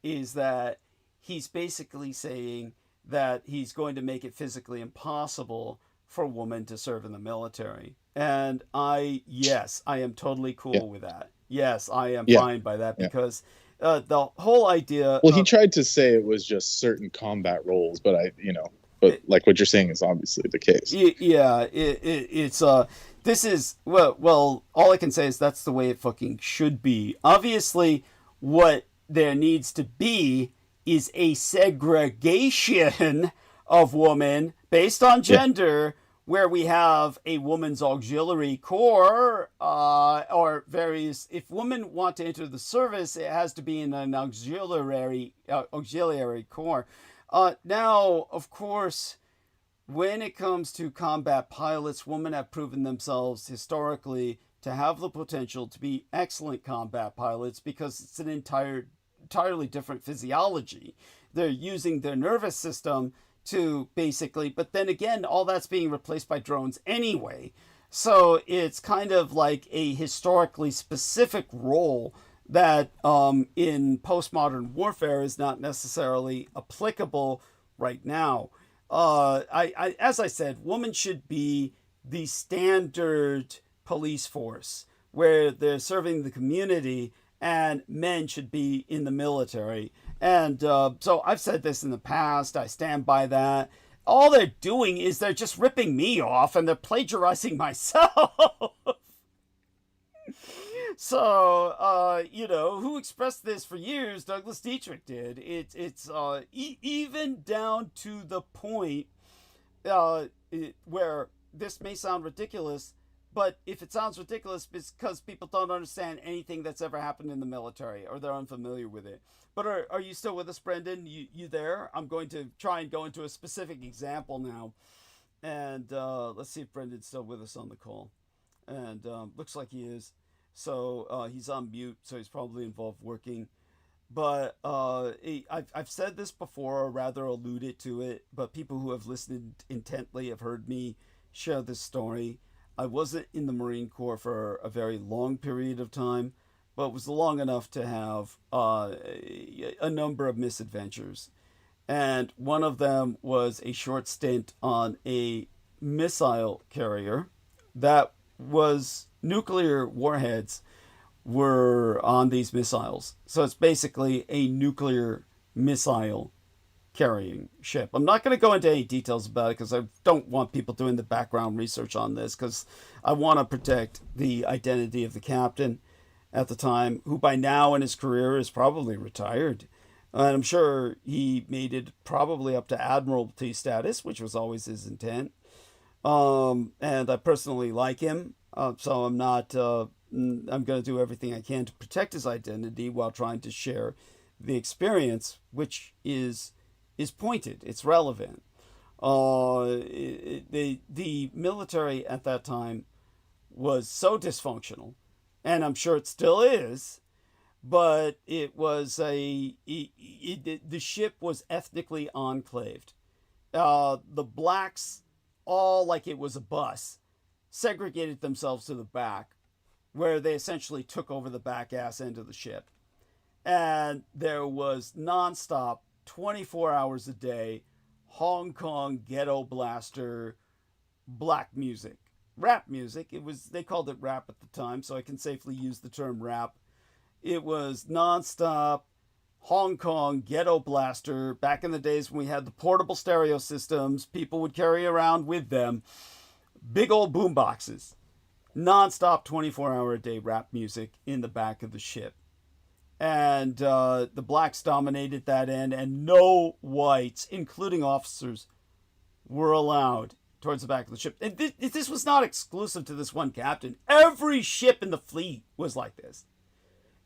is that he's basically saying that he's going to make it physically impossible for a woman to serve in the military. And I am totally cool with that. Yes, I am fine by that, because the whole idea. Well, he tried to say it was just certain combat roles, but like what you're saying is obviously the case. Yeah, it's this is well. All I can say is that's the way it fucking should be. Obviously, what there needs to be is a segregation of women based on gender. Where we have a woman's auxiliary corps, or various. If women want to enter the service, it has to be in an auxiliary corps. Now, of course, when it comes to combat pilots, women have proven themselves historically to have the potential to be excellent combat pilots because it's an entirely different physiology. They're using their nervous system to basically, but then again, all that's being replaced by drones anyway. So it's kind of like a historically specific role that in postmodern warfare is not necessarily applicable right now. As I said, women should be the standard police force where they're serving the community, and men should be in the military. And so I've said this in the past. I stand by that. All they're doing is they're just ripping me off and they're plagiarizing myself. So, who expressed this for years? Douglas Dietrich did. It's even down to the point where this may sound ridiculous, but if it sounds ridiculous, it's because people don't understand anything that's ever happened in the military or they're unfamiliar with it. But are you still with us, Brendan? You there? I'm going to try and go into a specific example now. And let's see if Brendan's still with us on the call. And looks like he is. So he's on mute, so he's probably involved working. But I've said this before, or rather alluded to it, but people who have listened intently have heard me share this story. I wasn't in the Marine Corps for a very long period of time, but it was long enough to have a number of misadventures. And one of them was a short stint on a missile carrier that was nuclear warheads were on these missiles. So it's basically a nuclear missile carrying ship. I'm not going to go into any details about it because I don't want people doing the background research on this, because I want to protect the identity of the captain at the time, who by now in his career is probably retired. And I'm sure he made it probably up to admiralty status, which was always his intent. And I personally like him, so I'm not. I'm going to do everything I can to protect his identity while trying to share the experience, which is pointed. It's relevant. The military at that time was so dysfunctional, and I'm sure it still is. But it was the ship was ethnically enclaved. The blacks, all like it was a bus, segregated themselves to the back, where they essentially took over the back ass end of the ship. And there was nonstop, 24 hours a day, Hong Kong ghetto blaster, black music, rap music. They called it rap at the time, so I can safely use the term rap. It was nonstop Hong Kong ghetto blaster. Back in the days when we had the portable stereo systems, people would carry around with them big old boom boxes. Nonstop 24-hour-a-day rap music in the back of the ship. And the blacks dominated that end, and no whites, including officers, were allowed towards the back of the ship. And this was not exclusive to this one captain. Every ship in the fleet was like this.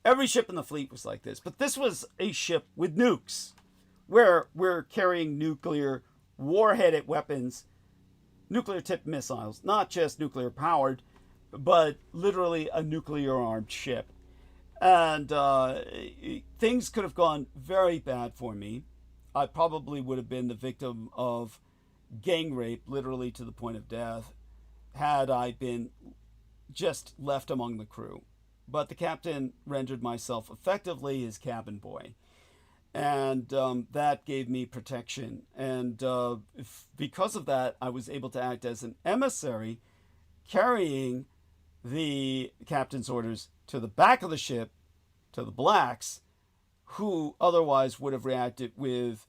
Every ship in the fleet was like this. But this was a ship with nukes, where we're carrying nuclear warheaded weapons, nuclear-tipped missiles, not just nuclear-powered, but literally a nuclear-armed ship. And things could have gone very bad for me. I probably would have been the victim of gang rape, literally to the point of death, had I been just left among the crew. But the captain rendered myself effectively his cabin boy. And that gave me protection. And because of that, I was able to act as an emissary, carrying the captain's orders to the back of the ship, to the blacks, who otherwise would have reacted with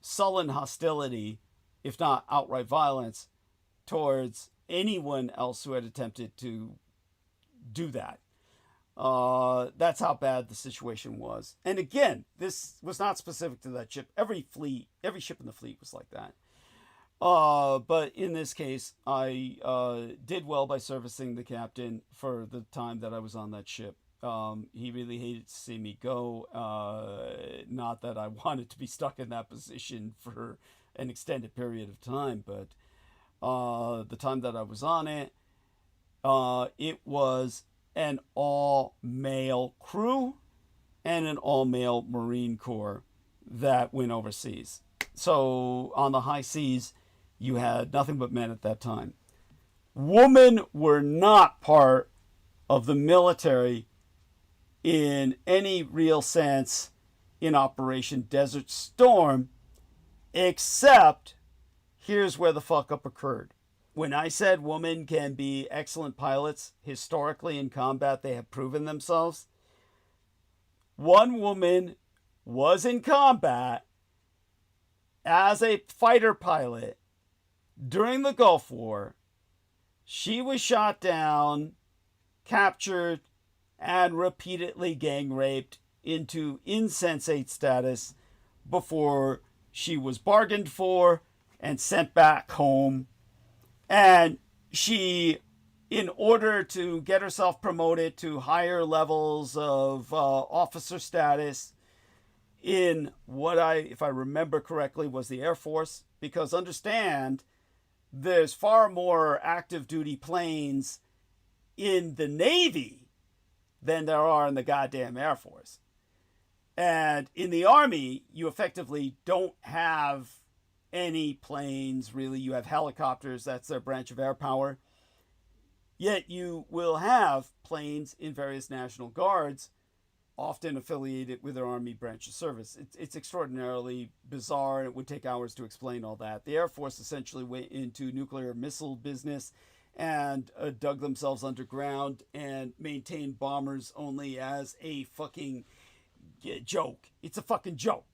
sullen hostility, if not outright violence, towards anyone else who had attempted to do that. That's how bad the situation was. And again, this was not specific to that ship. Every ship in the fleet was like that. But in this case, I did well by servicing the captain for the time that I was on that ship. He really hated to see me go. Not that I wanted to be stuck in that position for an extended period of time, but the time that I was on it, it was an all-male crew and an all-male Marine Corps that went overseas. So on the high seas, you had nothing but men at that time. Women were not part of the military in any real sense in Operation Desert Storm, except here's where the fuck up occurred. When I said women can be excellent pilots, historically in combat they have proven themselves. One woman was in combat as a fighter pilot during the Gulf War. She was shot down, captured, and repeatedly gang raped into insensate status before she was bargained for and sent back home. And she, in order to get herself promoted to higher levels of officer status in what if I remember correctly, was the Air Force, because understand, there's far more active duty planes in the Navy than there are in the goddamn Air Force. And in the Army, you effectively don't have any planes, really. You have helicopters, that's their branch of air power. Yet you will have planes in various National Guards, often affiliated with their Army branch of service. It's extraordinarily bizarre, and it would take hours to explain all that. The Air Force essentially went into nuclear missile business and dug themselves underground and maintained bombers only as a fucking joke. It's a fucking joke.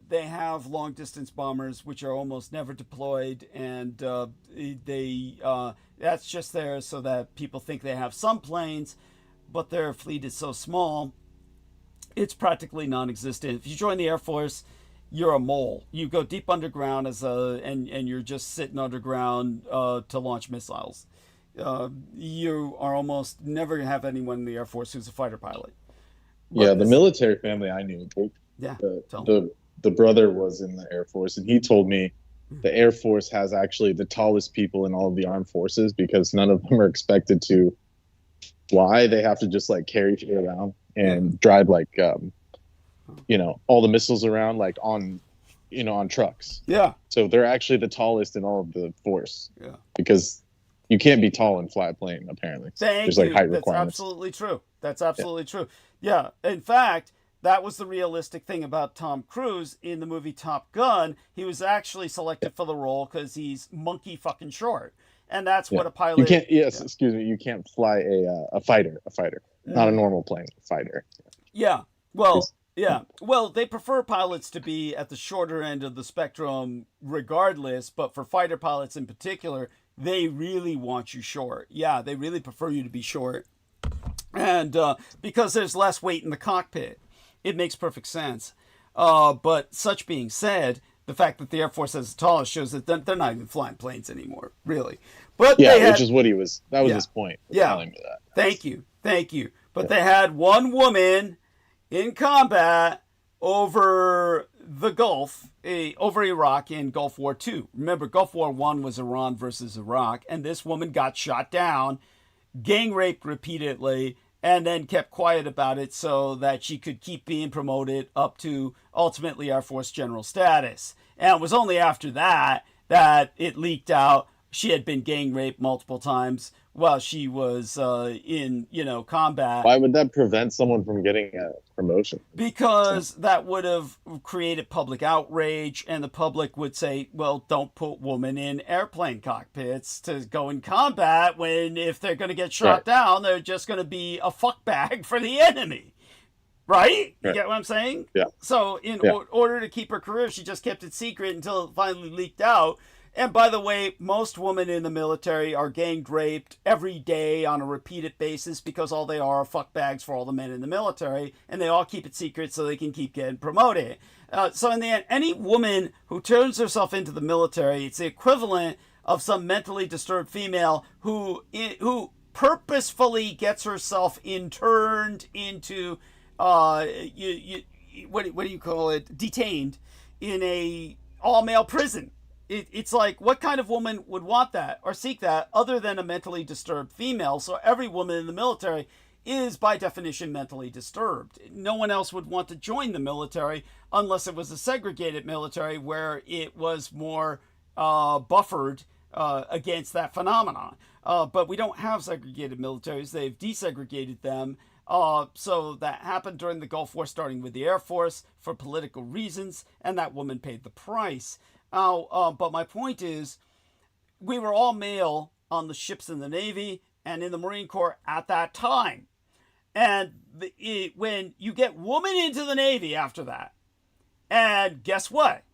They have long-distance bombers, which are almost never deployed, and that's just there so that people think they have some planes, but their fleet is so small, it's practically non-existent. If you join the Air Force, you're a mole. You go deep underground and you're just sitting underground to launch missiles. You are almost never going to have anyone in the Air Force who's a fighter pilot. But the military family I knew, the brother was in the Air Force, and he told me the Air Force has actually the tallest people in all of the armed forces because none of them are expected to fly. They have to just like carry shit around and drive like all the missiles around like on trucks. Yeah. So they're actually the tallest in all of the force. Yeah. Because you can't be tall and fly a plane, apparently. There's like height requirements. That's absolutely true. That's absolutely true. Yeah. In fact, that was the realistic thing about Tom Cruise in the movie Top Gun. He was actually selected for the role because he's monkey fucking short. And that's what a pilot... You can't, excuse me, you can't fly a fighter. Not a normal plane, a fighter. Yeah. Well, Well, they prefer pilots to be at the shorter end of the spectrum regardless, but for fighter pilots in particular, they really want you short. Yeah, they really prefer you to be short. And because there's less weight in the cockpit, it makes perfect sense. But such being said, the fact that the Air Force has the tallest shows that they're not even flying planes anymore, really. But which is what his point. Telling me that. Thank you. But they had one woman in combat over the Gulf, over Iraq in Gulf War II. Remember, Gulf War I was Iran versus Iraq, and this woman got shot down, gang raped repeatedly, and then kept quiet about it so that she could keep being promoted up to ultimately Air Force General status. And it was only after that it leaked out she had been gang raped multiple times while she was in combat. Why would that prevent someone from getting a promotion? Because that would have created public outrage, and the public would say, well, don't put women in airplane cockpits to go in combat when if they're going to get shot down, they're just going to be a fuck bag for the enemy. Right? You Right. get what I'm saying? Yeah. So in Yeah. order to keep her career, she just kept it secret until it finally leaked out. And by the way, most women in the military are gang raped every day on a repeated basis because all they are fuckbags for all the men in the military, and they all keep it secret so they can keep getting promoted. So in the end, any woman who turns herself into the military, it's the equivalent of some mentally disturbed female who purposefully gets herself interned into what do you call it? Detained in a all-male prison. It's like, what kind of woman would want that or seek that other than a mentally disturbed female? So every woman in the military is by definition mentally disturbed. No one else would want to join the military unless it was a segregated military where it was more buffered against that phenomenon. But we don't have segregated militaries. They've desegregated them. So that happened during the Gulf War, starting with the Air Force for political reasons, and that woman paid the price. But my point is, we were all male on the ships in the Navy and in the Marine Corps at that time. And when you get women into the Navy after that, and guess what?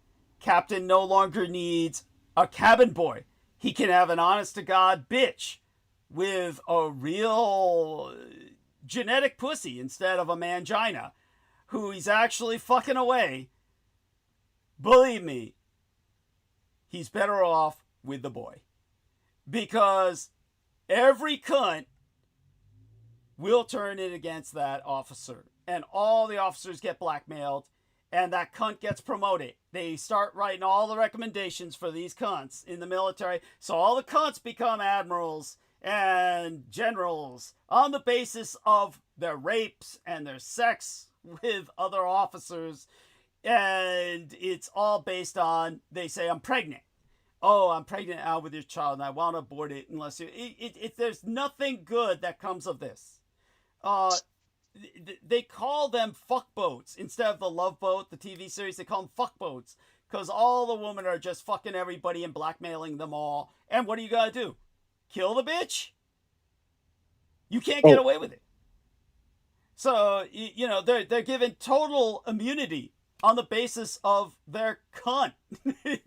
Captain no longer needs a cabin boy. He can have an honest-to-God bitch with a real genetic pussy instead of a mangina who he's actually fucking away. Believe me, he's better off with the boy. Because every cunt will turn it against that officer. And all the officers get blackmailed. And that cunt gets promoted. They start writing all the recommendations for these cunts in the military. So all the cunts become admirals and generals on the basis of their rapes and their sex with other officers. And it's all based on, they say, I'm pregnant. Oh, I'm pregnant now with your child and I want to abort it unless you... there's nothing good that comes of this. They call them fuck boats instead of the Love Boat, the TV series. They call them fuck boats because all the women are just fucking everybody and blackmailing them all. And what do you gotta do? Kill the bitch? You can't get away with it. So they're given total immunity on the basis of their cunt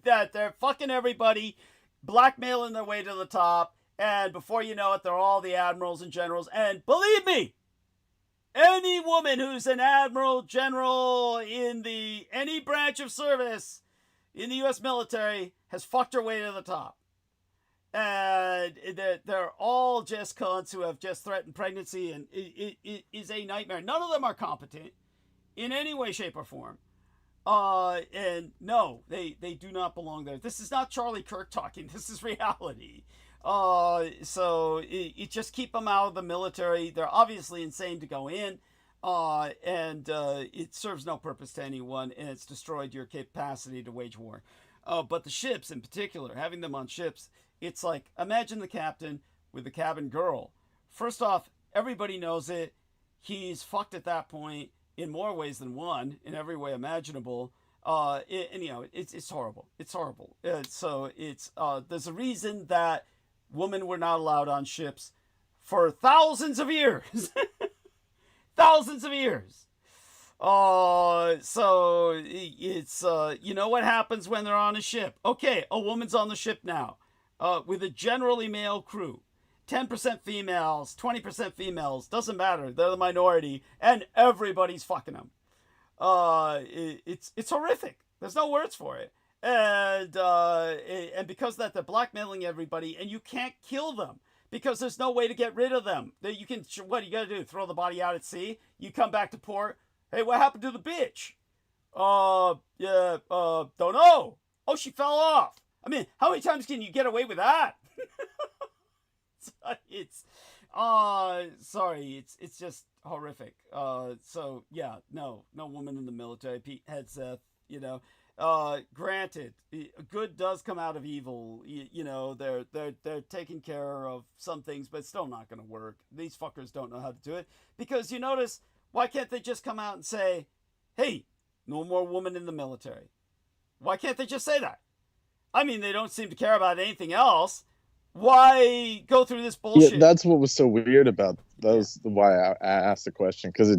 that they're fucking everybody, blackmailing their way to the top, and before you know it, they're all the admirals and generals. And believe me, any woman who's an admiral, general in any branch of service in the U.S. military has fucked her way to the top. And they're all just cunts who have just threatened pregnancy, and it is a nightmare. None of them are competent in any way, shape, or form. And no, they do not belong there. This is not Charlie Kirk talking. This is reality. So it just keep them out of the military. They're obviously insane to go in, and it serves no purpose to anyone, and it's destroyed your capacity to wage war. But the ships in particular, having them on ships, it's like, imagine the captain with the cabin girl. First off, everybody knows it. He's fucked at that point in more ways than one, in every way imaginable. It's horrible. It's horrible. So there's a reason that women were not allowed on ships for thousands of years. Thousands of years. So it's, what happens when they're on a ship? Okay, a woman's on the ship now, with a generally male crew. 10% females, 20% females, doesn't matter. They're the minority, and everybody's fucking them. It's horrific. There's no words for it. And because that, they're blackmailing everybody, and you can't kill them because there's no way to get rid of them. You can, what you gotta do? Throw the body out at sea? You come back to port. Hey, what happened to the bitch? Don't know. Oh, she fell off. I mean, how many times can you get away with that? It's just horrific. So yeah, no woman in the military. Pete Hegseth, granted, good does come out of evil. They're taking care of some things, but it's still not going to work. These fuckers don't know how to do it because you notice, why can't they just come out and say, hey, no more women in the military? Why can't they just say that? I mean, they don't seem to care about anything else. Why go through this bullshit? Yeah, that's what was so weird about that. Was why I asked the question, because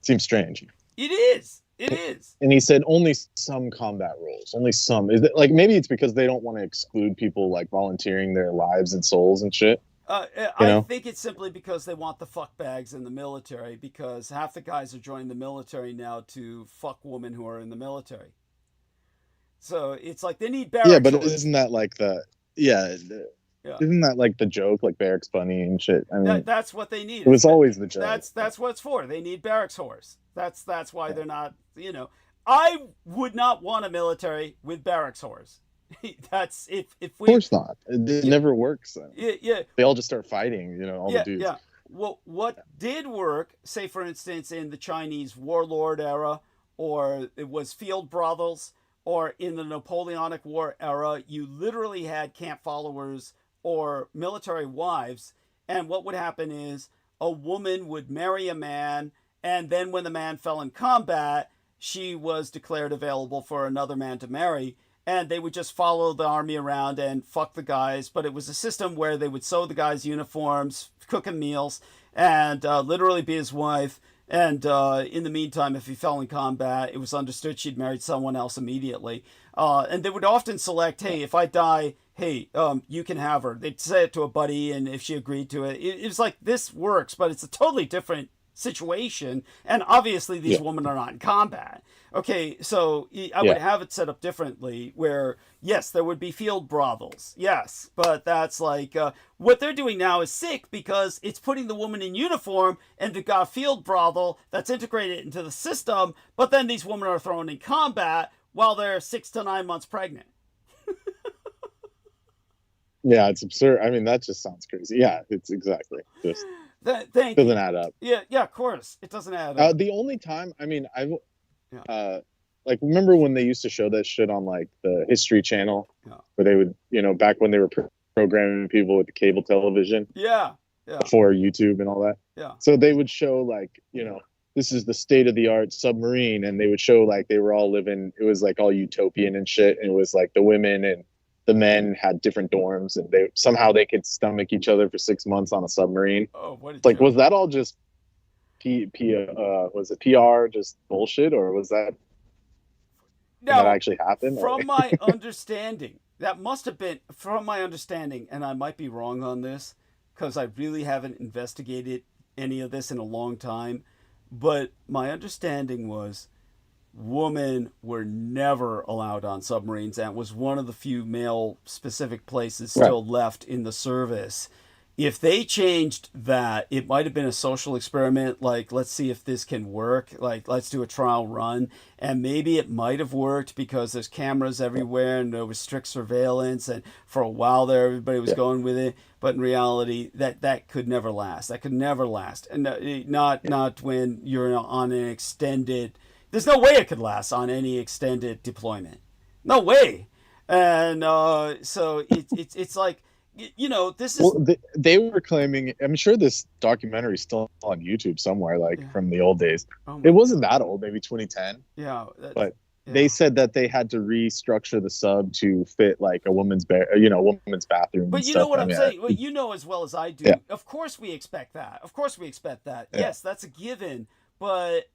Seems strange. It is. It is. And he said only some combat roles, only some. Is it like maybe it's because they don't want to exclude people like volunteering their lives and souls and shit? I think it's simply because they want the fuck bags in the military, because half the guys are joining the military now to fuck women who are in the military. So it's like they need barracks. Yeah, but isn't that like isn't that like the joke, like barracks bunny and shit? I mean, that's what they need. It was always the joke. That's what it's for. They need barracks whores. That's why they're not. I would not want a military with barracks whores. That's if we. Of course not. It never works. Then. Yeah. They all just start fighting. All the dudes. Yeah. Well, what did work? Say, for instance, in the Chinese warlord era, or it was field brothels, or in the Napoleonic War era, you literally had camp followers or military wives, and what would happen is a woman would marry a man, and then when the man fell in combat, she was declared available for another man to marry, and they would just follow the army around and fuck the guys. But it was a system where they would sew the guys' uniforms, cook him meals, and literally be his wife. And in the meantime, if he fell in combat, it was understood she'd married someone else immediately. And they would often select, hey, if I die, hey, you can have her. They'd say it to a buddy, and if she agreed to it, it was like, this works, but it's a totally different situation. And obviously, these women are not in combat. Okay, so I would have it set up differently where, yes, there would be field brothels. Yes, but that's like, what they're doing now is sick because it's putting the woman in uniform and they've got a field brothel that's integrated into the system, but then these women are thrown in combat while they're 6 to 9 months pregnant. Yeah, it's absurd. I mean, that just sounds crazy. Yeah, it's exactly just doesn't add up. Yeah, of course, it doesn't add up. The only time, I mean, like remember when they used to show that shit on like the History Channel, where they would, back when they were programming people with the cable television, before YouTube and all that. Yeah. So they would show like, this is the state of the art submarine, and they would show like they were all living. It was like all utopian and shit. And it was like the women and the men had different dorms, and they could stomach each other for 6 months on a submarine. Oh, what? Like, was that all just was it PR, just bullshit, or was that that actually happened? From my understanding, that must have been from my understanding, and I might be wrong on this because I really haven't investigated any of this in a long time. But my understanding was women were never allowed on submarines, and it was one of the few male-specific places still left in the service. If they changed that, it might have been a social experiment, like, let's see if this can work, like, let's do a trial run, and maybe it might have worked because there's cameras everywhere, and there was strict surveillance, and for a while there, everybody was going with it, but in reality, that could never last. That could never last, and not when you're on an extended... There's no way it could last on any extended deployment. No way. And so it's like, this is... Well, they were claiming... I'm sure this documentary is still on YouTube somewhere, from the old days. It wasn't that old, maybe 2010. Yeah. But they said that they had to restructure the sub to fit like a woman's bathroom. But you know what I'm saying? Well, you know as well as I do. Yeah. Of course we expect that. Yeah. Yes, that's a given. But...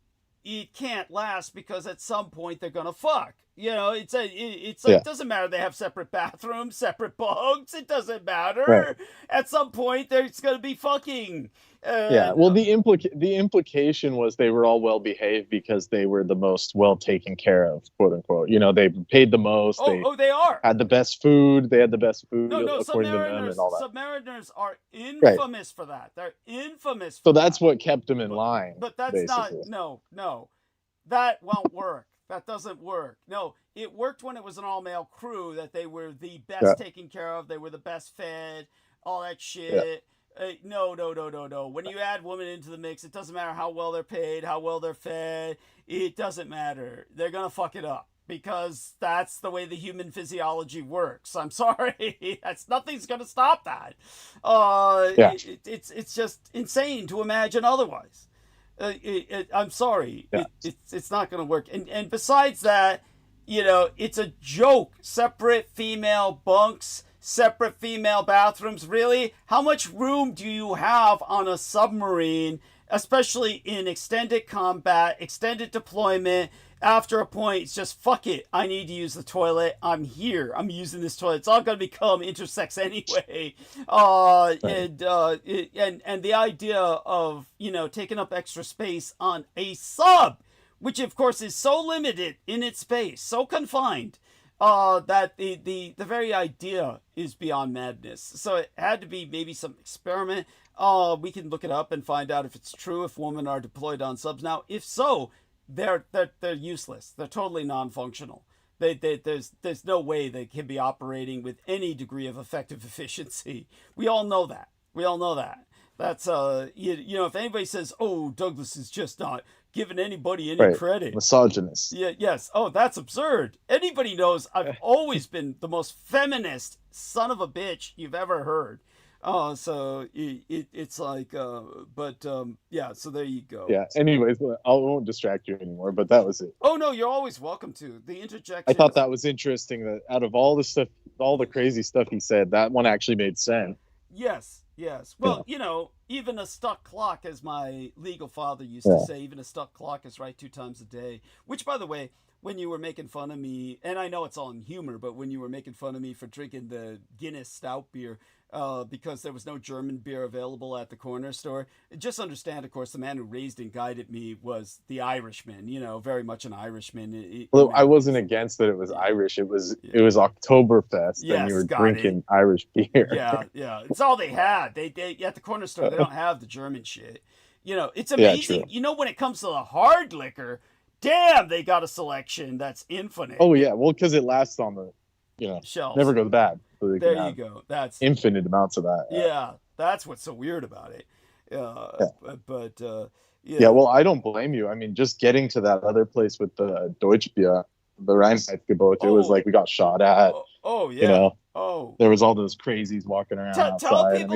it can't last because at some point they're gonna fuck. It's like it doesn't matter. They have separate bathrooms, separate bunks. It doesn't matter. Right. At some point, there's gonna be fucking. Well, the implication was they were all well behaved because they were the most well taken care of, quote unquote. They paid the most. They are. Had the best food. They had the best food. No, according to them and all that. Submariners are infamous for that. They're infamous. So that's what kept them in line. But that's basically. No, that won't work. That doesn't work. No, it worked when it was an all-male crew, that they were the best taken care of. They were the best fed, all that shit. No. When you add women into the mix, it doesn't matter how well they're paid, how well they're fed. It doesn't matter. They're going to fuck it up because that's the way the human physiology works. I'm sorry. Nothing's going to stop that. It's just insane to imagine otherwise. I'm sorry. Yeah. It's not going to work. And besides that, it's a joke. Separate female bunks, separate female bathrooms. Really? How much room do you have on a submarine especially in extended combat, extended deployment. After a point, it's just, fuck it, I need to use the toilet. I'm here. I'm using this toilet. It's all going to become intersex anyway. And the idea of, taking up extra space on a sub, which of course is so limited in its space, so confined, that the very idea is beyond madness. So it had to be maybe some experiment. We can look it up and find out if it's true, if women are deployed on subs now. If so, they're useless. They're totally non-functional. There's no way they can be operating with any degree of effective efficiency. We all know that. That's if anybody says, "Oh, Douglas is just not giving anybody any credit," misogynist. Yeah, yes. Oh, that's absurd. Anybody knows I've always been the most feminist son of a bitch you've ever heard. So it's like, yeah, so there you go. Yeah, anyways, I won't distract you anymore, but that was it. Oh, no, you're always welcome to. The interjection. I thought that was interesting that out of all the stuff, all the crazy stuff he said, that one actually made sense. Yes. Well, even a stuck clock, as my legal father used to say, even a stuck clock is right 2 times a day. Which, by the way, when you were making fun of me, and I know it's all in humor, but when you were making fun of me for drinking the Guinness stout beer, because there was no German beer available at the corner store, just understand, of course, the man who raised and guided me was the Irishman, very much an Irishman. Well, I wasn't against that it was Irish. It was Oktoberfest, and you were drinking Irish beer. Yeah. It's all they had. They at the corner store, they don't have the German shit. It's amazing. When it comes to the hard liquor, damn, they got a selection that's infinite. Oh, yeah. Well, because it lasts on the, shelves. Never goes bad. So there you go. That's infinite amounts of that. Yeah, that's what's so weird about it. But well, I don't blame you. I mean, just getting to that other place with the Deutschbier, the Reinheitsgebot, it was like we got shot at. Oh yeah. There was all those crazies walking around outside.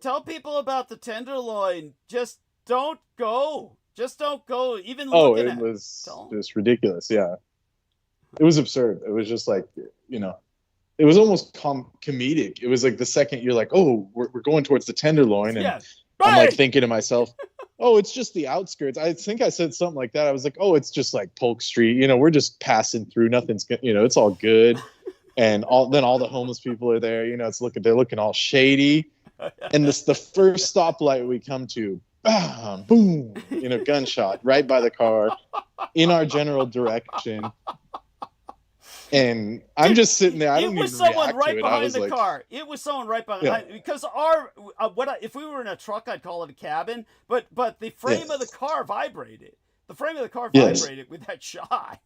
Tell people about the Tenderloin. Just don't go. Even looking at it. It was just ridiculous. Yeah, it was absurd. It was just like, it was almost comedic. It was like the second you're like, oh, we're going towards the Tenderloin, and I'm like thinking to myself, oh, it's just the outskirts. I think I said something like that. I was like, oh, it's just like Polk Street. We're just passing through. Nothing's good. It's all good. And all the homeless people are there. They're looking all shady. And the first stoplight we come to, bam, boom, gunshot right by the car in our general direction. And I'm just sitting there. It was someone right behind the car. It was someone right behind because if we were in a truck, I'd call it a cabin. But the frame of the car vibrated. The frame of the car vibrated with that shot.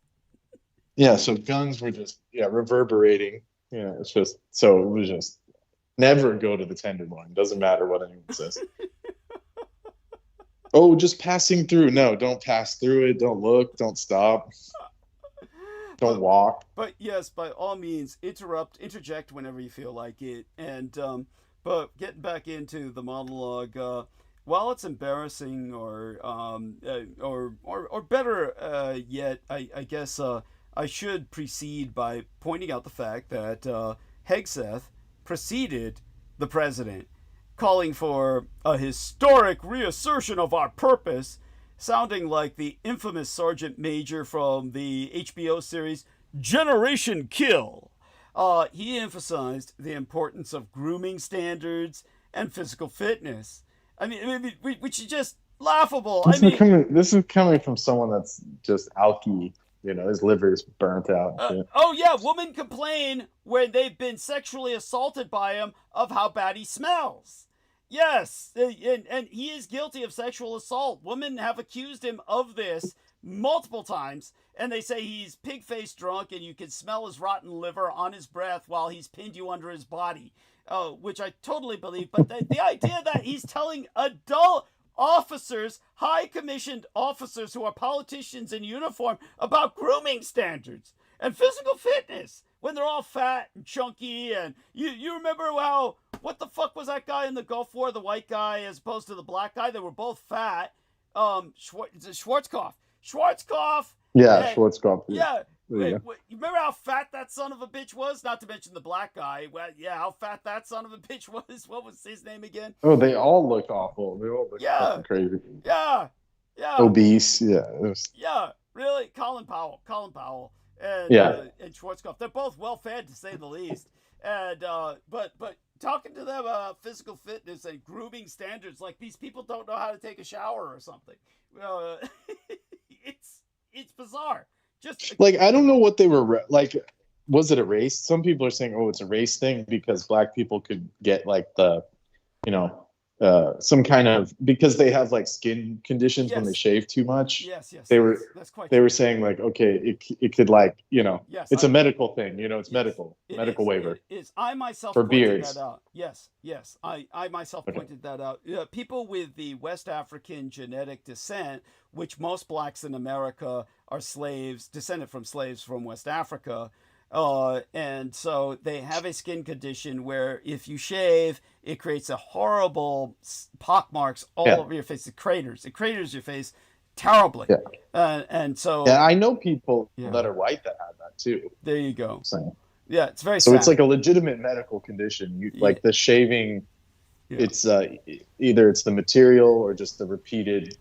Yeah. So guns were just reverberating. It's just so it was just never go to the Tenderloin. Doesn't matter what anyone says. Oh, just passing through. No, don't pass through it. Don't look. Don't stop. Don't walk. But yes, by all means, interject whenever you feel like it. And but getting back into the monologue, while it's embarrassing, or better yet, I guess I should precede by pointing out the fact that Hegseth preceded the president, calling for a historic reassertion of our purpose, sounding like the infamous Sergeant Major from the HBO series Generation Kill. He emphasized the importance of grooming standards and physical fitness. I mean, which is just laughable. This is coming from someone that's just alky. His liver's burnt out. Women complain when they've been sexually assaulted by him of how bad he smells. Yes, and he is guilty of sexual assault. Women have accused him of this multiple times, and they say he's pig-faced drunk and you can smell his rotten liver on his breath while he's pinned you under his body, which I totally believe. But the idea that he's telling adult officers, high-commissioned officers who are politicians in uniform, about grooming standards and physical fitness when they're all fat and chunky, and you remember how, what the fuck was that guy in the Gulf War, the white guy as opposed to the black guy? They were both fat. Schwarzkopf. Yeah, Schwarzkopf. Yeah, Wait, you remember how fat that son of a bitch was? Not to mention the black guy. Well, yeah, how fat that son of a bitch was. What was his name again? Oh, they all look awful. They all look fucking crazy. Yeah. Obese. Yeah. Yeah, really. Colin Powell, and and Schwarzkopf. They're both well fed, to say the least. And but talking to them about physical fitness and grooming standards, like these people don't know how to take a shower or something. It's bizarre. Just like, I don't know what they were like. Was it a race? Some people are saying, oh, it's a race thing because black people could get like the, some kind of, because they have like skin conditions when they shave too much. Yes. They were saying like, okay, it could like, it's a medical thing, it's medical waiver. It is. I myself for pointed beards. that out. Yes. I myself pointed that out. People with the West African genetic descent, which most blacks in America are slaves, descended from slaves from West Africa. And so they have a skin condition where if you shave, it creates a horrible pock marks all over your face. It craters your face terribly. And so I know people that are white that have that too. There you go. So, yeah, it's very so sad. it's like a legitimate medical condition. Like the shaving, it's either it's the material or just the repeated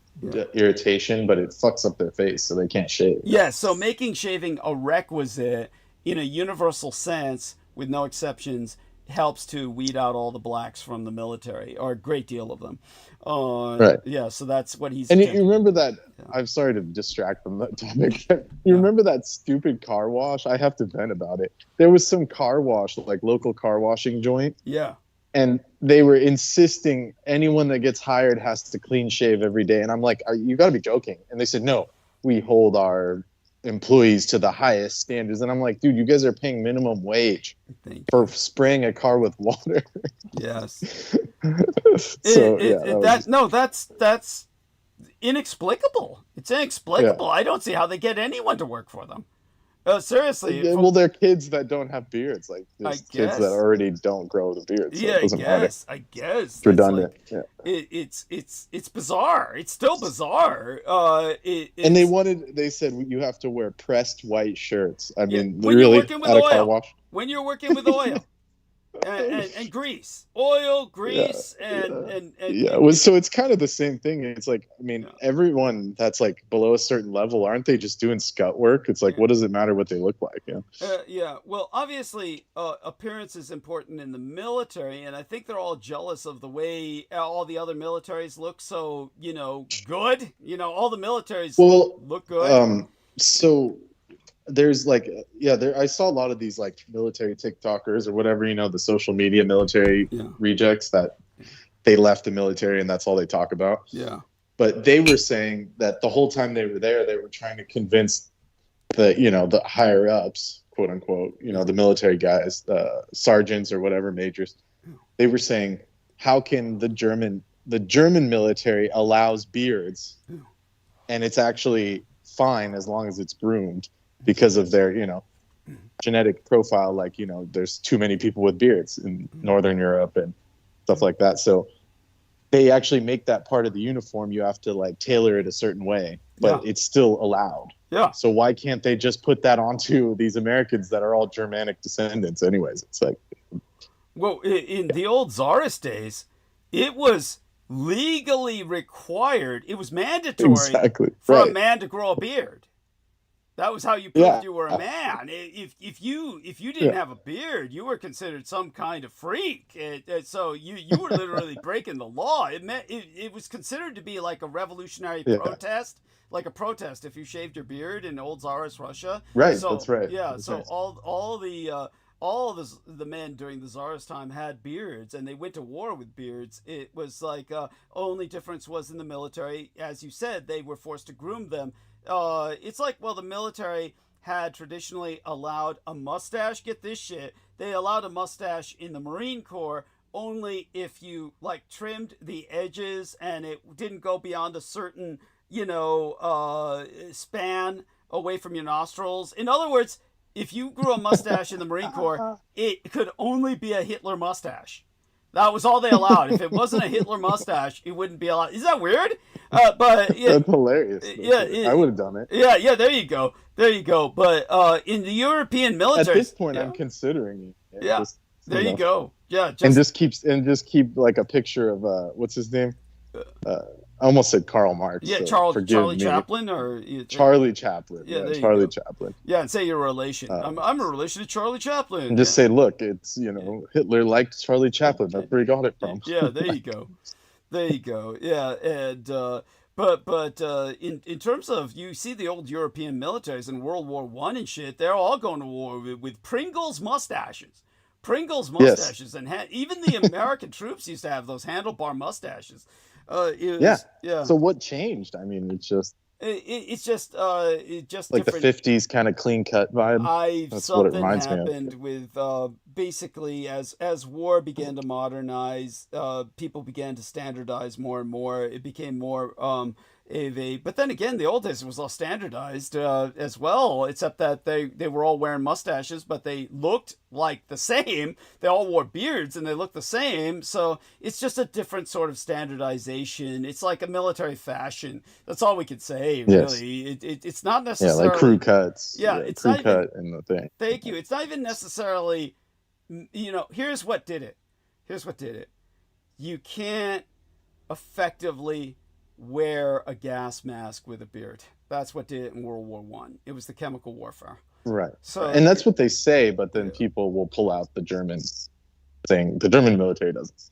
irritation, but it fucks up their face so they can't shave. So making shaving a requisite in a universal sense, with no exceptions, helps to weed out all the blacks from the military, or a great deal of them. So that's what he's. And you remember that? I'm sorry to distract from that topic. You remember that stupid car wash? I have to vent about it. There was some car wash, like local car washing joint. Yeah. And they were insisting anyone that gets hired has to clean shave every day. And I'm like, you got to be joking. And they said, no, we hold our employees to the highest standards. And I'm like, dude, you guys are paying minimum wage for spraying a car with water. Yes. So that's inexplicable. It's inexplicable. I don't see how they get anyone to work for them. Seriously. Well, they're kids that don't have beards. Like there's kids that already don't grow the beards. So it doesn't matter. I guess. It's redundant. It's bizarre. It's still bizarre. And they said you have to wear pressed white shirts. I mean, when really, you're working with at a oil, car wash. When you're working with oil. And grease, oil, grease, and so it's kind of the same thing. It's like, I mean, everyone that's like below a certain level, aren't they just doing scut work? It's like, what does it matter what they look like? Well, obviously, appearance is important in the military, and I think they're all jealous of the way all the other militaries look. So good. All the militaries look good. So. There's like, I saw a lot of these like military TikTokers or whatever, the social media military rejects that they left the military and that's all they talk about. Yeah. But they were saying that the whole time they were there, they were trying to convince the higher ups, quote unquote, the military guys, sergeants or whatever, majors. They were saying, how can the German military allows beards and it's actually fine as long as it's groomed? Because of their, genetic profile, like, there's too many people with beards in Northern Europe and stuff like that. So they actually make that part of the uniform. You have to like tailor it a certain way, but it's still allowed. Yeah. So why can't they just put that onto these Americans that are all Germanic descendants anyways? It's like, well, in the old Tsarist days, it was legally required. It was mandatory for a man to grow a beard. That was how you proved you were a man. If you didn't have a beard, you were considered some kind of freak. So you were literally breaking the law. It was considered to be like a revolutionary protest, like a protest if you shaved your beard in old Tsarist Russia. Right. So, that's right. Yeah. That's so right. all the men during the Tsarist time had beards, and they went to war with beards. It was like only difference was in the military, as you said, they were forced to groom them. It's like, well, the military had traditionally allowed a mustache. Get this shit. They allowed a mustache in the Marine Corps only if you like trimmed the edges and it didn't go beyond a certain, span away from your nostrils. In other words, if you grew a mustache in the Marine Corps, it could only be a Hitler mustache. That was all they allowed. If it wasn't a Hitler mustache, it wouldn't be allowed. Is that weird? But yeah, That's hilarious. I would have done it. Yeah. There you go. But in the European military, At this point, I'm considering it. Yeah. There you go. Yeah. And just keep like a picture of what's his name? I almost said Karl Marx. Yeah, so Charlie Chaplin or Charlie Chaplin. Yeah, Charlie Chaplin. Yeah, and say you're a relation. I'm a relation to Charlie Chaplin. And just say, look, it's Hitler liked Charlie Chaplin. That's where he got it from. Yeah, there you go. Yeah, and but in terms of, you see the old European militaries in World War I and shit, they're all going to war with Pringles mustaches. Yes. And even the American troops used to have those handlebar mustaches. Yeah. So what changed? I mean, it's just like different. The 50s kind of clean cut vibe. That's what it reminds me of. Something happened with basically as war began to modernize, people began to standardize more and more. It became more but then again, the old days it was all standardized as well, except that they were all wearing mustaches, but they looked like the same. They all wore beards and they looked the same. So it's just a different sort of standardization. It's like a military fashion. That's all we could say, really. Yes. It's not necessarily like crew cuts. Yeah, it's crew not cut even, and the thing. Thank you. It's not even necessarily, here's what did it. You can't effectively wear a gas mask with a beard. That's what did it in World War I. It was the chemical warfare. Right. So, and that's what they say, but then people will pull out the German thing. The German military doesn't.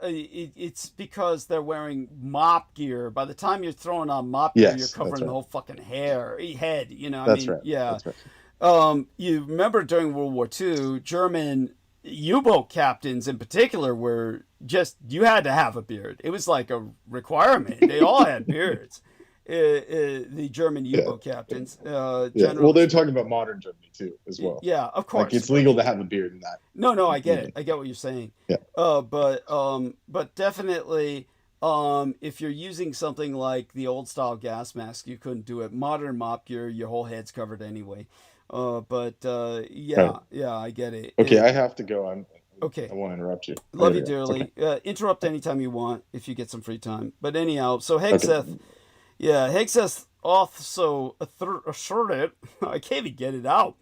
It's because they're wearing mop gear. By the time you're throwing on mop gear, you're covering the whole fucking head. That's right. Yeah. That's right. You remember during World War II, German U-boat captains in particular were just, you had to have a beard. It was like a requirement. They all had beards. The German U-boat captains. Well, they're talking about modern Germany too, as well. Yeah, of course. Like it's legal to have a beard in that. No, I get it. I get what you're saying. Yeah. But definitely, if you're using something like the old style gas mask, you couldn't do it. Modern mop gear, your whole head's covered anyway. I get it. Okay, I have to go. Okay. I won't interrupt you. Love you dearly. Okay. Interrupt anytime you want if you get some free time. But anyhow, so Hegseth, Hegseth also asserted, I can't even get it out.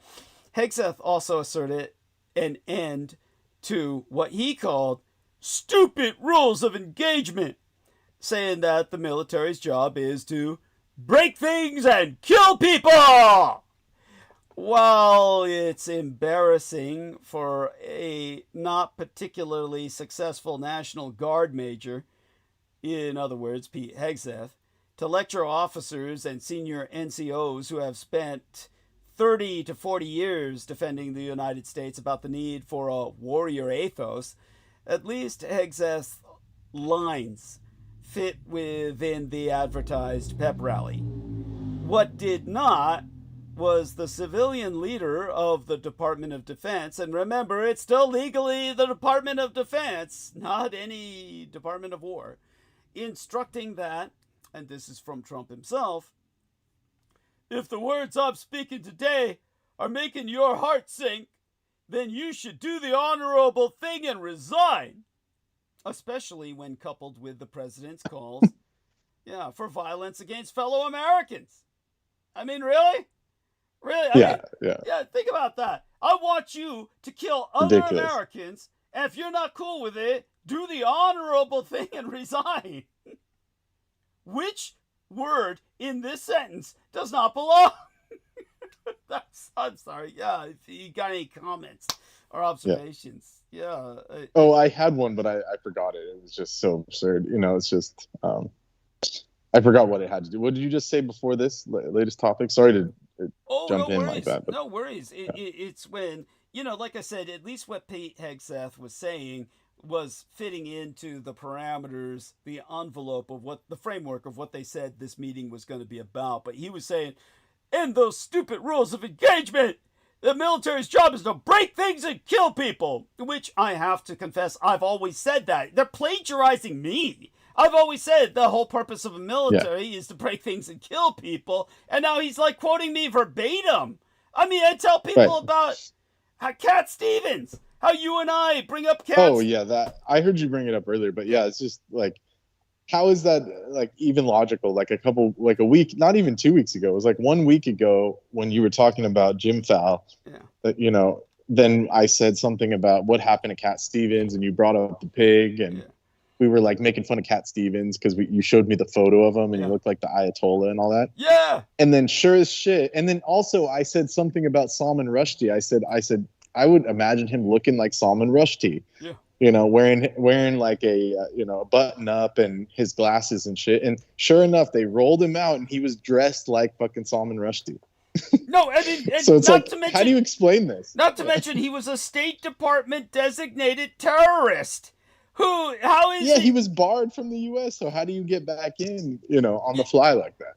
Hegseth also asserted an end to what he called stupid rules of engagement, saying that the military's job is to break things and kill people. While it's embarrassing for a not particularly successful National Guard major, in other words, Pete Hegseth, to lecture officers and senior NCOs who have spent 30 to 40 years defending the United States about the need for a warrior ethos, at least Hegseth's lines fit within the advertised pep rally. What did not was the civilian leader of the Department of Defense, and remember, it's still legally the Department of Defense, not any Department of War, instructing that, and this is from Trump himself, if the words I'm speaking today are making your heart sink, then you should do the honorable thing and resign, especially when coupled with the president's calls for violence against fellow Americans. I mean, really? Really? I mean, think about that. I want you to kill other Americans, and if you're not cool with it, do the honorable thing and resign. Which word in this sentence does not belong? I'm sorry. Yeah, if you got any comments or observations. I had one, but I forgot it. It was just so absurd. It's just I forgot what it had to do. What did you just say before this latest topic? Sorry to jump in like that. But... No worries. It's when, like I said, at least what Pete Hegseth was saying was fitting into the parameters, the envelope of what the framework of what they said this meeting was going to be about. But he was saying, and those stupid rules of engagement, the military's job is to break things and kill people, which I have to confess, I've always said that. They're plagiarizing me. I've always said the whole purpose of a military is to break things and kill people, and now he's like quoting me verbatim. I mean, I tell people about Cat Stevens. How you and I bring up cats. Oh yeah, that I heard you bring it up earlier, but yeah, it's just like, how is that like even logical? Like a week, not even 2 weeks ago. It was like 1 week ago when you were talking about Jim Fowl. Yeah. That then I said something about what happened to Cat Stevens, and you brought up the pig, and we were like making fun of Cat Stevens because you showed me the photo of him, and he looked like the Ayatollah and all that. Yeah. And then sure as shit, and then also I said something about Salman Rushdie. I said I would imagine him looking like Salman Rushdie. Yeah. Wearing like a button up and his glasses and shit. And sure enough, they rolled him out, and he was dressed like fucking Salman Rushdie. No, I mean, so it's like, how do you explain this? Not to mention, he was a State Department designated terrorist. How is he was barred from the U.S., so how do you get back in, on the fly like that?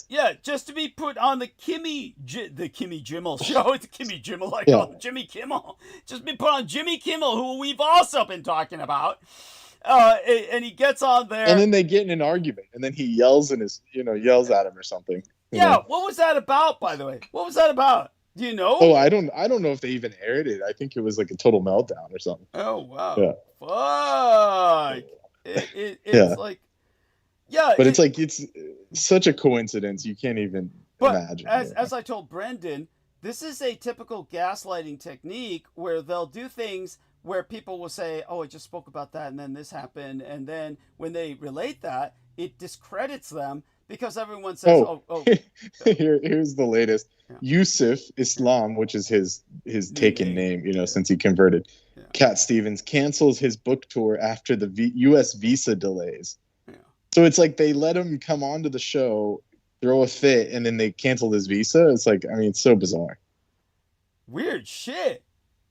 Yeah, just to be put on the Kimmy Jimmel show. It's Kimmy Jimmel, I call him Jimmy Kimmel. Just be put on Jimmy Kimmel, who we've also been talking about. And he gets on there. And then they get in an argument, and then he yells at him or something. What was that about, by the way? What was that about? Do you know? Oh, I don't know if they even aired it. I think it was like a total meltdown or something. Oh, wow. Yeah. Fuck. It's like, but it's like, it's such a coincidence. You can't even imagine. As I told Brendan, this is a typical gaslighting technique where they'll do things where people will say, oh, I just spoke about that, and then this happened. And then when they relate that, it discredits them because everyone says, Here's the latest. Yusuf Islam, which is his taken name, since he converted. Yeah. Cat Stevens cancels his book tour after the U.S. visa delays. Yeah. So it's like they let him come onto the show, throw a fit, and then they canceled his visa. It's like, it's so bizarre. Weird shit.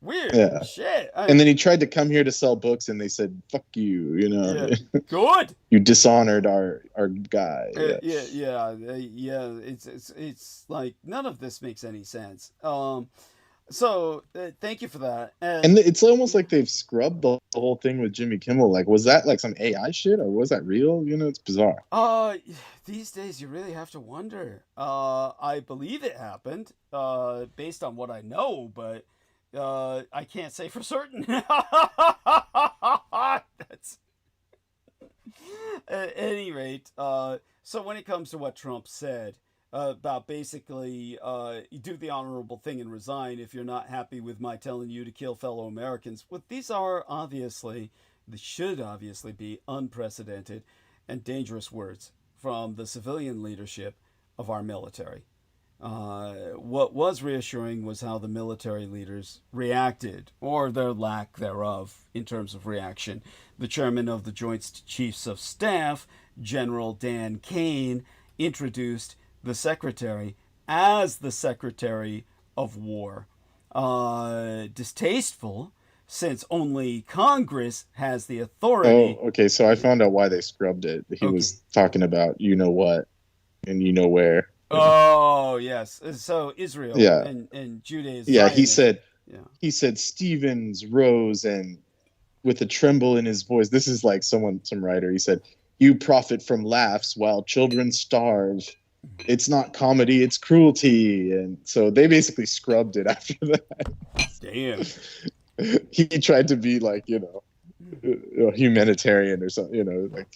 And then he tried to come here to sell books, and they said, "Fuck you," Good. You dishonored our guy. It's like none of this makes any sense. So thank you for that. And it's almost like they've scrubbed the whole thing with Jimmy Kimmel. Like, was that like some AI shit, or was that real? It's bizarre. These days you really have to wonder. I believe it happened, based on what I know, but. I can't say for certain. That's at any rate. So when it comes to what Trump said about basically you do the honorable thing and resign if you're not happy with my telling you to kill fellow Americans. Well, these should obviously be unprecedented and dangerous words from the civilian leadership of our military. What was reassuring was how the military leaders reacted, or their lack thereof in terms of reaction. The chairman of the Joint Chiefs of Staff, General Dan Kane, introduced the secretary as the Secretary of War. Distasteful, since only Congress has the authority. Oh, okay, so I found out why they scrubbed it. He was talking about you-know-what and you-know-where. Oh, yes. So Israel and Judaism. Yeah, he said Stevens rose and with a tremble in his voice. This is like some writer. He said, "You profit from laughs while children starve. It's not comedy, it's cruelty." And so they basically scrubbed it after that. Damn. He tried to be like, humanitarian or something, like.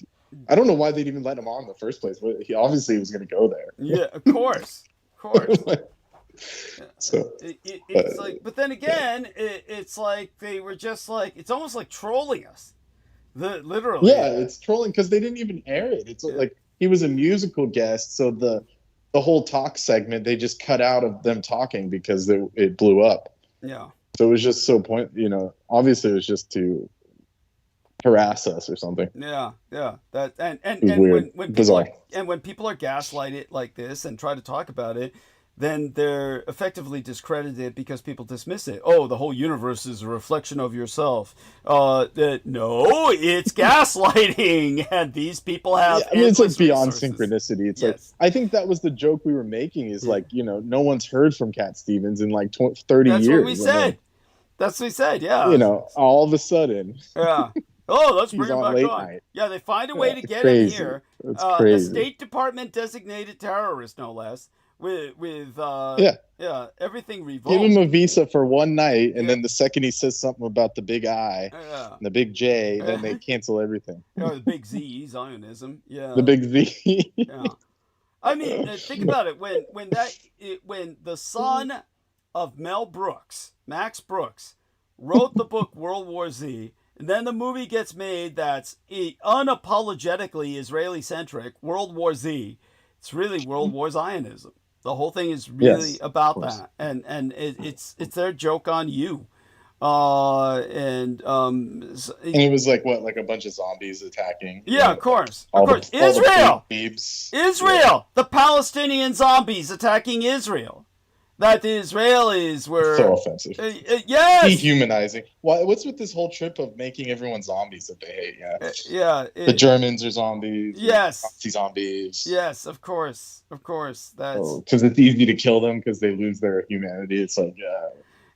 I don't know why they'd even let him on in the first place, but he obviously was going to go there. Yeah, of course. So it's like, but then again, it's like they were just like, it's almost like trolling us. Literally. Yeah, it's trolling because they didn't even air it. It's like he was a musical guest, so the whole talk segment they just cut out of them talking because it blew up. Yeah. So it was just so obviously it was just to harass us or something. Yeah. That and weird. when people are gaslighted like this and try to talk about it, then they're effectively discredited because people dismiss it. Oh, the whole universe is a reflection of yourself. No, it's gaslighting, and these people have. It's like beyond synchronicity. It's like I think that was the joke we were making. Is like no one's heard from Cat Stevens in like 30 years. That's what we said. That's what we said. Yeah. All of a sudden. Yeah. Oh, let's bring him back on. Night. Yeah, they find a way to get him here. That's crazy. A State Department designated terrorist, no less. With Yeah, everything revoked. Give him a visa for one night, and then the second he says something about the big I, and the big J, then they cancel everything. Or the big Z, Zionism. Yeah. The big Z. Yeah. I mean, think about it. When the son of Mel Brooks, Max Brooks, wrote the book World War Z, and then the movie gets made that's unapologetically Israeli-centric, World War Z. It's really World War Zionism. The whole thing is really about that, and it's their joke on you. And it was like what, like a bunch of zombies attacking? Yeah, of course. Israel, the Palestinian zombies attacking Israel. That the Israelis were so offensive. Yes, dehumanizing. What's with this whole trip of making everyone zombies that they hate? Yeah, the Germans are zombies. Yes, Nazi zombies. Yes, of course. That's because it's easy to kill them because they lose their humanity. It's like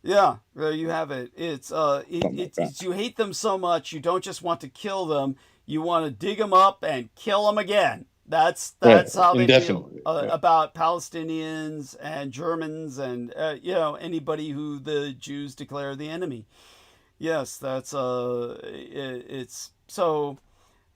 yeah, there you have it. It's you hate them so much you don't just want to kill them, you want to dig them up and kill them again. That's how they feel about Palestinians and Germans and anybody who the Jews declare the enemy. Yes, that's it's so.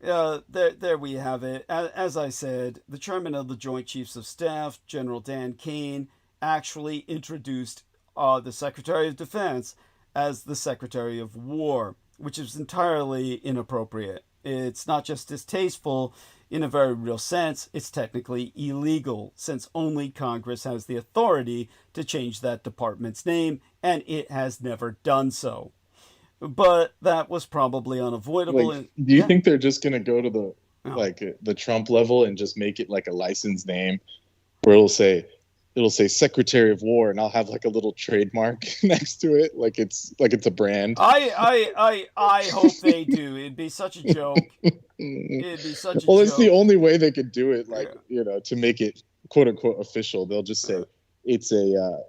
There we have it. As I said, the chairman of the Joint Chiefs of Staff, General Dan Kane, actually introduced the Secretary of Defense as the Secretary of War, which is entirely inappropriate. It's not just distasteful in a very real sense, it's technically illegal, since only Congress has the authority to change that department's name, and it has never done so. But that was probably unavoidable. Do you think they're just going to go to the Trump level and just make it like a licensed name where it'll say Secretary of War, and I'll have like a little trademark next to it, like it's a brand? I hope they do. It'd be such a joke. It'd be such a joke. Well, it's the only way they could do it, to make it quote unquote official. They'll just say it's a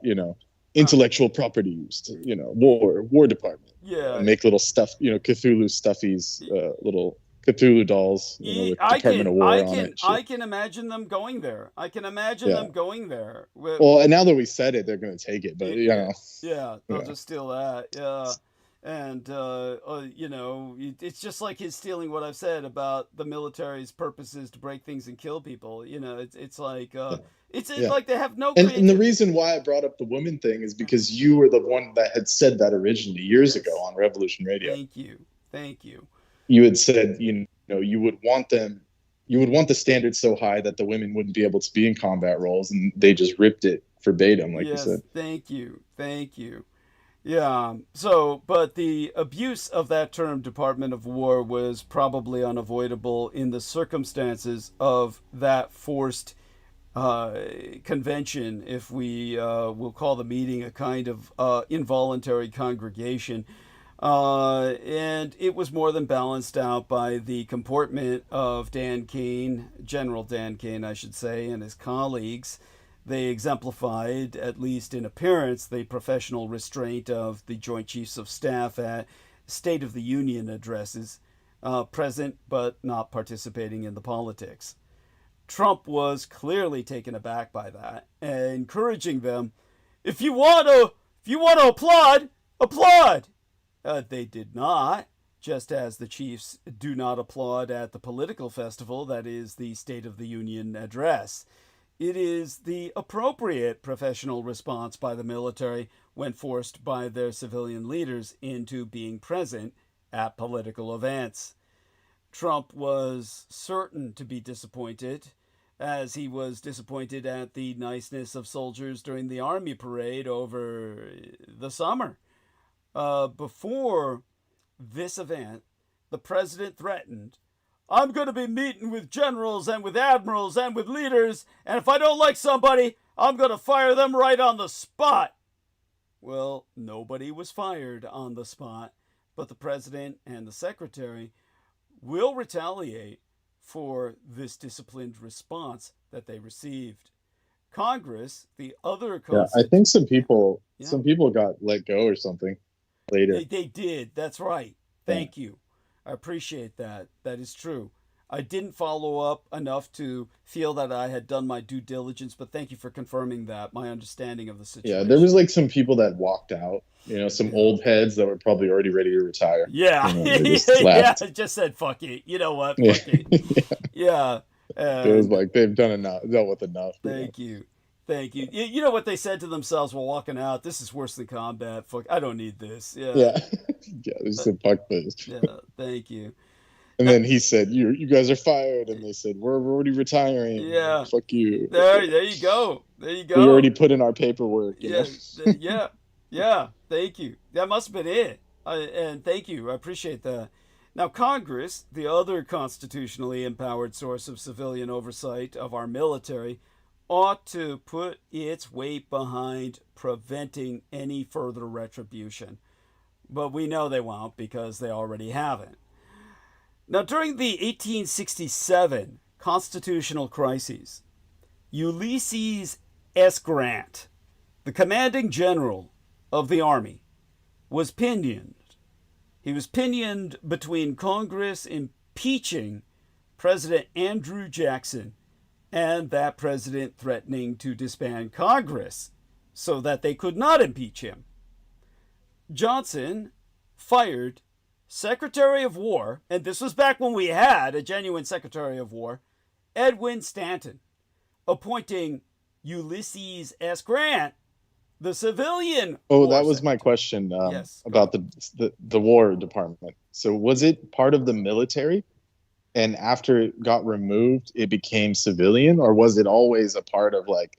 intellectual property used, war department. Yeah. And make little stuff, Cthulhu stuffies, little Cthulhu dolls, with Department of War on it. I can imagine them going there. Them going there. Well, and now that we said it, they're going to take it, but Yeah, they'll just steal that. Yeah. And, it's just like his stealing what I've said about the military's purposes to break things and kill people. It's like, it's like they have no and the reason why I brought up the woman thing is because you were the one that had said that originally years ago on Revolution Radio. Thank you. You had said, you would want the standards so high that the women wouldn't be able to be in combat roles, and they just ripped it verbatim, like you said. Thank you. Yeah. So, but the abuse of that term Department of War was probably unavoidable in the circumstances of that forced convention, if we will call the meeting a kind of involuntary congregation. And it was more than balanced out by the comportment of Dan Kane, General Dan Kane, I should say, and his colleagues. They exemplified, at least in appearance, the professional restraint of the Joint Chiefs of Staff at State of the Union addresses, present but not participating in the politics. Trump was clearly taken aback by that, encouraging them, if you want to applaud. They did not, just as the chiefs do not applaud at the political festival that is the State of the Union address. It is the appropriate professional response by the military when forced by their civilian leaders into being present at political events. Trump was certain to be disappointed, as he was disappointed at the niceness of soldiers during the army parade over the summer. Before this event, the president threatened, I'm going to be meeting with generals and with admirals and with leaders, and if I don't like somebody, I'm going to fire them right on the spot. Well, nobody was fired on the spot, but the president and the secretary will retaliate for this disciplined response that they received. Congress, the other I think some people got let go or something later. They did. That's right. Thank you. I appreciate that. That is true. I didn't follow up enough to feel that I had done my due diligence, but thank you for confirming that, my understanding of the situation. Yeah, there was like some people that walked out, some old heads that were probably already ready to retire. Yeah, they just yeah, left. just said, fuck it. You know what? Fuck it. Yeah. It was like, they've dealt with enough. Thank you. Thank you. You know what they said to themselves while walking out? This is worse than combat. Fuck, I don't need this. Yeah. Yeah. Yeah, they said, fuck this. Yeah, thank you. And then he said, you guys are fired. And they said, we're already retiring. Yeah. Fuck you. There you go. There you go. We already put in our paperwork. Yeah. Yeah. Thank you. That must have been it. And thank you. I appreciate that. Now, Congress, the other constitutionally empowered source of civilian oversight of our military, ought to put its weight behind preventing any further retribution. But we know they won't because they already haven't. Now, during the 1867 constitutional crises, Ulysses S. Grant, the commanding general of the Army, was pinioned. He was pinioned between Congress impeaching President Andrew Jackson and that president threatening to disband Congress so that they could not impeach him. Johnson fired Secretary of War, and this was back when we had a genuine Secretary of War, Edwin Stanton, appointing Ulysses S. Grant, the civilian. Oh, that was my question about the War Department. So was it part of the military? And after it got removed, it became civilian? Or was it always a part of like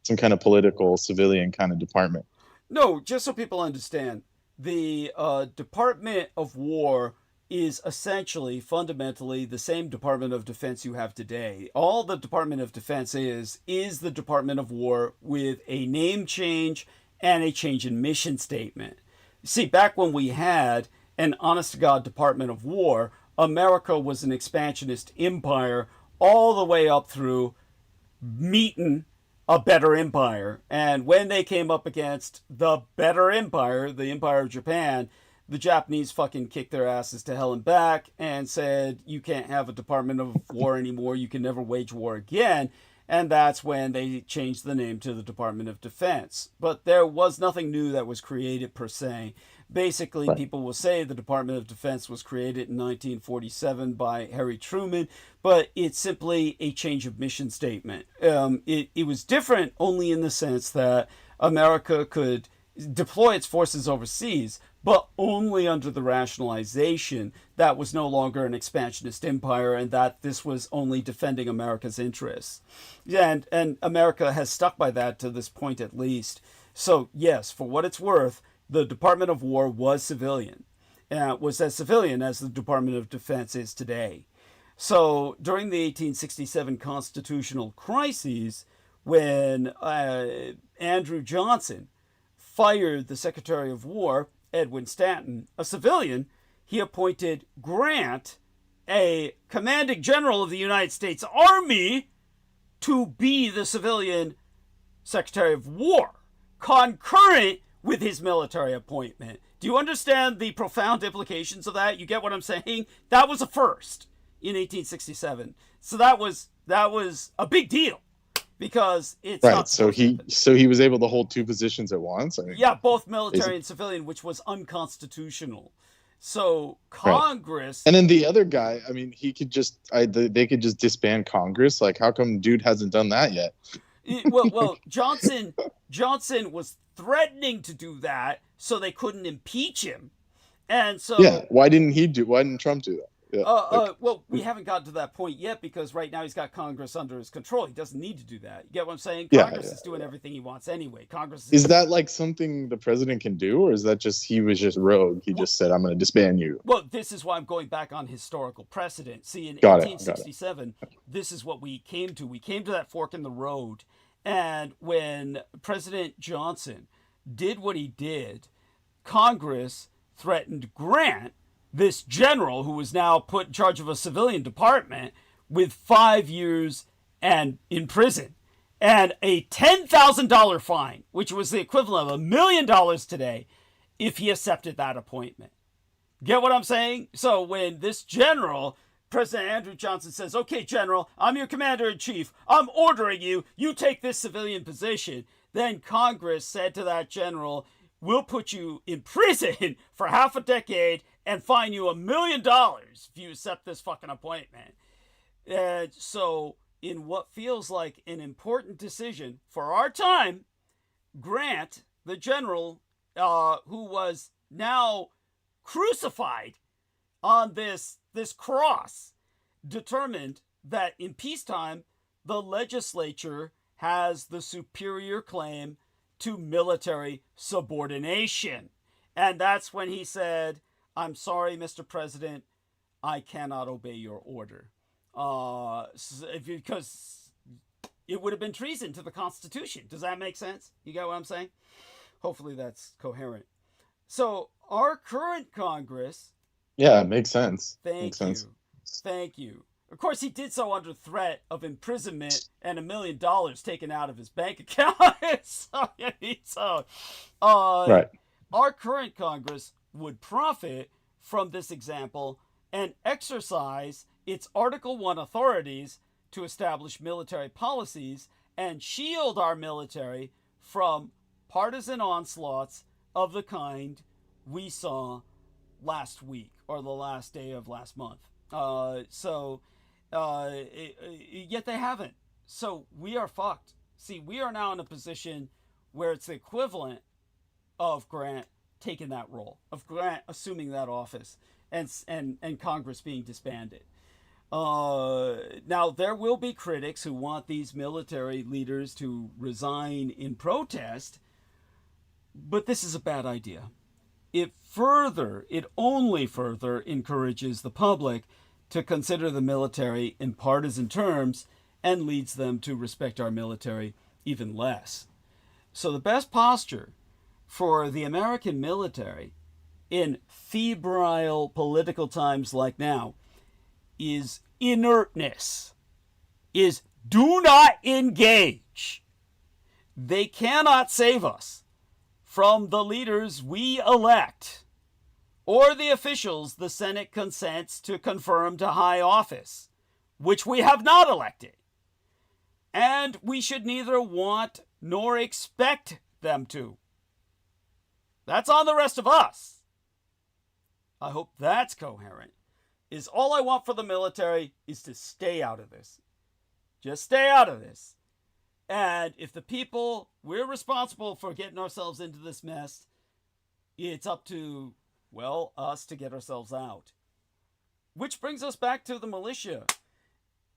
some kind of political civilian kind of department? No, just so people understand, the Department of War is essentially, fundamentally, the same Department of Defense you have today. All the Department of Defense is the Department of War with a name change and a change in mission statement. See, back when we had an honest-to-God Department of War, America was an expansionist empire all the way up through meeting a better empire. And when they came up against the better empire, the Empire of Japan, the Japanese fucking kicked their asses to hell and back and said, you can't have a Department of War anymore. You can never wage war again. And that's when they changed the name to the Department of Defense. But there was nothing new that was created per se. Basically, right. People will say the Department of Defense was created in 1947 by Harry Truman, but it's simply a change of mission statement. It was different only in the sense that America could deploy its forces overseas, but only under the rationalization that was no longer an expansionist empire and that this was only defending America's interests. And America has stuck by that to this point at least. So yes, for what it's worth, the Department of War was civilian. Was as civilian as the Department of Defense is today. So during the 1867 constitutional crises, when Andrew Johnson fired the Secretary of War, Edwin Stanton, a civilian, he appointed Grant, a commanding general of the United States Army, to be the civilian Secretary of War, concurrent with his military appointment. Do you understand the profound implications of that? You get what I'm saying? That was a first in 1867. So that was a big deal because it's right. Not so he was able to hold two positions at once. I mean, yeah, both military and civilian, which was unconstitutional. So Congress, right. And then the other guy, I mean, he could just they could just disband Congress. Like, how come dude hasn't done that yet? Well, Johnson was threatening to do that, so they couldn't impeach him, and so why didn't Trump do that? Yeah, well, we haven't gotten to that point yet because right now he's got Congress under his control. He doesn't need to do that. You get what I'm saying? Congress is doing everything he wants anyway. Congress is that like something the president can do, or is that just he was just rogue? He just said, "I'm going to disband you." Well, this is why I'm going back on historical precedent. See, in 1867, this is what we came to. We came to that fork in the road, and when President Johnson did what he did, Congress threatened Grant, this general who was now put in charge of a civilian department, with 5 years and in prison and a $10,000 fine, which was the equivalent of $1 million today, if he accepted that appointment. Get what I'm saying? So when this general President Andrew Johnson says, okay, General, I'm your commander-in-chief. I'm ordering you. You take this civilian position. Then Congress said to that general, we'll put you in prison for half a decade and fine you $1 million if you accept this fucking appointment. So in what feels like an important decision for our time, Grant, the general, who was now crucified on this cross, determined that in peacetime, the legislature has the superior claim to military subordination. And that's when he said, I'm sorry, Mr. President, I cannot obey your order. Because it would have been treason to the Constitution. Does that make sense? You get what I'm saying? Hopefully that's coherent. So our current Congress... Yeah, it makes sense. Thank you. Of course, he did so under threat of imprisonment and $1 million taken out of his bank account. Right. Our current Congress would profit from this example and exercise its Article 1 authorities to establish military policies and shield our military from partisan onslaughts of the kind we saw last week or the last day of last month. Yet they haven't. So we are fucked. See, we are now in a position where it's the equivalent of Grant taking that role, of Grant assuming that office, and Congress being disbanded. Now, there will be critics who want these military leaders to resign in protest, but this is a bad idea. It only further encourages the public to consider the military in partisan terms and leads them to respect our military even less. So the best posture for the American military in febrile political times like now is inertness, is do not engage. They cannot save us from the leaders we elect or the officials the Senate consents to confirm to high office, which we have not elected. And we should neither want nor expect them to. That's on the rest of us. I hope that's coherent. Is all I want for the military is to stay out of this. Just stay out of this. And if the people, we're responsible for getting ourselves into this mess, it's up to, well, us to get ourselves out. Which brings us back to the militia.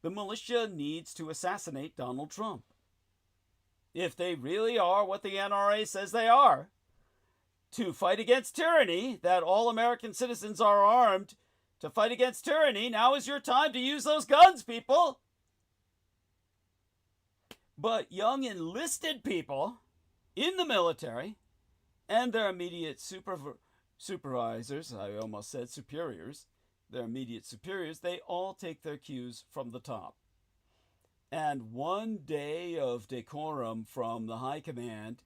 The militia needs to assassinate Donald Trump. If they really are what the NRA says they are, to fight against tyranny, that all American citizens are armed to fight against tyranny, now is your time to use those guns, people. But young enlisted people in the military and their immediate supervisors, I almost said superiors, their immediate superiors, they all take their cues from the top. And one day of decorum from the high command,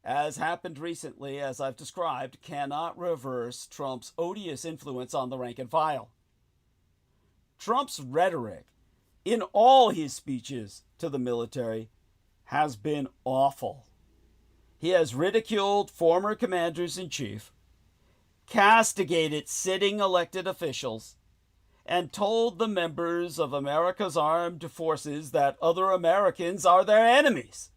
as happened recently, as I've described, cannot reverse Trump's odious influence on the rank and file. Trump's rhetoric in all his speeches to the military has been awful. He has ridiculed former commanders-in-chief, castigated sitting elected officials, and told the members of America's armed forces that other Americans are their enemies.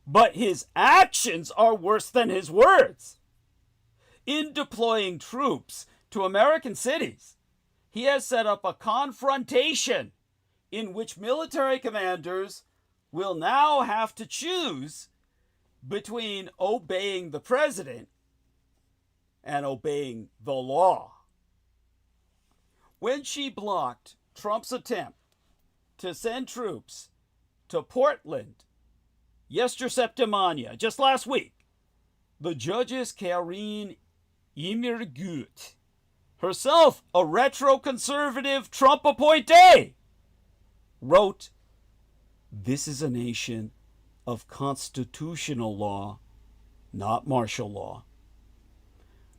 But his actions are worse than his words. In deploying troops to American cities, he has set up a confrontation in which military commanders will now have to choose between obeying the president and obeying the law. When she blocked Trump's attempt to send troops to Portland, yesterday, just last week, the Judges Karine Immergut, herself a retro-conservative Trump appointee, wrote, "This is a nation of constitutional law, not martial law."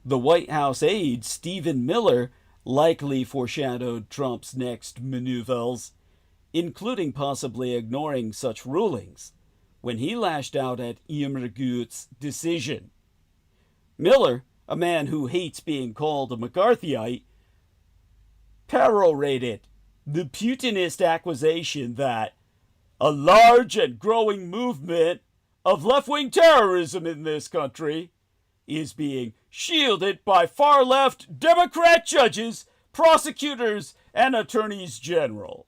The White House aide, Stephen Miller, likely foreshadowed Trump's next maneuvers, including possibly ignoring such rulings, when he lashed out at Immergut's decision. Miller, a man who hates being called a McCarthyite, perorated the Putinist accusation that a large and growing movement of left-wing terrorism in this country is being shielded by far-left Democrat judges, prosecutors, and attorneys general.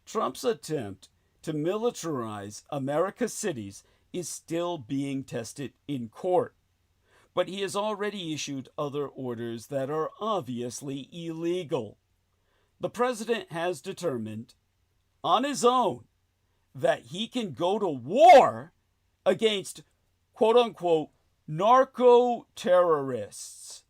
Trump's attempt to militarize America's cities is still being tested in court, but he has already issued other orders that are obviously illegal. The president has determined, on his own, that he can go to war against quote-unquote narco-terrorists.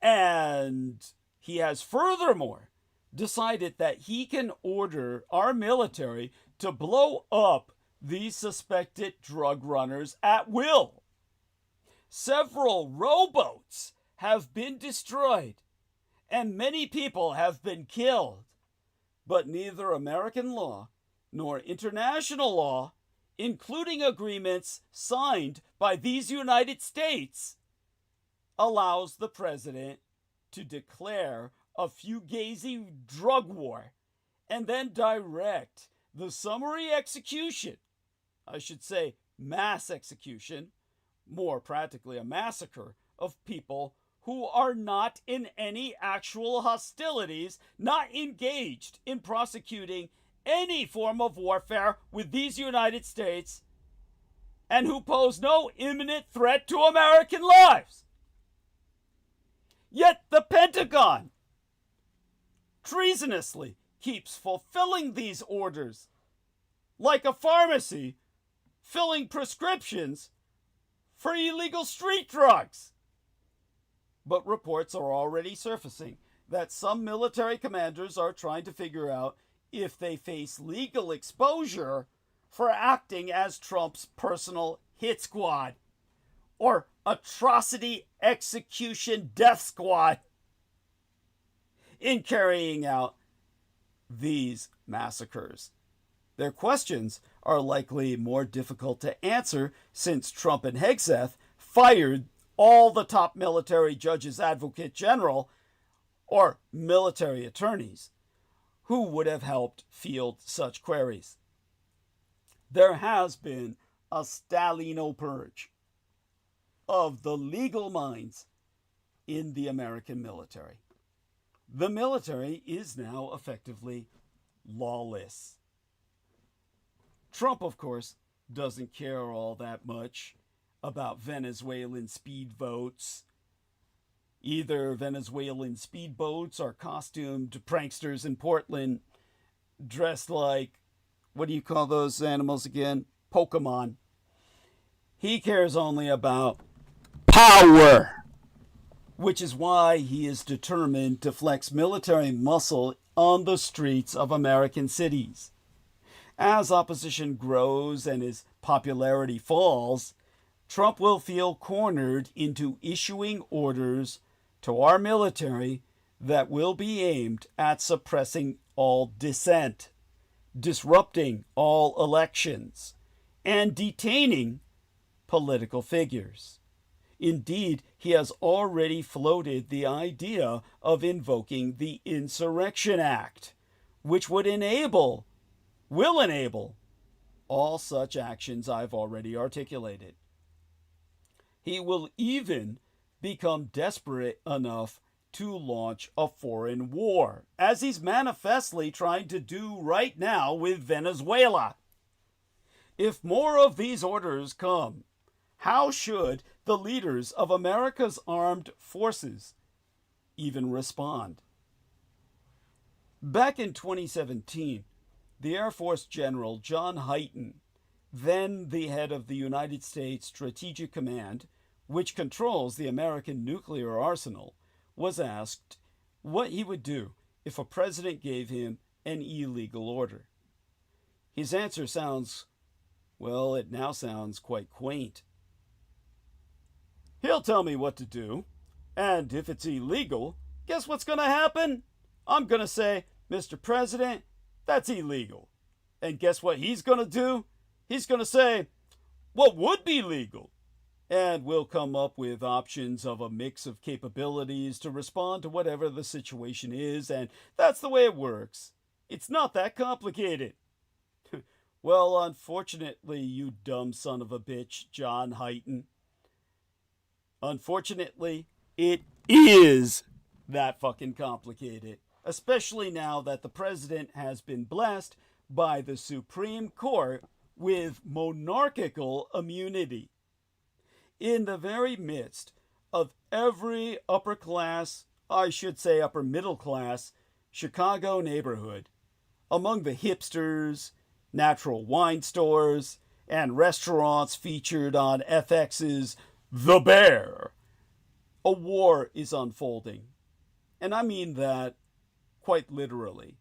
And he has furthermore decided that he can order our military to blow up these suspected drug runners at will. Several rowboats have been destroyed, and many people have been killed. But neither American law nor international law, including agreements signed by these United States, allows the president to declare a fugazi drug war and then direct the summary execution, I should say mass execution, more practically a massacre, of people who are not in any actual hostilities, not engaged in prosecuting any form of warfare with these United States, and who pose no imminent threat to American lives. Yet the Pentagon treasonously keeps fulfilling these orders, like a pharmacy filling prescriptions for illegal street drugs. But reports are already surfacing that some military commanders are trying to figure out if they face legal exposure for acting as Trump's personal hit squad, or atrocity execution death squad, in carrying out these massacres. Their questions are likely more difficult to answer since Trump and Hegseth fired all the top military judges, advocate general, or military attorneys who would have helped field such queries. There has been a Stalino purge of the legal minds in the American military. The military is now effectively lawless. Trump, of course, doesn't care all that much about Venezuelan speedboats. Either Venezuelan speedboats or costumed pranksters in Portland dressed like, what do you call those animals again? Pokemon. He cares only about power, which is why he is determined to flex military muscle on the streets of American cities. As opposition grows and his popularity falls, Trump will feel cornered into issuing orders to our military that will be aimed at suppressing all dissent, disrupting all elections, and detaining political figures. Indeed, he has already floated the idea of invoking the Insurrection Act, which will enable all such actions I've already articulated. He will even become desperate enough to launch a foreign war, as he's manifestly trying to do right now with Venezuela. If more of these orders come, how should the leaders of America's armed forces even respond? Back in 2017, the Air Force General John Hyten, then the head of the United States Strategic Command, which controls the American nuclear arsenal, was asked what he would do if a president gave him an illegal order. His answer sounds quite quaint. He'll tell me what to do, and if it's illegal, guess what's going to happen? I'm going to say, Mr. President, that's illegal. And guess what he's going to do? He's going to say, what would be legal? And we'll come up with options of a mix of capabilities to respond to whatever the situation is, and that's the way it works. It's not that complicated. Well, unfortunately, you dumb son of a bitch, John Hyten. Unfortunately, it is that fucking complicated. Especially now that the president has been blessed by the Supreme Court with monarchical immunity. In the very midst of every upper class, I should say upper middle class, Chicago neighborhood, among the hipsters, natural wine stores, and restaurants featured on FX's The Bear, a war is unfolding. And I mean that quite literally.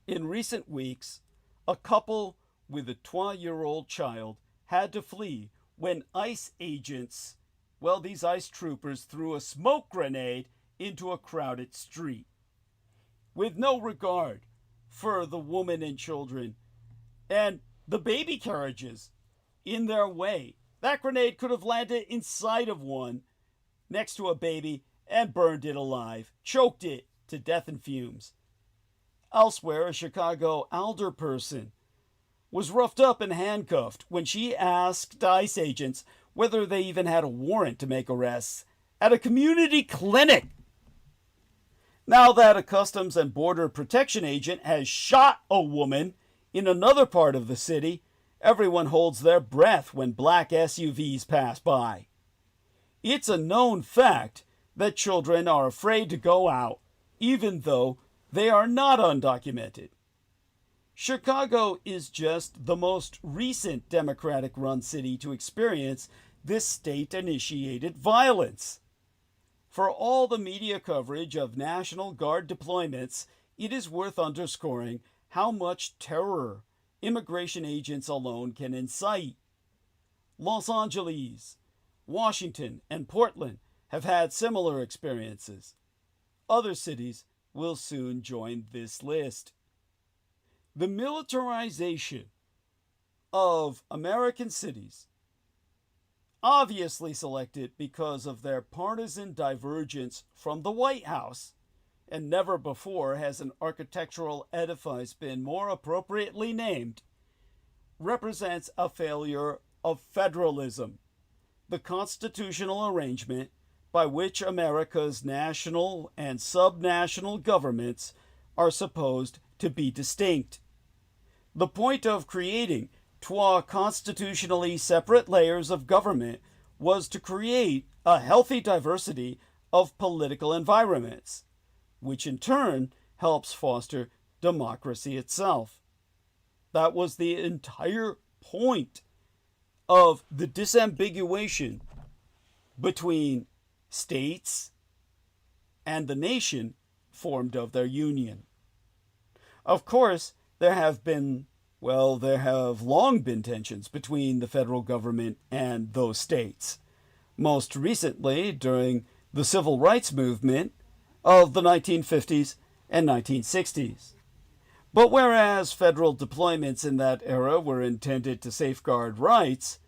In recent weeks, a couple with a 12-year-old child had to flee when ICE agents, well, these ICE troopers threw a smoke grenade into a crowded street. With no regard for the woman and children and the baby carriages in their way, that grenade could have landed inside of one next to a baby and burned it alive, choked it to death and fumes. Elsewhere, a Chicago alderperson was roughed up and handcuffed when she asked ICE agents whether they even had a warrant to make arrests at a community clinic. Now that a Customs and Border Protection agent has shot a woman in another part of the city, everyone holds their breath when black SUVs pass by. It's a known fact that children are afraid to go out, even though they are not undocumented. Chicago is just the most recent Democratic-run city to experience this state-initiated violence. For all the media coverage of National Guard deployments, it is worth underscoring how much terror immigration agents alone can incite. Los Angeles, Washington, and Portland have had similar experiences. Other cities will soon join this list. The militarization of American cities, obviously selected because of their partisan divergence from the White House, and never before has an architectural edifice been more appropriately named, represents a failure of federalism, the constitutional arrangement by which America's national and subnational governments are supposed to be distinct. The point of creating two constitutionally separate layers of government was to create a healthy diversity of political environments, which in turn helps foster democracy itself. That was the entire point of the disambiguation between states and the nation formed of their union. Of course, there have long been tensions between the federal government and those states. Most recently, during the civil rights movement of the 1950s and 1960s. But whereas federal deployments in that era were intended to safeguard rights,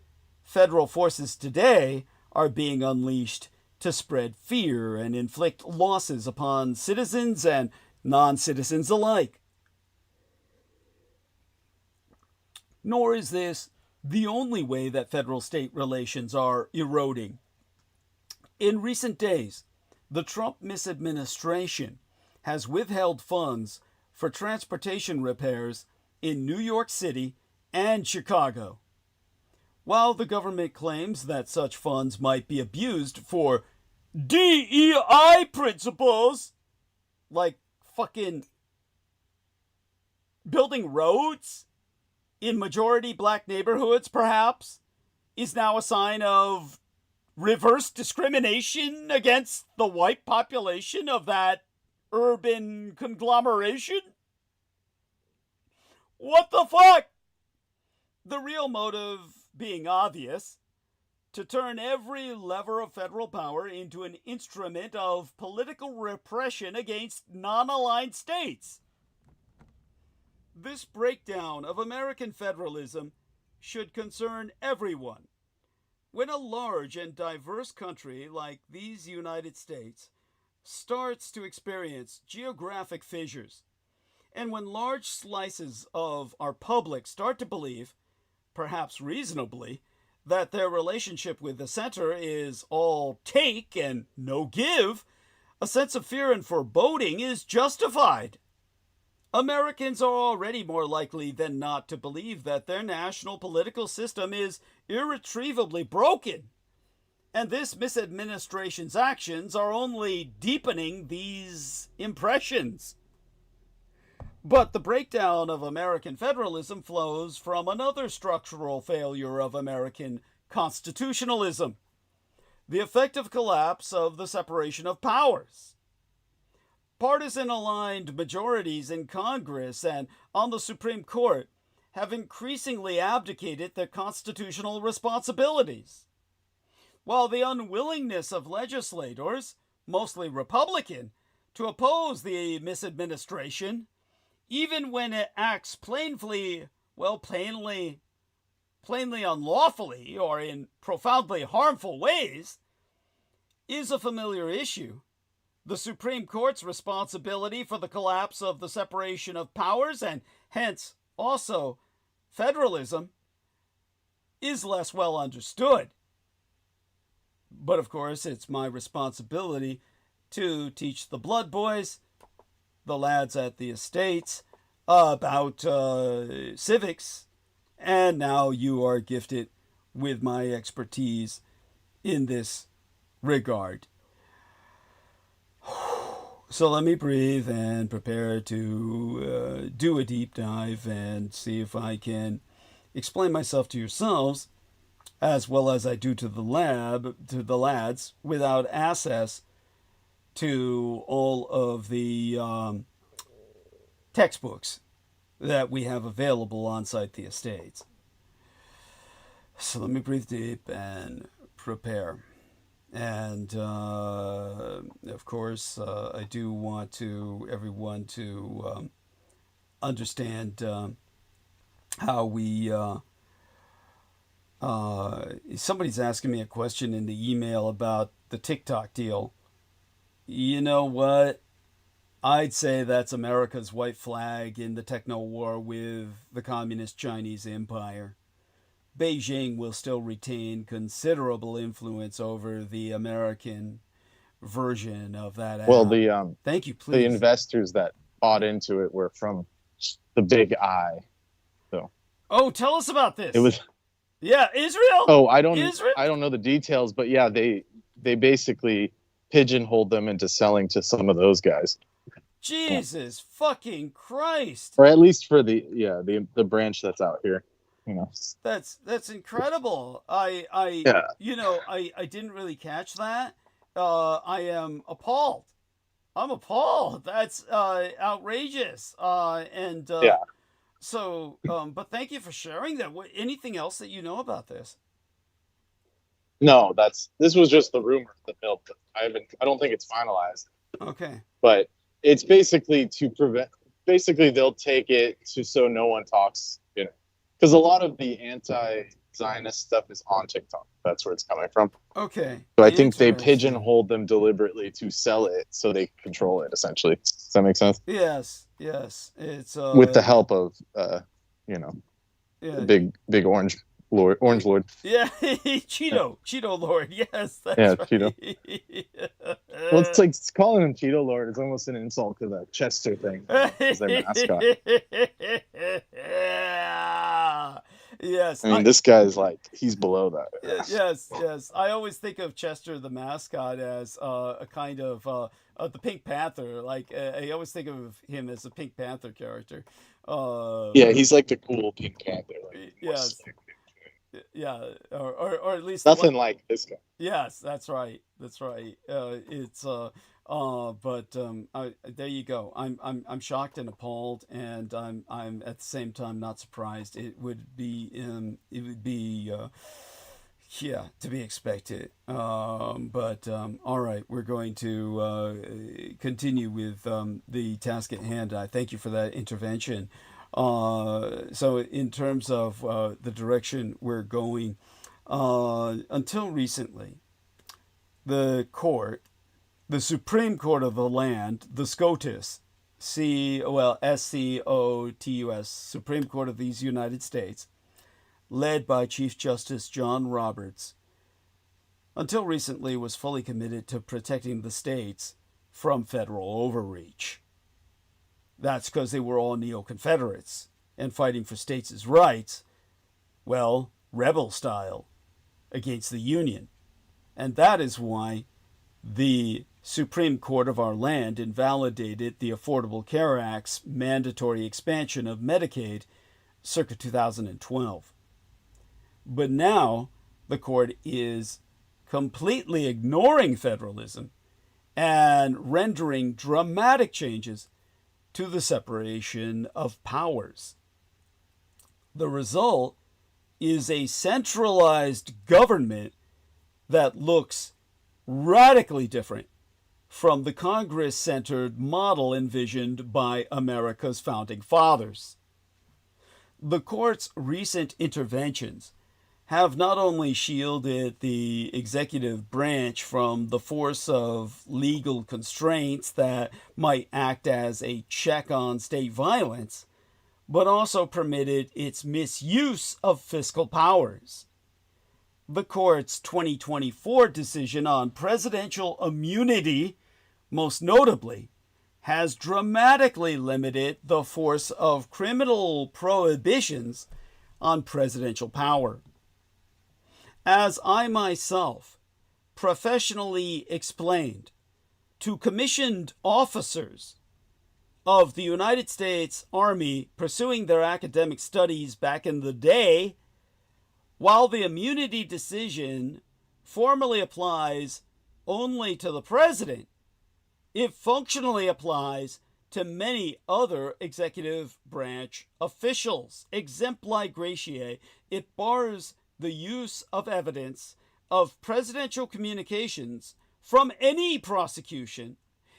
federal forces today are being unleashed to spread fear and inflict losses upon citizens and non-citizens alike. Nor is this the only way that federal-state relations are eroding. In recent days, the Trump misadministration has withheld funds for transportation repairs in New York City and Chicago. While the government claims that such funds might be abused for DEI principles, like fucking building roads in majority black neighborhoods, perhaps, is now a sign of reverse discrimination against the white population of that urban conglomeration? What the fuck? The real motive being obvious: to turn every lever of federal power into an instrument of political repression against non-aligned states. This breakdown of American federalism should concern everyone. When a large and diverse country like these United States starts to experience geographic fissures, and when large slices of our public start to believe, perhaps reasonably, that their relationship with the center is all take and no give, a sense of fear and foreboding is justified. Americans are already more likely than not to believe that their national political system is irretrievably broken, and this misadministration's actions are only deepening these impressions. But the breakdown of American federalism flows from another structural failure of American constitutionalism: the effective collapse of the separation of powers. Partisan-aligned majorities in Congress and on the Supreme Court have increasingly abdicated their constitutional responsibilities, while the unwillingness of legislators, mostly Republican, to oppose the misadministration, even when it acts plainly unlawfully or in profoundly harmful ways, is a familiar issue. The Supreme Court's responsibility for the collapse of the separation of powers, and hence also federalism, is less well understood. But of course, it's my responsibility to teach the blood boys, the lads at the estates, about civics, and now you are gifted with my expertise in this regard. So let me breathe and prepare to do a deep dive and see if I can explain myself to yourselves as well as I do to the lads, without access to all of the textbooks that we have available on site the estates. So let me breathe deep and prepare. And of course, I do want everyone to understand how we. Somebody's asking me a question in the email about the TikTok deal. You know what? I'd say that's America's white flag in the techno war with the Communist Chinese Empire. Beijing will still retain considerable influence over the American version of that app. Well, thank you, please. The investors that bought into it were from the Big I. So. Oh, tell us about this. It was. Yeah, Israel. Oh, I don't know the details, but yeah, they basically pigeonholed them into selling to some of those guys. Jesus fucking Christ! Or at least for the branch that's out here. You know. That's incredible. I didn't really catch that. I am appalled. I'm appalled. That's outrageous. So, but thank you for sharing that. Anything else that you know about this? No, this was just the rumor that built. I don't think it's finalized. Okay. But it's basically to prevent. Basically, they'll take it so no one talks. You know, because a lot of the anti-Zionist stuff is on TikTok. That's where it's coming from. Okay. So I think they pigeonholed them deliberately to sell it so they control it. Essentially, does that make sense? Yes. It's with the help of the big orange lord. Yeah, Cheeto Lord. Yes, that's right. Cheeto. Well, it's like calling him Cheeto Lord is almost an insult to the Chester thing. As their mascot. Yes. I mean, this guy's he's below that. Yes. I always think of Chester the mascot as a kind of the Pink Panther. I always think of him as a Pink Panther character. He's like the cool Pink Panther. Yes. Yeah, or at least nothing like this guy. Yes, that's right. There you go. I'm shocked and appalled, and I'm at the same time not surprised. It would be Yeah, to be expected. But all right, we're going to continue with the task at hand. I thank you for that intervention. So, in terms of the direction we're going, until recently, the Supreme Court of the land, the SCOTUS, SCOTUS, Supreme Court of these United States, led by Chief Justice John Roberts, until recently was fully committed to protecting the states from federal overreach. That's because they were all neo-Confederates and fighting for states' rights, well, rebel style, against the Union. And that is why the Supreme Court of our land invalidated the Affordable Care Act's mandatory expansion of Medicaid circa 2012. But now the court is completely ignoring federalism and rendering dramatic changes to the separation of powers. The result is a centralized government that looks radically different from the Congress-centered model envisioned by America's founding fathers. The court's recent interventions have not only shielded the executive branch from the force of legal constraints that might act as a check on state violence, but also permitted its misuse of fiscal powers. The court's 2024 decision on presidential immunity, most notably, has dramatically limited the force of criminal prohibitions on presidential power. As I myself professionally explained to commissioned officers of the United States Army pursuing their academic studies back in the day, while the immunity decision formally applies only to the president, it functionally applies to many other executive branch officials. Exempli gratiae, it bars the use of evidence of presidential communications from any prosecution,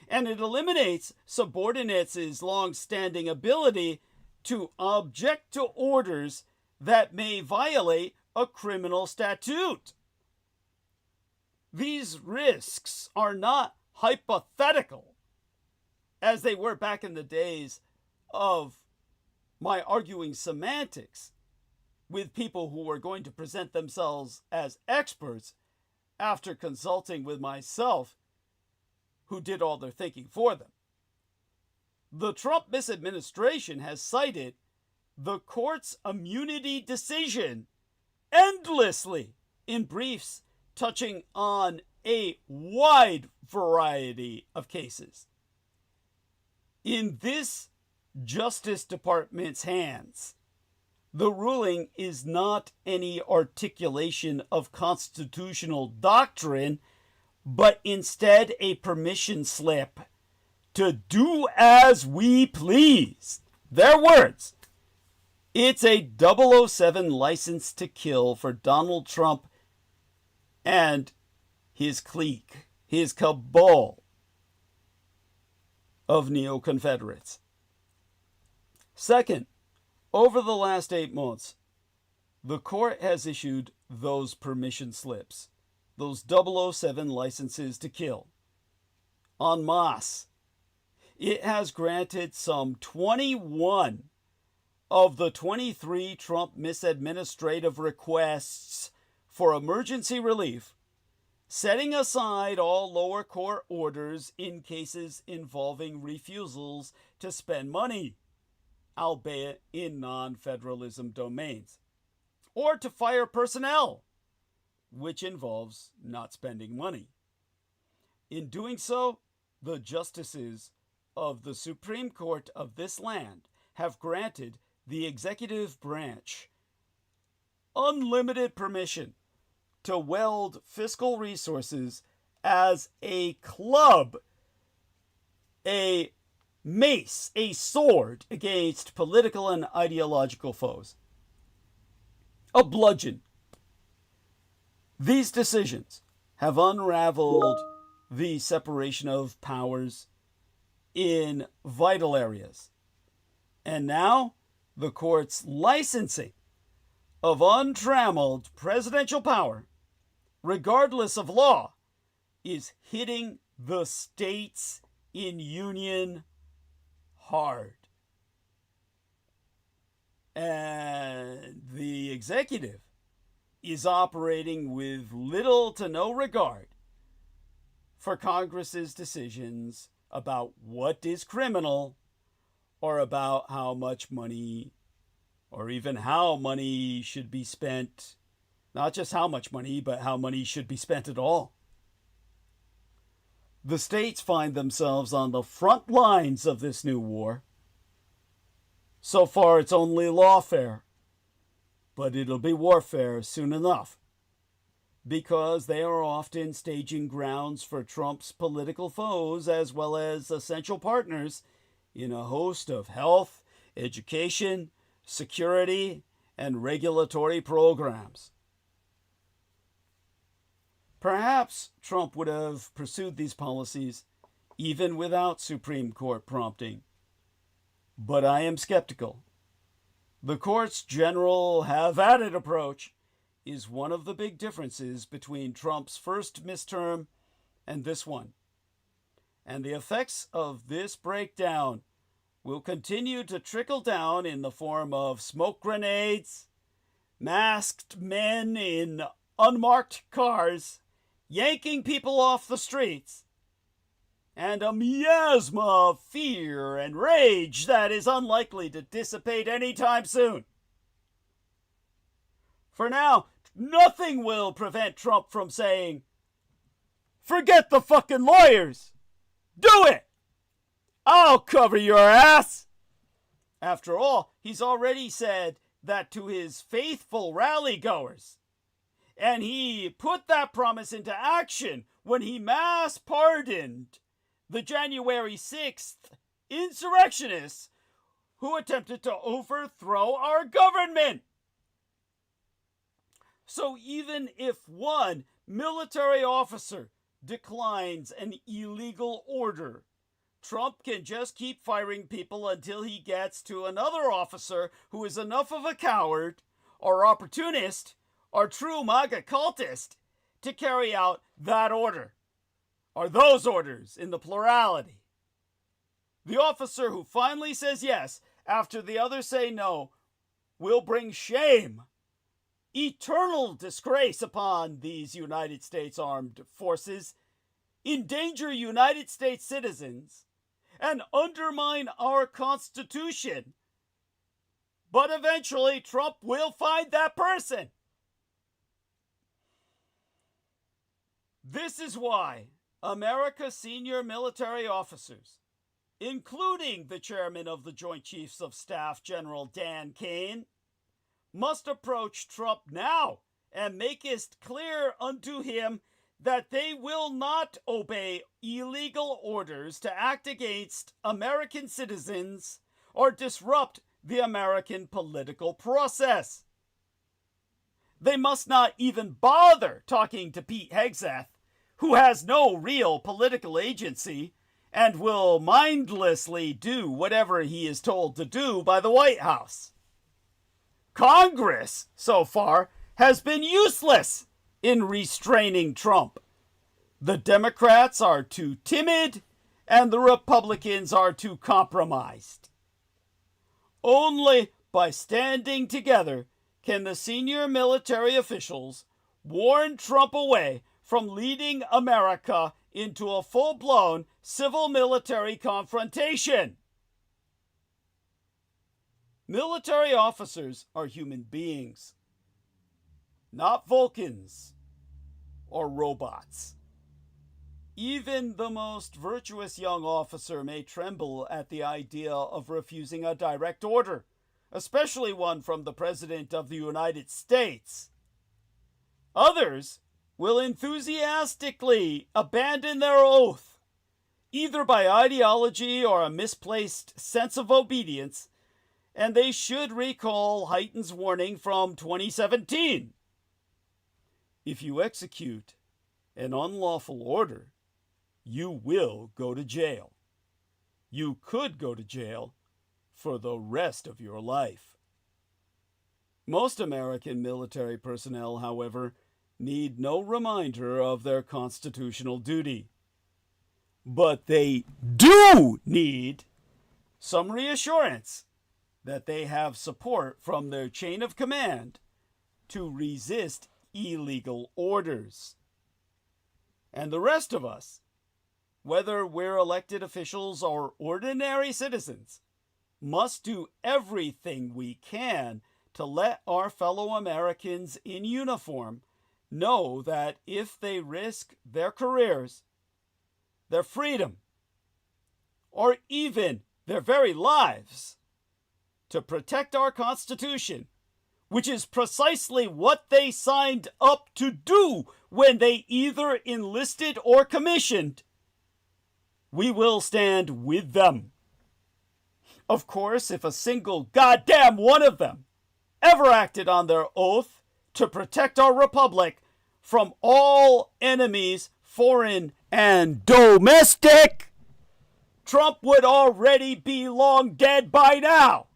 and it eliminates subordinates' long-standing ability to object to orders that may violate a criminal statute. These risks are not hypothetical, as they were back in the days of my arguing semantics with people who were going to present themselves as experts after consulting with myself, who did all their thinking for them. The Trump misadministration has cited the court's immunity decision endlessly in briefs touching on a wide variety of cases. In this Justice Department's hands, the ruling is not any articulation of constitutional doctrine, but instead a permission slip to do as we please. Their words. It's a 007 license to kill for Donald Trump and his clique, his cabal of neo-Confederates. Second, over the last 8 months, the court has issued those permission slips, those 007 licenses to kill, en masse. It has granted some 21 of the 23 Trump misadministrative requests for emergency relief, setting aside all lower court orders in cases involving refusals to spend money, albeit in non-federalism domains, or to fire personnel, which involves not spending money. In doing so, the justices of the Supreme Court of this land have granted the executive branch unlimited permission to weld fiscal resources as a club, a mace, a sword against political and ideological foes. A bludgeon. These decisions have unraveled the separation of powers in vital areas. And now the court's licensing of untrammeled presidential power, regardless of law, is hitting the states in union hard. And the executive is operating with little to no regard for Congress's decisions about what is criminal, or about how much money, or even how money should be spent. Not just how much money, but how money should be spent at all. The states find themselves on the front lines of this new war. So far, it's only lawfare, but it'll be warfare soon enough, because they are often staging grounds for Trump's political foes as well as essential partners in a host of health, education, security, and regulatory programs. Perhaps Trump would have pursued these policies even without Supreme Court prompting, but I am skeptical. The court's general have-at-it approach is one of the big differences between Trump's first midterm and this one. And the effects of this breakdown will continue to trickle down in the form of smoke grenades, masked men in unmarked cars, yanking people off the streets, and a miasma of fear and rage that is unlikely to dissipate anytime soon. For now, nothing will prevent Trump from saying, "Forget the fucking lawyers! Do it! I'll cover your ass!" After all, he's already said that to his faithful rally-goers. And he put that promise into action when he mass pardoned the January 6th insurrectionists who attempted to overthrow our government. So even if one military officer declines an illegal order, Trump can just keep firing people until he gets to another officer who is enough of a coward or opportunist or true MAGA cultist to carry out that order, or those orders in the plurality. The officer who finally says yes after the others say no will bring shame, eternal disgrace upon these United States armed forces, endanger United States citizens, and undermine our Constitution. But eventually, Trump will find that person. This is why America's senior military officers, including the chairman of the Joint Chiefs of Staff, General Dan Kane, must approach Trump now and make it clear unto him that they will not obey illegal orders to act against American citizens or disrupt the American political process. They must not even bother talking to Pete Hegseth, who has no real political agency and will mindlessly do whatever he is told to do by the White House. Congress, so far, has been useless in restraining Trump. The Democrats are too timid, and the Republicans are too compromised. Only by standing together can the senior military officials warn Trump away from leading America into a full-blown civil-military confrontation. Military officers are human beings, not Vulcans or robots. Even the most virtuous young officer may tremble at the idea of refusing a direct order, especially one from the President of the United States. Others will enthusiastically abandon their oath, either by ideology or a misplaced sense of obedience, and they should recall Hyten's warning from 2017. if you execute an unlawful order, you will go to jail. You could go to jail for the rest of your life. Most American military personnel, however, need no reminder of their constitutional duty. But they do need some reassurance that they have support from their chain of command to resist illegal orders. And the rest of us, whether we're elected officials or ordinary citizens, must do everything we can to let our fellow Americans in uniform know that if they risk their careers, their freedom, or even their very lives to protect our Constitution, which is precisely what they signed up to do when they either enlisted or commissioned, we will stand with them. Of course, if a single goddamn one of them ever acted on their oath to protect our republic from all enemies, foreign and domestic, Trump would already be long dead by now.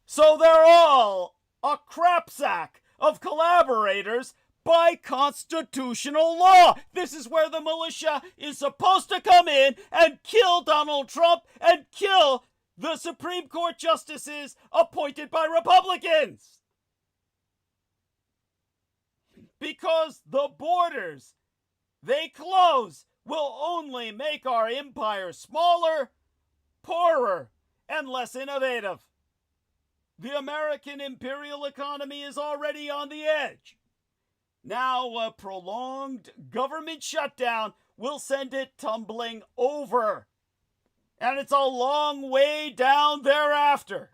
So they're all a crapsack of collaborators by constitutional law. This is where the militia is supposed to come in and kill Donald Trump and kill the Supreme Court justices appointed by Republicans. Because the borders they close will only make our empire smaller, poorer, and less innovative. The American imperial economy is already on the edge. Now a prolonged government shutdown will send it tumbling over. And it's a long way down thereafter.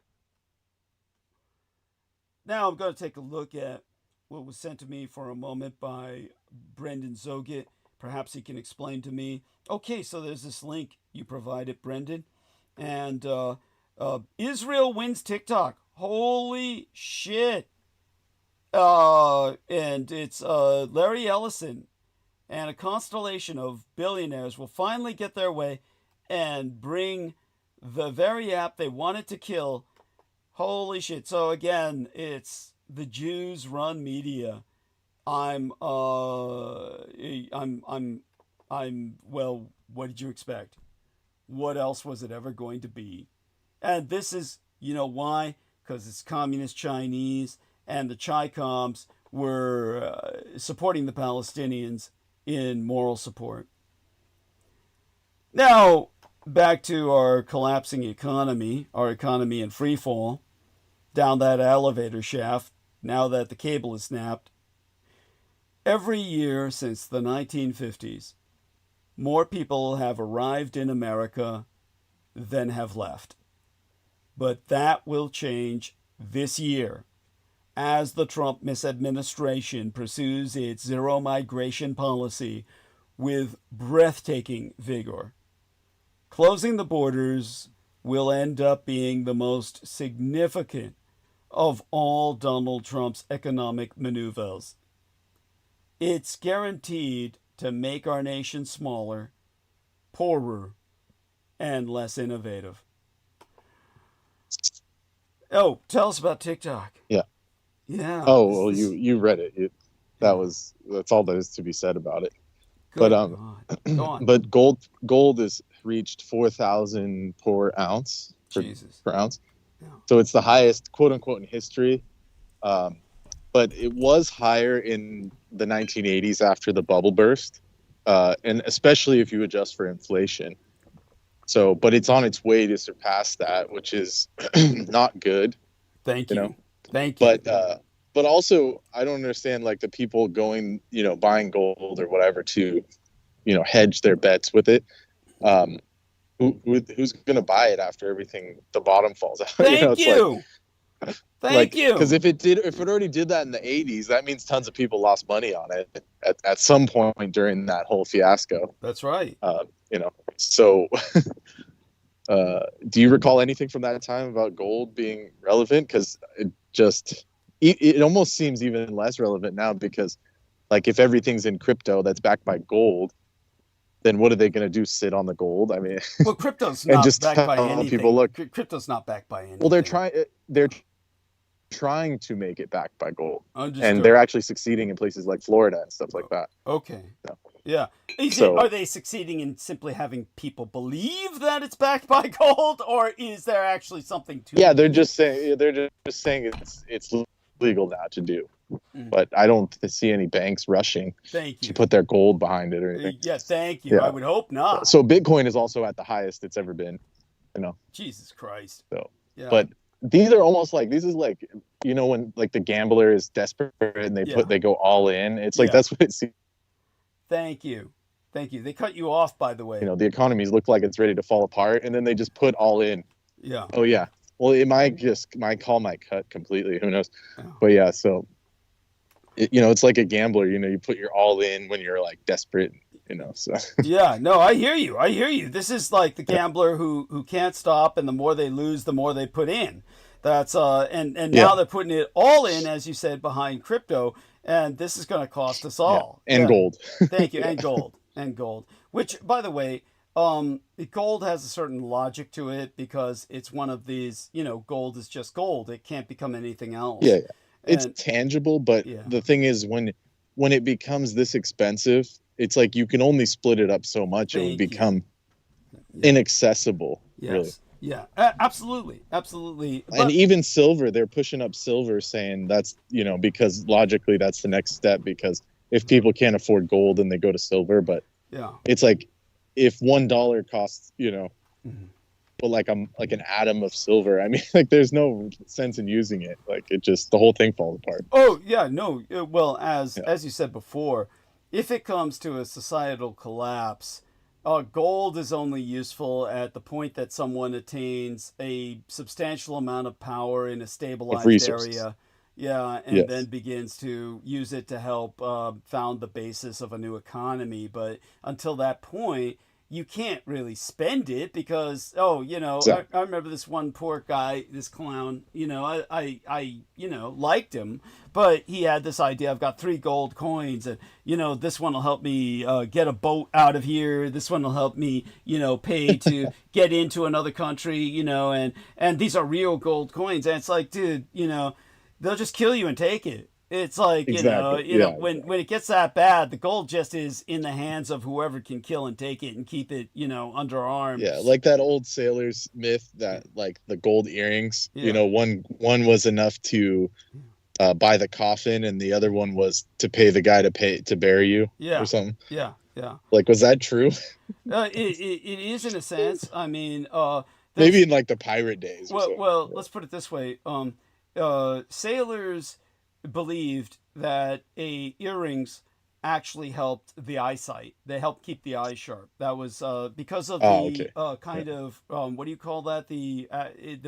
Now I'm going to take a look at what was sent to me for a moment by Brendan Zogit. Perhaps he can explain to me. Okay, so there's this link you provided, Brendan. And Israel wins TikTok. Holy shit. And it's Larry Ellison and a constellation of billionaires will finally get their way and bring the very app they wanted to kill. Holy shit. So again, it's the Jews run media. I'm well, what did you expect? What else was it ever going to be? And this is, you know why? Because it's communist Chinese, and the Chi-Coms were supporting the Palestinians in moral support. Now, back to our collapsing economy, our economy in free fall, down that elevator shaft, now that the cable is snapped. Every year since the 1950s, more people have arrived in America than have left. But that will change this year as the Trump misadministration pursues its zero migration policy with breathtaking vigor. Closing the borders will end up being the most significant of all Donald Trump's economic maneuvers. It's guaranteed to make our nation smaller, poorer, and less innovative. Oh, tell us about TikTok. Yeah. Yeah. Oh, well, you read it. That's all there is to be said about it. Good But God. Go on. but gold has reached 4,000 per ounce. Per ounce. Yeah. So it's the highest, quote unquote, in history. But it was higher in the 1980s after the bubble burst, and especially if you adjust for inflation. So, but it's on its way to surpass that, which is not good. Thank you. You know? Thank you. But also, I don't understand like the people going, buying gold or whatever to, hedge their bets with it. Who's going to buy it after everything, the bottom falls out? Thank you. Thank you. Because if it already did that in the 80s, that means tons of people lost money on it at some point during that whole fiasco. That's right. So do you recall anything from that time about gold being relevant? Because it almost seems even less relevant now because like if everything's in crypto that's backed by gold, then what are they going to do? Sit on the gold? I mean, Well, crypto's and not just backed by tell anything. people, look, Crypto's not backed by anything. well, they're trying to make it backed by gold. Understood. And they're actually succeeding in places like Florida and stuff like that. Okay. So, yeah. So- Are they succeeding in simply having people believe that it's backed by gold, or is there actually something to yeah, it? they're just saying it's legal now to do. But I don't see any banks rushing Thank to you. put their gold behind it or anything. Yeah, thank you. Yeah. I would hope not. So Bitcoin is also at the highest it's ever been, you know. Jesus Christ. So, Yeah. but these are almost like, this is like, you know, when like the gambler is desperate and they go all in. It's like, Yeah. that's what it seems. Thank you. Thank you. They cut you off, by the way. You know, the economies look like it's ready to fall apart, and then they just put all in. Yeah. Oh yeah. Well, it might call my cut completely. Who knows? Yeah. But yeah, so you know, it's like a gambler. You know, you put your all in when you're like desperate. You know, so Yeah, no, I hear you. I hear you. This is like the gambler who can't stop, and the more they lose, the more they put in. That's and now Yeah. they're putting it all in, as you said, behind crypto, and this is going to cost us all. and Yeah. gold. Thank you, and gold. Which, by the way, gold has a certain logic to it because it's one of these. You know, gold is just gold; it can't become anything else. Yeah, it's And- tangible, but Yeah. the thing is, when it becomes this expensive, it's like you can only split it up so much. It Thank would you. become Yeah. inaccessible. Yes. Really. Yeah. Absolutely. Absolutely. And even silver, they're pushing up silver, saying that's, you know, because logically that's the next step, because if people can't afford gold, then they go to silver. But yeah. it's like, if $1 costs, you know, Mhm. but like an atom of silver, I mean, like there's no sense in using it. Like it just, the whole thing falls apart. Oh yeah, no. Well, as Yeah. you said before, if it comes to a societal collapse, gold is only useful at the point that someone attains a substantial amount of power in a stabilized resources. area. Yeah, and Yes. then begins to use it to help found the basis of a new economy. But until that point, you can't really spend it because, you know, Exactly. I remember this one poor guy, this clown, you know, I you know, liked him, but he had this idea, I've got 3 gold coins and, you know, this one will help me get a boat out of here. This one will help me, you know, pay to get into another country, you know, and these are real gold coins. And it's like, dude, you know, they'll just kill you and take it. It's like, Exactly. you know, Yeah, when it gets that bad, the gold just is in the hands of whoever can kill and take it and keep it, you know, under arms. Yeah, like that old sailor's myth that like the gold earrings, Yeah. you know, one was enough to buy the coffin, and the other one was to pay the guy to bury you, Yeah. or something. Yeah, yeah. Like, was that true? It is in a sense. I mean, Maybe in like the pirate days. Or something. well, let's put it this way. Sailors believed that earrings actually helped the eyesight. They helped keep the eyes sharp. That was because of the okay. kind of what do you call that? The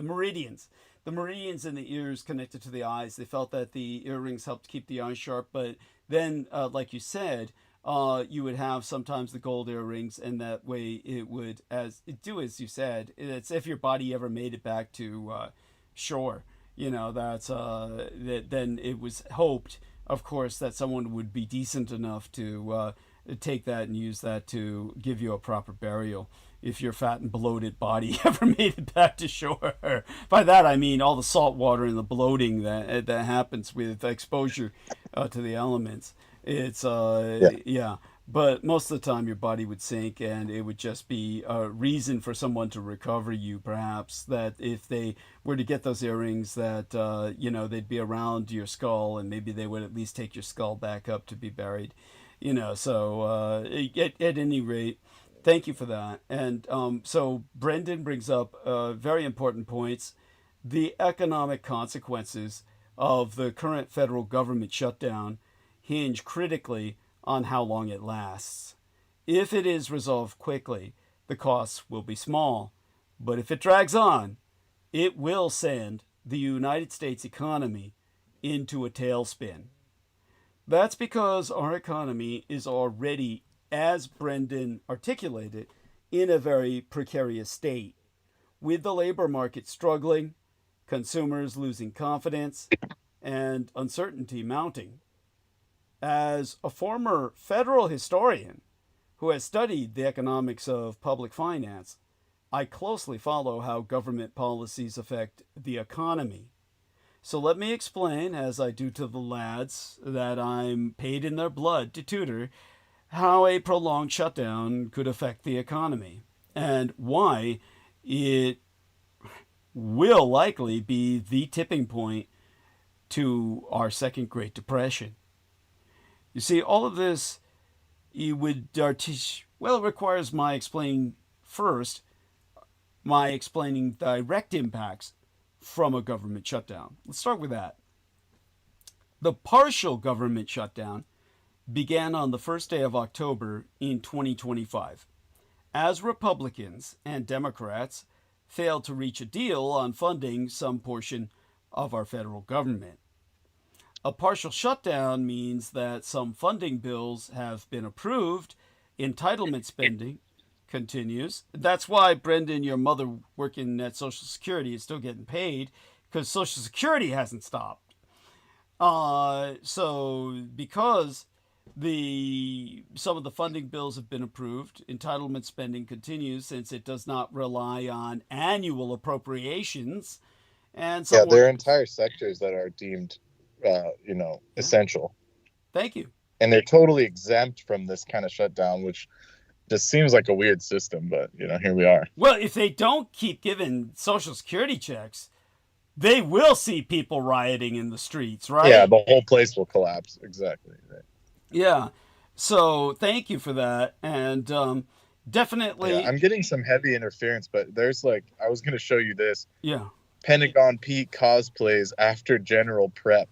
meridians. The meridians in the ears connected to the eyes. They felt that the earrings helped keep the eyes sharp. But then, like you said, you would have sometimes the gold earrings, and that way it would, as you said, it's if your body ever made it back to shore. You know, that's then it was hoped, of course, that someone would be decent enough to take that and use that to give you a proper burial if your fat and bloated body ever made it back to shore. By that I mean all the salt water and the bloating that happens with exposure to the elements. It's yeah. But most of the time your body would sink, and it would just be a reason for someone to recover you, perhaps, that if they were to get those earrings, that you know, they'd be around your skull, and maybe they would at least take your skull back up to be buried, you know. So at any rate, thank you for that. And so Brendan brings up very important points. The economic consequences of the current federal government shutdown hinge critically on how long it lasts. If it is resolved quickly, the costs will be small. But if it drags on, it will send the United States economy into a tailspin. That's because our economy is already, as Brendan articulated, in a very precarious state, with the labor market struggling, consumers losing confidence, and uncertainty mounting. As a former federal historian who has studied the economics of public finance, I closely follow how government policies affect the economy. So let me explain, as I do to the lads that I'm paid in their blood to tutor, how a prolonged shutdown could affect the economy and why it will likely be the tipping point to our second Great Depression. You see, all of this it requires my explaining direct impacts from a government shutdown. Let's start with that. The partial government shutdown began on the first day of October in 2025, as Republicans and Democrats failed to reach a deal on funding some portion of our federal government. A partial shutdown means that some funding bills have been approved, entitlement spending continues. That's why, Brendan, your mother working at Social Security is still getting paid, because Social Security hasn't stopped. So because some of the funding bills have been approved, entitlement spending continues since it does not rely on annual appropriations. And yeah, there are entire sectors that are deemed, essential. Thank you. And they're totally exempt from this kind of shutdown, which just seems like a weird system, but here we are. Well, if they don't keep giving Social Security checks, they will see people rioting in the streets, right? Yeah, the whole place will collapse. Exactly. Right. Yeah. So thank you for that. And definitely. Yeah, I'm getting some heavy interference, but there's I was going to show you this. Yeah. Pentagon Pete cosplays after General Prep.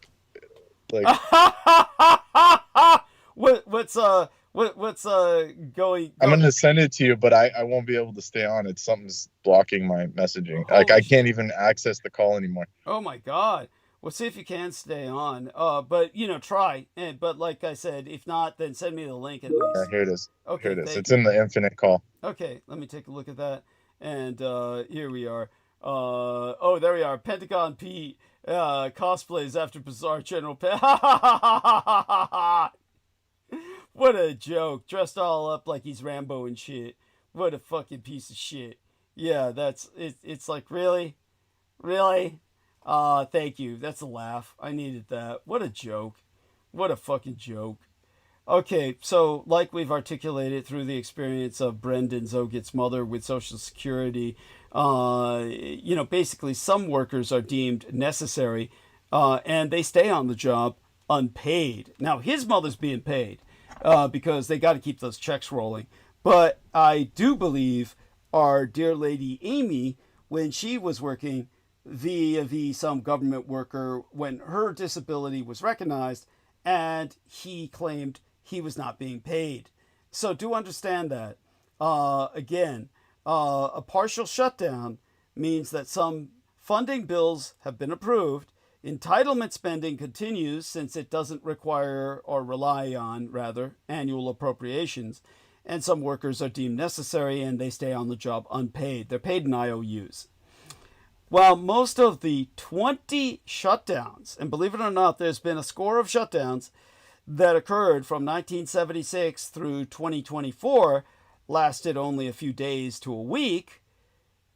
What's going? I'm gonna send it to you, but I won't be able to stay on. Something's blocking my messaging. I can't even access the call anymore. Oh my God. Well, see if you can stay on. But try. But like I said, if not, then send me the link at least. Yeah, here it is. Okay, here it is. It's in the infinite call. Okay, let me take a look at that. And here we are. There we are. Pentagon Pete cosplays after bizarre General Pet. What a joke. Dressed all up like he's Rambo and shit. What a fucking piece of shit. Yeah, that's it. It's like, really? Really? Thank you. That's a laugh. I needed that. What a joke. What a fucking joke. Okay, so like we've articulated through the experience of Brendan Zogit's mother with Social Security, basically some workers are deemed necessary and they stay on the job unpaid. Now, his mother's being paid because they got to keep those checks rolling. But I do believe our dear lady Amy, when she was working via some government worker, when her disability was recognized and he claimed he was not being paid. So do understand that. Again, a partial shutdown means that some funding bills have been approved. Entitlement spending continues since it doesn't require or rely on, rather, annual appropriations. And some workers are deemed necessary and they stay on the job unpaid. They're paid in IOUs. While most of the 20 shutdowns, and believe it or not, there's been a score of shutdowns that occurred from 1976 through 2024, lasted only a few days to a week,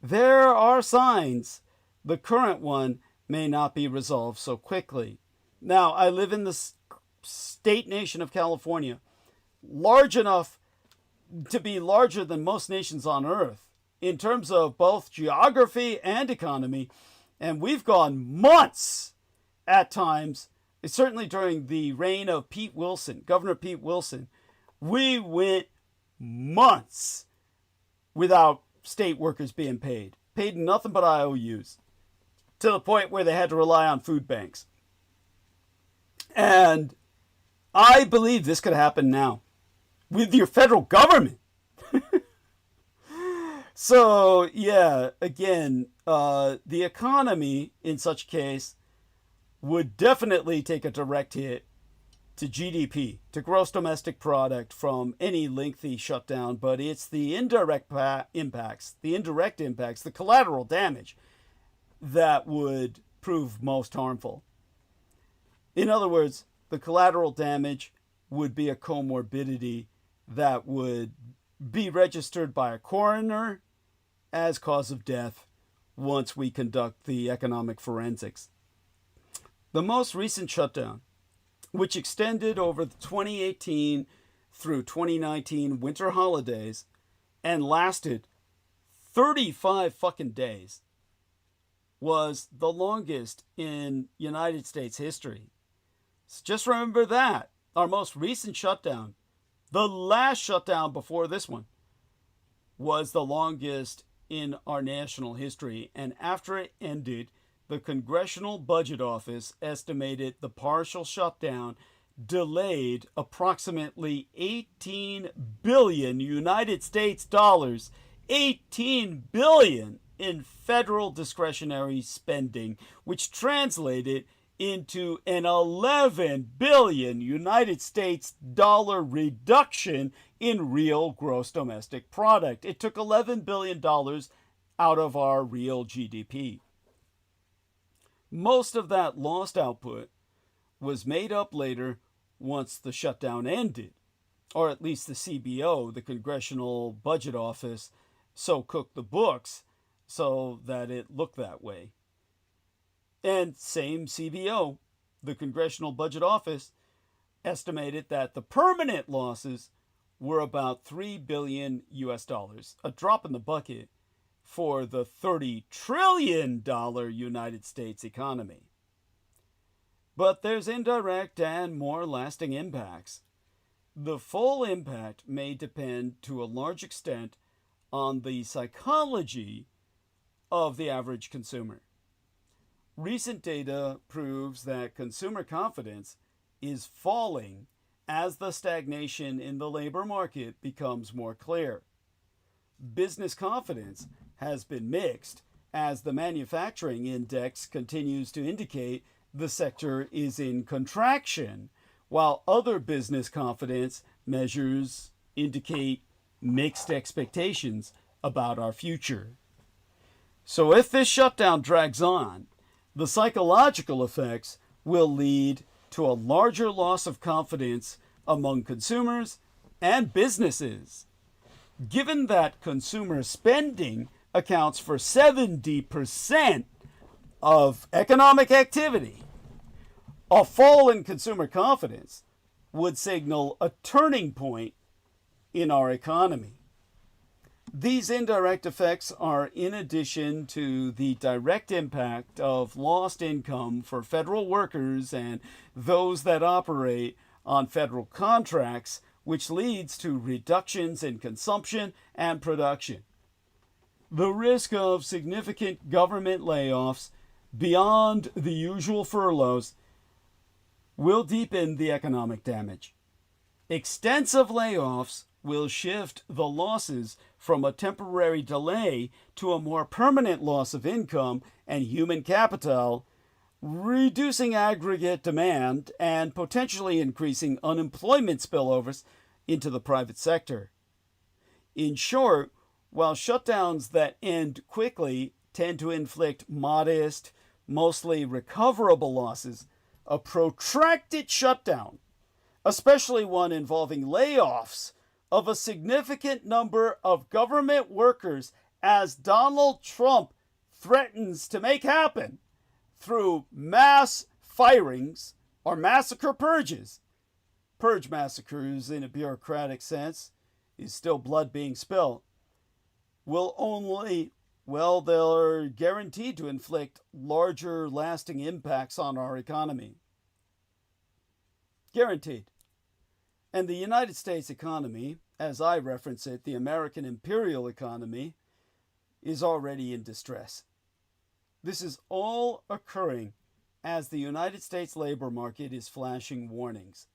there are signs the current one may not be resolved so quickly. Now, I live in the state nation of California, large enough to be larger than most nations on Earth in terms of both geography and economy, and we've gone months at times. Certainly during the reign of Pete Wilson, Governor Pete Wilson, we went months without state workers being paid nothing but IOUs, to the point where they had to rely on food banks. And I believe this could happen now with your federal government. So, yeah, again, the economy in such case would definitely take a direct hit to GDP, to gross domestic product, from any lengthy shutdown, but it's the indirect impacts, the collateral damage that would prove most harmful. In other words, the collateral damage would be a comorbidity that would be registered by a coroner as cause of death once we conduct the economic forensics. The most recent shutdown, which extended over the 2018 through 2019 winter holidays and lasted 35 fucking days, was the longest in United States history. So just remember that. Our most recent shutdown, the last shutdown before this one, was the longest in our national history. And after it ended, the Congressional Budget Office estimated the partial shutdown delayed approximately 18 billion United States dollars, 18 billion in federal discretionary spending, which translated into an 11 billion United States dollar reduction in real gross domestic product. It took $11 billion out of our real GDP. Most of that lost output was made up later once the shutdown ended, or at least the CBO, the Congressional Budget Office, so cooked the books so that it looked that way. And same CBO, the Congressional Budget Office, estimated that the permanent losses were about $3 billion US, a drop in the bucket for the $30 trillion United States economy. But there's indirect and more lasting impacts. The full impact may depend to a large extent on the psychology of the average consumer. Recent data proves that consumer confidence is falling as the stagnation in the labor market becomes more clear. Business confidence has been mixed as the manufacturing index continues to indicate the sector is in contraction, while other business confidence measures indicate mixed expectations about our future. So if this shutdown drags on, the psychological effects will lead to a larger loss of confidence among consumers and businesses. Given that consumer spending accounts for 70% of economic activity, a fall in consumer confidence would signal a turning point in our economy. These indirect effects are in addition to the direct impact of lost income for federal workers and those that operate on federal contracts, which leads to reductions in consumption and production. The risk of significant government layoffs beyond the usual furloughs will deepen the economic damage. Extensive layoffs will shift the losses from a temporary delay to a more permanent loss of income and human capital, reducing aggregate demand and potentially increasing unemployment spillovers into the private sector. In short, while shutdowns that end quickly tend to inflict modest, mostly recoverable losses, a protracted shutdown, especially one involving layoffs of a significant number of government workers, as Donald Trump threatens to make happen through mass firings or massacre purges. Purge massacres in a bureaucratic sense is still blood being spilled. They're guaranteed to inflict larger lasting impacts on our economy. Guaranteed. And the United States economy, as I reference it, the American imperial economy, is already in distress. This is all occurring as the United States labor market is flashing warnings.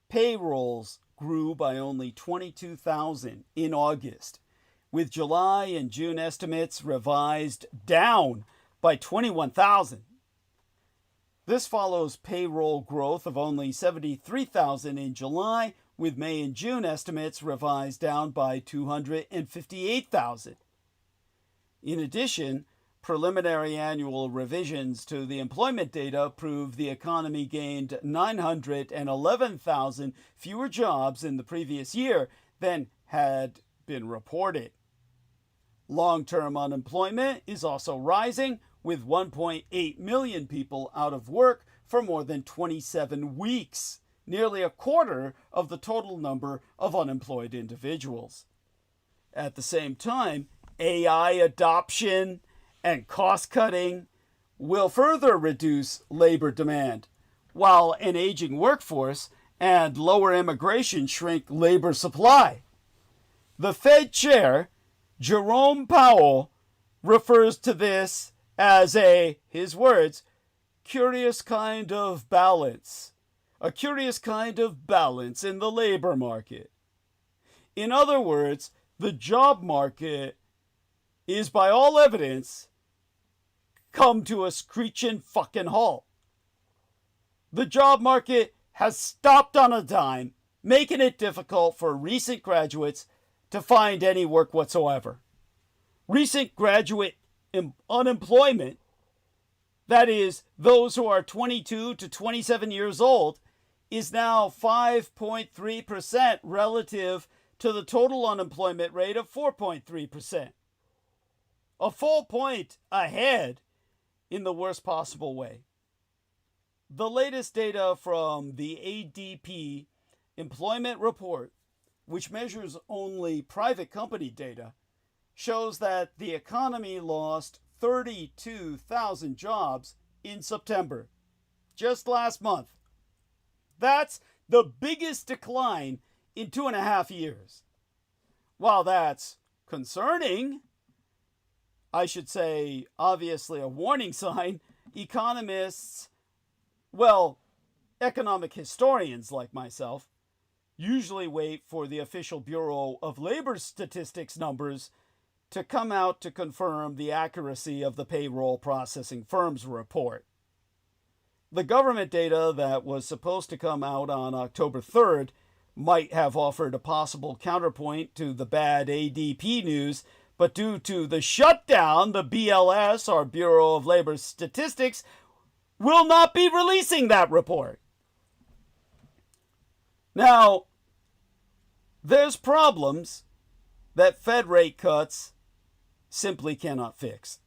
Payrolls grew by only 22,000 in August, with July and June estimates revised down by 21,000. This follows payroll growth of only 73,000 in July, with May and June estimates revised down by 258,000. In addition, Preliminary annual revisions to the employment data prove the economy gained 911,000 fewer jobs in the previous year than had been reported. Long-term unemployment is also rising, with 1.8 million people out of work for more than 27 weeks, nearly a quarter of the total number of unemployed individuals. At the same time, AI adoption and cost-cutting will further reduce labor demand, while an aging workforce and lower immigration shrink labor supply. The Fed chair, Jerome Powell, refers to this as his words, curious kind of balance. A curious kind of balance in the labor market. In other words, the job market is, by all evidence, come to a screeching fucking halt. The job market has stopped on a dime, making it difficult for recent graduates to find any work whatsoever. Recent graduate unemployment, that is, those who are 22 to 27 years old, is now 5.3% relative to the total unemployment rate of 4.3%. A full point ahead in the worst possible way. The latest data from the ADP employment report, which measures only private company data, shows that the economy lost 32,000 jobs in September, just last month. That's the biggest decline in 2.5 years. While that's concerning, I should say obviously a warning sign, economists, economic historians like myself, usually wait for the official Bureau of Labor Statistics numbers to come out to confirm the accuracy of the payroll processing firm's report. The government data that was supposed to come out on October 3rd might have offered a possible counterpoint to the bad ADP news, but due to the shutdown, the BLS, or Bureau of Labor Statistics, will not be releasing that report. Now, there's problems that Fed rate cuts simply cannot fix.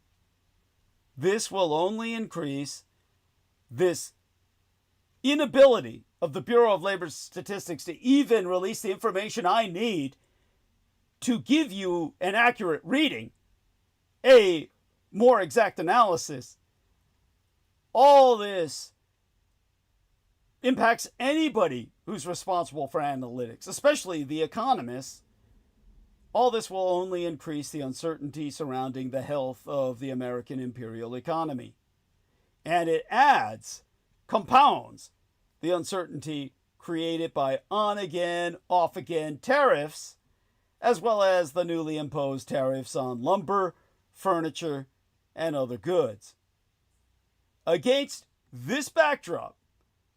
This will only increase this inability of the Bureau of Labor Statistics to even release the information I need to give you an accurate reading, a more exact analysis. All this impacts anybody who's responsible for analytics, especially the economists. All this will only increase the uncertainty surrounding the health of the American imperial economy. And it compounds the uncertainty created by on-again, off-again tariffs, as well as the newly imposed tariffs on lumber, furniture, and other goods. Against this backdrop,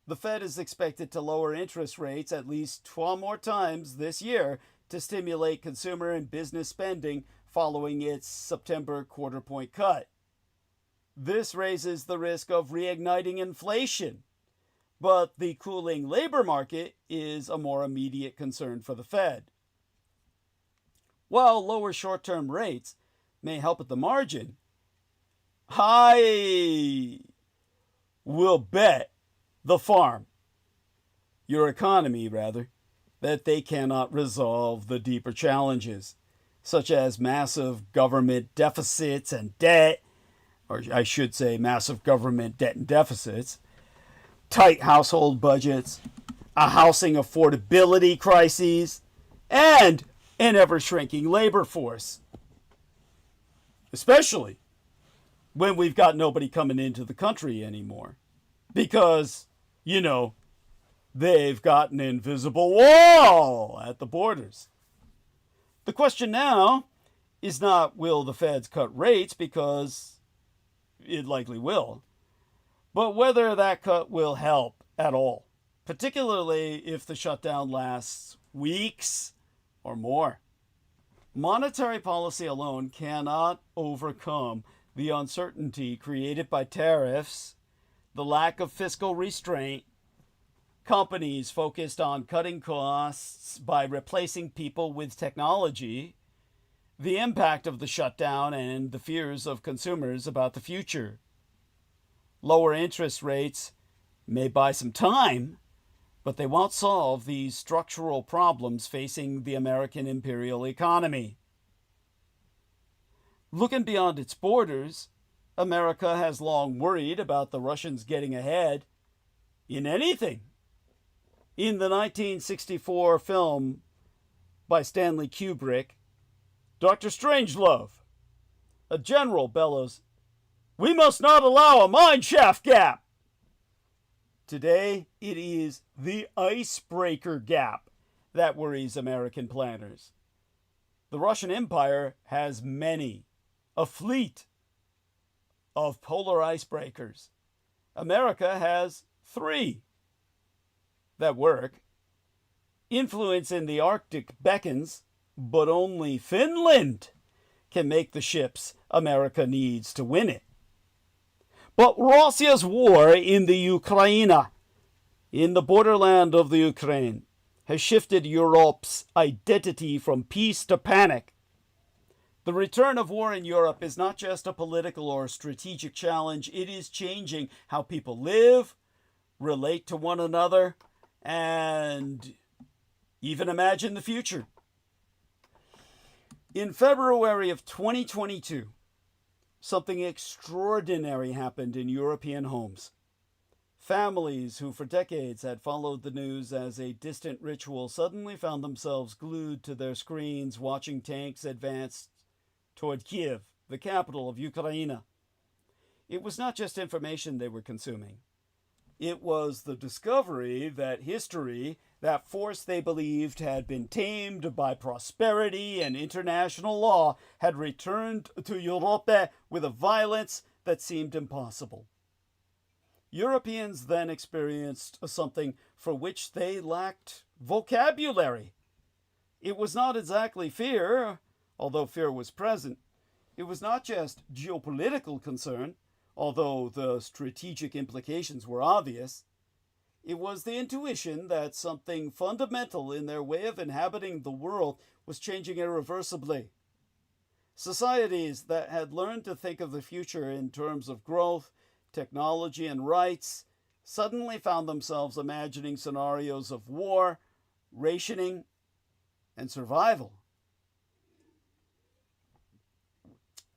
the Fed is expected to lower interest rates at least 12 more times this year to stimulate consumer and business spending following its September quarter-point cut. This raises the risk of reigniting inflation, but the cooling labor market is a more immediate concern for the Fed. While lower short-term rates may help at the margin, I will bet your economy, that they cannot resolve the deeper challenges, such as massive government deficits and debt, or I should say massive government debt and deficits, tight household budgets, a housing affordability crisis, and an ever-shrinking labor force. Especially when we've got nobody coming into the country anymore. Because, they've got an invisible wall at the borders. The question now is not will the Feds cut rates, because it likely will, but whether that cut will help at all, particularly if the shutdown lasts weeks or more. Monetary policy alone cannot overcome the uncertainty created by tariffs, the lack of fiscal restraint, companies focused on cutting costs by replacing people with technology, the impact of the shutdown, and the fears of consumers about the future. Lower interest rates may buy some time, but they won't solve these structural problems facing the American imperial economy. Looking beyond its borders, America has long worried about the Russians getting ahead in anything. In the 1964 film by Stanley Kubrick, Dr. Strangelove, a general bellows, "We must not allow a mine shaft gap." Today, it is the icebreaker gap that worries American planners. The Russian Empire has many, a fleet of polar icebreakers. America has 3 that work. Influence in the Arctic beckons, but only Finland can make the ships America needs to win it. But Russia's war in the Ukraine, in the borderland of the Ukraine, has shifted Europe's identity from peace to panic. The return of war in Europe is not just a political or strategic challenge, it is changing how people live, relate to one another, and even imagine the future. In February of 2022, something extraordinary happened in European homes. Families who for decades had followed the news as a distant ritual suddenly found themselves glued to their screens watching tanks advance toward Kiev, the capital of Ukraine. It was not just information they were consuming. It was the discovery that history, that force they believed had been tamed by prosperity and international law, had returned to Europe with a violence that seemed impossible. Europeans then experienced something for which they lacked vocabulary. It was not exactly fear, although fear was present. It was not just geopolitical concern, although the strategic implications were obvious. It was the intuition that something fundamental in their way of inhabiting the world was changing irreversibly. Societies that had learned to think of the future in terms of growth, technology, and rights suddenly found themselves imagining scenarios of war, rationing, and survival.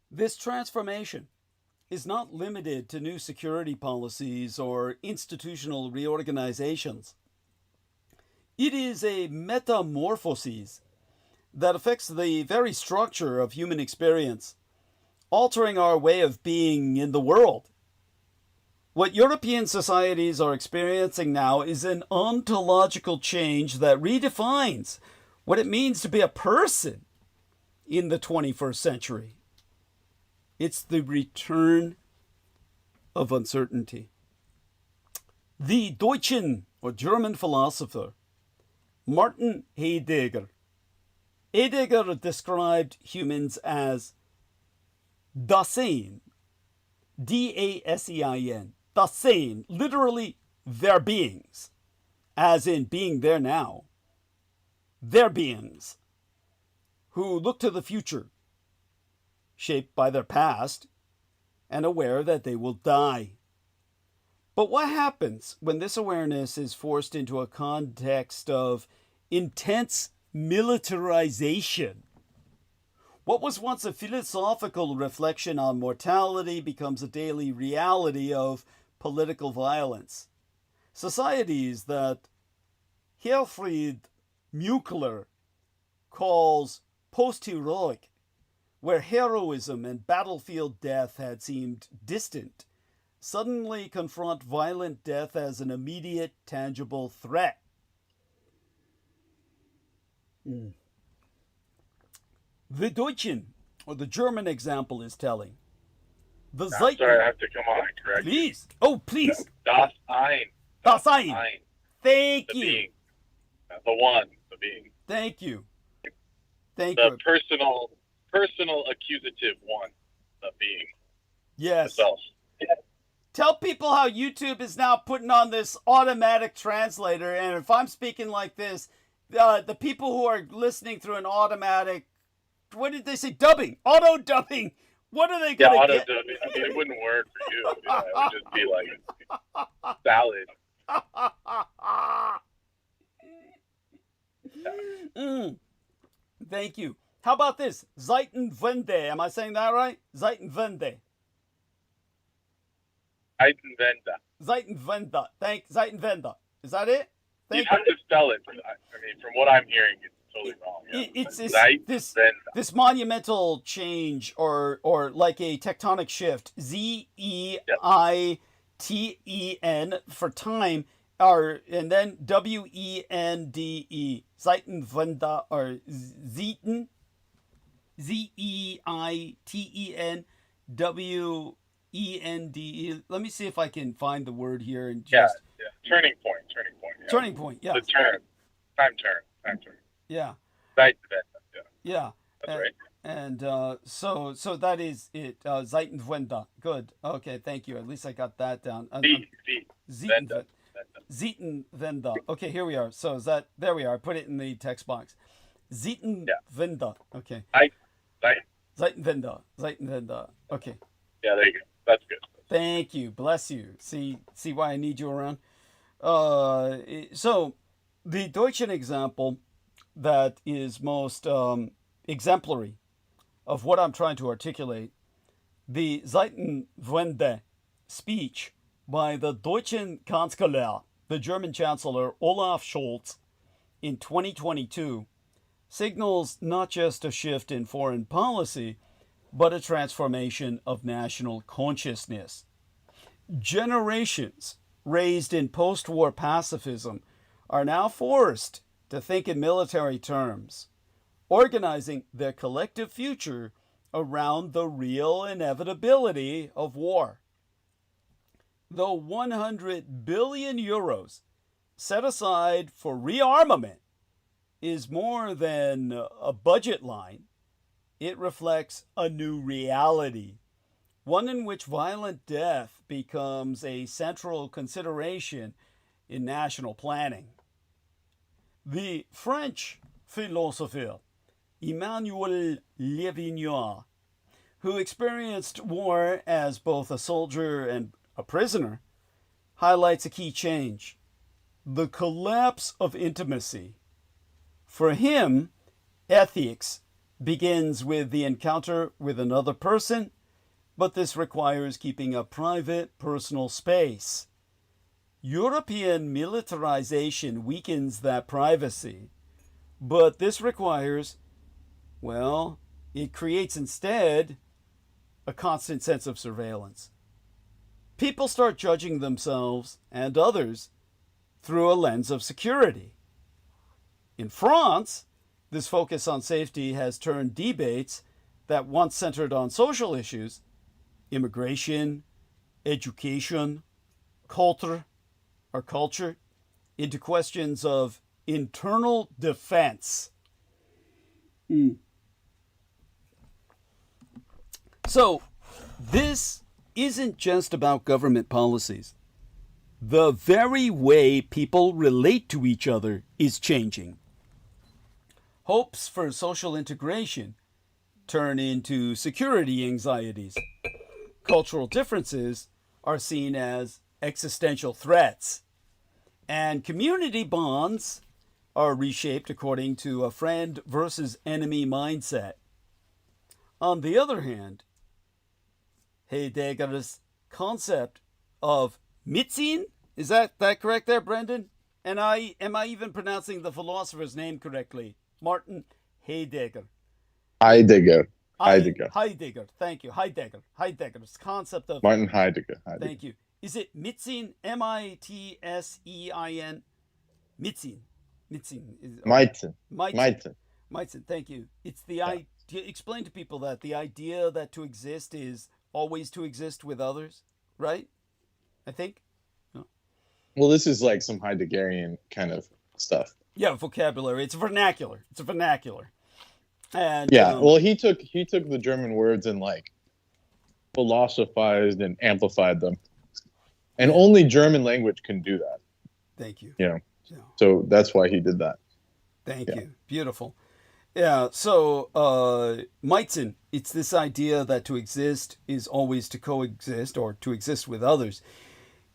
This transformation is not limited to new security policies or institutional reorganizations. It is a metamorphosis that affects the very structure of human experience, altering our way of being in the world. What European societies are experiencing now is an ontological change that redefines what it means to be a person in the 21st century. It's the return of uncertainty. The Deutschen, or German philosopher, Martin Heidegger described humans as Dasein, D-A-S-E-I-N, Dasein, literally their beings, as in being there now. Their beings, who look to the future, shaped by their past, and aware that they will die. But what happens when this awareness is forced into a context of intense militarization? What was once a philosophical reflection on mortality becomes a daily reality of political violence. Societies that Herfried Münkler calls post-heroic, where heroism and battlefield death had seemed distant, suddenly confront violent death as an immediate, tangible threat. The Deutschen, or the German example, is telling. I'm sorry, I have to come on and correct you. Please. Oh, please. Das Ein. Dasein. Ein. Thank The you. being. The one. The being. Thank you. Thank The you. personal accusative one. The being. Yes. itself. Tell people how YouTube is now putting on this automatic translator, and if I'm speaking like this, the people who are listening through an automatic, what did they say? Dubbing, auto dubbing. What are they Yeah, gonna auto get? dubbing. I mean, it wouldn't work for you. Yeah, it would just be like salad. Thank you. How about this? Zeitenwende. Am I saying that right? Zeitenwende. Zeitenwende. Zeitenwende. Is that it? You have to spell it. I mean, from what I'm hearing, it's totally wrong. Yeah. It's this monumental change, or like a tectonic shift. Zeiten for time, and then Wende. Zeitenwende, or Zeiten. Zeitenwende. Let me see if I can find the word here and just Turning point. Yeah. Turning point. Yeah. The turn. Time turn. Yeah. Yeah. That's right. And so that is it. Zeitenwende. Good. Okay. Thank you. At least I got that down. Zeitenwende. Okay. Here we are. So there we are. I put it in the text box. Zeitenwende. Okay. Zeitenwende. Okay. Yeah, there you go. That's good. Thank you. Bless you. See why I need you around? So the Deutschen example that is most exemplary of what I'm trying to articulate, the Zeitenwende speech by the Deutschen Kanzler, the German Chancellor Olaf Scholz, in 2022, signals not just a shift in foreign policy, but a transformation of national consciousness. Generations raised in post-war pacifism are now forced to think in military terms, organizing their collective future around the real inevitability of war. The 100 billion euros set aside for rearmament is more than a budget line. It reflects a new reality, one in which violent death becomes a central consideration in national planning. The French philosopher Emmanuel Levinas, who experienced war as both a soldier and a prisoner, highlights a key change: the collapse of intimacy. For him, ethics begins with the encounter with another person, but this requires keeping a private, personal space. European militarization weakens that privacy, but this requires, well, it creates instead a constant sense of surveillance. People start judging themselves and others through a lens of security. In France, this focus on safety has turned debates that once centered on social issues, immigration, education, culture, into questions of internal defense. So, this isn't just about government policies. The very way people relate to each other is changing. Hopes for social integration turn into security anxieties. Cultural differences are seen as existential threats. And community bonds are reshaped according to a friend versus enemy mindset. On the other hand, Heidegger's concept of Mitzin, is that correct there, Brendan? And am I even pronouncing the philosopher's name correctly? Martin Heidegger. Heidegger. Thank you. Heidegger's concept of Martin Heidegger. Thank you. Is it Mitzin? Mitsein? Mitzin. Mitzin. Thank you. It's the idea. Explain to people that the idea that to exist is always to exist with others, right? I think. No. Well, this is like some Heideggerian kind of stuff. Yeah, vocabulary. It's a vernacular. And yeah, well, he took the German words and like philosophized and amplified them. And only German language can do that. Thank you. You know, Yeah. so that's why he did that. Thank you. Beautiful. Yeah. So, Meitzen, it's this idea that to exist is always to coexist or to exist with others.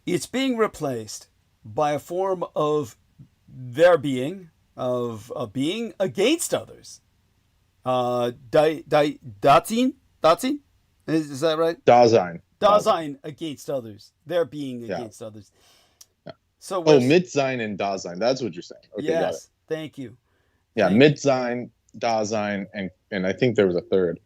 It's being replaced by a form of their being, of being against others. Dasein? Is that right? Dasein against others. Their being against others. Yeah. So Mitsein and Dasein. That's what you're saying. Okay, yes. got it. Thank you. Yeah, Mitsein, Dasein, and I think there was a third.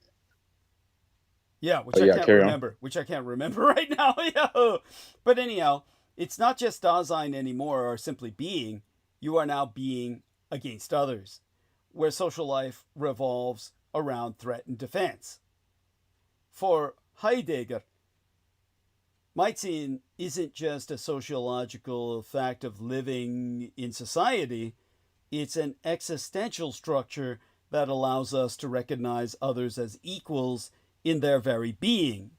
Yeah, which I can't remember. Which I can't remember right now. Yeah. But anyhow, it's not just Dasein anymore, or simply being. You are now being against others, where social life revolves around threat and defense. For Heidegger, Meitzen isn't just a sociological fact of living in society. It's an existential structure that allows us to recognize others as equals in their very being,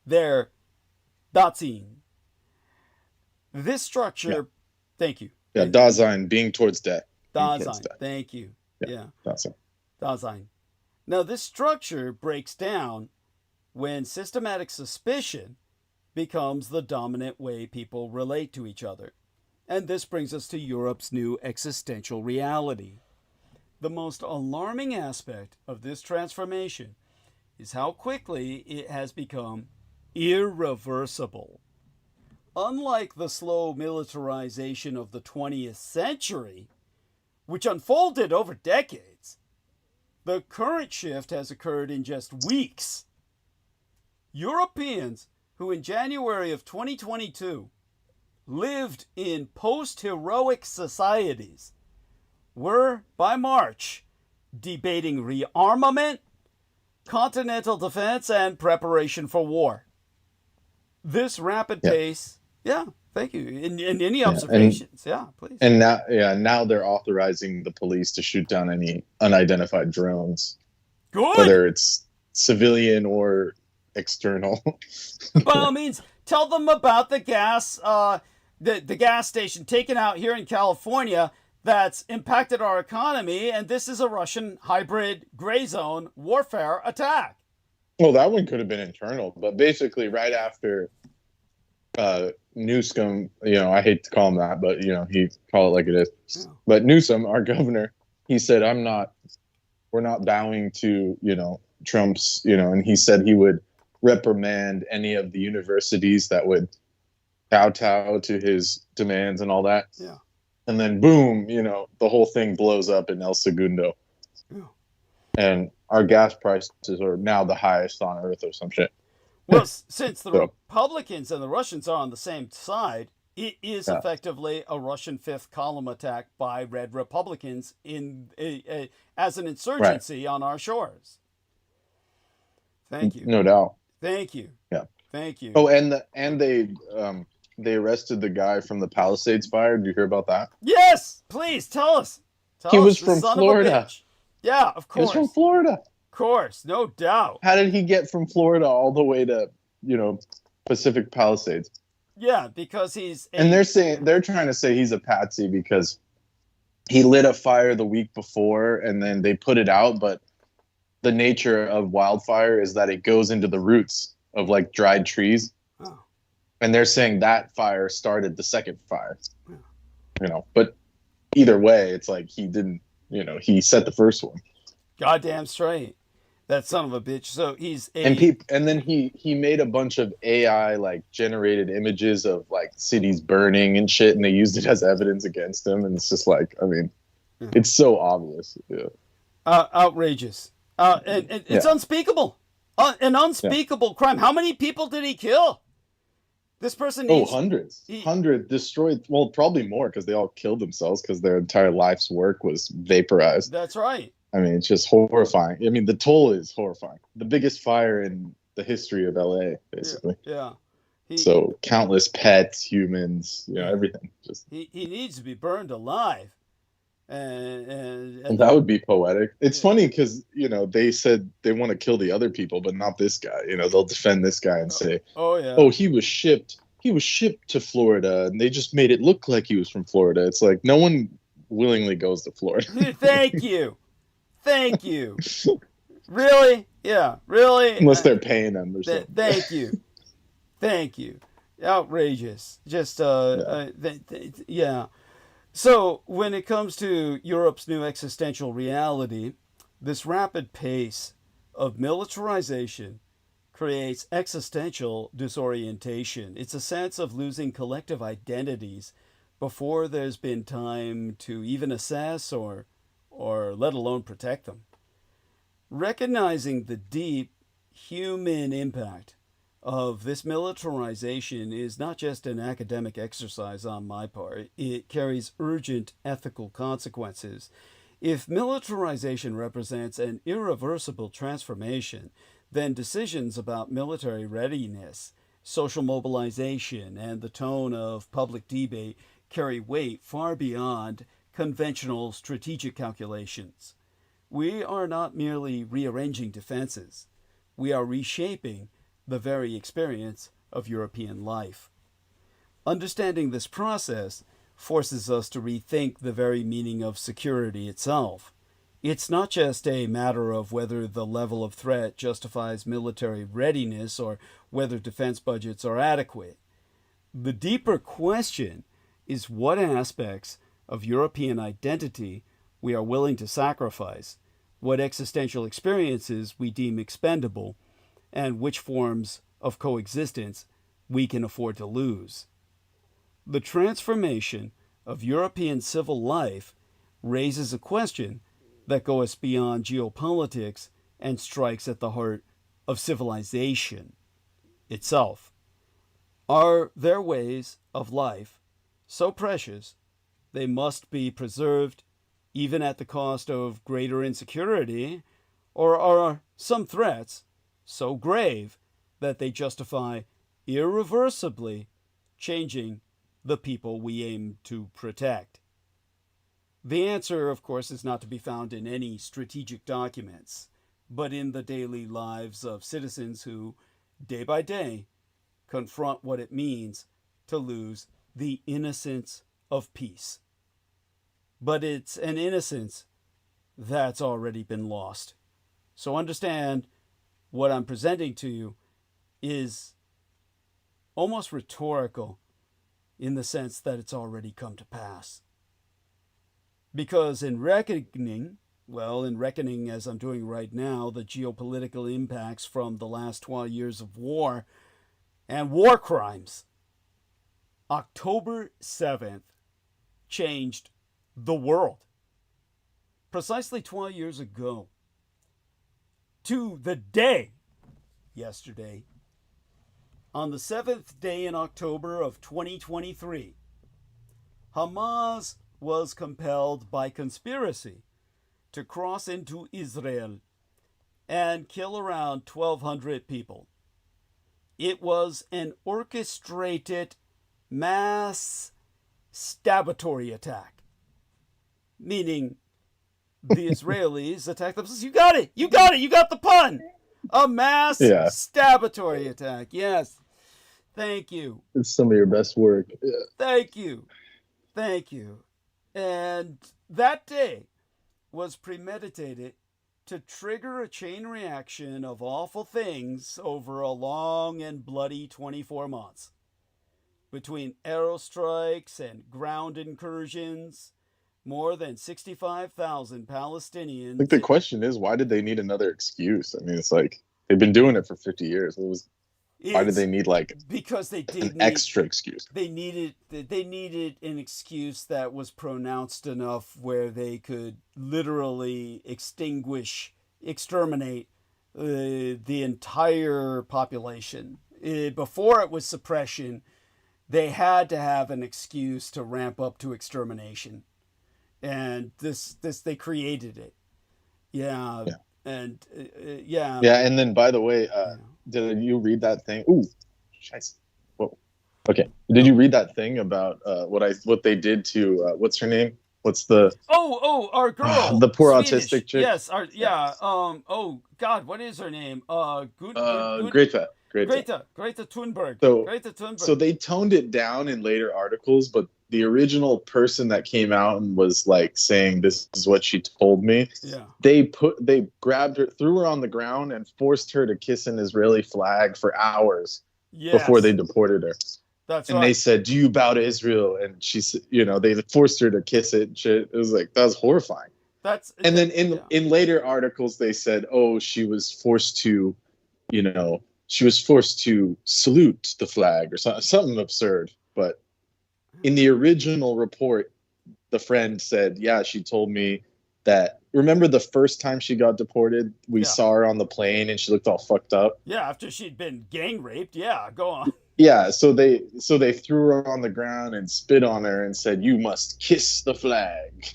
their Dasein. This structure, thank you. Yeah, Dasein, being towards death. Dasein, thank you. Yeah. Dasein. Now, this structure breaks down when systematic suspicion becomes the dominant way people relate to each other. And this brings us to Europe's new existential reality. The most alarming aspect of this transformation is how quickly it has become irreversible. Unlike the slow militarization of the 20th century, which unfolded over decades, the current shift has occurred in just weeks. Europeans who in January of 2022 lived in post-heroic societies were, by March, debating rearmament, continental defense, and preparation for war. This rapid pace, thank you. And any observations? Please. And now they're authorizing the police to shoot down any unidentified drones. Good. Whether it's civilian or external. By all means, tell them about the gas, the gas station taken out here in California that's impacted our economy, and this is a Russian hybrid gray zone warfare attack. Well, that one could have been internal, but basically right after Newsom, I hate to call him that, but he call it like it is. Yeah. But Newsom, our governor, he said, we're not bowing to, Trump's, and he said he would reprimand any of the universities that would kowtow to his demands and all that. Yeah. And then boom, the whole thing blows up in El Segundo. Yeah. And our gas prices are now the highest on earth or some shit. Well, since the Republicans and the Russians are on the same side, it is effectively a Russian fifth column attack by red Republicans as an insurgency on our shores. Thank you. No doubt. Thank you. Yeah. Thank you. Oh, and they arrested the guy from the Palisades fire. Did you hear about that? Yes, please tell us. He was from Florida. Yeah, of course. He was from Florida. Of course, no doubt. How did he get from Florida all the way to, Pacific Palisades? Yeah, because and they're trying to say he's a patsy because he lit a fire the week before and then they put it out, but the nature of wildfire is that it goes into the roots of like dried trees. Oh. And they're saying that fire started the second fire. Yeah. But either way, it's like he didn't, he set the first one. Goddamn straight. That son of a bitch. So he's and then he made a bunch of AI like generated images of like cities burning and shit, and they used it as evidence against him. And it's just like, it's so obvious. Yeah. Outrageous. And it's unspeakable. An unspeakable crime. How many people did he kill? This person needs... hundreds. Hundreds destroyed. Well, probably more because they all killed themselves because their entire life's work was vaporized. That's right. It's just horrifying. The toll is horrifying. The biggest fire in the history of LA, basically. Yeah. So countless pets, humans, everything. Just he needs to be burned alive. And that would be poetic. It's funny because they said they want to kill the other people, but not this guy. They'll defend this guy and say, "Oh, he was shipped to Florida, and they just made it look like he was from Florida." It's like no one willingly goes to Florida. Thank you. Really? Yeah, really? Unless they're paying them or something. Thank you. Outrageous. Just yeah. So when it comes to Europe's new existential reality, this rapid pace of militarization creates existential disorientation. It's a sense of losing collective identities before there's been time to even assess or let alone protect them. Recognizing the deep human impact of this militarization is not just an academic exercise on my part. It carries urgent ethical consequences. If militarization represents an irreversible transformation, then decisions about military readiness, social mobilization, and the tone of public debate carry weight far beyond conventional strategic calculations. We are not merely rearranging defenses. We are reshaping the very experience of European life. Understanding this process forces us to rethink the very meaning of security itself. It's not just a matter of whether the level of threat justifies military readiness or whether defense budgets are adequate. The deeper question is what aspects of European identity we are willing to sacrifice, what existential experiences we deem expendable, and which forms of coexistence we can afford to lose. The transformation of European civil life raises a question that goes beyond geopolitics and strikes at the heart of civilization itself. Are there ways of life so precious they must be preserved even at the cost of greater insecurity, or are some threats so grave that they justify irreversibly changing the people we aim to protect? The answer, of course, is not to be found in any strategic documents, but in the daily lives of citizens who, day by day, confront what it means to lose the innocence of peace. But it's an innocence that's already been lost. So understand what I'm presenting to you is almost rhetorical in the sense that it's already come to pass. Because in reckoning as I'm doing right now, the geopolitical impacts from the last 12 years of war and war crimes, October 7th changed the world. Precisely 12 years ago, to the day yesterday, on the 7th day in October of 2023, Hamas was compelled by conspiracy to cross into Israel and kill around 1,200 people. It was an orchestrated mass stabatory attack, meaning the Israelis attacked themselves. You got it, you got the pun. A mass stabatory attack, yes. Thank you. It's some of your best work. Yeah. Thank you. And that day was premeditated to trigger a chain reaction of awful things over a long and bloody 24 months. Between aerostrikes and ground incursions, more than 65,000 Palestinians... I think the question is, why did they need another excuse? I mean, it's like, they've been doing it for 50 years. Why did they need because they did an extra excuse? They needed an excuse that was pronounced enough where they could literally exterminate the entire population. Before it was suppression, they had to have an excuse to ramp up to extermination, and this they created it. Yeah. And and then, by the way, did you read that thing? Ooh, scheiße. Whoa. Okay. Did you read that thing about what they did to what's her name? what's the our girl, the poor Swedish. autistic chick? Yes, oh God, what is her name? Greta Thunberg. So, Greta Thunberg. So they toned it down in later articles, but the original person that came out and was like saying this is what she told me. Yeah. They grabbed her, threw her on the ground, and forced her to kiss an Israeli flag for hours before they deported her. That's and right. They said, "Do you bow to Israel?" And she said, they forced her to kiss it and shit. It was like, that was horrifying. And then in later articles they said, "Oh, she was forced to, salute the flag or something absurd." But in the original report, the friend said, "Yeah, she told me that. Remember the first time she got deported? We saw her on the plane and she looked all fucked up." Yeah, after she'd been gang raped. Yeah, go on. Yeah, so they threw her on the ground and spit on her and said, "You must kiss the flag."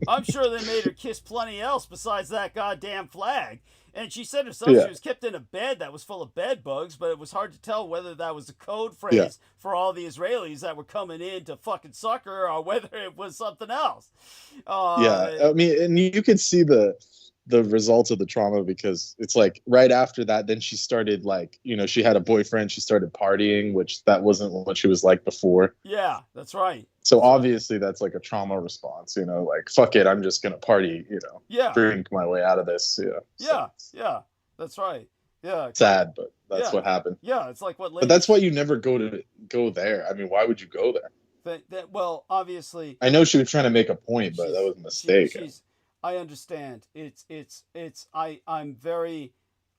I'm sure they made her kiss plenty else besides that goddamn flag. And she said herself she was kept in a bed that was full of bed bugs, but it was hard to tell whether that was a code phrase for all the Israelis that were coming in to fucking suck her or whether it was something else. I mean, and you could see the results of the trauma, because it's like right after that, then she started like, she had a boyfriend, she started partying, which that wasn't what she was like before. Yeah, that's right. So obviously that's like a trauma response, like, fuck it, I'm just going to party, drink my way out of this. Yeah, that's right. Yeah. Sad, but that's what happened. Yeah, it's like what But that's why you never go there. I mean, why would you go there? Well, obviously. I know she was trying to make a point, but that was a mistake. I understand.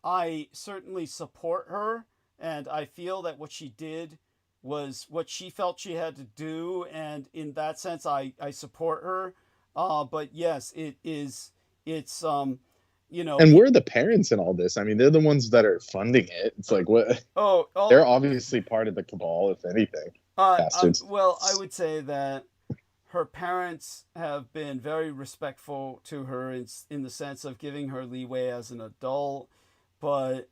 I certainly support her, and I feel that what she did was what she felt she had to do, and in that sense, I support her. But yes, it's And we're the parents in all this. I mean, they're the ones that are funding it. It's like, what? They're obviously part of the cabal, if anything. Well, I would say that her parents have been very respectful to her in the sense of giving her leeway as an adult, but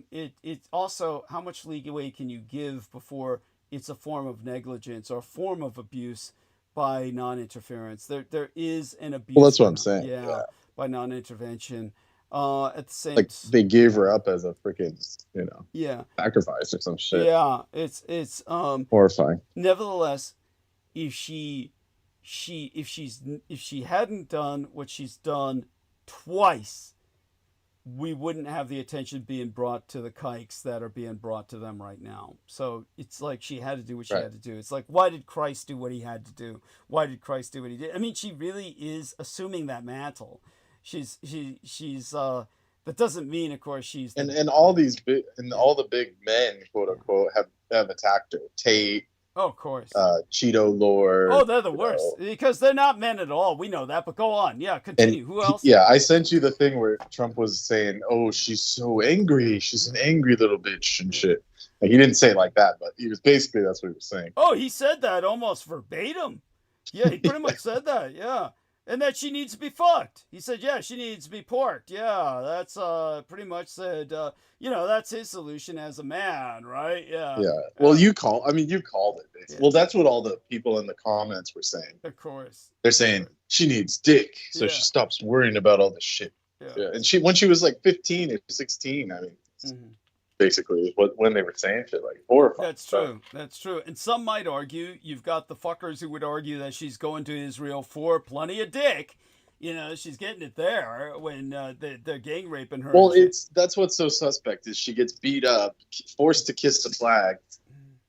it's also, how much leeway can you give before it's a form of negligence or a form of abuse by non-interference? There is an abuse. Well, that's what I'm saying. Yeah, by non-intervention. At the same, like they gave her up as a freaking sacrifice or some shit. Yeah, it's horrifying. Nevertheless, if she hadn't done what she's done twice, we wouldn't have the attention being brought to the kikes that are being brought to them right now. So it's like she had to do what she had to do. It's like, why did Christ do what he had to do? Why did Christ do what he did? I mean, she really is assuming that mantle. She's that doesn't mean, of course, she's and all the big men, quote unquote, have attacked her. Tate. Oh, of course. Cheeto Lord. Oh, they're the worst because they're not men at all. We know that, but go on. Yeah, continue. Who else? Yeah, I sent you the thing where Trump was saying, "Oh, she's so angry. She's an angry little bitch and shit." Like, he didn't say it like that, but he was basically, that's what he was saying. Oh, he said that almost verbatim. Yeah, he pretty much said that. Yeah. And that she needs to be fucked. He said, yeah, she needs to be porked. Yeah, that's pretty much said, that's his solution as a man, right? Yeah. Yeah. Well, you called it. Yeah. Well, that's what all the people in the comments were saying. Of course. They're saying she needs dick, so she stops worrying about all this shit. Yeah. And when she was like 15 or 16, I mean, basically when they were saying shit, like, horrifying. That's true. That's true. And some might argue, you've got the fuckers who would argue that she's going to Israel for plenty of dick. She's getting it there when they're gang raping her. Well, that's what's so suspect is she gets beat up, forced to kiss the flag,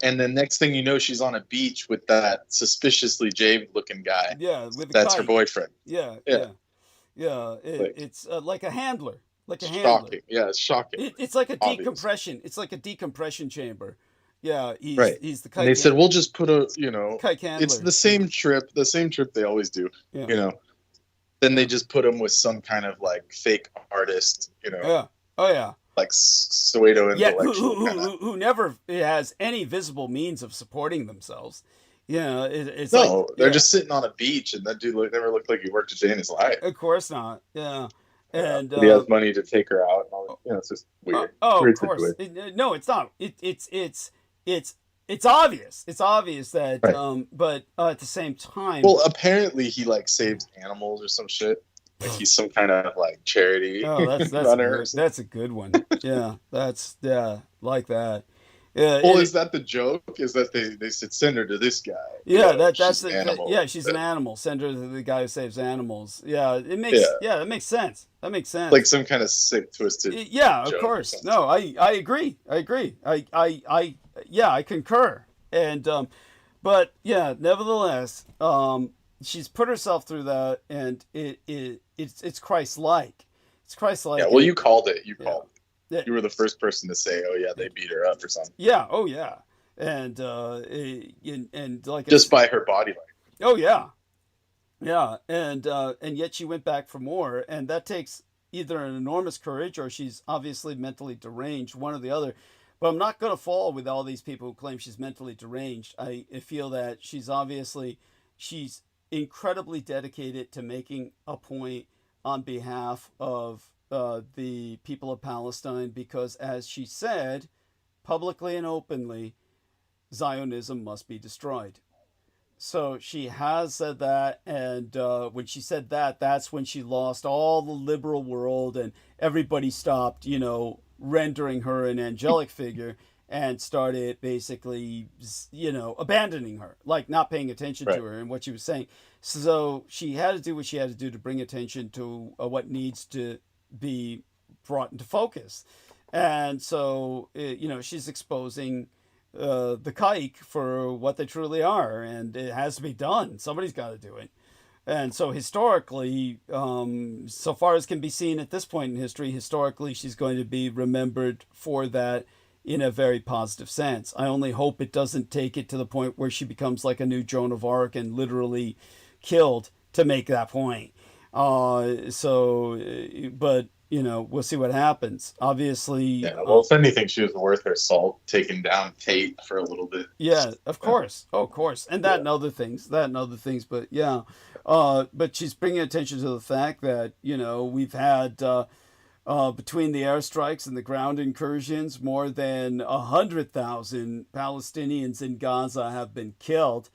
and then next thing you know, she's on a beach with that suspiciously Jade-looking guy. Yeah, that's her boyfriend. Yeah. It's like a handler. Like a shocking. Yeah, it's shocking. It's like a decompression. It's like a decompression chamber. Yeah, he's the kite. And they said, we'll just put a, kite handler. It's the same trip they always do. Yeah. Then they just put him with some kind of like fake artist, Yeah. Oh yeah. Like pseudo intellectual. Who never has any visible means of supporting themselves. Yeah, it's they're just sitting on a beach, and that dude never looked like he worked a day in his life. Of course not. Yeah. And he has money to take her out, and all. It's just weird. Of weird course. No, it's not. it's obvious. It's obvious that, Right. but at the same time, Well, apparently he like saves animals or some shit. Like he's some kind of like charity oh, that's runner. that's a good one. Yeah, like that. Yeah, Well, is that the joke? Is that they said send her to this guy? yeah, that's she's an animal. yeah, she's an animal. Send her to the guy who saves animals. Yeah, Yeah, that makes sense. That makes sense. like some kind of sick, twisted. Yeah, of joke or course. something. No, I agree. Yeah, I concur. And but yeah, nevertheless, she's put herself through that, and it's Christ-like. It's Christ-like. Yeah, well, you called it. You Yeah. called it. Yeah. You were the first person to say, "Oh yeah, they beat her up or something," Yeah. Oh yeah. And like just by her body language. oh yeah. Yeah, and yet she went back for more, and that takes either an enormous courage or she's obviously mentally deranged, one or the other. But I'm not going to fall with all these people who claim she's mentally deranged. I feel that she's incredibly dedicated to making a point on behalf of the people of Palestine, because, as she said, publicly and openly, Zionism must be destroyed. So she has said that, and when she said that, that's when she lost all the liberal world, and everybody stopped, rendering her an angelic figure and started basically, abandoning her, like not paying attention to her and what she was saying. So she had to do what she had to do to bring attention to what needs to be brought into focus. And so, she's exposing the kike for what they truly are, and it has to be done. Somebody's got to do it. And so historically, so far as can be seen at this point in history, historically she's going to be remembered for that in a very positive sense. I only hope it doesn't take it to the point where she becomes like a new Joan of Arc and literally killed to make that point. But we'll see what happens. Obviously, Yeah, well, if anything, she was worth her salt, taking down Tate for a little bit. yeah, of course, and that and other things, but yeah, but she's bringing attention to the fact that we've had between the airstrikes and the ground incursions, more than 100,000 Palestinians in Gaza have been killed.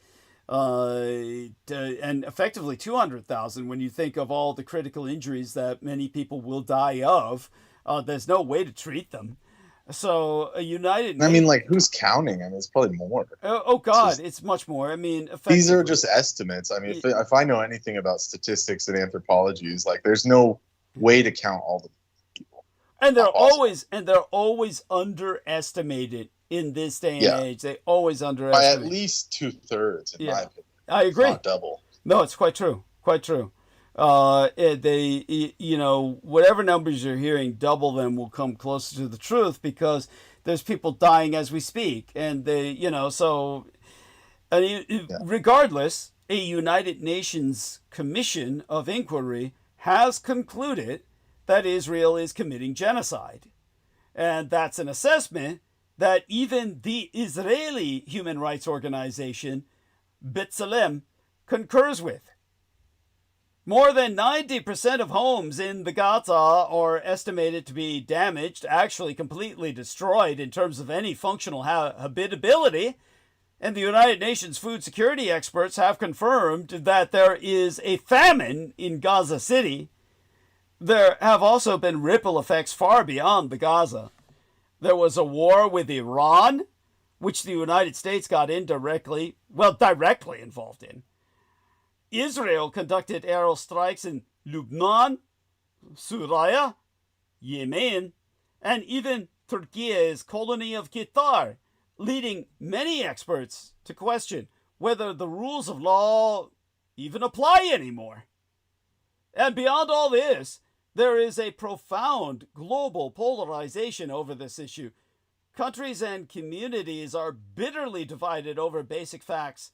And effectively 200,000 when you think of all the critical injuries that many people will die of. There's no way to treat them. So a united. I mean, like, who's counting? I mean, it's probably more. Oh God, it's much more. I mean, these are just estimates. I mean, if I know anything about statistics and anthropology, is like there's no way to count all the people. And they're always underestimated. In this day and age, they always underestimate. By at least 2/3, in my opinion. I agree. It's not double. No, it's quite true. Quite true. Whatever numbers you're hearing, double them will come closer to the truth, because there's people dying as we speak, and regardless, a United Nations Commission of Inquiry has concluded that Israel is committing genocide, and that's an assessment that even the Israeli human rights organization, B'Tselem, concurs with. More than 90% of homes in the Gaza are estimated to be damaged, actually completely destroyed in terms of any functional habitability. And the United Nations food security experts have confirmed that there is a famine in Gaza City. There have also been ripple effects far beyond the Gaza. There was a war with Iran, which the United States got directly involved in. Israel conducted aerostrikes in Lebanon, Syria, Yemen, and even Turkey's colony of Qatar, leading many experts to question whether the rules of law even apply anymore. And beyond all this, there is a profound global polarization over this issue. Countries and communities are bitterly divided over basic facts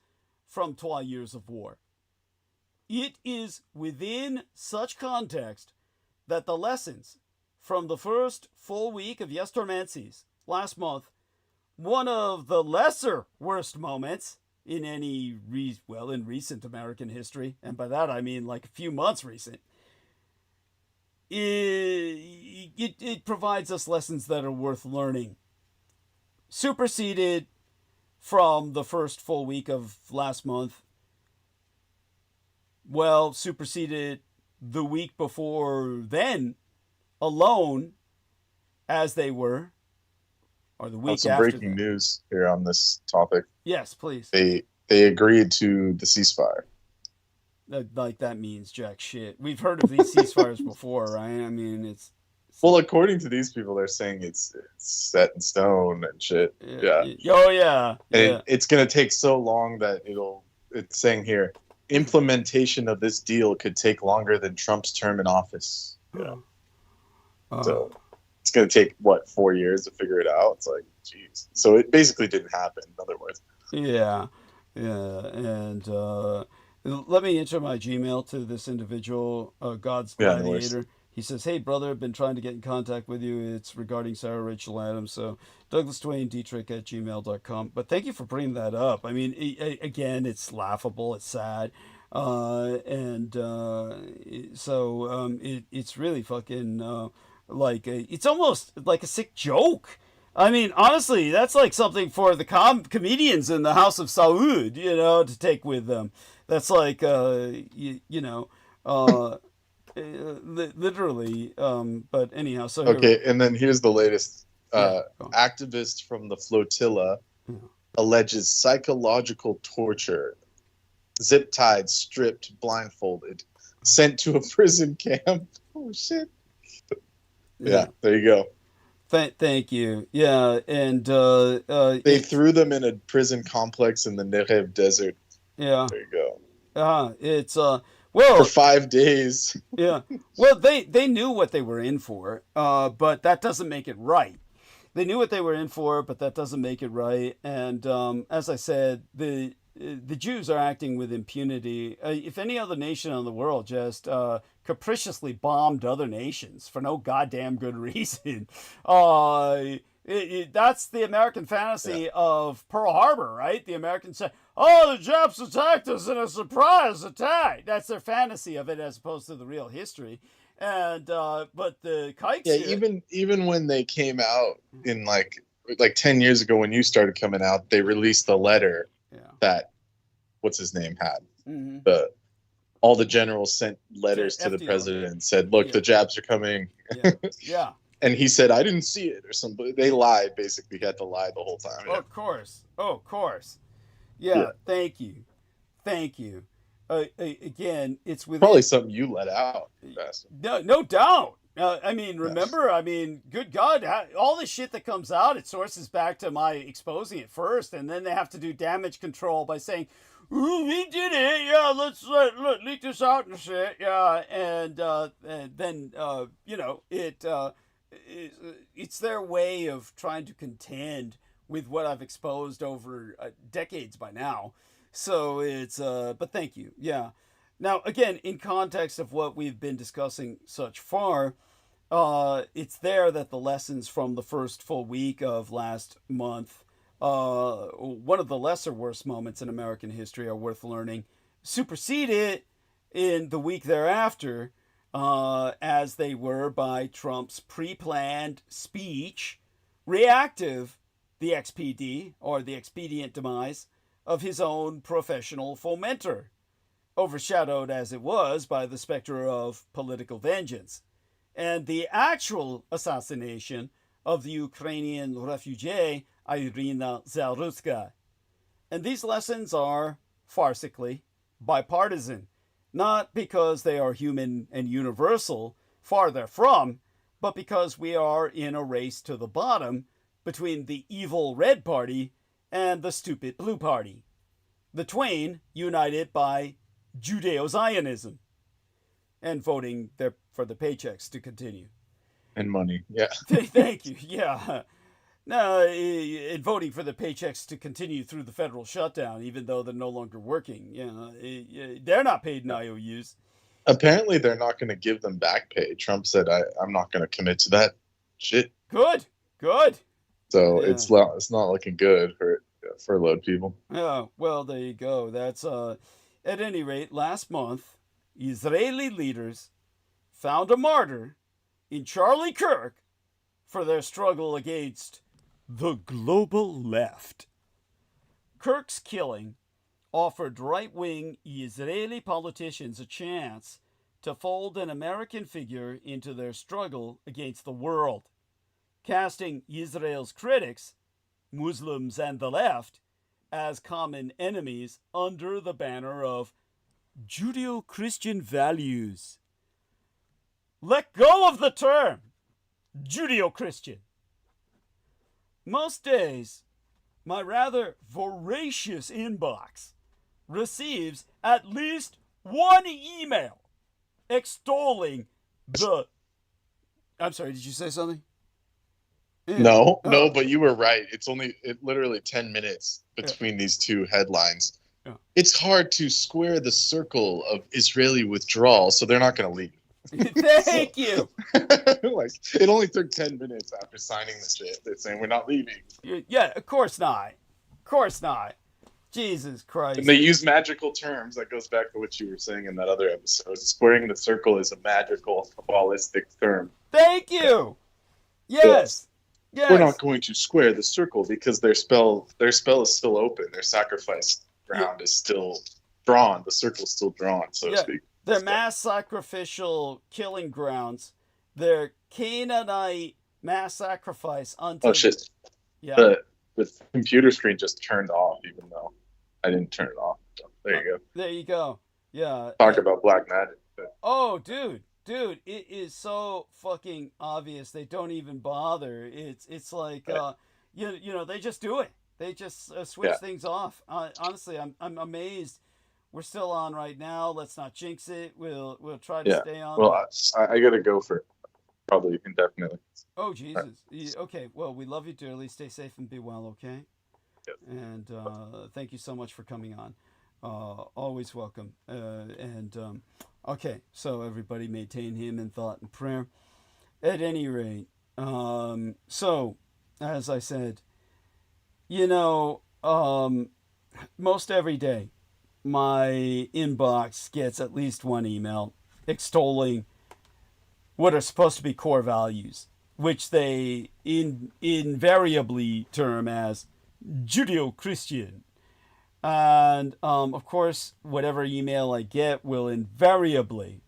from 12 years of war. It is within such context that the lessons from the first full week of Yestormances last month, one of the lesser worst moments in in recent American history, and by that I mean like a few months recent, it provides us lessons that are worth learning. Superseded from the first full week of last month, well, superseded the week before then alone, as they were, or the week some after breaking that. news here on this topic. Yes, please. They agreed to the ceasefire. That means jack shit. We've heard of these ceasefires before, right? I mean, it's well, according to these people, they're saying it's set in stone and shit. Yeah. Oh yeah. And it's gonna take so long that it's saying here, implementation of this deal could take longer than Trump's term in office. Yeah. So it's gonna take 4 years to figure it out. It's like, geez. So it basically didn't happen, in other words. Yeah. And let me enter my Gmail to this individual, God's Gladiator. He says, "Hey, brother, I've been trying to get in contact with you. It's regarding Sarah Rachel Adams. So DouglasDwayneDietrich@gmail.com. But thank you for bringing that up. I mean, again, it's laughable. It's sad. It's really fucking it's almost like a sick joke. I mean, honestly, that's like something for the comedians in the House of Saud, to take with them. That's like, literally. But anyhow, so okay. And then here's the latest. Activist from the flotilla alleges psychological torture, zip-tied, stripped, blindfolded, sent to a prison camp. Oh shit. Yeah, there you go. Thank you. Yeah, and they threw them in a prison complex in the Negev desert. Yeah. There you go. It's for 5 days. Yeah. Well, they knew what they were in for, but that doesn't make it right. They knew what they were in for, but that doesn't make it right. And as I said, the Jews are acting with impunity. If any other nation in the world just capriciously bombed other nations for no goddamn good reason, that's the American fantasy of Pearl Harbor, right? The Americans say, "Oh, the Japs attacked us in a surprise attack." That's their fantasy of it, as opposed to the real history. And but the kikes. Yeah, even when they came out in like 10 years ago, when you started coming out, they released the letter that what's his name had. Mm-hmm. All the generals sent letters to the president and said, "Look, the Japs are coming." Yeah. And he said, "I didn't see it," or something. They lied, basically. He had to lie the whole time. Of course. Yeah. Thank you. Again, it's within... probably something you let out. No doubt. I mean, remember, good God, all the shit that comes out, it sources back to my exposing it first, and then they have to do damage control by saying, "Ooh, we did it, yeah, let's leak this out and shit, yeah," and then, it's their way of trying to contend with what I've exposed over decades by now. So it's, but thank you. Yeah. Now, again, in context of what we've been discussing such far, it's there that the lessons from the first full week of last month, one of the lesser worst moments in American history, are worth learning, superseded in the week thereafter, as they were by Trump's pre-planned speech, reactive the XPD, or the expedient demise, of his own professional fomenter, overshadowed as it was by the specter of political vengeance, and the actual assassination of the Ukrainian refugee Irina Zalutska. And these lessons are, farcically, bipartisan, not because they are human and universal, far therefrom, but because we are in a race to the bottom between the evil Red Party and the stupid Blue Party, the twain united by Judeo-Zionism, and voting for the paychecks to continue. And money, yeah. Thank you, yeah. No, and voting for the paychecks to continue through the federal shutdown, even though they're no longer working. They're not paid in IOUs. Apparently, they're not going to give them back pay. Trump said, I'm not going to commit to that shit. Good. So it's not looking good for furloughed people. Yeah, well, there you go. That's at any rate, last month, Israeli leaders found a martyr in Charlie Kirk for their struggle against the global left. Kirk's killing offered right-wing Israeli politicians a chance to fold an American figure into their struggle against the world, casting Israel's critics, Muslims and the left, as common enemies under the banner of Judeo-Christian values. Let go of the term Judeo-Christian. Most days, my rather voracious inbox receives at least one email extolling the... I'm sorry, did you say something? No, but you were right. It's literally 10 minutes between these two headlines. Yeah. It's hard to square the circle of Israeli withdrawal, so they're not going to leave. Thank you. Like, it only took 10 minutes after signing the shit. They're saying we're not leaving. Yeah, of course not. Of course not. Jesus Christ. And they use magical terms. That goes back to what you were saying in that other episode. Squaring the circle is a magical, Kabbalistic term. Thank you. Yes. Yes. We're not going to square the circle because their spell is still open. Their sacrifice ground is still drawn. The circle is still drawn, so to speak. Their mass sacrificial killing grounds. Their Canaanite mass sacrifice unto... Oh, shit. Yeah. The computer screen just turned off, even though I didn't turn it off. So there you go. There you go. Yeah. Talk about black magic. Oh, dude, it is so fucking obvious. They don't even bother. It's like you know they just do it. They just switch things off. Honestly, I'm amazed. We're still on right now. Let's not jinx it. We'll try to stay on. Well, I gotta go for probably indefinitely. Oh Jesus. Okay. Well, we love you dearly. Stay safe and be well. Okay. Yes. And thank you so much for coming on. Always welcome. Okay, so everybody maintain him in thought and prayer. At any rate, so as I said, most every day, my inbox gets at least one email extolling what are supposed to be core values, which they invariably term as Judeo-Christian. And, of course, whatever email I get will invariably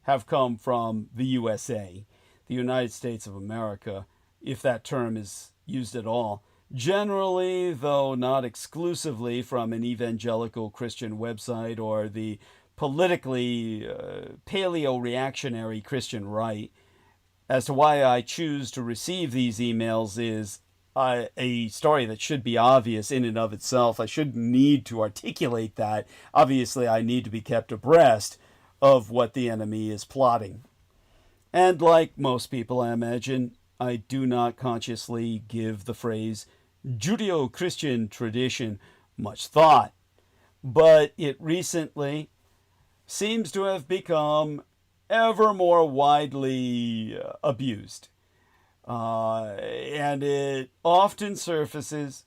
have come from the USA, the United States of America, if that term is used at all. Generally, though not exclusively, from an evangelical Christian website or the politically paleo-reactionary Christian right. As to why I choose to receive these emails is a story that should be obvious in and of itself. I shouldn't need to articulate that. Obviously, I need to be kept abreast of what the enemy is plotting. And like most people, I imagine, I do not consciously give the phrase Judeo-Christian tradition much thought. But it recently seems to have become ever more widely abused. And it often surfaces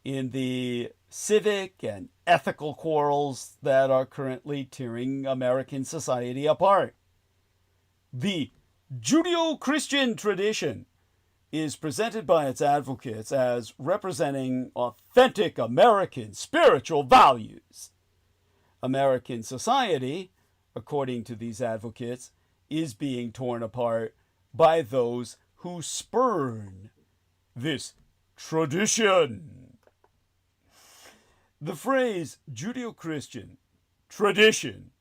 in the civic and ethical quarrels that are currently tearing American society apart. The Judeo-Christian tradition is presented by its advocates as representing authentic American spiritual values. American society, according to these advocates, is being torn apart by those who spurn this tradition. The phrase Judeo-Christian tradition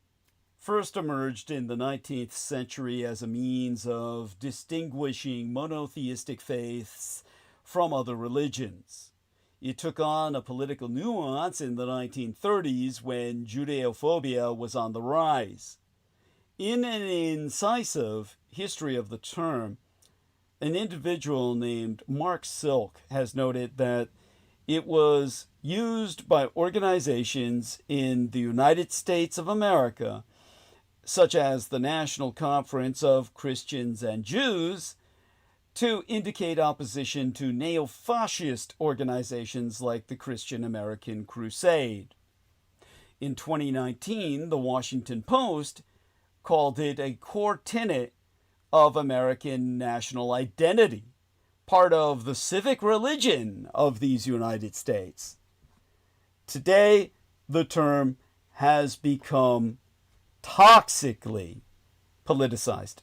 first emerged in the 19th century as a means of distinguishing monotheistic faiths from other religions. It took on a political nuance in the 1930s when Judeophobia was on the rise. In an incisive history of the term, an individual named Mark Silk has noted that it was used by organizations in the United States of America, such as the National Conference of Christians and Jews, to indicate opposition to neo-fascist organizations like the Christian American Crusade. In 2019, the Washington Post called it a core tenet of American national identity, part of the civic religion of these United States. Today, the term has become toxically politicized.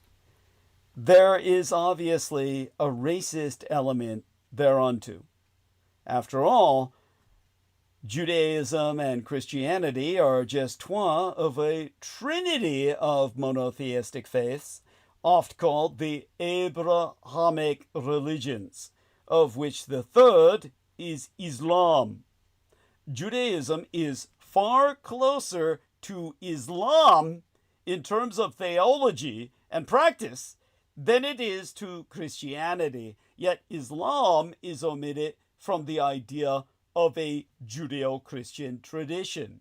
There is obviously a racist element thereunto. After all, Judaism and Christianity are just one of a trinity of monotheistic faiths, oft called the Abrahamic religions, of which the third is Islam. Judaism is far closer to Islam in terms of theology and practice than it is to Christianity, yet Islam is omitted from the idea of a Judeo-Christian tradition.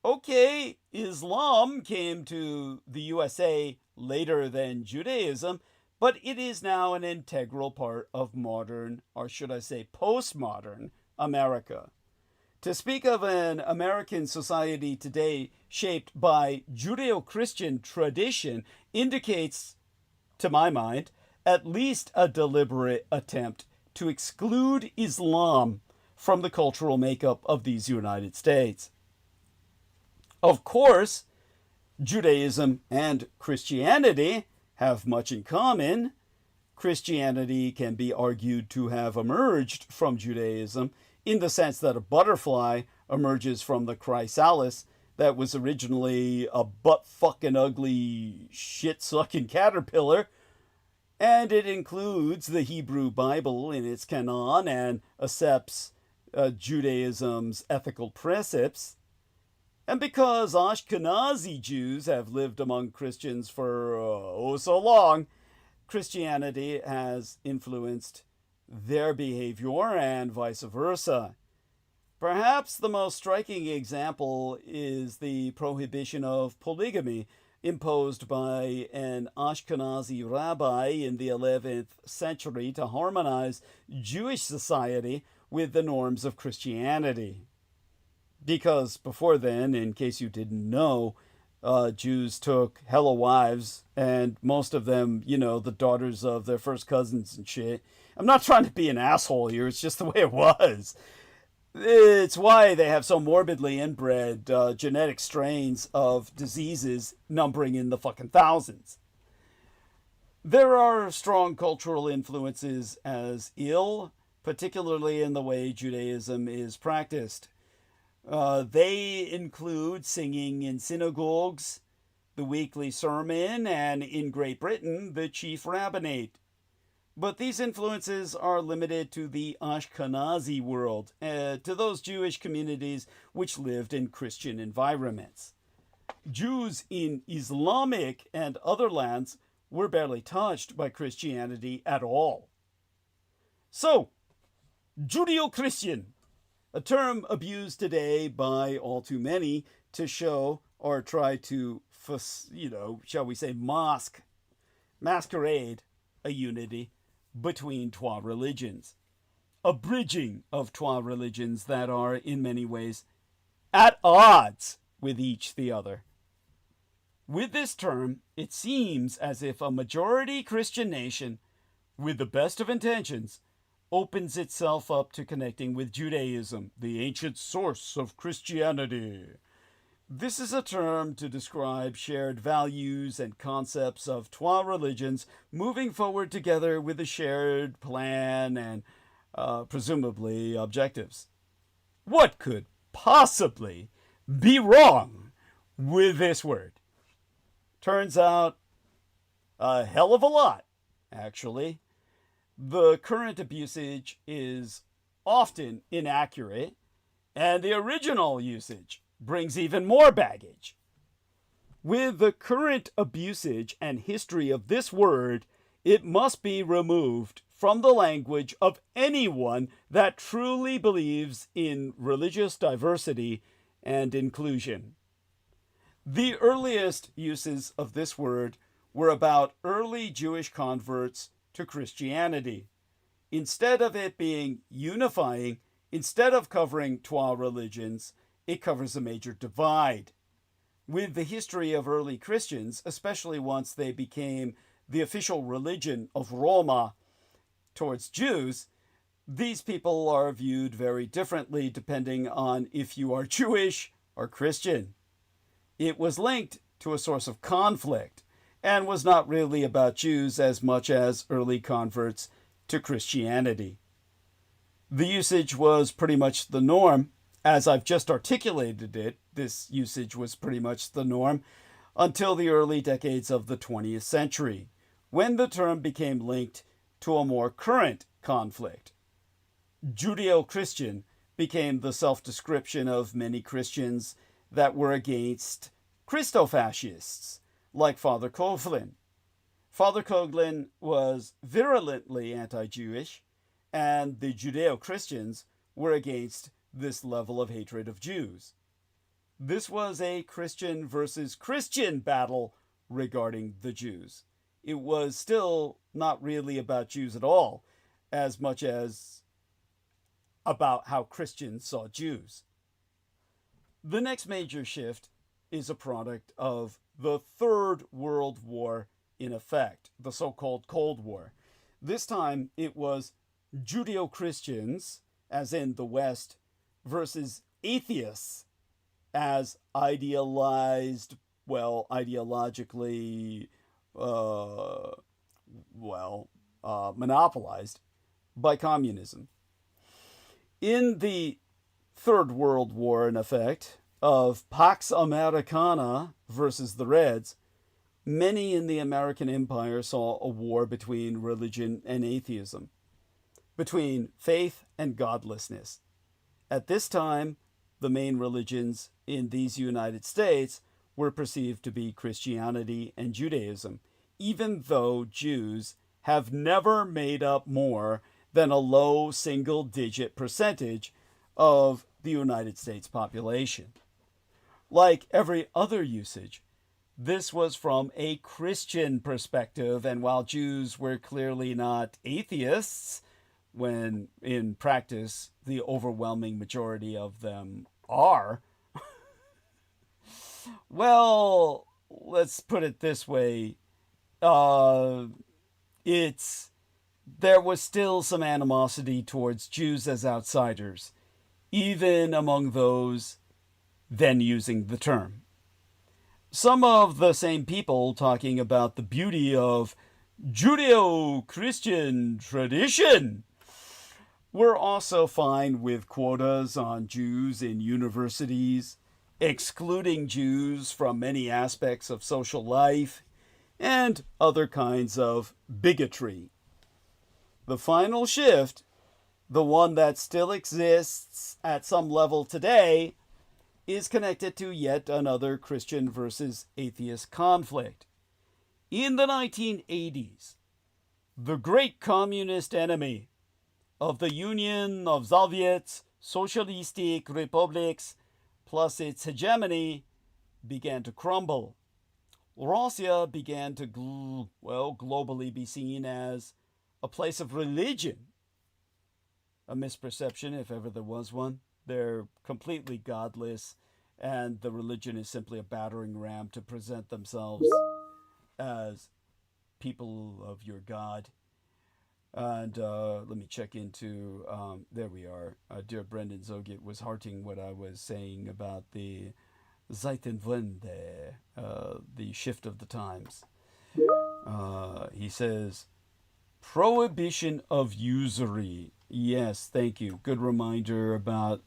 Okay, Islam came to the USA later than Judaism, but it is now an integral part of modern, or should I say postmodern, America. To speak of an American society today shaped by Judeo-Christian tradition indicates, to my mind, at least a deliberate attempt to exclude Islam from the cultural makeup of these United States. Of course, Judaism and Christianity have much in common. Christianity can be argued to have emerged from Judaism in the sense that a butterfly emerges from the chrysalis that was originally a butt-fucking ugly shit-sucking caterpillar, and it includes the Hebrew Bible in its canon and accepts Judaism's ethical precepts. And because Ashkenazi Jews have lived among Christians for so long, Christianity has influenced their behavior and vice versa. Perhaps the most striking example is the prohibition of polygamy imposed by an Ashkenazi rabbi in the 11th century to harmonize Jewish society with the norms of Christianity. Because before then, in case you didn't know, Jews took hella wives, and most of them, the daughters of their first cousins and shit. I'm not trying to be an asshole here, it's just the way it was. It's why they have so morbidly inbred genetic strains of diseases numbering in the fucking thousands. There are strong cultural influences as ill, particularly in the way Judaism is practiced. They include singing in synagogues, the weekly sermon, and in Great Britain, the chief rabbinate. But these influences are limited to the Ashkenazi world, to those Jewish communities which lived in Christian environments. Jews in Islamic and other lands were barely touched by Christianity at all. So, Judeo-Christian, a term abused today by all too many to show or try to, shall we say, masquerade a unity between trois religions, a bridging of trois religions that are in many ways at odds with each the other. With this term, it seems as if a majority Christian nation, with the best of intentions, opens itself up to connecting with Judaism, the ancient source of Christianity. This is a term to describe shared values and concepts of trois religions moving forward together with a shared plan and presumably objectives. What could possibly be wrong with this word? Turns out a hell of a lot, actually. The current abusage is often inaccurate, and the original usage brings even more baggage. With the current abusage and history of this word, it must be removed from the language of anyone that truly believes in religious diversity and inclusion. The earliest uses of this word were about early Jewish converts to Christianity. Instead of it being unifying, instead of covering trois religions, it covers a major divide. With the history of early Christians, especially once they became the official religion of Roma towards Jews, These people are viewed very differently depending on if you are Jewish or Christian. It was linked to a source of conflict and was not really about Jews as much as early converts to Christianity. The usage was pretty much the norm. As I've just articulated it, this usage was pretty much the norm until the early decades of the 20th century, when the term became linked to a more current conflict. Judeo-Christian became the self-description of many Christians that were against Christofascists, like Father Coughlin. Father Coughlin was virulently anti-Jewish, and the Judeo-Christians were against this level of hatred of Jews. This was a Christian versus Christian battle regarding the Jews. It was still not really about Jews at all, as much as about how Christians saw Jews. The next major shift is a product of the Third World War in effect, the so-called Cold War. This time it was Judeo-Christians, as in the West, versus atheists, as idealized, ideologically, monopolized by communism. In the Third World War, in effect, of Pax Americana versus the Reds, many in the American Empire saw a war between religion and atheism, between faith and godlessness. At this time, the main religions in these United States were perceived to be Christianity and Judaism, even though Jews have never made up more than a low single-digit percentage of the United States population. Like every other usage, this was from a Christian perspective, and while Jews were clearly not atheists, when in practice the overwhelming majority of them are, well, let's put it this way, there was still some animosity towards Jews as outsiders, even among those then using the term. Some of the same people talking about the beauty of Judeo-Christian tradition were also fine with quotas on Jews in universities, excluding Jews from many aspects of social life, and other kinds of bigotry. The final shift, the one that still exists at some level today, is connected to yet another Christian versus atheist conflict. In the 1980s, the great communist enemy of the Union of Soviet Socialistic Republics plus its hegemony began to crumble. Russia began to globally be seen as a place of religion. A misperception, if ever there was one. They're completely godless, and the religion is simply a battering ram to present themselves as people of your God. And let me check into, there we are. Dear Brendan Zogit was hearting what I was saying about the Zeitenwende, the shift of the times. He says, prohibition of usury. Yes, thank you. Good reminder about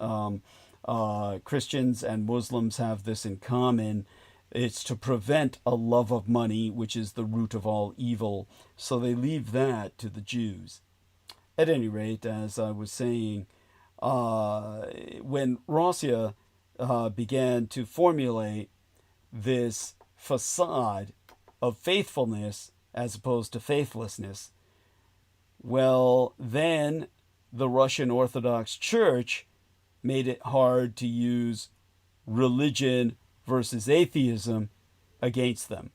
Christians and Muslims have this in common. It's to prevent a love of money, which is the root of all evil. So they leave that to the Jews. At any rate, as I was saying, when Russia began to formulate this facade of faithfulness as opposed to faithlessness, well, then the Russian Orthodox Church made it hard to use religion versus atheism against them.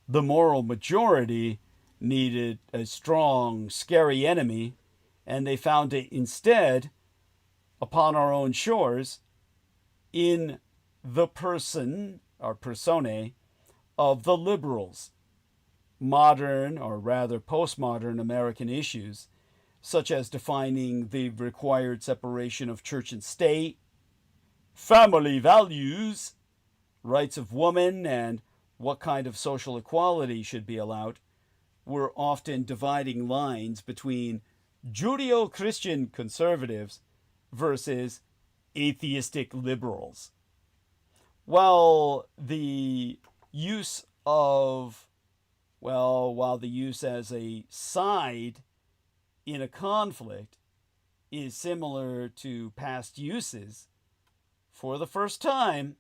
The moral majority needed a strong, scary enemy, and they found it instead upon our own shores in the person, or personae, of the liberals. Modern, or rather postmodern American issues such as defining the required separation of church and state, family values, rights of women, and what kind of social equality should be allowed, were often dividing lines between Judeo-Christian conservatives versus atheistic liberals. While the use as a side in a conflict is similar to past uses, for the first time,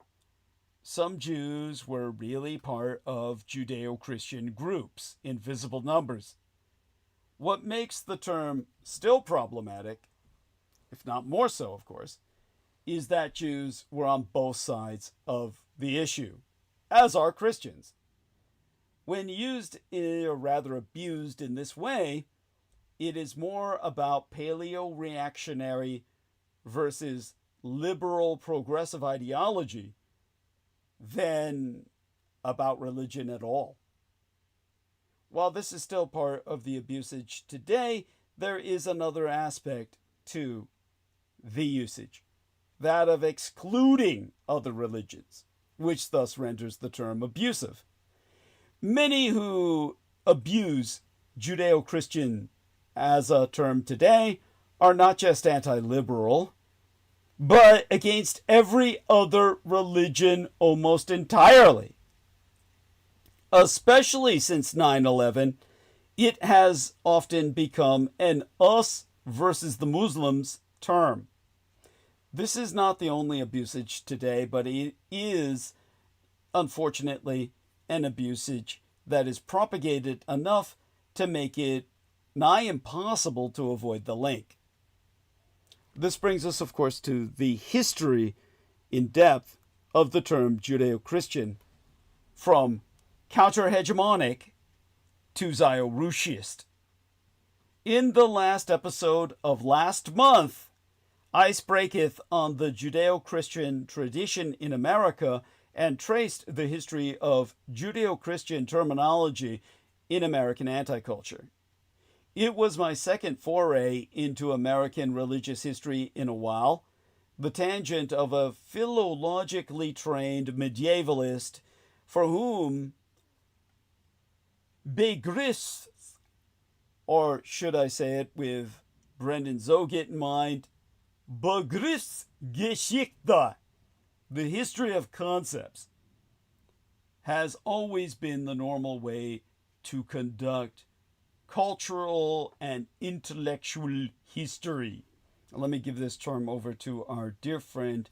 some Jews were really part of Judeo-Christian groups in visible numbers. What makes the term still problematic, if not more so, of course, is that Jews were on both sides of the issue, as are Christians. When used, or rather abused in this way, it is more about paleo-reactionary versus liberal progressive ideology than about religion at all. While this is still part of the abusage today, there is another aspect to the usage, that of excluding other religions, which thus renders the term abusive. Many who abuse Judeo-Christian as a term today are not just anti-liberal, but against every other religion almost entirely. Especially since 9/11, it has often become an us versus the Muslims term. This is not the only abusage today, but it is, unfortunately, an abusage that is propagated enough to make it nigh impossible to avoid the link. This brings us, of course, to the history in depth of the term Judeo-Christian, from counter-hegemonic to Ziorusiist. In the last episode of last month, I spraketh on the Judeo-Christian tradition in America and traced the history of Judeo-Christian terminology in American anti-culture. It was my second foray into American religious history in a while, the tangent of a philologically trained medievalist for whom begriffs, or should I say it with Brendan Zogit in mind, Begriffsgeschichte, the history of concepts, has always been the normal way to conduct cultural and intellectual history. Let me give this term over to our dear friend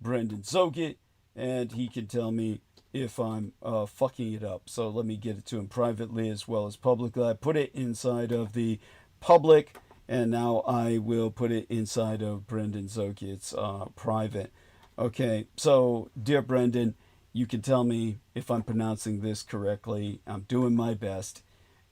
Brendan Zogit, and he can tell me if I'm fucking it up. So let me get it to him privately as well as publicly. I put it inside of the public, and now I will put it inside of Brendan Zogit's private. Okay, so dear Brendan, you can tell me if I'm pronouncing this correctly. I'm doing my best.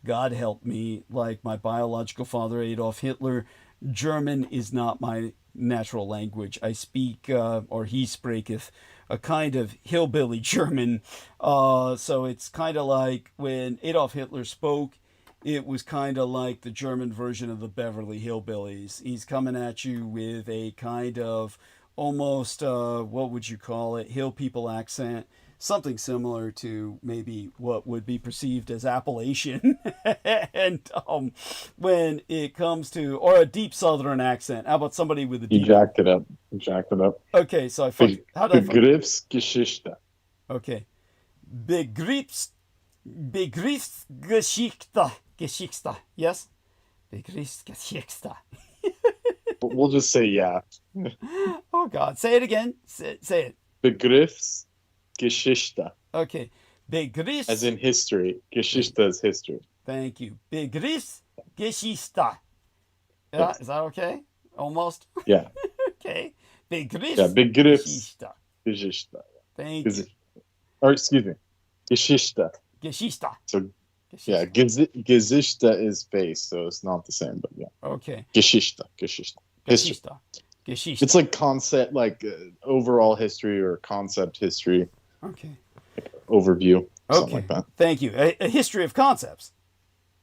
God help me, like my biological father Adolf Hitler, German is not my natural language. I speak, or he spraketh, a kind of hillbilly German. So it's kind of like when Adolf Hitler spoke, it was kind of like the German version of the Beverly Hillbillies. He's coming at you with a kind of almost, what would you call it, hill people accent. Something similar to maybe what would be perceived as Appalachian. And when it comes to, or a deep Southern accent. How about somebody with a deep... You jacked it up. Okay, so I fucked... How did I fuck? Begriffsgeschichte. Okay. Begriffsgeschichte. Geschichte. Yes? Begriffsgeschichte. But we'll just say yeah. Oh, God. Say it again. Say it. Begriffsgeschichte. Okay. Begriffs... As in history. Geschichte is history. Thank you. Begriffsgeschichte. Yeah, is that okay? Almost? Yeah. Okay. Begriffs... Yeah, Begriffsgeschichte. Thank you. Or excuse me. Geschichte. Geschichte. So, yeah, Geschichte is base, so it's not the same, but yeah. Okay. Geschichte. History. Geschichte. It's like concept, like overall history or concept history. Okay. Overview. Something Okay. like that. Thank you. A history of concepts.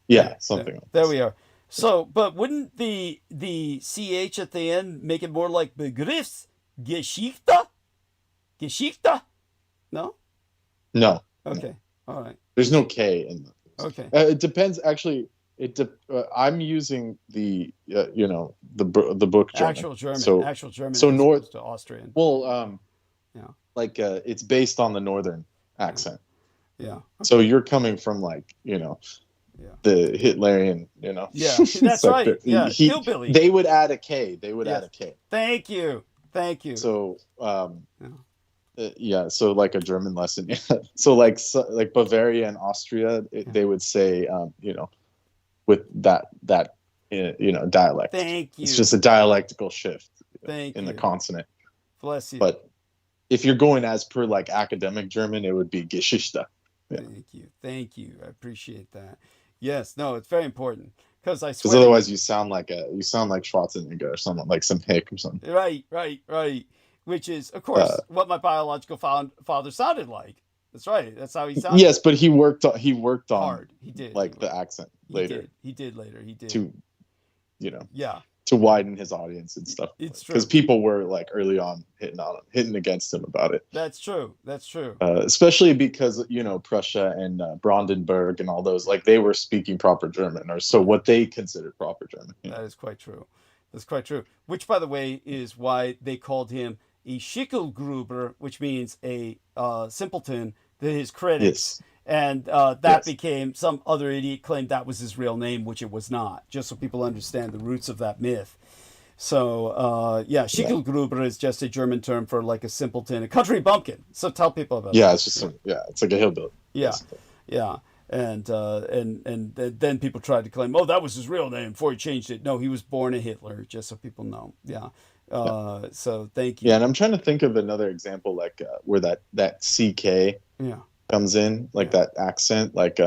Yeah, something like that. There we are. So, but wouldn't the ch at the end make it more like Begriffsgeschichte? Geschichte? No. No. Okay. All right. There's no K in them. Okay. It depends. Actually, I'm using the the book German. Actual German. So, actual German. So as opposed to Austrian. Well, yeah. Like it's based on the northern accent. Yeah. Okay. So you're coming from like the Hitlerian, Yeah, that's right. Yeah, hillbilly. They would add a K. Add a K. Thank you. So so like a German lesson. So like Bavaria and Austria, they would say with that dialect. Thank you. It's just a dialectical shift in the consonant. Bless you. But if you're going as per like academic German, it would be Geschichte. Yeah. Thank you. I appreciate that. Yes, no, it's very important because otherwise you sound like Schwarzenegger or something, like some hick or something. Right. Which is, of course, what my biological father sounded like. That's right. That's how he sounded. Yes, but he worked on hard. He did like the accent later. He did later. To yeah. To widen his audience and stuff. It's true. Because people were like early on hitting against him about it. That's true. Especially because Prussia and Brandenburg and all those, like, they were speaking proper German, or so what they considered proper German. That is quite true. That's quite true. Which, by the way, is why they called him a Schickelgruber, which means a simpleton, to his critics. Yes. And that became, some other idiot claimed that was his real name, which it was not, just so people understand the roots of that myth. So, Schickelgruber is just a German term for like a simpleton, a country bumpkin. So tell people about that. Yeah, it's just it's like a hillbilly. Yeah, basically. yeah. And then people tried to claim, oh, that was his real name before he changed it. No, he was born a Hitler, just so people know. Yeah. So thank you. Yeah, and I'm trying to think of another example, like where that CK comes in, like that accent, like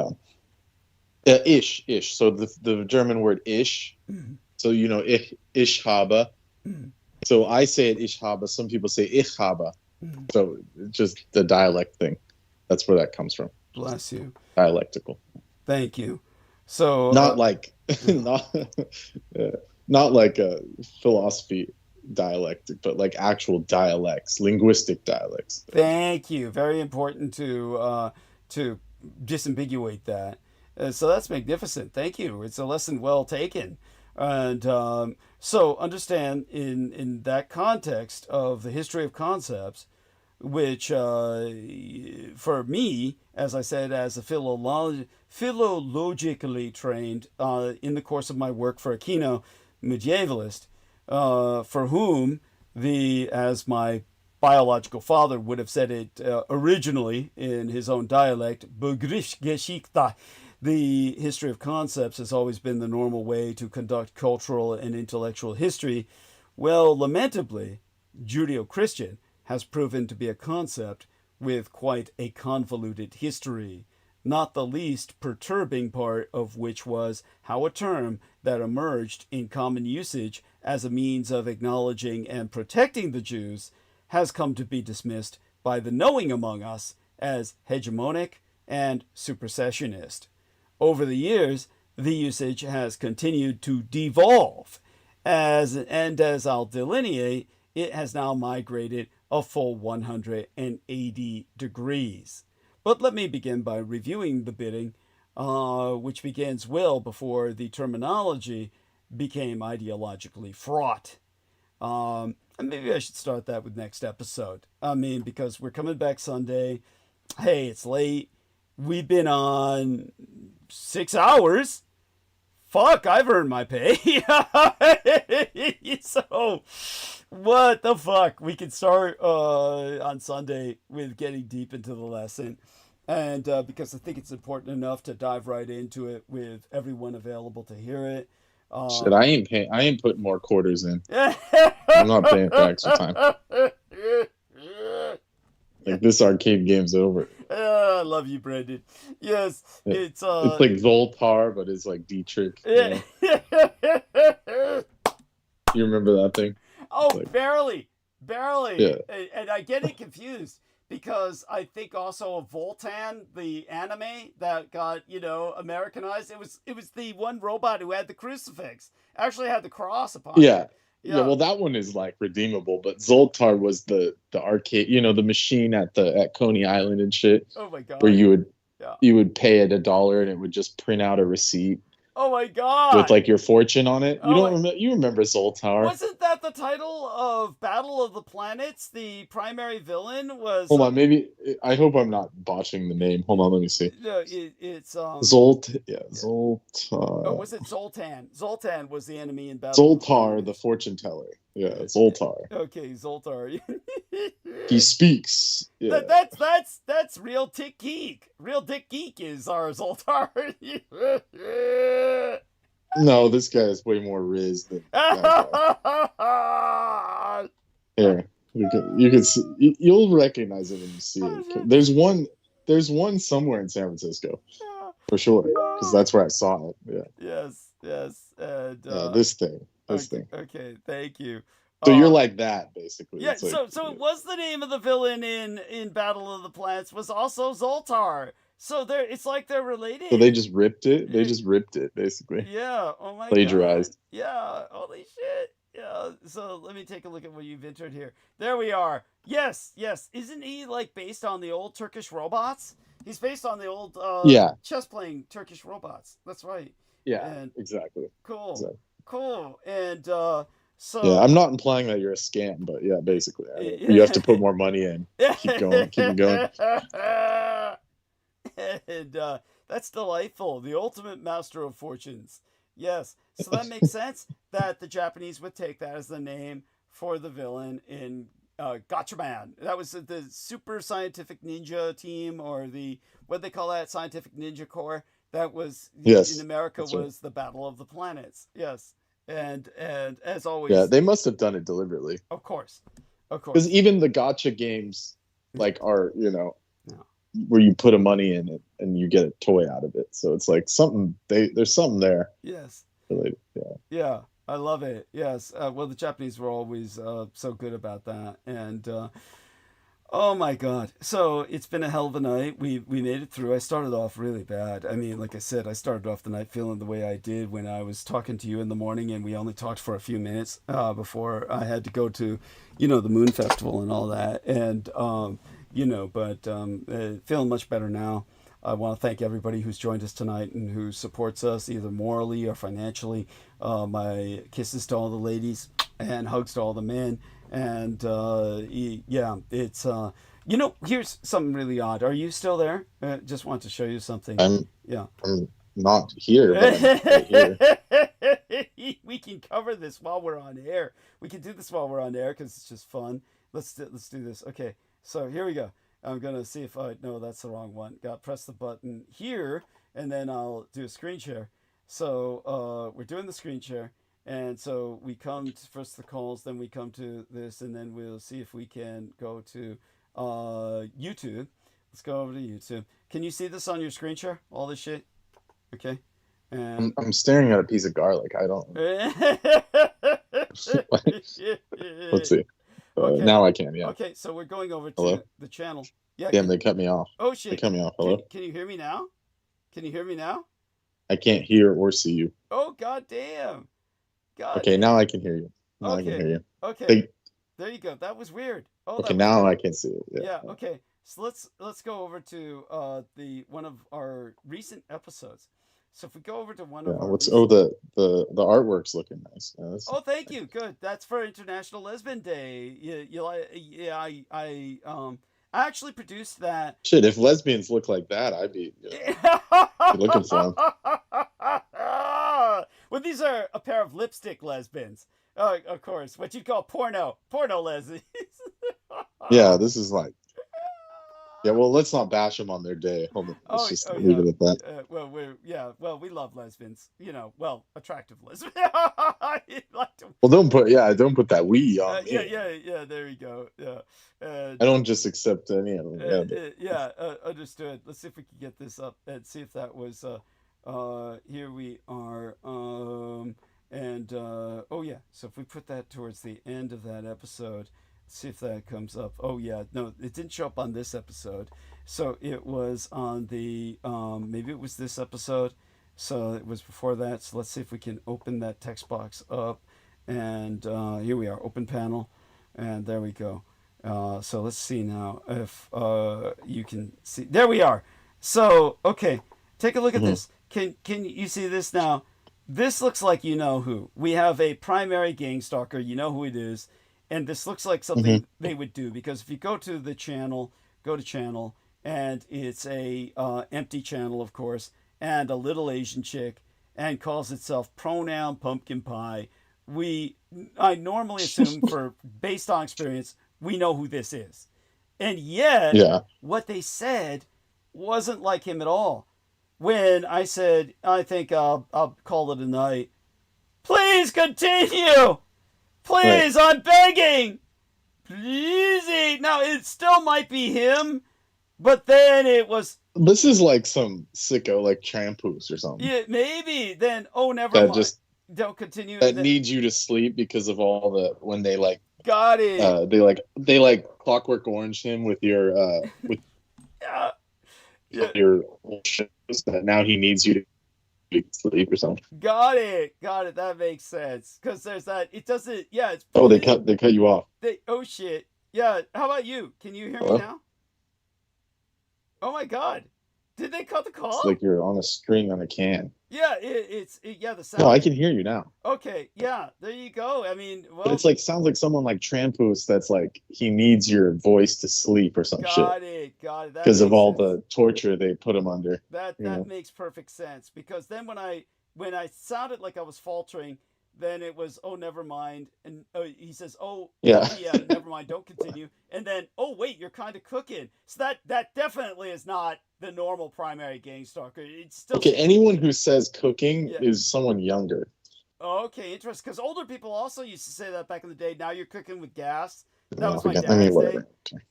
ish. So the German word ish. Mm-hmm. So ich habe. Mm-hmm. So I say it ich habe. Some people say ich habe. Mm-hmm. So just the dialect thing. That's where that comes from. Bless you. Dialectical. Thank you. So not like not like a philosophy dialectic, but like actual dialects, linguistic dialects. Thank you. Very important to disambiguate that. So that's magnificent. Thank you. It's a lesson well taken. And so understand in that context of the history of concepts, which for me, as I said, as a philologically trained in the course of my work for a Kino medievalist, for whom as my biological father would have said it originally in his own dialect, Begriffsgeschichte, the history of concepts has always been the normal way to conduct cultural and intellectual history. Well, lamentably, Judeo-Christian has proven to be a concept with quite a convoluted history, not the least perturbing part of which was how a term that emerged in common usage as a means of acknowledging and protecting the Jews has come to be dismissed by the knowing among us as hegemonic and supersessionist. Over the years, the usage has continued to devolve, as I'll delineate, it has now migrated a full 180 degrees. But let me begin by reviewing the bidding, which begins well before the terminology became ideologically fraught. And maybe I should start that with next episode. I mean, because we're coming back Sunday. Hey, it's late. We've been on 6 hours. Fuck, I've earned my pay. So, what the fuck? We can start on Sunday with getting deep into the lesson. And because I think it's important enough to dive right into it with everyone available to hear it. Shit, I ain't putting more quarters in. I'm not paying for extra time. Like, this arcade game's over. I love you, Brendan. Yes, it's like Voltar, but it's like Dietrich. You remember that thing? Oh, like, barely. Yeah. And I get it confused because I think also of Voltan, the anime that got, Americanized. It was the one robot who had the crucifix, actually had the cross upon it. Yeah. Yeah, well, that one is like redeemable, but Zoltar was the arcade, the machine at Coney Island and shit. Oh my god! Where you would pay it $1 and it would just print out a receipt. Oh my god! With like your fortune on it. You remember Zoltar? Wasn't that the title of Battle of the Planets? The primary villain was. Hold on, maybe I hope I'm not botching the name. Hold on, let me see. No, it's Zoltar. Oh, was it Zoltan? Zoltan was the enemy in Battle. Zoltar, the fortune teller. Yeah, Zoltar. Okay, Zoltar. He speaks. Yeah. That's real Dick Geek. Real Dick Geek is our Zoltar. No, this guy is way more Riz than Here, you can see, you'll recognize it when you see it. There's one somewhere in San Francisco, for sure, because that's where I saw it. Yeah. Yes, and this thing. Okay, thank you. So you're like that, basically. Yeah. So it was the name of the villain in Battle of the Planets was also Zoltar. So it's like they're related. So they just ripped it. They just ripped it, basically. Yeah. Oh my. Plagiarized. God. Yeah. Holy shit. Yeah. So let me take a look at what you've entered here. There we are. Yes. Isn't he like based on the old Turkish robots? He's based on the old chess playing Turkish robots. That's right. Yeah. Exactly. Cool. Exactly. Cool. And so. Yeah, I'm not implying that you're a scam, but yeah, basically, you have to put more money in. Keep going. And that's delightful. The ultimate master of fortunes. Yes. So that makes sense that the Japanese would take that as the name for the villain in Gatchaman. That was the super scientific ninja team, or what they call that, scientific ninja corps. That was in America was the Battle of the Planets. Yes. And as always, they must have done it deliberately. Of course. Because even the gotcha games, like, are where you put a money in it and you get a toy out of it. So it's like something there's something there. Yes. Related. Yeah. I love it. Yes. Well, the Japanese were always so good about that, and oh my god. So it's been a hell of a night. We made it through. I started off really bad. I mean, like I said, I started off the night feeling the way I did when I was talking to you in the morning, and we only talked for a few minutes before I had to go to, the Moon Festival and all that. And, feeling much better now. I want to thank everybody who's joined us tonight and who supports us either morally or financially. My kisses to all the ladies and hugs to all the men. And it's here's something really odd. Are you still there? Just want to show you something. I'm not here, but I'm right here. We can cover this while we're on air. We can do this while we're on air because it's just fun. Let's do this. Okay, so here we go. I'm gonna see if no, that's the wrong one. Press the button here, and then I'll do a screen share. So we're doing the screen share. And so we come to first the calls, then we come to this, and then we'll see if we can go to YouTube. Let's go over to YouTube. Can you see this on your screen share? All this shit? Okay. And I'm staring at a piece of garlic. I don't. Let's see. Okay. Now I can. Yeah. Okay, so we're going over to the channel. Yeah. Damn, they cut me off. Oh shit. They cut me off. Hello. Can you hear me now? Can you hear me now? I can't hear or see you. Oh god damn. God. Okay, now I can hear you. Now I can hear you. Okay. There you go. That was weird. Oh. Okay, now I can see it. Yeah. Okay. So let's go over to the one of our recent episodes. So if we go over to one of our the artwork's looking nice. Oh, thank you. Good. That's for International Lesbian Day. I actually produced that. Shit, if lesbians look like that, I'd be looking for them. Well, these are a pair of lipstick lesbians. Of course, what you'd call porno lesbians. Yeah, this is like. Yeah, well, let's not bash them on their day. Hold on, let's just leave it at that. We love lesbians. Attractive lesbians. Well, don't put that "we" on me. Yeah. There you go. Yeah. I don't just accept any of them. Understood. Let's see if we can get this up and see if that was. Here we are. So if we put that towards the end of that episode, see if that comes up. Oh yeah, no, it didn't show up on this episode. So it was on the maybe it was this episode. So it was before that. So let's see if we can open that text box up. And here we are, open panel, and there we go. So let's see now if you can see. There we are. So okay, take a look at this. Can you see this now? This looks like you know who. We have a primary gang stalker. You know who it is. And this looks like something they would do, because if you go to the channel, go to channel, and it's a empty channel, of course, and a little Asian chick, and calls itself Pronoun Pumpkin Pie. I normally assume, based on experience, we know who this is. And yet, what they said wasn't like him at all. When I said, I think I'll call it a night. Please continue! Please, I'm begging! Please! Now, it still might be him, but then it was... This is like some sicko, like Trampoos or something. Yeah, maybe. Then, never mind. Don't continue. That needs you to sleep because of all the... When they, like... Got it. They Clockwork Orange him with your... with your shows that now he needs you to sleep or something. Got it. That makes sense. Because there's that. It doesn't. Yeah. It's. They cut you off. Oh shit. Yeah. How about you? Can you hear me now? Oh my god. Did they cut the call? It's like you're on a string on a can. Yeah. The sound. No, I can hear you now. Okay. Yeah. There you go. I mean, well. But it's like sounds like someone like Trampoos that's like he needs your voice to sleep or some shit. Got it. Because of all the torture they put him under. That makes perfect sense. Because then when I sounded like I was faltering, then it was, never mind. And he says, yeah, never mind, don't continue. And then, wait, you're kind of cooking. So that definitely is not the normal primary gang stalker. It's still anyone who says cooking is someone younger. Oh, okay, interesting. Because older people also used to say that back in the day. Now you're cooking with gas. That was my dad's day.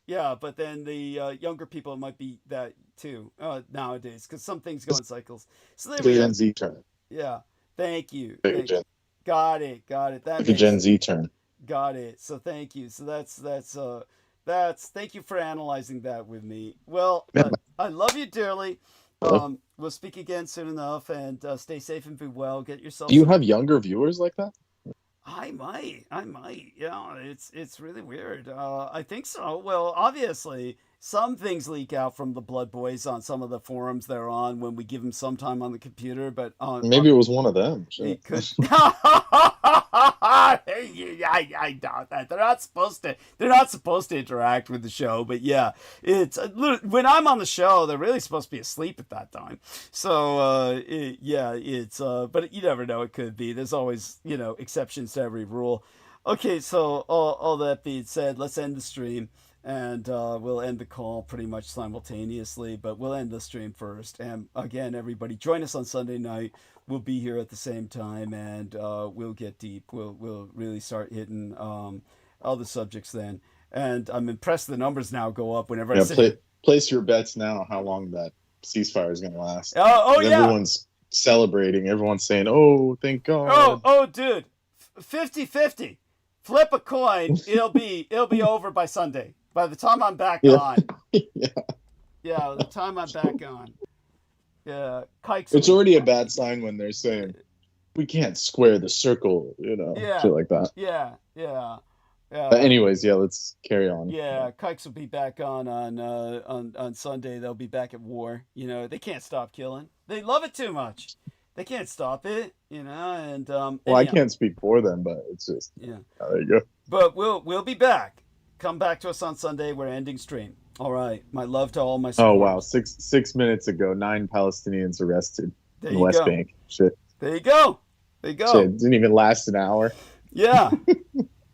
Yeah, but then the younger people might be that too nowadays, because some things go in cycles. So there we go. Gen Z term. Yeah, thank you. Got it. That like a Gen Z term. Got it. So thank you. So that's thank you for analyzing that with me. Well, I love you dearly. We'll speak again soon enough, and stay safe and be well. Get yourself. Do you have younger viewers like that? I might. Yeah, it's really weird. I think so. Well, obviously, some things leak out from the Blood Boys on some of the forums they're on when we give them some time on the computer. But maybe it was one of them. It could. I doubt that. They're not supposed to interact with the show. But yeah, it's when I'm on the show, they're really supposed to be asleep at that time. So but you never know. It could be. There's always exceptions to every rule. Okay, so all that being said, let's end the stream. And we'll end the call pretty much simultaneously, but we'll end the stream first. And again, everybody, join us on Sunday night. We'll be here at the same time, and we'll get deep. We'll really start hitting all the subjects then. And I'm impressed the numbers now go up whenever I say... Place your bets now how long that ceasefire is going to last. Everyone's celebrating. Everyone's saying, "Oh, thank God." Oh, dude, 50-50. Flip a coin. It'll be over by Sunday. By the time I'm back on. Yeah, the time I'm back on. Yeah, kikes. It's already a bad sign when they're saying, "We can't square the circle," shit like that. Yeah. But anyways, let's carry on. Yeah, kikes will be back on Sunday. They'll be back at war. They can't stop killing. They love it too much. They can't stop it. And I can't speak for them, but it's just there you go. But we'll be back. Come back to us on Sunday. We're ending stream. All right. My love to all my supporters. Oh, wow. 6 minutes ago, 9 Palestinians arrested in West go. Bank. Shit. There you go. Shit, it didn't even last an hour. Yeah.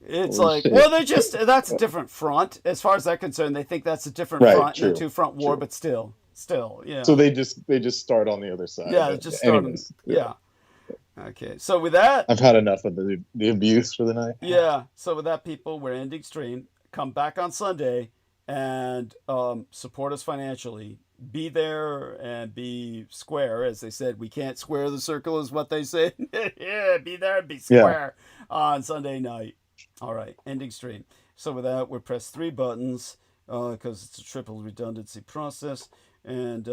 It's that's a different front. As far as they're concerned, they think that's a different front in a two-front war, but still, yeah. So they just start on the other side. Yeah, just start yeah. Okay, so with that... I've had enough of the abuse for the night. Yeah, so with that, people, we're ending stream. Come back on Sunday and support us financially. Be there and be square, as they said. We can't square the circle is what they said. Yeah, be there and be square on Sunday night. All right, ending stream. So with that, we'll press 3 buttons because it's a triple redundancy process. And